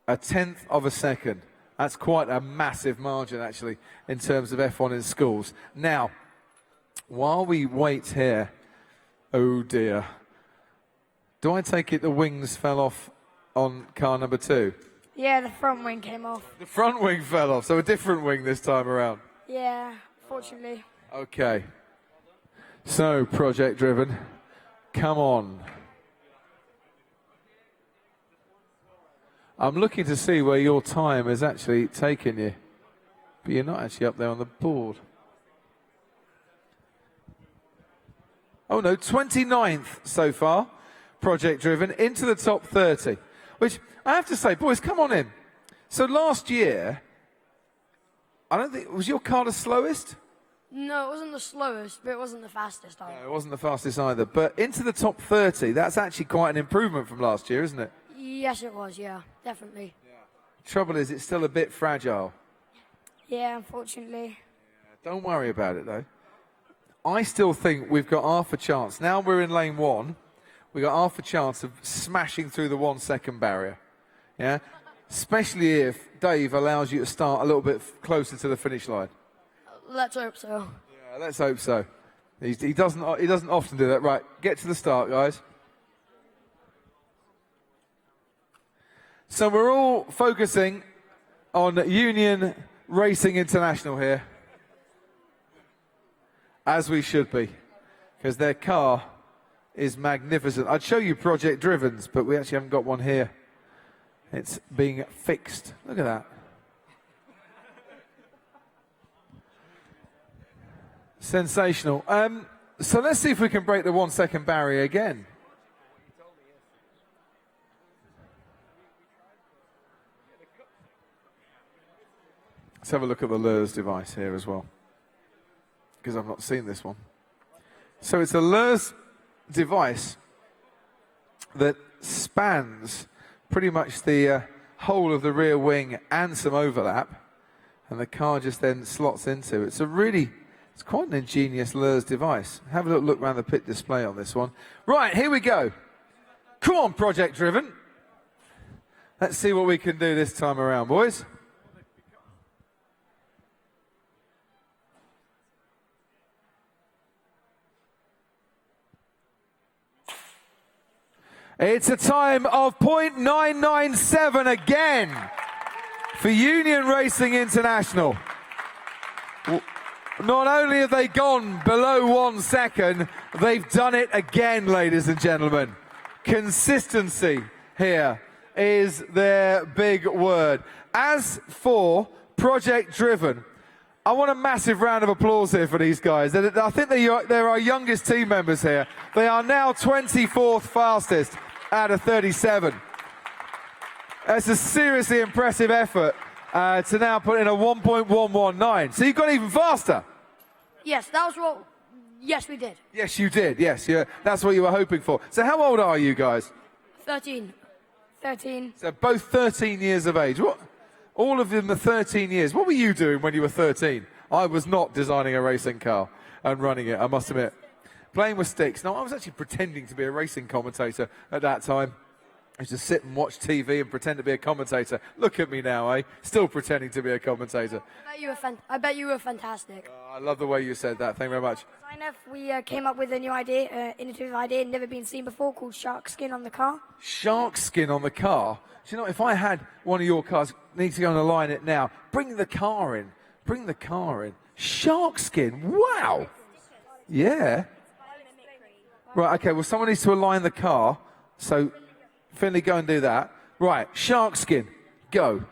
1/10 of a second. That's quite a massive margin, actually, in terms of F1 in schools. Now, while we wait here, oh dear. Do I take it the wings fell off on car number 2? Yeah, the front wing came off. The front wing fell off, so a different wing this time around. Yeah, fortunately. Okay. So, Project Driven, come on. I'm looking to see where your time has actually taken you, but you're not actually up there on the board. Oh no, 29th so far, Project Driven, into the top 30, which I have to say, boys, come on in. So last year, I don't think, was your car the slowest? No, it wasn't the slowest, but it wasn't the fastest either. No, it wasn't the fastest either, but into the top 30, that's actually quite an improvement from last year, isn't it? Yes, it was, yeah, definitely. Trouble is, it's still a bit fragile. Yeah, unfortunately. Don't worry about it, though. I still think we've got half a chance. Now we're in lane 1, we've got half a chance of smashing through the 1 second barrier. Yeah? Especially if Dave allows you to start a little bit closer to the finish line. Let's hope so. Yeah, let's hope so. He doesn't often do that. Right, get to the start, guys. So we're all focusing on Union Racing International here, as we should be, because their car is magnificent. I'd show you Project Driven's, but we actually haven't got one here. It's being fixed. Look at that. Sensational. So let's see if we can break the 1 second barrier again. Let's have a look at the LURS device here as well, because I've not seen this one. So it's a LURS device that spans pretty much the whole of the rear wing and some overlap, and the car just then slots into. It's It's quite an ingenious lures device. Have a little look around the pit display on this one. Right, here we go. Come on, Project Driven. Let's see what we can do this time around, boys. It's a time of 0.997 again for Union Racing International. Not only have they gone below 1 second, they've done it again, ladies and gentlemen. Consistency here is their big word. As for Project Driven, I want a massive round of applause here for these guys. I think they're our youngest team members here. They are now 24th fastest out of 37. That's a seriously impressive effort to now put in a 1.119. So you've got even faster. Yes, that was what. Yes, we did. Yes, you did. Yes, yeah, that's what you were hoping for. So how old are you guys? 13. 13. So both 13 years of age. What? All of them are 13 years. What were you doing when you were 13? I was not designing a racing car and running it, I must admit. Playing with sticks. No, I was actually pretending to be a racing commentator at that time. I used to sit and watch TV and pretend to be a commentator. Look at me now, eh? Still pretending to be a commentator. I bet you were fantastic. I love the way you said that. Thank you very much. We came up with a new idea, innovative idea, never been seen before, called shark skin on the car. Shark skin on the car? Do you know, if I had one of your cars, need to go and align it now. Bring the car in. Bring the car in. Shark skin? Wow. Yeah. Right, okay, well, someone needs to align the car. So, Finley, go and do that. Right, shark skin, go.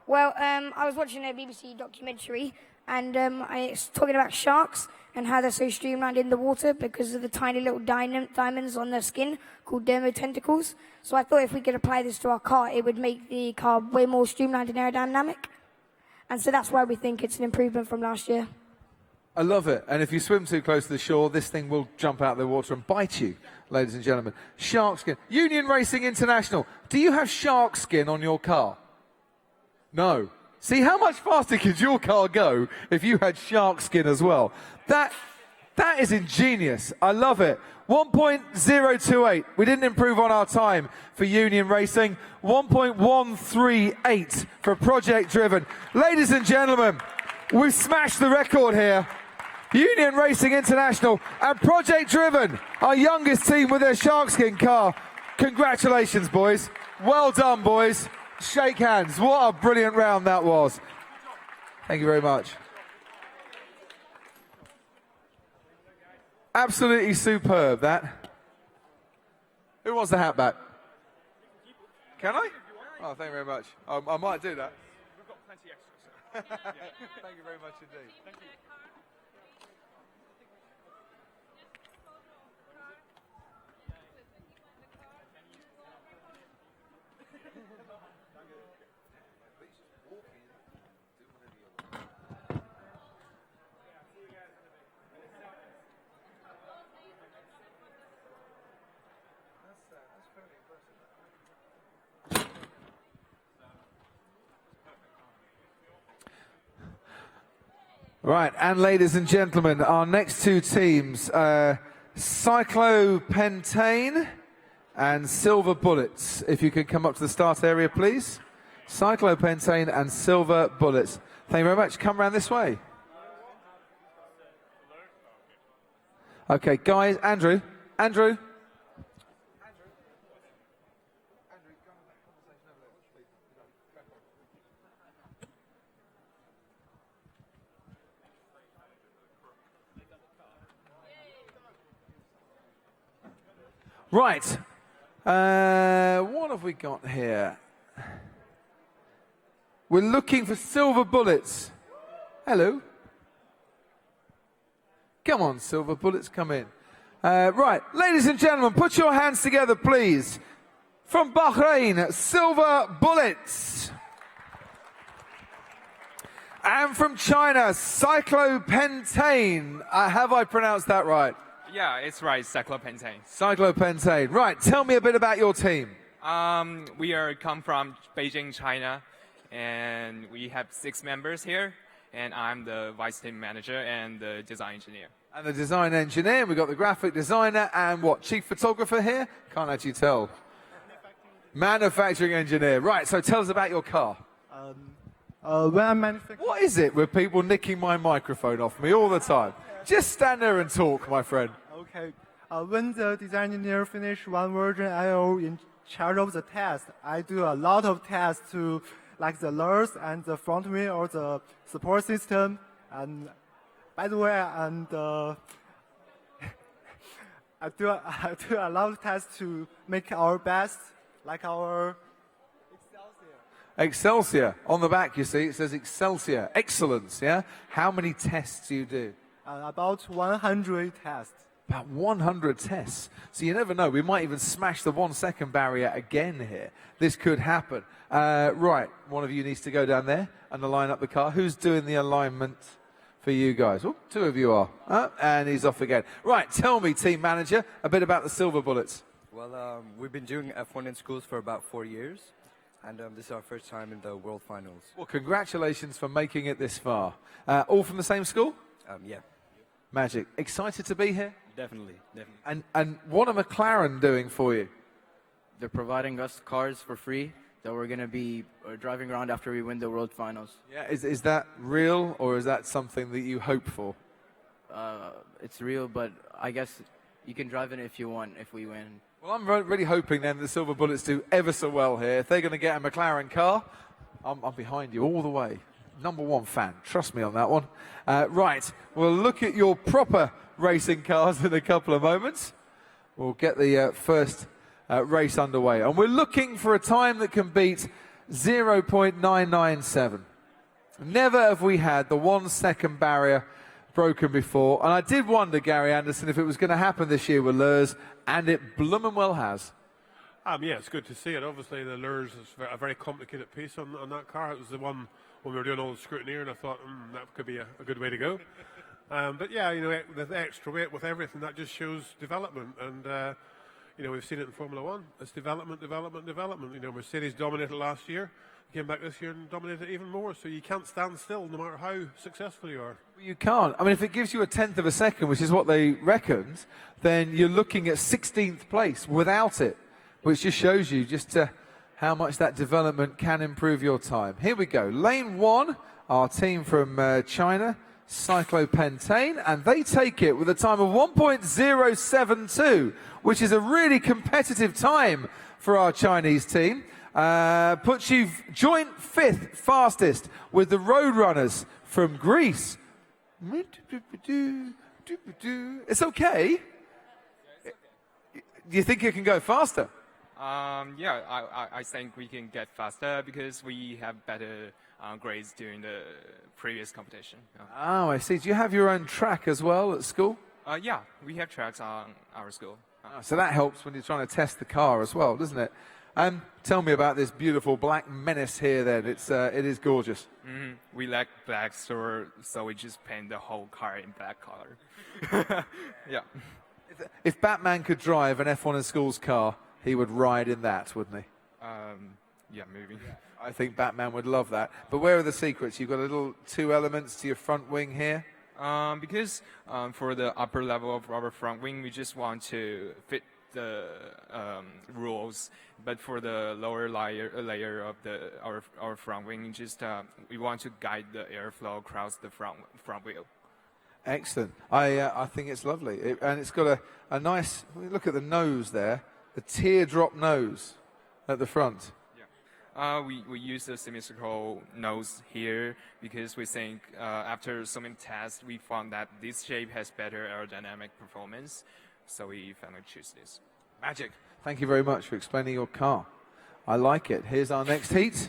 Well, I was watching a BBC documentary, and it's talking about sharks and how they're so streamlined in the water because of the tiny little diamonds on their skin called dermotentacles. So I thought if we could apply this to our car, it would make the car way more streamlined and aerodynamic. And so that's why we think it's an improvement from last year. I love it. And if you swim too close to the shore, this thing will jump out of the water and bite you, ladies and gentlemen. Shark skin. Union Racing International, do you have shark skin on your car? No. See, how much faster could your car go if you had shark skin as well? That is ingenious. I love it. 1.028. We didn't improve on our time for Union Racing. 1.138 for Project Driven. Ladies and gentlemen, we've smashed the record here. Union Racing International and Project Driven, our youngest team with their sharkskin car. Congratulations, boys. Well done, boys. Shake hands. What a brilliant round that was. Thank you very much. Absolutely superb, that. Who wants the hat back? Can I? Oh, thank you very much. I might do that. We've got plenty extra. Thank you very much indeed. Thank you. Right, and ladies and gentlemen, our next two teams, Cyclopentane and Silver Bullets. If you could come up to the start area, please. Cyclopentane and Silver Bullets. Thank you very much. Come around this way. Okay, guys, Andrew. Right, what have we got here? We're looking for Silver Bullets. Hello. Come on, Silver Bullets, come in. Right, ladies and gentlemen, put your hands together, please. From Bahrain, Silver Bullets. And from China, Cyclopentane. Have I pronounced that right? Yeah, it's right, Cyclopentane. Cyclopentane. Right, tell me a bit about your team. We come from Beijing, China, and we have 6 members here. and I'm the vice team manager and the design engineer. And the design engineer, we've got the graphic designer and what, chief photographer here? Can't actually tell. Manufacturing engineer. Right, so tell us about your car. When I'm manufacturing... What is it with people nicking my microphone off me all the time? Just stand there and talk, my friend. Okay. When the design engineer finish one version, I am in charge of the test. I do a lot of tests to, like the LERS and the front wing or the support system. And by the way, and I do a lot of tests to make our best, like our Excelsior. On the back, you see, it says Excelsior. Excellence, yeah? How many tests do you do? About 100 tests. About 100 tests. So you never know. We might even smash the 1 second barrier again here. This could happen. Right, one of you needs to go down there and align up the car. Who's doing the alignment for you guys? Oh, two of you are. And he's off again. Right, tell me, team manager, a bit about the silver bullets. Well, we've been doing F1 in schools for about 4 years. And this is our first time in the World Finals. Well, congratulations for making it this far. All from the same school? Yeah. Magic. Excited to be here? Definitely, definitely. And what are McLaren doing for you? They're providing us cars for free that we're going to be driving around after we win the World Finals. Yeah, is that real, or is that something that you hope for? It's real, but I guess you can drive it if you want, if we win. Well, I'm really hoping then the Silver Bullets do ever so well here. If they're going to get a McLaren car, I'm behind you all the way. #1 fan, trust me on that one. Right, we'll look at your proper racing cars in a couple of moments. We'll get the first race underway. And we're looking for a time that can beat 0.997. Never have we had the 1 second barrier broken before. And I did wonder, Gary Anderson, if it was going to happen this year with LERS, and it bloomin' well has. Yeah, it's good to see it. Obviously, the LERS is a very complicated piece on that car. It was the one when we were doing all the scrutiny, and I thought that could be a good way to go. But yeah, you know, with extra weight, with everything, that just shows development. And you know, we've seen it in Formula One. It's development, development, development. You know, Mercedes dominated last year, came back this year and dominated even more. So you can't stand still, no matter how successful you are. You can't. I mean, if it gives you a tenth of a second, which is what they reckoned, then you're looking at 16th place without it, which just shows you just how much that development can improve your time. Here we go. Lane 1, our team from China, Cyclopentane, and they take it with a time of 1.072, which is a really competitive time for our Chinese team. Puts you joint 5th fastest with the Roadrunners from Greece. It's okay. Do you think you can go faster? Yeah, I think we can get faster because we have better grades during the previous competition. Oh, I see. Do you have your own track as well at school? Yeah, we have tracks on our school. So that helps when you're trying to test the car as well, doesn't it? Tell me about this beautiful black menace here then. It is gorgeous. We like black, so we just paint the whole car in black color. Yeah. If Batman could drive an F1 in Schools car, he would ride in that, wouldn't he? Yeah, maybe. I think Batman would love that. But where are the secrets? You've got a little 2 elements to your front wing here. Because for the upper level of our front wing, we just want to fit the rules. But for the lower layer of our front wing, just we want to guide the airflow across the front wheel. Excellent. I think it's lovely. And it's got a nice, look at the nose there, the teardrop nose at the front. We use the symmetrical nose here because we think after so many tests, we found that this shape has better aerodynamic performance. So we finally choose this. Magic. Thank you very much for explaining your car. I like it. Here's our next heat.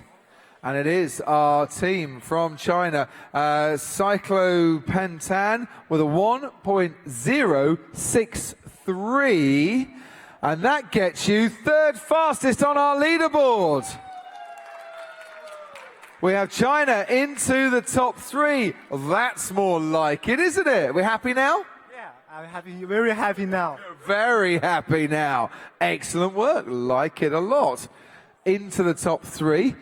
And it is our team from China, Cyclopentane, with a 1.063. And that gets you 3rd fastest on our leaderboard. We have China into the top 3. That's more like it, isn't it? We're happy now? Yeah, I'm happy, very happy now. Very happy now. Excellent work. Like it a lot. Into the top 3.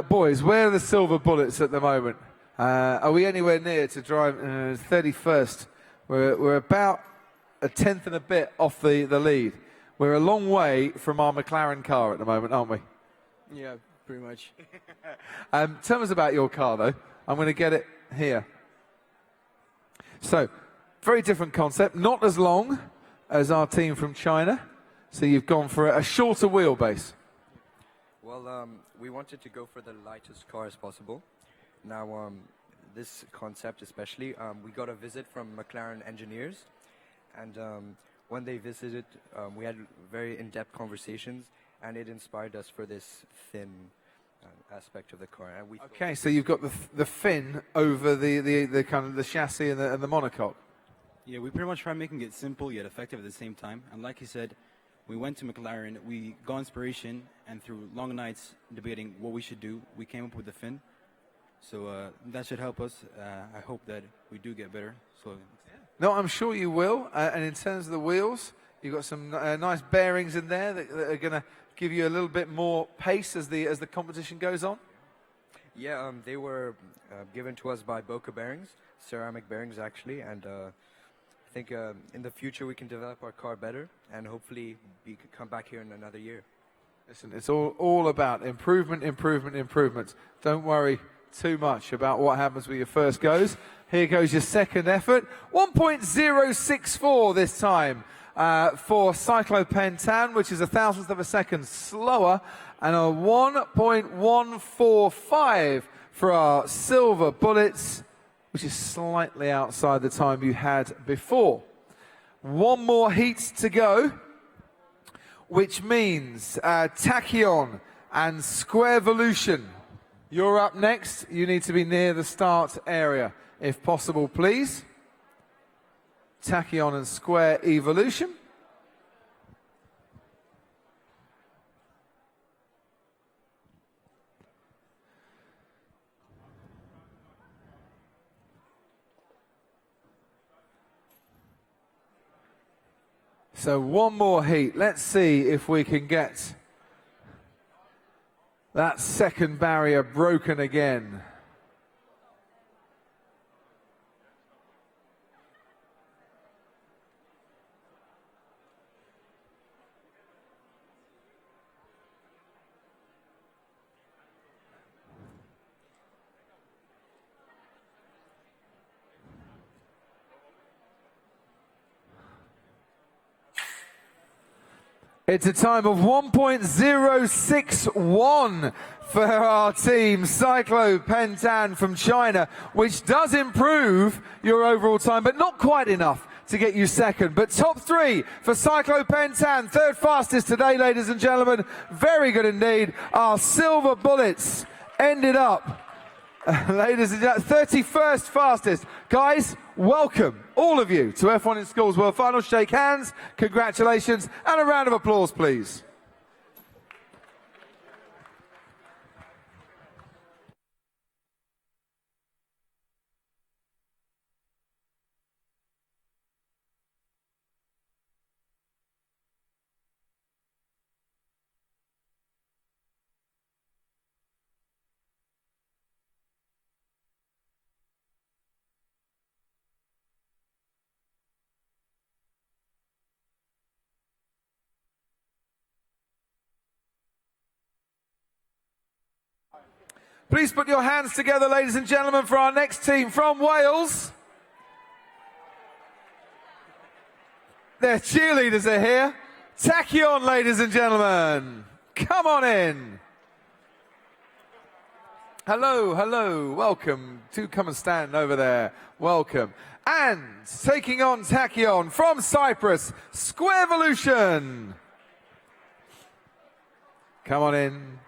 Boys, where are the silver bullets at the moment? Are we anywhere near to drive 31st? We're about a tenth and a bit off the lead. We're a long way from our McLaren car at the moment, aren't we? Yeah, pretty much. Tell us about your car, though. I'm going to get it here. So, very different concept. Not as long as our team from China. So you've gone for a shorter wheelbase. Well, we wanted to go for the lightest car as possible. Now, this concept especially, we got a visit from McLaren engineers. And when they visited, we had very in-depth conversations. And it inspired us for this thin aspect of the car. And Okay, so you've got the fin over the kind of the chassis and the monocoque. Yeah, we pretty much tried making it simple yet effective at the same time. And like you said, we went to McLaren, we got inspiration, and through long nights debating what we should do, we came up with the fin. So that should help us. I hope that we do get better. So. No, I'm sure you will. And in terms of the wheels, you've got some nice bearings in there that are going to give you a little bit more pace as the competition goes on? Yeah, they were given to us by Boca bearings, ceramic bearings actually, and I think in the future we can develop our car better and hopefully we could come back here in another year. Listen, it's all about improvement, improvement, improvement. Don't worry too much about what happens with your first goes. Here goes your second effort. 1.064 this time. For Cyclone Pentan, which is a thousandth of a second slower, and a 1.145 for our Silver Bullets, which is slightly outside the time you had before. One more heat to go, which means Tachyon and Square Veloc. You're up next. You need to be near the start area, if possible, please. Tachyon and Square Evolution. So one more heat. Let's see if we can get that second barrier broken again. It's a time of 1.061 for our team, Cyclone Pentan from China, which does improve your overall time, but not quite enough to get you second. But top three for Cyclone Pentan, third fastest today, ladies and gentlemen. Very good indeed. Our Silver Bullets ended up, ladies and gentlemen, 31st fastest. Guys, welcome, all of you, to F1 in Schools World Finals. Shake hands, congratulations, and a round of applause, please. Please put your hands together, ladies and gentlemen, for our next team from Wales. Their cheerleaders are here. Tachyon, ladies and gentlemen. Come on in. Hello, hello, welcome. Do come and stand over there. Welcome. And taking on Tachyon from Cyprus, Square Veloc. Come on in.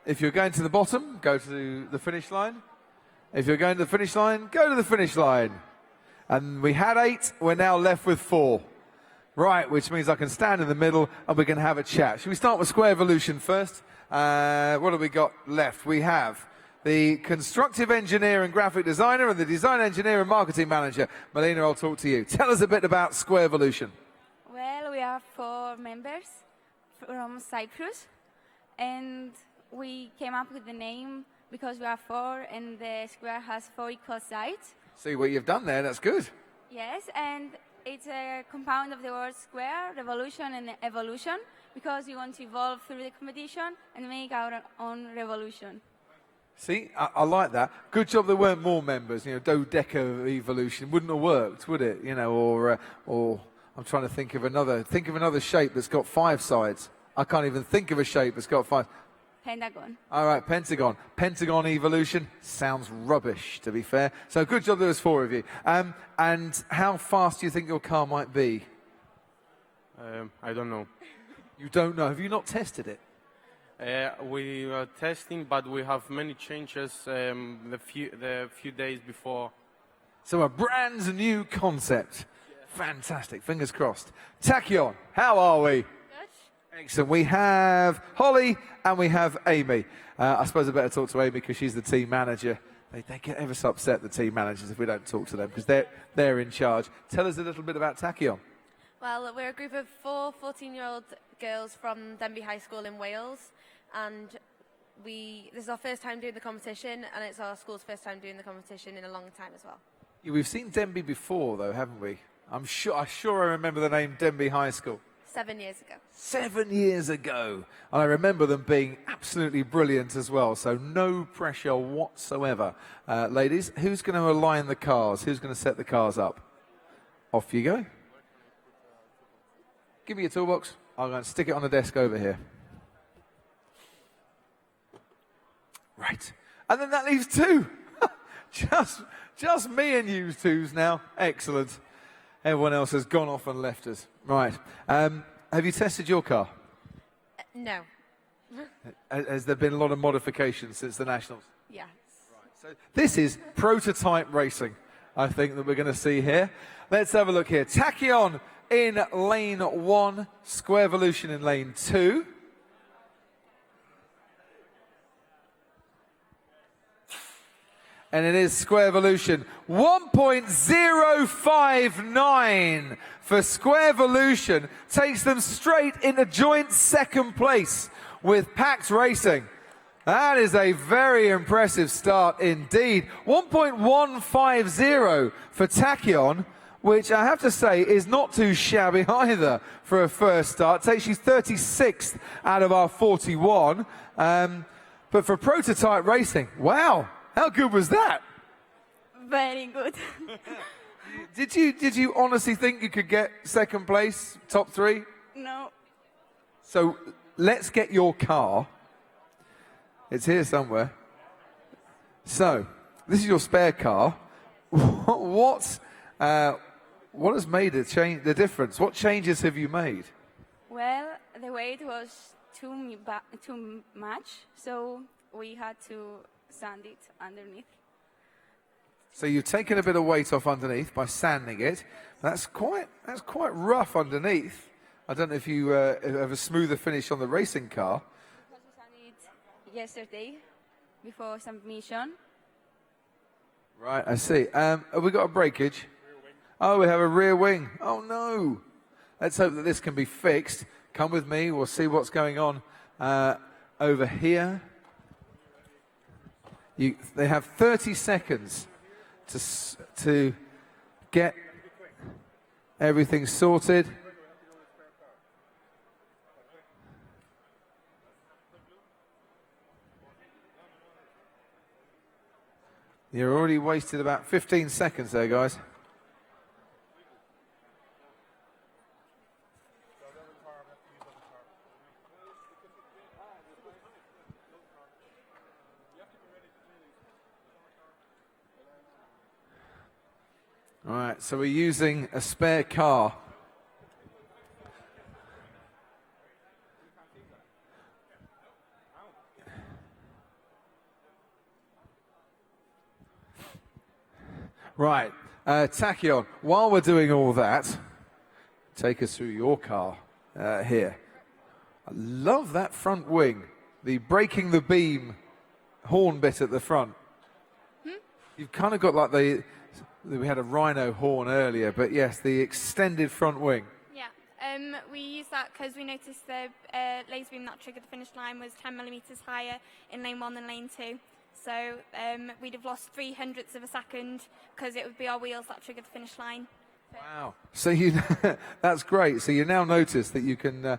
If you're going to the bottom, go to the finish line. If you're going to the finish line, go to the finish line. And we had 8, we're now left with 4. Right, which means I can stand in the middle and we can have a chat. Should we start with Square Veloc first? What have we got left? We have the constructive engineer and graphic designer and the design engineer and marketing manager. Melina, I'll talk to you. Tell us a bit about Square Veloc. Well, we are 4 members from Cyprus. And we came up with the name because we are 4 and the square has 4 equal sides. See what you've done there, that's good. Yes, and it's a compound of the word square, revolution, and evolution, because we want to evolve through the competition and make our own revolution. See, I like that. Good job there weren't more members. You know, dodeca evolution wouldn't have worked, would it? You know, or I'm trying to think of another shape that's got 5 sides. I can't even think of a shape that's got 5. Pentagon. All right, pentagon. Pentagon evolution sounds rubbish, to be fair. So good job there was 4 of you. And how fast do you think your car might be? I don't know. You don't know. Have you not tested it? We are testing, but we have many changes the few days before. So a brand new concept. Fantastic. Fingers crossed. Tachyon, how are we? Good. Excellent. We have Holly and we have Amy. I suppose I better talk to Amy because she's the team manager. They get ever so upset, the team managers, if we don't talk to them because they're in charge. Tell us a little bit about Tachyon. Well, we're a group of 4 14-year-old girls from Denbigh High School in Wales, and this is our first time doing the competition, and it's our school's first time doing the competition in a long time as well. Yeah, we've seen Denbigh before, though, haven't we? I'm sure I remember the name Denbigh High School. 7 years ago. 7 years ago. And I remember them being absolutely brilliant as well, so no pressure whatsoever. Ladies, who's going to align the cars? Who's going to set the cars up? Off you go. Give me your toolbox. I'm going to stick it on the desk over here. Right. And then that leaves 2. just me and you twos now. Excellent. Everyone else has gone off and left us. Right. Have you tested your car? No. Has there been a lot of modifications since the Nationals? Yes. So this is prototype racing, I think, that we're going to see here. Let's have a look here. Tachyon in lane 1, Square Evolution in lane 2. And it is Square Evolution. 1.059 for Square Evolution. Takes them straight into joint second place with Pact Racing. That is a very impressive start indeed. 1.150 for Tachyon, which I have to say is not too shabby either for a first start. Takes you 36th out of our 41. But for prototype racing, wow. How good was that? Very good. Did you honestly think you could get second place, top 3? No. So let's get your car. It's here somewhere. So this is your spare car. What has made the difference? What changes have you made? Well, the weight was too much, so we had to sand it underneath. So you've taken a bit of weight off underneath by sanding it. That's quite rough underneath. I don't know if you have a smoother finish on the racing car. Because we sanded it yesterday before submission. Right, I see. Have we got a breakage? Oh, we have a rear wing. Oh no. Let's hope that this can be fixed. Come with me. We'll see what's going on over here. They have 30 seconds to get everything sorted. You're already wasted about 15 seconds there, guys. All right, so we're using a spare car. Right, Tachyon, while we're doing all that, take us through your car here. I love that front wing, the breaking the beam horn bit at the front. You've kind of got like we had a rhino horn earlier, but yes, the extended front wing. Yeah, we used that because we noticed the laser beam that triggered the finish line was 10 millimeters higher in lane 1 than lane 2. So we'd have lost 0.03 of a second because it would be our wheels that triggered the finish line. Wow. So that's great. So you now notice that you can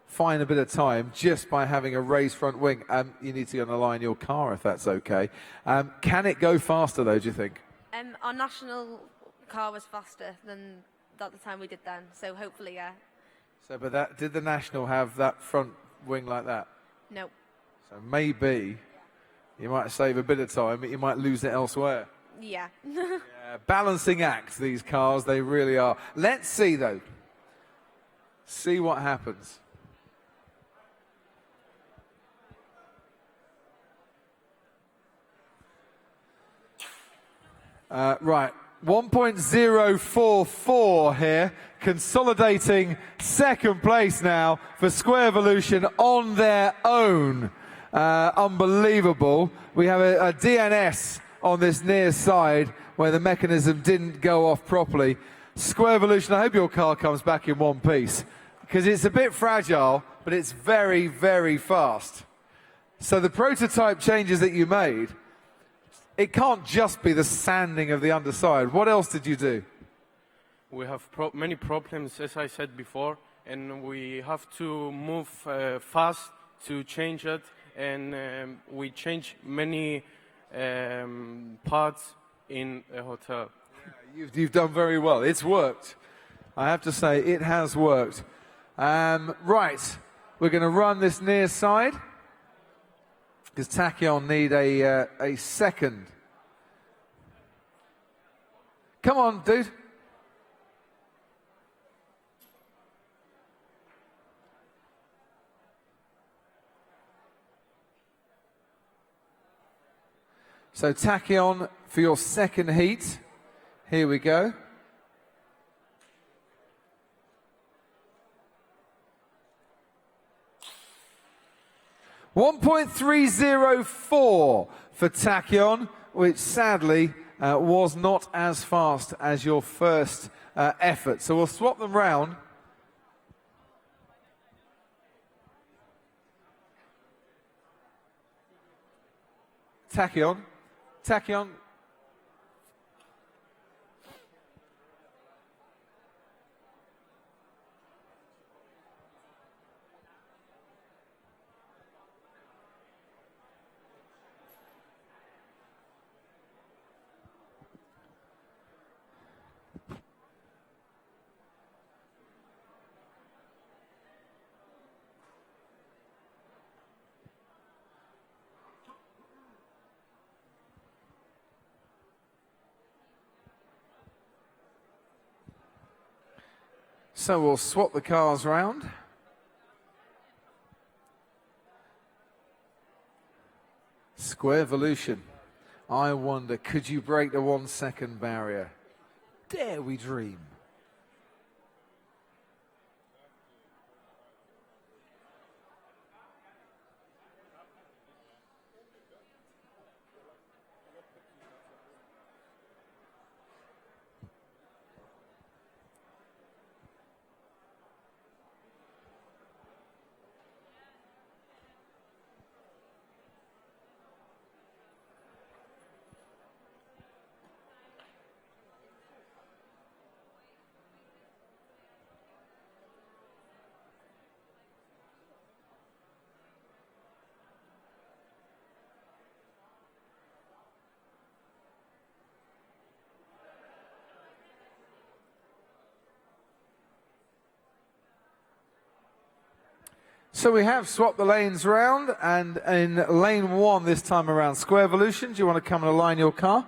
find a bit of time just by having a raised front wing. You need to align your car if that's okay. Can it go faster though, do you think? Our national car was faster than at the time we did then, so hopefully, yeah. So, but did the national have that front wing like that? No. So maybe you might save a bit of time, but you might lose it elsewhere. Yeah. Balancing act, these cars, they really are. Let's see, though. See what happens. Right, 1.044 here, consolidating second place now for Square Evolution on their own. Unbelievable. We have a DNS on this near side where the mechanism didn't go off properly. Square Evolution, I hope your car comes back in one piece because it's a bit fragile, but it's very, very fast. So the prototype changes that you made, it can't just be the sanding of the underside. What else did you do? We have many problems, as I said before, and we have to move fast to change it, and we change many parts in a hotel. Yeah, you've done very well. It's worked. I have to say, it has worked. Right, we're going to run this near side because Tachyon need a second. Come on, dude. So Tachyon for your second heat. Here we go. .304 for Tachyon, which sadly was not as fast as your first effort. So we'll swap them round. Tachyon. So we'll swap the cars round. Square Evolution. I wonder, could you break the 1 second barrier? Dare we dream? So we have swapped the lanes round, and in lane 1 this time around, Square Evolution, do you want to come and align your car?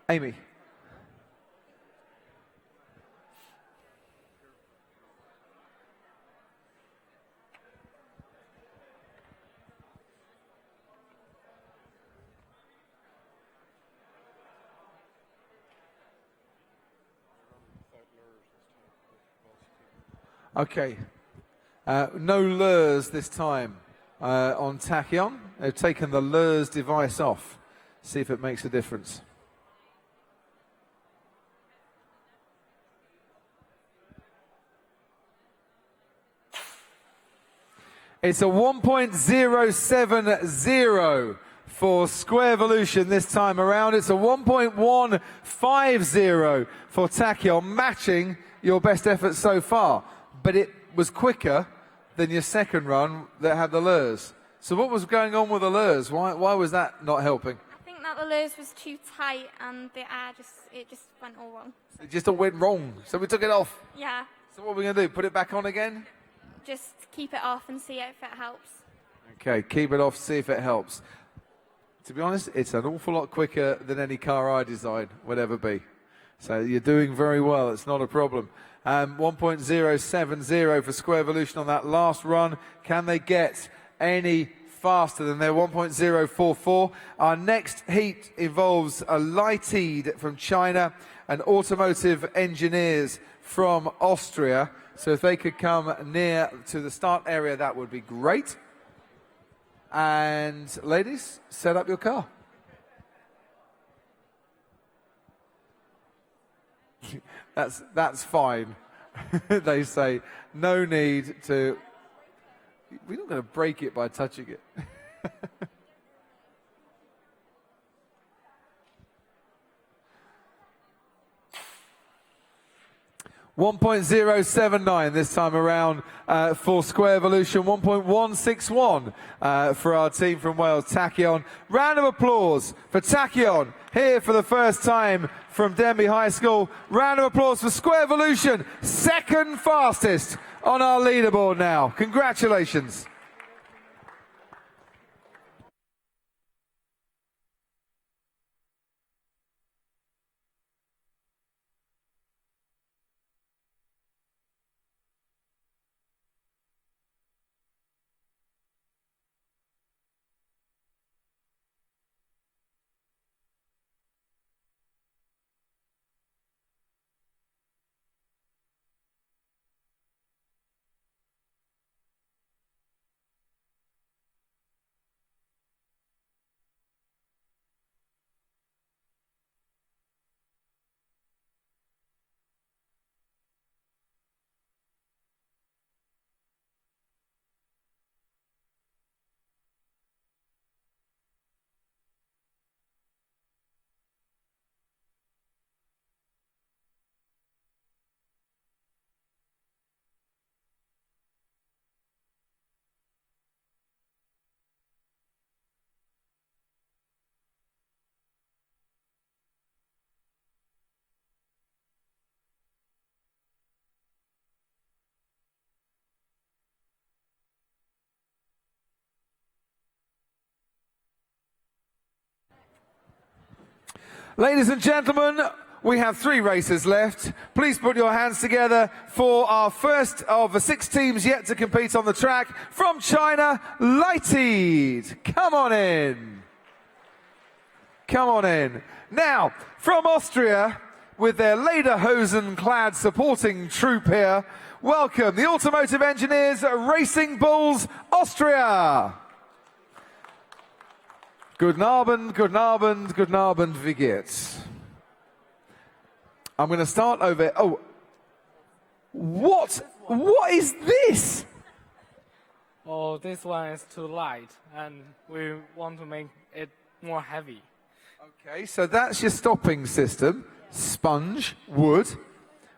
Amy. Okay. No lures this time on Tachyon. They've taken the lures device off. See if it makes a difference. It's a 1.070 for Square Evolution this time around. It's a 1.150 for Tachyon, matching your best effort so far. But it was quicker than your second run that had the lures. So what was going on with the lures? Why was that not helping? I think that the lures was too tight and the air just went all wrong. It just all went wrong, so we took it off. Yeah, So what are we going to do, put it back on again? just keep it off and see if it helps. Okay, keep it off, see if it helps. To be honest, it's an awful lot quicker than any car I design would ever be. So you're doing very well, it's not a problem. 1.070 for Square Evolution on that last run. Can they get any faster than their 1.044? Our next heat involves a Lighteed from China and Automotive Engineers from Austria. So if they could come near to the start area, that would be great. And ladies, set up your car. That's fine. They say no need to. We're not going to break it by touching it. 1.079 this time around for Square Evolution. 1.161 for our team from Wales, Tachyon. Round of applause for Tachyon here for the first time from Denby High School. Round of applause for Square Evolution, second fastest on our leaderboard now. Congratulations. Ladies and gentlemen, we have 3 races left. Please put your hands together for our first of the 6 teams yet to compete on the track. From China, Lighteed. Come on in. Come on in. Now, from Austria, with their lederhosen-clad supporting troupe here, welcome the Automotive Engineers Racing Bulls, Austria. Guten Abend, guten Abend, guten Abend, wie geht's? I'm going to start over. Oh, what is this? Oh, this one is too light, and we want to make it more heavy. Okay, so that's your stopping system. Sponge, wood.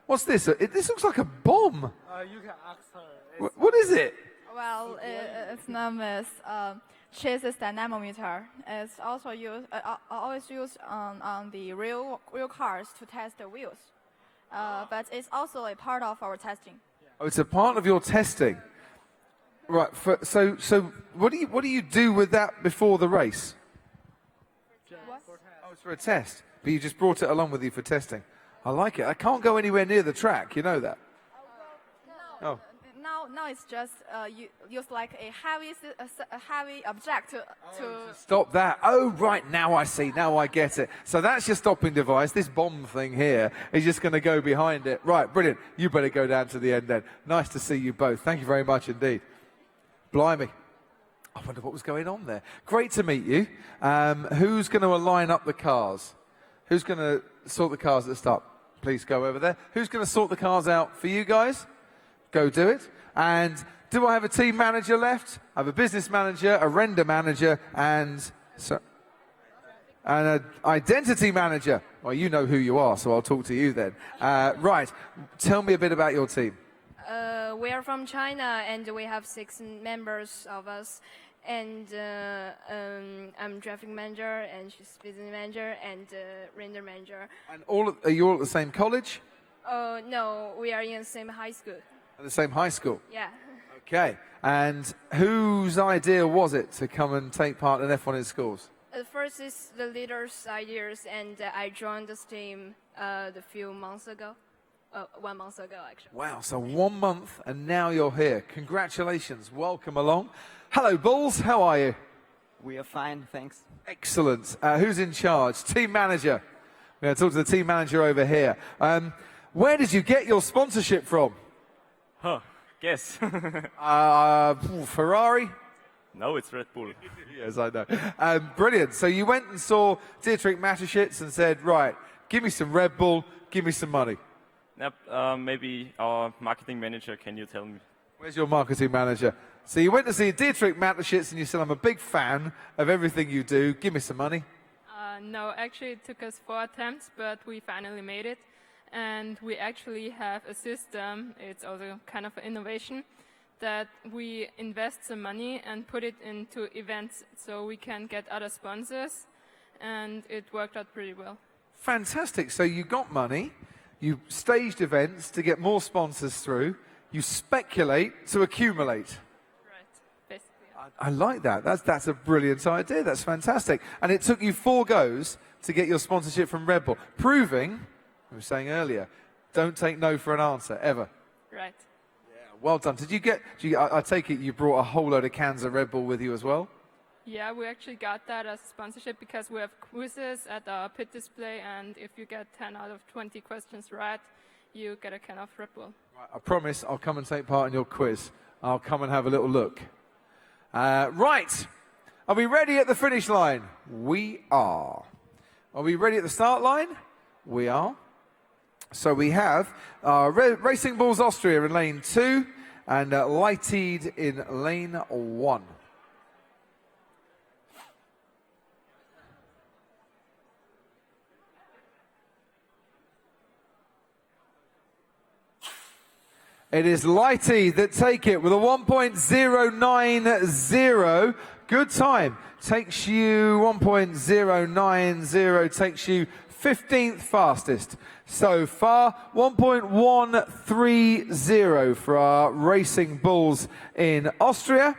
What's this? This looks like a bomb. You can ask her. What is it? Well, its name is Chase's dynamometer. It's also always used on the real cars to test the wheels. But it's also a part of our testing. Oh, it's a part of your testing. Right. So what do you do with that before the race? Oh, it's for a test. But you just brought it along with you for testing. I like it. I can't go anywhere near the track. You know that. Oh. Now it's just used like a heavy object to Stop that. Oh, right, now I see. Now I get it. So that's your stopping device. This bomb thing here is just going to go behind it. Right, brilliant. You better go down to the end then. Nice to see you both. Thank you very much indeed. Blimey. I wonder what was going on there. Great to meet you. Who's going to line up the cars? Who's going to sort the cars at the start? Please go over there. Who's going to sort the cars out for you guys? Go do it. And do I have a team manager left? I have a business manager, a render manager, and So, and an identity manager. Well, you know who you are, so I'll talk to you then. Right, tell me a bit about your team. We are from China, and we have 6 members of us. And I'm traffic manager, and she's business manager, and render manager. And are you all at the same college? No, we are in the same high school. At the same high school? Yeah. Okay. And whose idea was it to come and take part in F1 in schools? First is the leader's ideas, and I joined this team a few months ago. 1 month ago, actually. Wow, so 1 month and now you're here. Congratulations. Welcome along. Hello, Bulls. How are you? We are fine, thanks. Excellent. Who's in charge? Team manager. We're going to talk to the team manager over here. Where did you get your sponsorship from? Huh, guess. Ferrari? No, it's Red Bull. Yes, I know. Brilliant. So you went and saw Dietrich Mateschitz and said, right, give me some Red Bull, give me some money. Yep, maybe our marketing manager, can you tell me? Where's your marketing manager? So you went to see Dietrich Mateschitz and you said, I'm a big fan of everything you do. Give me some money. No, actually it took us 4 attempts, but we finally made it. And we actually have a system, it's also kind of an innovation, that we invest some money and put it into events so we can get other sponsors. And it worked out pretty well. Fantastic. So you got money, you staged events to get more sponsors through, you speculate to accumulate. I like that. That's a brilliant idea. That's fantastic. And it took you 4 goes to get your sponsorship from Red Bull, proving, we were saying earlier, don't take no for an answer, ever. Right. Yeah, well done. I take it you brought a whole load of cans of Red Bull with you as well? Yeah, we actually got that as a sponsorship because we have quizzes at our pit display, and if you get 10 out of 20 questions right, you get a can of Red Bull. Right, I promise I'll come and take part in your quiz. I'll come and have a little look. Right. Are we ready at the finish line? We are. Are we ready at the start line? We are. So we have Racing Bulls Austria in lane 2 and Lighted in lane 1. It is Lighty that take it with a 1.090. Good time. Takes you 1.090, takes you 15th fastest. So far, 1.130 for our Racing Bulls in Austria.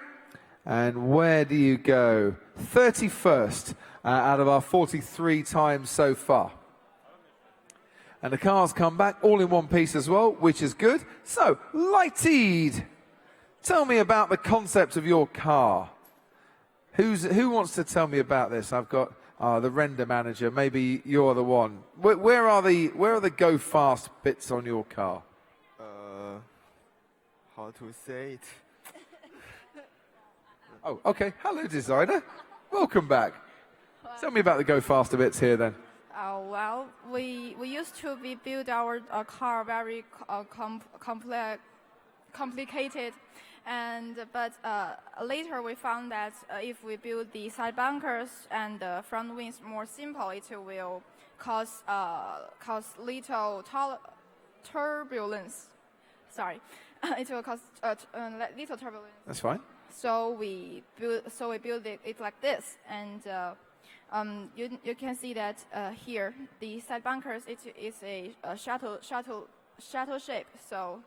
And where do you go? 31st out of our 43 times so far. And the cars come back all in one piece as well, which is good. So, Lighted, tell me about the concept of your car. Who wants to tell me about this? I've got the render manager. Maybe you're the one. Where are the go fast bits on your car? How to say it? Oh, okay. Hello, designer. Welcome back. Tell me about the go faster bits here then. Well, we used to build our car very complicated, but later we found that if we build the side bunkers and the front wings more simple, it will cause little turbulence. Sorry, it will cause little turbulence. That's fine. So we build it like this, and you can see that here the side bunkers it is a shuttle shape. So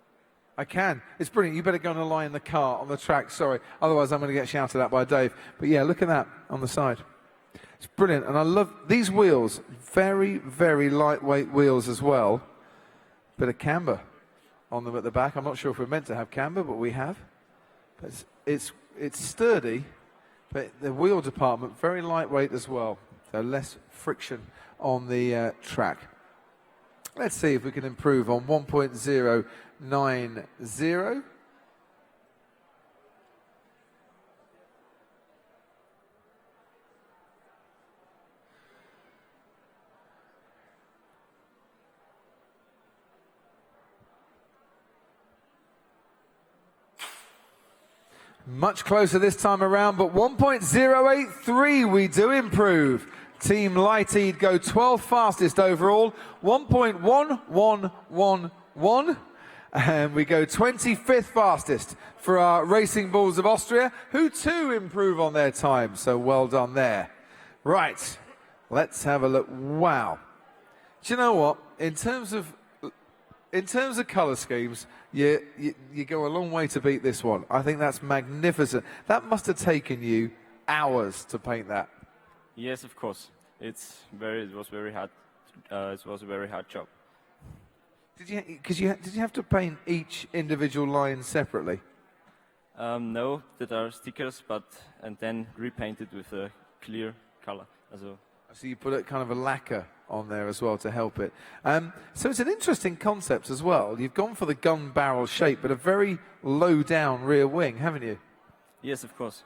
I can. It's brilliant. You better go and align the car on the track. Sorry, otherwise I'm going to get shouted at by Dave. But yeah, look at that on the side. It's brilliant, and I love these wheels. Very, very lightweight wheels as well. Bit of camber on them at the back. I'm not sure if we're meant to have camber, but we have. But it's sturdy. But the wheel department, very lightweight as well. So less friction on the track. Let's see if we can improve on 1.090. Much closer this time around, but 1.083 we do improve. Team Lighted go 12th fastest overall, 1.1111. And we go 25th fastest for our Racing Bulls of Austria, who too improve on their time, so well done there. Right, let's have a look. Wow. Do you know what? In terms of colour schemes, you go a long way to beat this one. I think that's magnificent. That must have taken you hours to paint that. Yes, of course. It was very hard. It was a very hard job. Did you have to paint each individual line separately? No, there are stickers, and then repainted with a clear color. So you put kind of a lacquer on there as well to help it. So it's an interesting concept as well. You've gone for the gun barrel shape, but a very low down rear wing, haven't you? Yes, of course.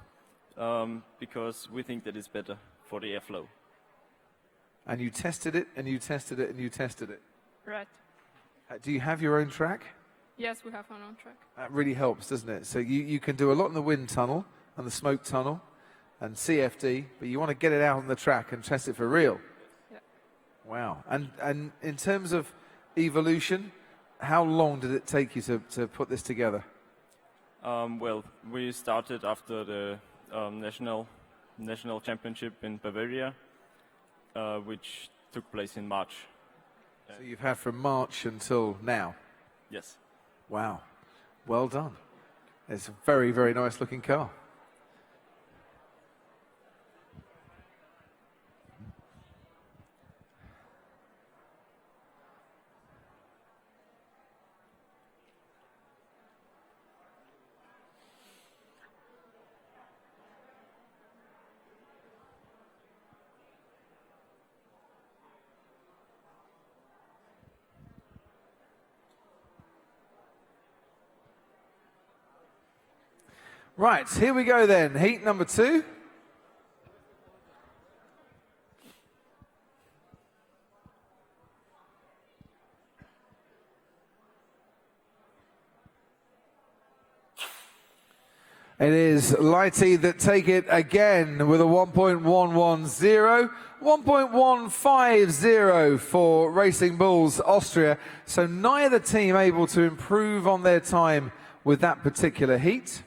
Because we think that it's better for the airflow. And you tested it, and you tested it, and you tested it. Right. Do you have your own track? Yes, we have our own track. That really helps, doesn't it? So you can do a lot in the wind tunnel and the smoke tunnel and CFD, but you want to get it out on the track and test it for real. Yeah. Wow. And in terms of evolution, how long did it take you to put this together? Well, we started after the national championship in Bavaria, which took place in March. So you've had from March until now? Yes. Wow. Well done. It's a very, very nice looking car. Right, here we go then. Heat number 2. It is Lighty that take it again with a 1.110, 1.150 for Racing Bulls Austria. So neither team able to improve on their time with that particular heat.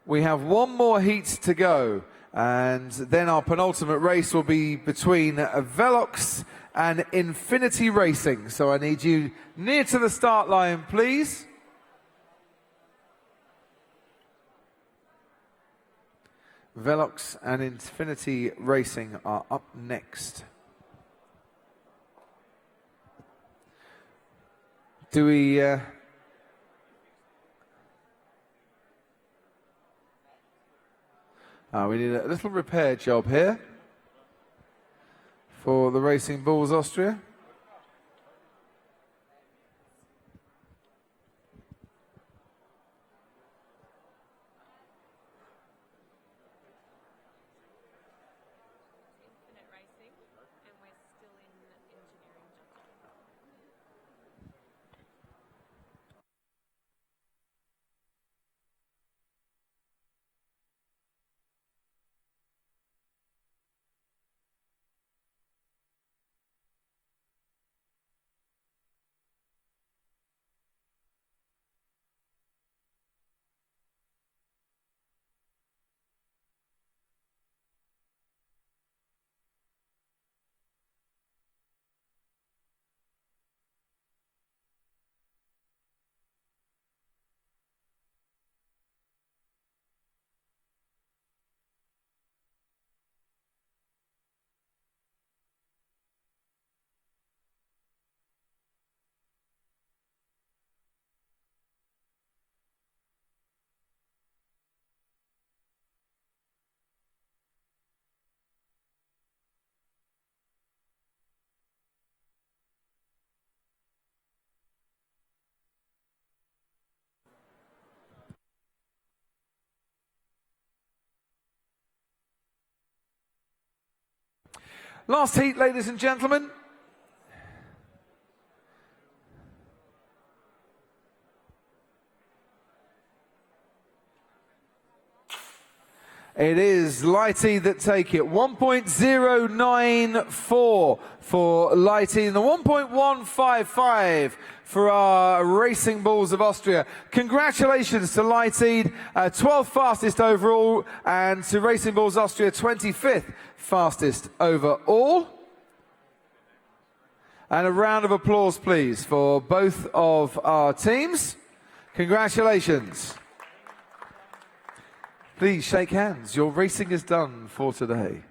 We have one more heat to go, and then our penultimate race will be between Veloc and Affinity Racing. So I need you near to the start line, please. Veloc and Affinity Racing are up next. Do we... we need a little repair job here for the Racing Bulls Austria. Last heat, ladies and gentlemen. It is Lighty that take it. 1.094 for Lighty and the 1.155 for our Racing Bulls of Austria. Congratulations to Lighty, 12th fastest overall, and to Racing Bulls Austria, 25th fastest overall. And a round of applause, please, for both of our teams. Congratulations. Please shake hands. Your racing is done for today.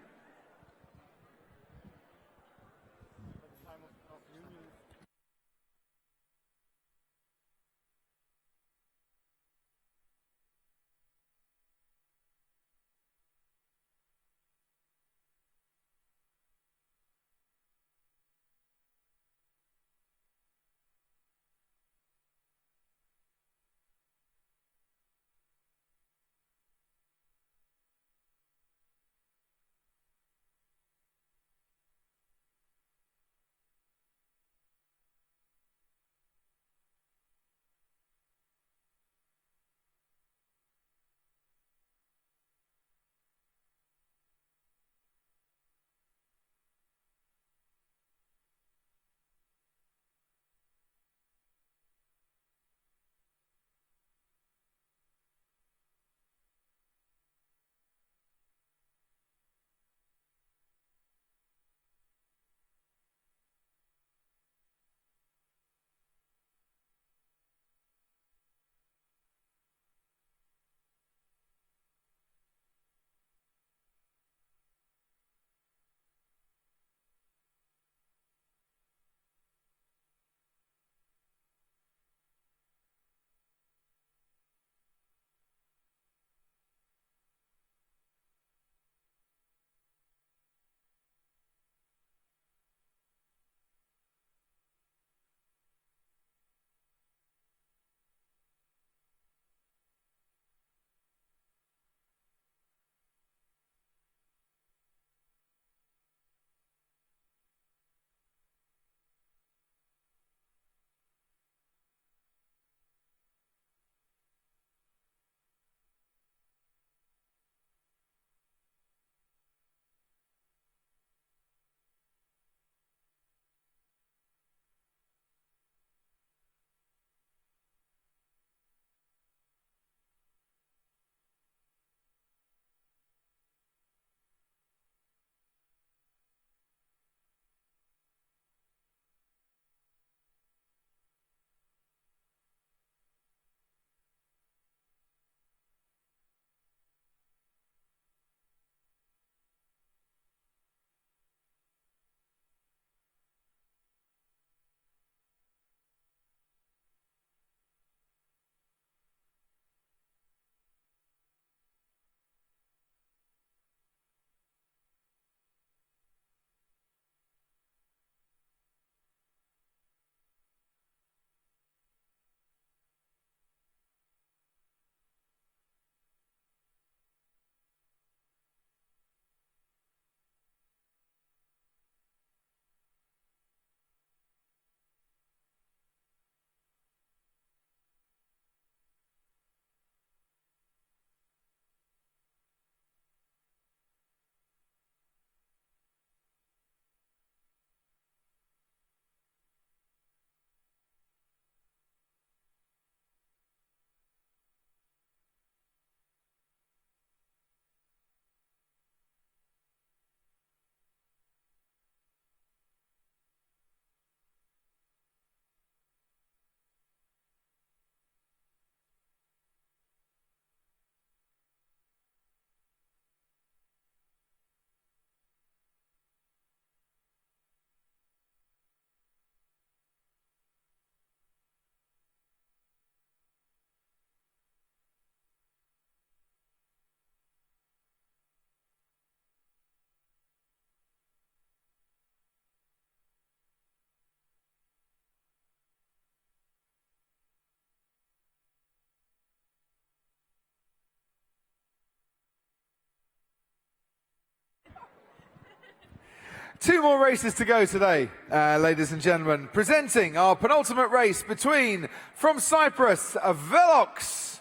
Two more races to go today, ladies and gentlemen. Presenting our penultimate race between, from Cyprus, Veloc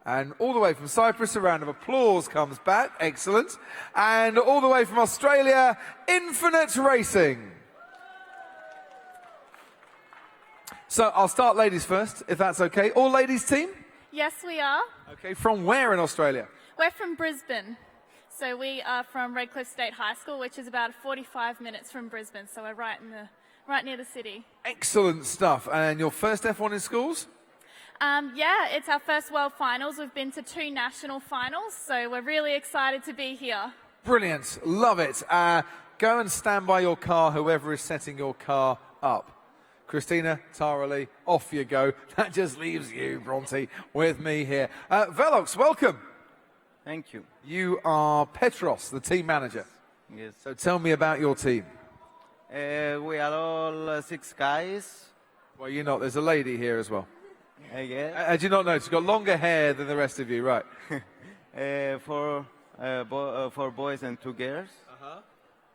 And all the way from Cyprus, a round of applause comes back. Excellent. And all the way from Australia, Infinite Racing. So I'll start ladies first, if that's okay. All ladies team? Yes, we are. Okay, from where in Australia? We're from Brisbane. So we are from Redcliffe State High School, which is about 45 minutes from Brisbane. So we're right near the city. Excellent stuff. And your first F1 in schools? Yeah, it's our first World Finals. We've been to 2 national finals, so we're really excited to be here. Brilliant. Love it. Go and stand by your car, whoever is setting your car up. Christina, Tara Lee, off you go. That just leaves you, Bronte, with me here. Veloc, welcome. Thank you. You are Petros, the team manager. Yes. So tell me about your team. We are all 6 guys. Well, you're not. There's a lady here as well. Yeah. Do you not know? She's got longer hair than the rest of you, right? 4 boys and 2 girls.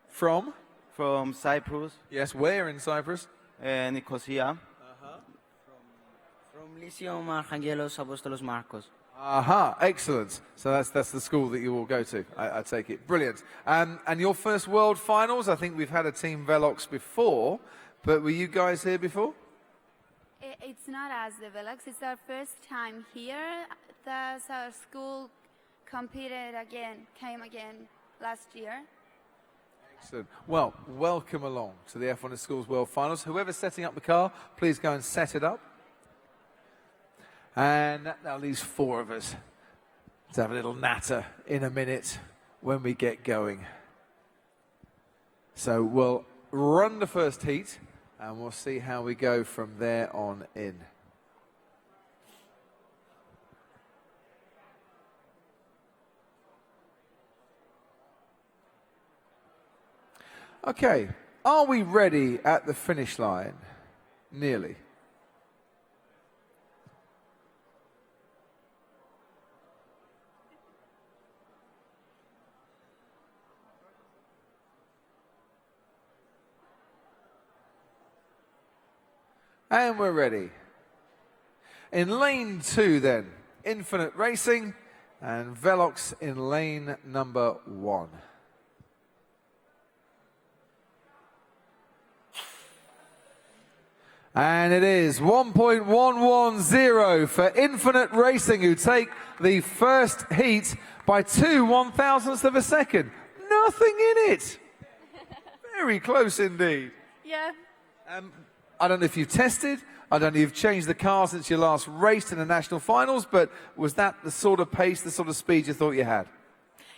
From? From Cyprus. Yes, where in Cyprus? Nicosia. From Lyceum Archangelos Apostolos Marcos. Aha, excellent. So that's the school that you all go to, I take it. Brilliant. And your first World Finals, I think we've had a team Velox before, but were you guys here before? It's not as the Velox. It's our first time here. That's our school came again last year. Excellent. Well, welcome along to the F1 in Schools World Finals. Whoever's setting up the car, please go and set it up. And that now leaves 4 of us to have a little natter in a minute when we get going. So we'll run the first heat and we'll see how we go from there on in. Okay, are we ready at the finish line? Nearly. And we're ready. In lane 2 then, Infinite Racing and Velox in lane number 1. And it is 1.110 for Infinite Racing, who take the first heat by 2 1,000ths of a second. Nothing in it. Very close indeed. Yeah. I don't know if you've tested, I don't know if you've changed the car since you last raced in the national finals, but was that the sort of pace, the sort of speed you thought you had?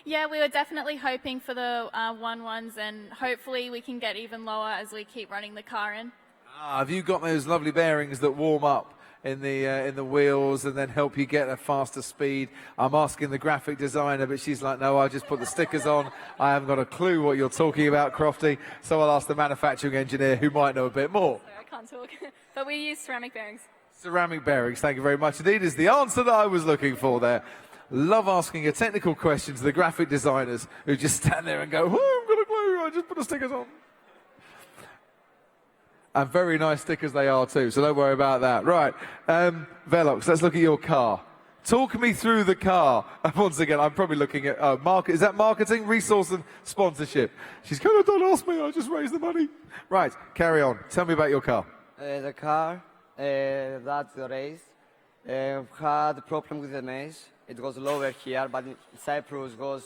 Yeah, we were definitely hoping for the 1-1s, and hopefully we can get even lower as we keep running the car in. Have you got those lovely bearings that warm up in the wheels and then help you get a faster speed? I'm asking the graphic designer, but she's like, no, I just put the stickers on. I haven't got a clue what you're talking about, Crofty. So I'll ask the manufacturing engineer who might know a bit more. Sorry, I can't talk. But we use ceramic bearings. Ceramic bearings, thank you very much indeed, is the answer that I was looking for there. Love asking a technical question to the graphic designers who just stand there and go, oh, I've got a clue, I just put the stickers on. And very nice stickers they are too, so don't worry about that. Right, Velox, let's look at your car. Talk me through the car. Once again, I'm probably looking at, is that marketing, resource and sponsorship? She's kind of, don't ask me, I just raised the money. Right, carry on. Tell me about your car. The car, that's the race, had a problem with the maze. It goes lower here, but in Cyprus goes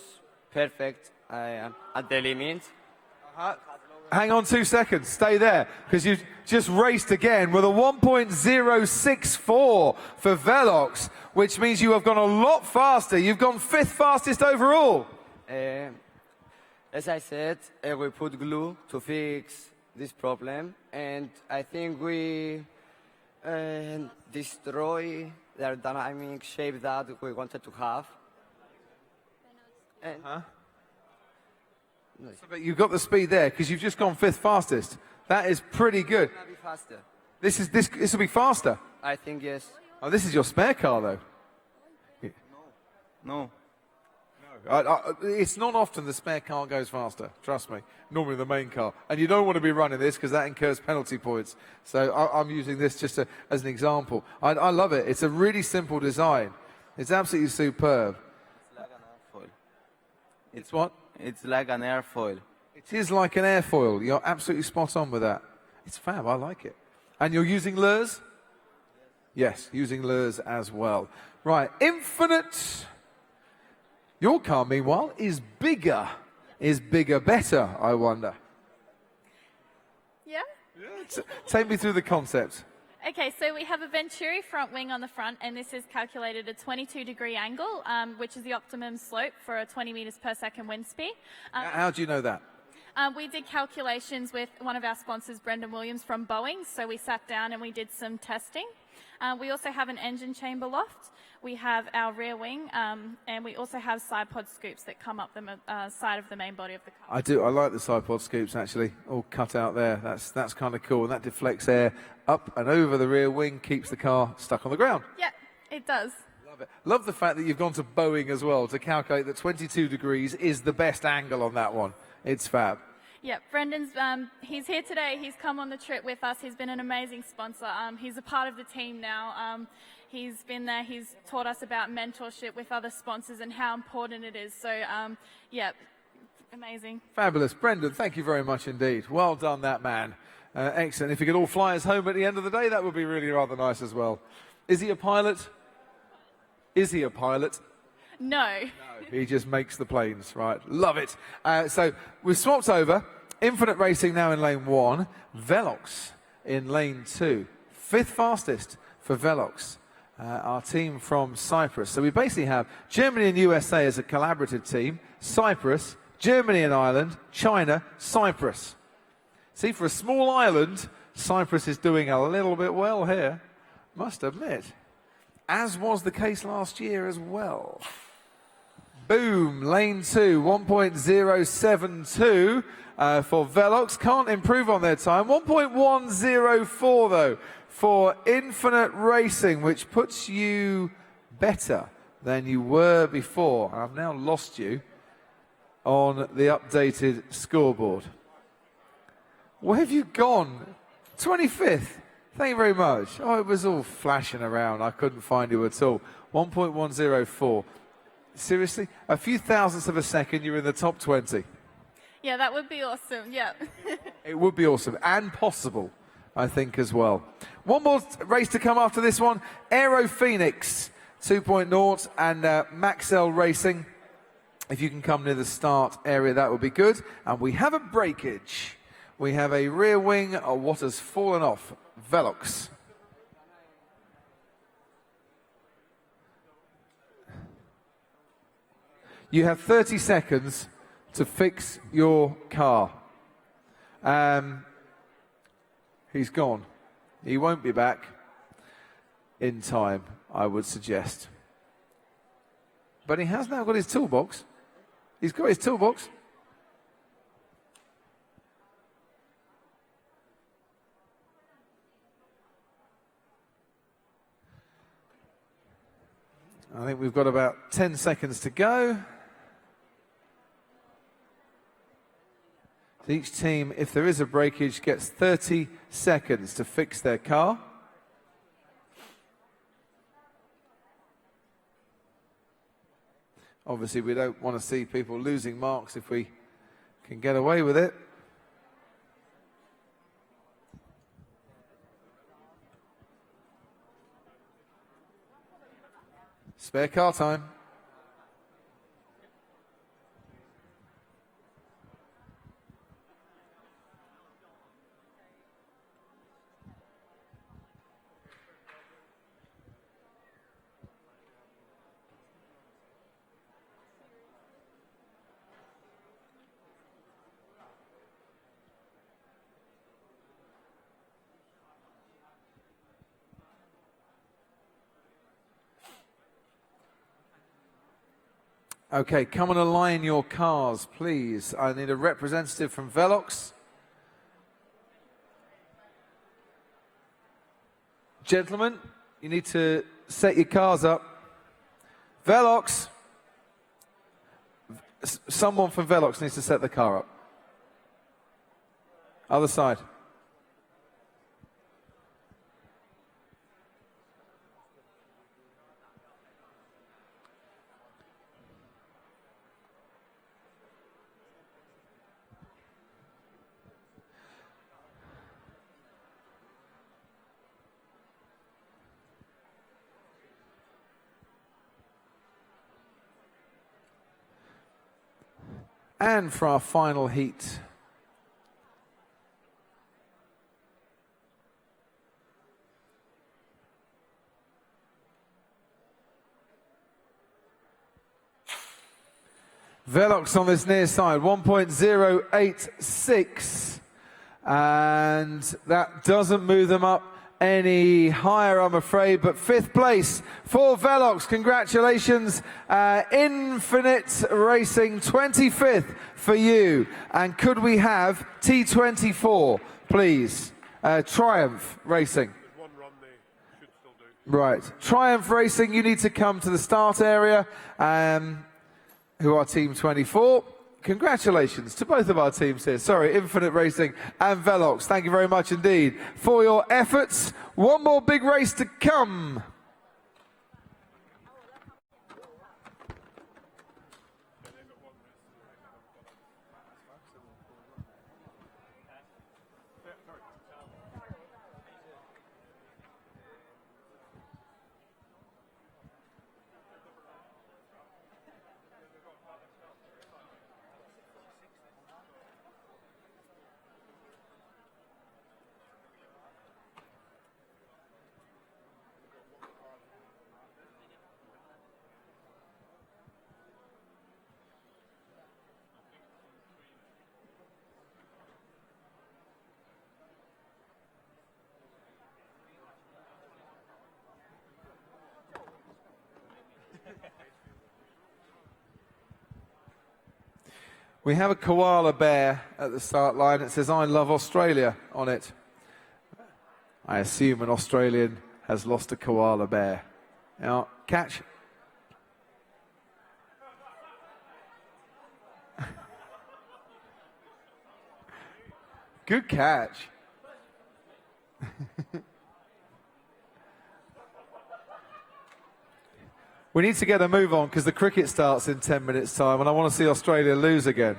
perfect at the limit. Hang on 2 seconds, stay there, because you just raced again with a 1.064 for Velox, which means you have gone a lot faster. You've gone 5th fastest overall. As I said, we put glue to fix this problem, and I think we destroy the dynamic shape that we wanted to have. And But you've got the speed there because you've just gone 5th fastest. That is pretty good. It's gonna be faster. This will be faster. I think yes. Oh, this is your spare car though. No. It's not often the spare car goes faster. Trust me. Normally the main car, and you don't want to be running this because that incurs penalty points. So I'm using this just as an example. I love it. It's a really simple design. It's absolutely superb. It's like an airfoil. It's what? It's like an airfoil. It is like an airfoil. You're absolutely spot on with that. It's fab. I like it. And you're using lures? Yes, using lures as well. Right, Infinite. Your car, meanwhile, is bigger. Is bigger better, I wonder? Yeah. Take me through the concept. Okay, so we have a Venturi front wing on the front, and this is calculated at 22-degree angle, which is the optimum slope for a 20 meters per second wind speed. How do you know that? We did calculations with one of our sponsors, Brendan Williams from Boeing, so we sat down and we did some testing. We also have an engine chamber loft. We have our rear wing, and we also have side pod scoops that come up the side of the main body of the car. I do. I like the side pod scoops, actually. All cut out there. That's kind of cool. And that deflects air up and over the rear wing, keeps the car stuck on the ground. Yeah, it does. Love it. Love the fact that you've gone to Boeing as well to calculate that 22 degrees is the best angle on that one. It's fab. Yeah, Brendan's, he's here today. He's come on the trip with us. He's been an amazing sponsor. He's a part of the team now. He's been there. He's taught us about mentorship with other sponsors and how important it is. So, yeah, amazing. Fabulous. Brendan, thank you very much indeed. Well done, that man. Excellent. If he could all fly us home at the end of the day, that would be really rather nice as well. Is he a pilot? Is he a pilot? No. He just makes the planes, right? Love it. So we've swapped over. Infinite Racing now in lane 1. Veloc in lane 2. 5th fastest for Veloc, our team from Cyprus. So we basically have Germany and USA as a collaborative team. Cyprus, Germany and Ireland, China, Cyprus. See, for a small island, Cyprus is doing a little bit well here, must admit. As was the case last year as well. Boom, lane 2, 1.072 for Veloc. Can't improve on their time. 1.104 though for Infinite Racing, which puts you better than you were before. I've now lost you on the updated scoreboard. Where have you gone? 25th. Thank you very much. Oh, it was all flashing around. I couldn't find you at all. 1.104. Seriously? A few thousandths of a second, you're in the top 20. Yeah, that would be awesome. Yeah. It would be awesome and possible, I think, as well. One more race to come after this one. Aero Phoenix 2.0 and Maxell Racing. If you can come near the start area, that would be good. And we have a breakage. We have a rear wing of what has fallen off. Veloc. You have 30 seconds to fix your car. He's gone. He won't be back in time, I would suggest. But he has now got his toolbox. He's got his toolbox. I think we've got about 10 seconds to go. Each team, if there is a breakage, gets 30 seconds to fix their car. Obviously, we don't want to see people losing marks if we can get away with it. Spare car time. Okay, come and align your cars, please. I need a representative from Veloc. Gentlemen, you need to set your cars up. Veloc. Someone from Veloc needs to set the car up. Other side. And for our final heat, Veloc on this near side, 1.086. And that doesn't move them up any higher, I'm afraid. But 5th place for Veloc. Congratulations. Infinite Racing, 25th for you. And could we have T24, please? Triumph Racing. Right. Triumph Racing, you need to come to the start area. Who are Team 24. Congratulations to both of our teams here. Sorry, Infinite Racing and Veloc. Thank you very much indeed for your efforts. One more big race to come. We have a koala bear at the start line. It says, "I love Australia" on it. I assume an Australian has lost a koala bear. Now, catch. Good catch. We need to get a move on because the cricket starts in 10 minutes' time and I want to see Australia lose again.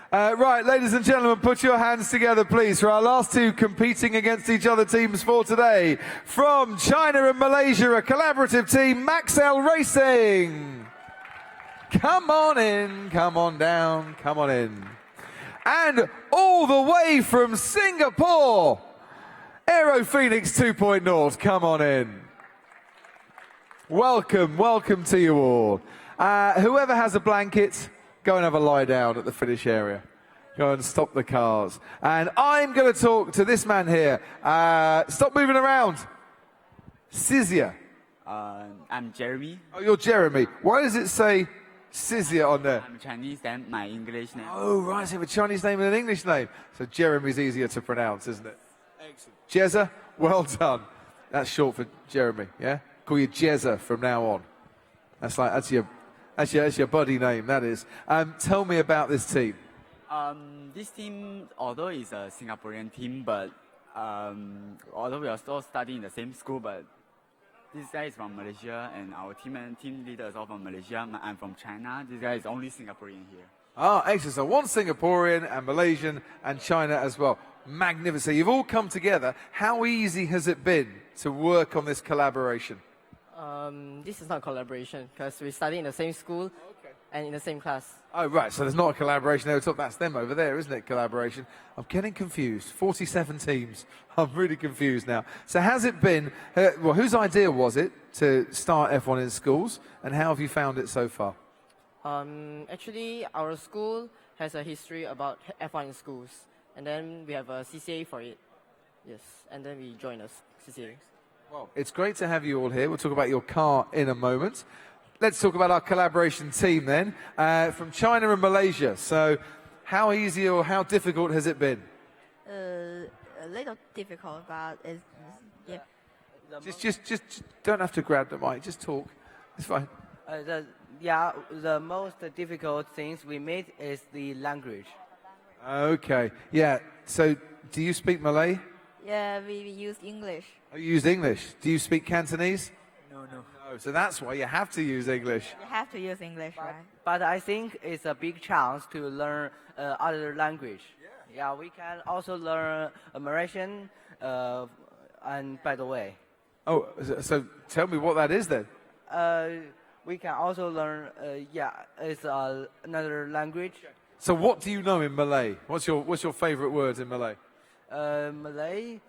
Right, ladies and gentlemen, put your hands together, please, for our last two competing against each other teams for today. From China and Malaysia, a collaborative team, Maxell Racing. Come on in, come on down, come on in. And all the way from Singapore, Aero Phoenix 2.0, come on in. Welcome, welcome to you all. Whoever has a blanket, go and have a lie down at the finish area. Go and stop the cars. And I'm going to talk to this man here. Stop moving around. Sizia. I'm Jeremy. Oh, you're Jeremy. Why does it say Sizia on there? I'm Chinese, then my English name. Oh, right, so you have a Chinese name and an English name. So Jeremy's easier to pronounce, isn't it? Excellent. Jezza, well done. That's short for Jeremy, yeah? Call you Jezza from now on. That's your buddy name, that is. Tell me about this team. This team, although it's a Singaporean team, but although we are still studying in the same school, but this guy is from Malaysia, and our team and team leader is all from Malaysia. I'm from China. This guy is only Singaporean here. Ah, excellent. So one Singaporean and Malaysian and China as well. Magnificent. You've all come together. How easy has it been to work on this collaboration? This is not collaboration because we study in the same school and in the same class. Oh, right. So there's not a collaboration there. That's them over there, isn't it? Collaboration. I'm getting confused. 47 teams. I'm really confused now. So has it been, well, whose idea was it to start F1 in schools, and how have you found it so far? Actually, our school has a history about F1 in schools, and then we have a CCA for it. Yes, and then we join us CCA. Well, it's great to have you all here. We'll talk about your car in a moment. Let's talk about our collaboration team then, from China and Malaysia. So how easy or how difficult has it been? A little difficult, but it's, yeah. Just don't have to grab the mic, just talk. It's fine. The most difficult things we made is the language. Okay, yeah. So do you speak Malay? Yeah, we use English. Oh, you use English. Do you speak Cantonese? No. No, so that's why you have to use English. You have to use English, right? But I think it's a big chance to learn other language. Yeah, we can also learn Malaysian, and by the way. Oh, so tell me what that is then. we can also learn, it's another language. So what do you know in Malay? What's your favourite words in Malay? Malay,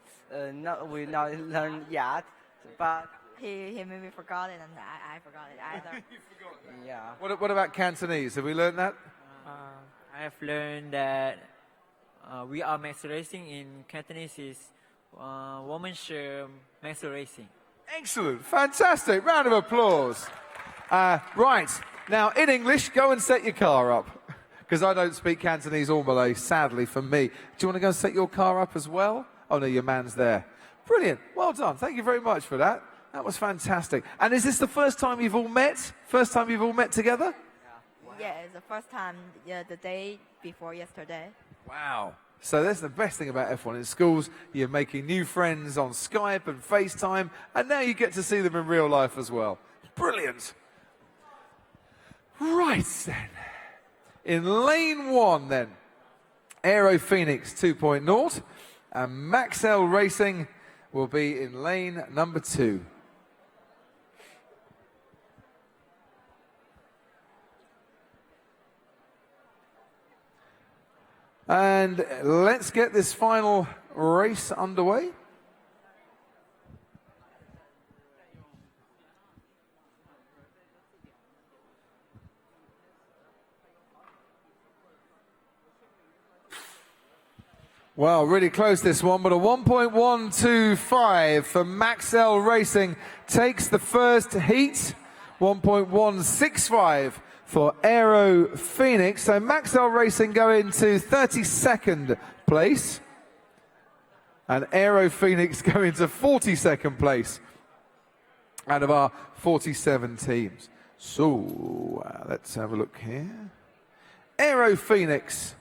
we not learn yet, but He maybe forgot it, and I forgot it either. yeah. What about Cantonese? Have we learned that? I have learned that we are max racing in Cantonese is women's max racing. Excellent, fantastic, round of applause. Right, now in English, go and set your car up. Because I don't speak Cantonese or Malay, sadly for me. Do you want to go and set your car up as well? Oh no, your man's there. Brilliant, well done, thank you very much for that. That was fantastic. And is this the first time you've all met? First time you've all met together? Yeah, it's the first time, the day before yesterday. Wow. So that's the best thing about F1 in schools. You're making new friends on Skype and FaceTime, and now you get to see them in real life as well. Brilliant. Right then. In lane 1 then, Aero Phoenix 2.0 and Maxell Racing will be in lane number 2. And let's get this final race underway. Well, really close this one, but a 1.125 for Maxell Racing takes the first heat. 1.165 for Aero Phoenix. So Maxell Racing go into 32nd place. And Aero Phoenix go into 42nd place out of our 47 teams. So let's have a look here. Aero Phoenix,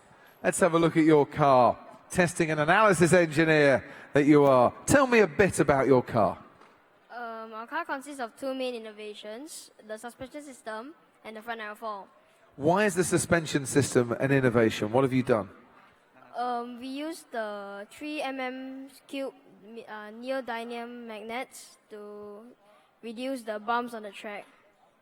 let's have a look at your car. Testing and analysis engineer that you are. Tell me a bit about your car. Our car consists of two main innovations, the suspension system and the front airfoil. Why is the suspension system an innovation? What have you done? We used the 3mm cube neodymium magnets to reduce the bumps on the track.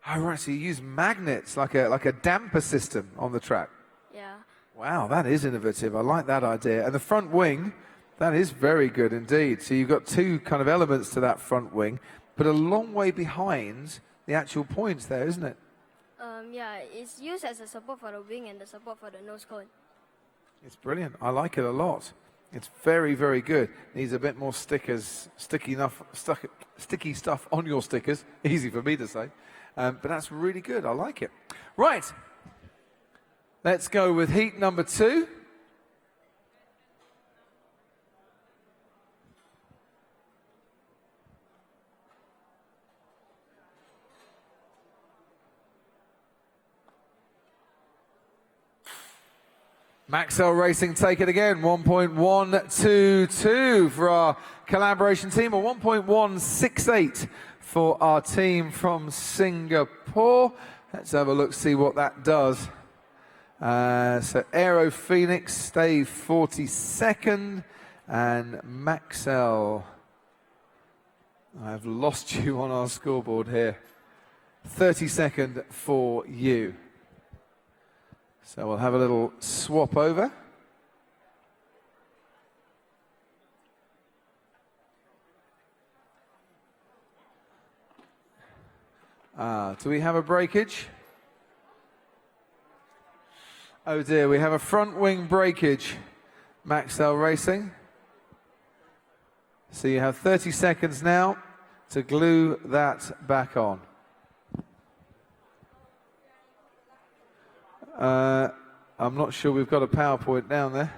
Oh, right, so you use magnets, like a damper system on the track. Yeah. Wow, that is innovative. I like that idea. And the front wing, that is very good indeed. So you've got two kind of elements to that front wing, but a long way behind the actual points there, isn't it? Yeah, it's used as a support for the wing and the support for the nose cone. It's brilliant. I like it a lot. It's very, very good. Needs a bit more stickers, sticky stuff on your stickers. Easy for me to say. But that's really good. I like it. Right. Let's go with heat number 2. Maxell Racing take it again, 1.122 for our collaboration team, or 1.168 for our team from Singapore. Let's have a look, see what that does. So Aero Phoenix stay 42nd, and Maxell, I've lost you on our scoreboard here, 32nd for you. So we'll have a little swap over. Do we have a breakage? Oh dear, we have a front wing breakage, Maxell Racing. So you have 30 seconds now to glue that back on. I'm not sure we've got a PowerPoint down there.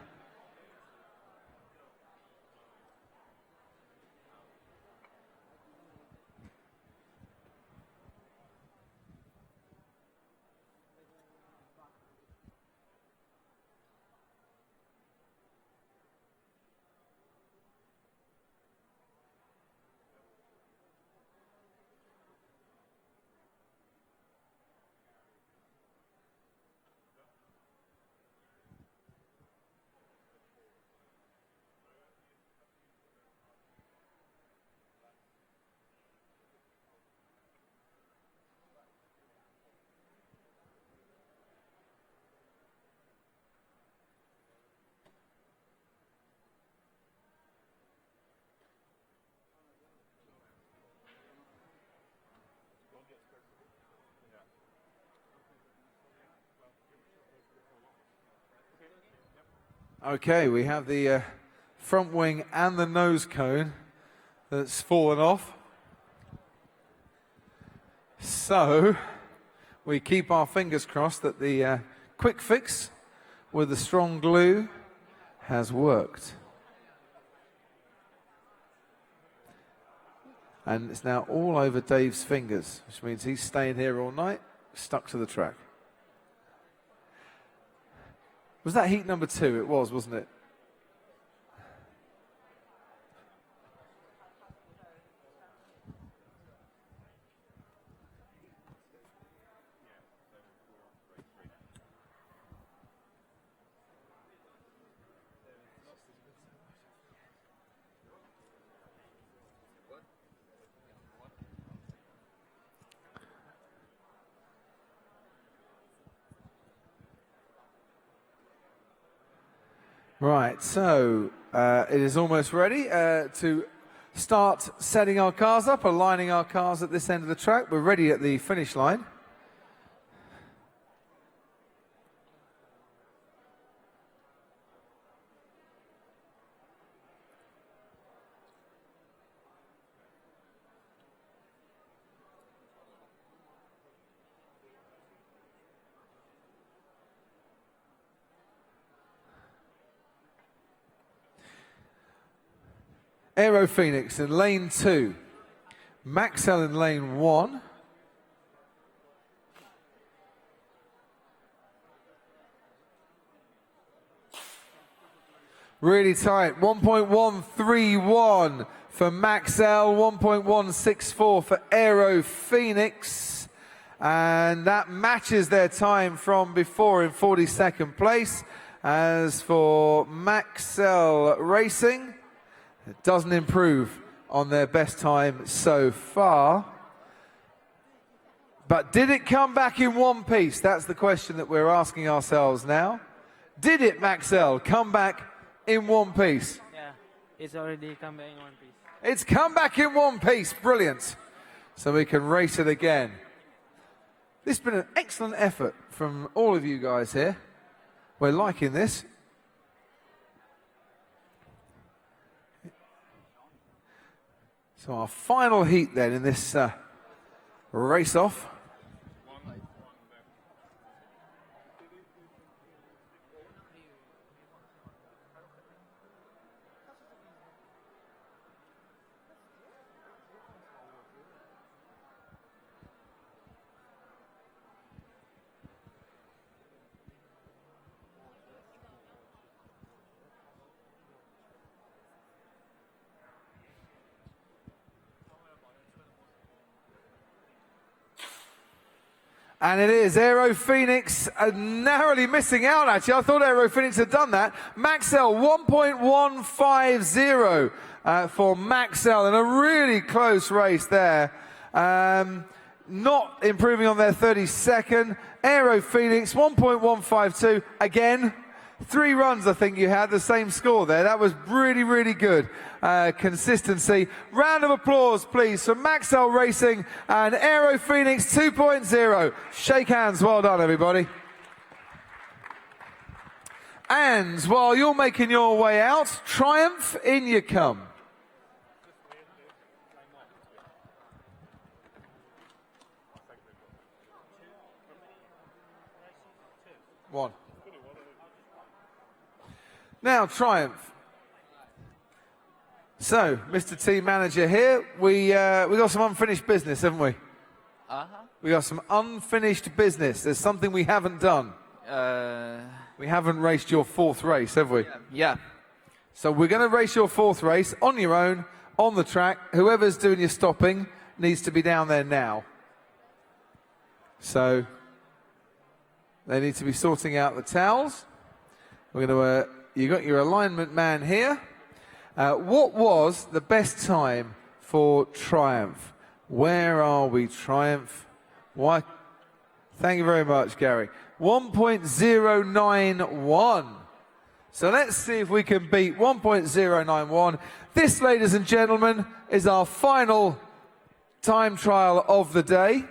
Okay, we have the front wing and the nose cone that's fallen off. So we keep our fingers crossed that the quick fix with the strong glue has worked. And it's now all over Dave's fingers, which means he's staying here all night, stuck to the track. Was that heat number 2? It was, wasn't it? Right, so it is almost ready to start setting our cars up, aligning our cars at this end of the track. We're ready at the finish line. Aero Phoenix in lane 2, Maxell in lane 1. Really tight, 1.131 for Maxell, 1.164 for Aero Phoenix. And that matches their time from before in 42nd place. As for Maxell Racing, it doesn't improve on their best time so far. But did it come back in one piece? That's the question that we're asking ourselves now. Did it, Maxell, come back in one piece? Yeah, it's already come back in one piece. It's come back in one piece. Brilliant. So we can race it again. This has been an excellent effort from all of you guys here. We're liking this. So our final heat then in this race-off. And it is Aero Phoenix narrowly missing out, actually. I thought Aero Phoenix had done that. Maxell, 1.150 for Maxell in a really close race there. Not improving on their 32nd. Aero Phoenix, 1.152. Again, 3 runs, I think you had, the same score there. That was really, really good consistency. Round of applause, please, for Maxell Racing and Aero Phoenix 2.0. Shake hands. Well done, everybody. And while you're making your way out, Triumph, in you come. One. Now, Triumph. So, Mr. Team Manager here, we got some unfinished business, haven't we? We got some unfinished business. There's something we haven't done. We haven't raced your 4th race, have we? Yeah. So we're going to race your 4th race on your own, on the track. Whoever's doing your stopping needs to be down there now. So they need to be sorting out the towels. We're going to... you got your alignment man here. What was the best time for Triumph? Where are we, Triumph? Why? Thank you very much, Gary. 1.091. So let's see if we can beat 1.091. This, ladies and gentlemen, is our final time trial of the day.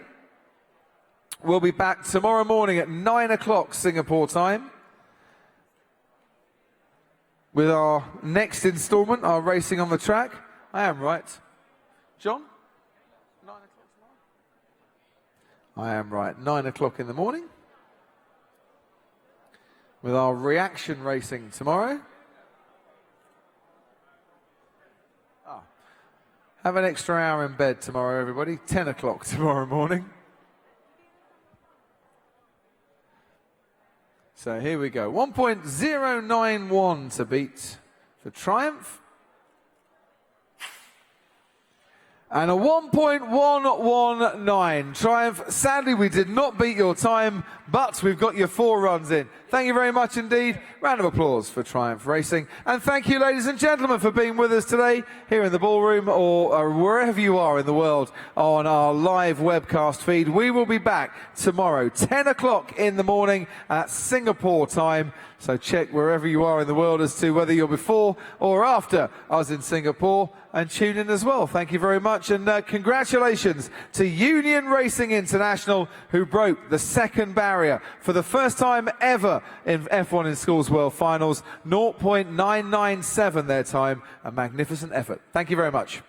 We'll be back tomorrow morning at 9 o'clock Singapore time. with our next instalment, our Racing on the Track. I am right. John? 9 o'clock tomorrow? I am right. 9 o'clock in the morning. With our reaction racing tomorrow. Have an extra hour in bed tomorrow, everybody. 10 o'clock tomorrow morning. So here we go. 1.091 to beat for Triumph. And a 1.119. Triumph, sadly we did not beat your time, but we've got your 4 runs in. Thank you very much indeed. Round of applause for Triumph Racing. And thank you, ladies and gentlemen, for being with us today here in the ballroom or wherever you are in the world on our live webcast feed. We will be back tomorrow, 10 o'clock in the morning at Singapore time. So check wherever you are in the world as to whether you're before or after us in Singapore, and tune in as well. Thank you very much, and congratulations to Union Racing International, who broke the second barrier for the first time ever in F1 in Schools World Finals. 0.997 their time. A magnificent effort. Thank you very much.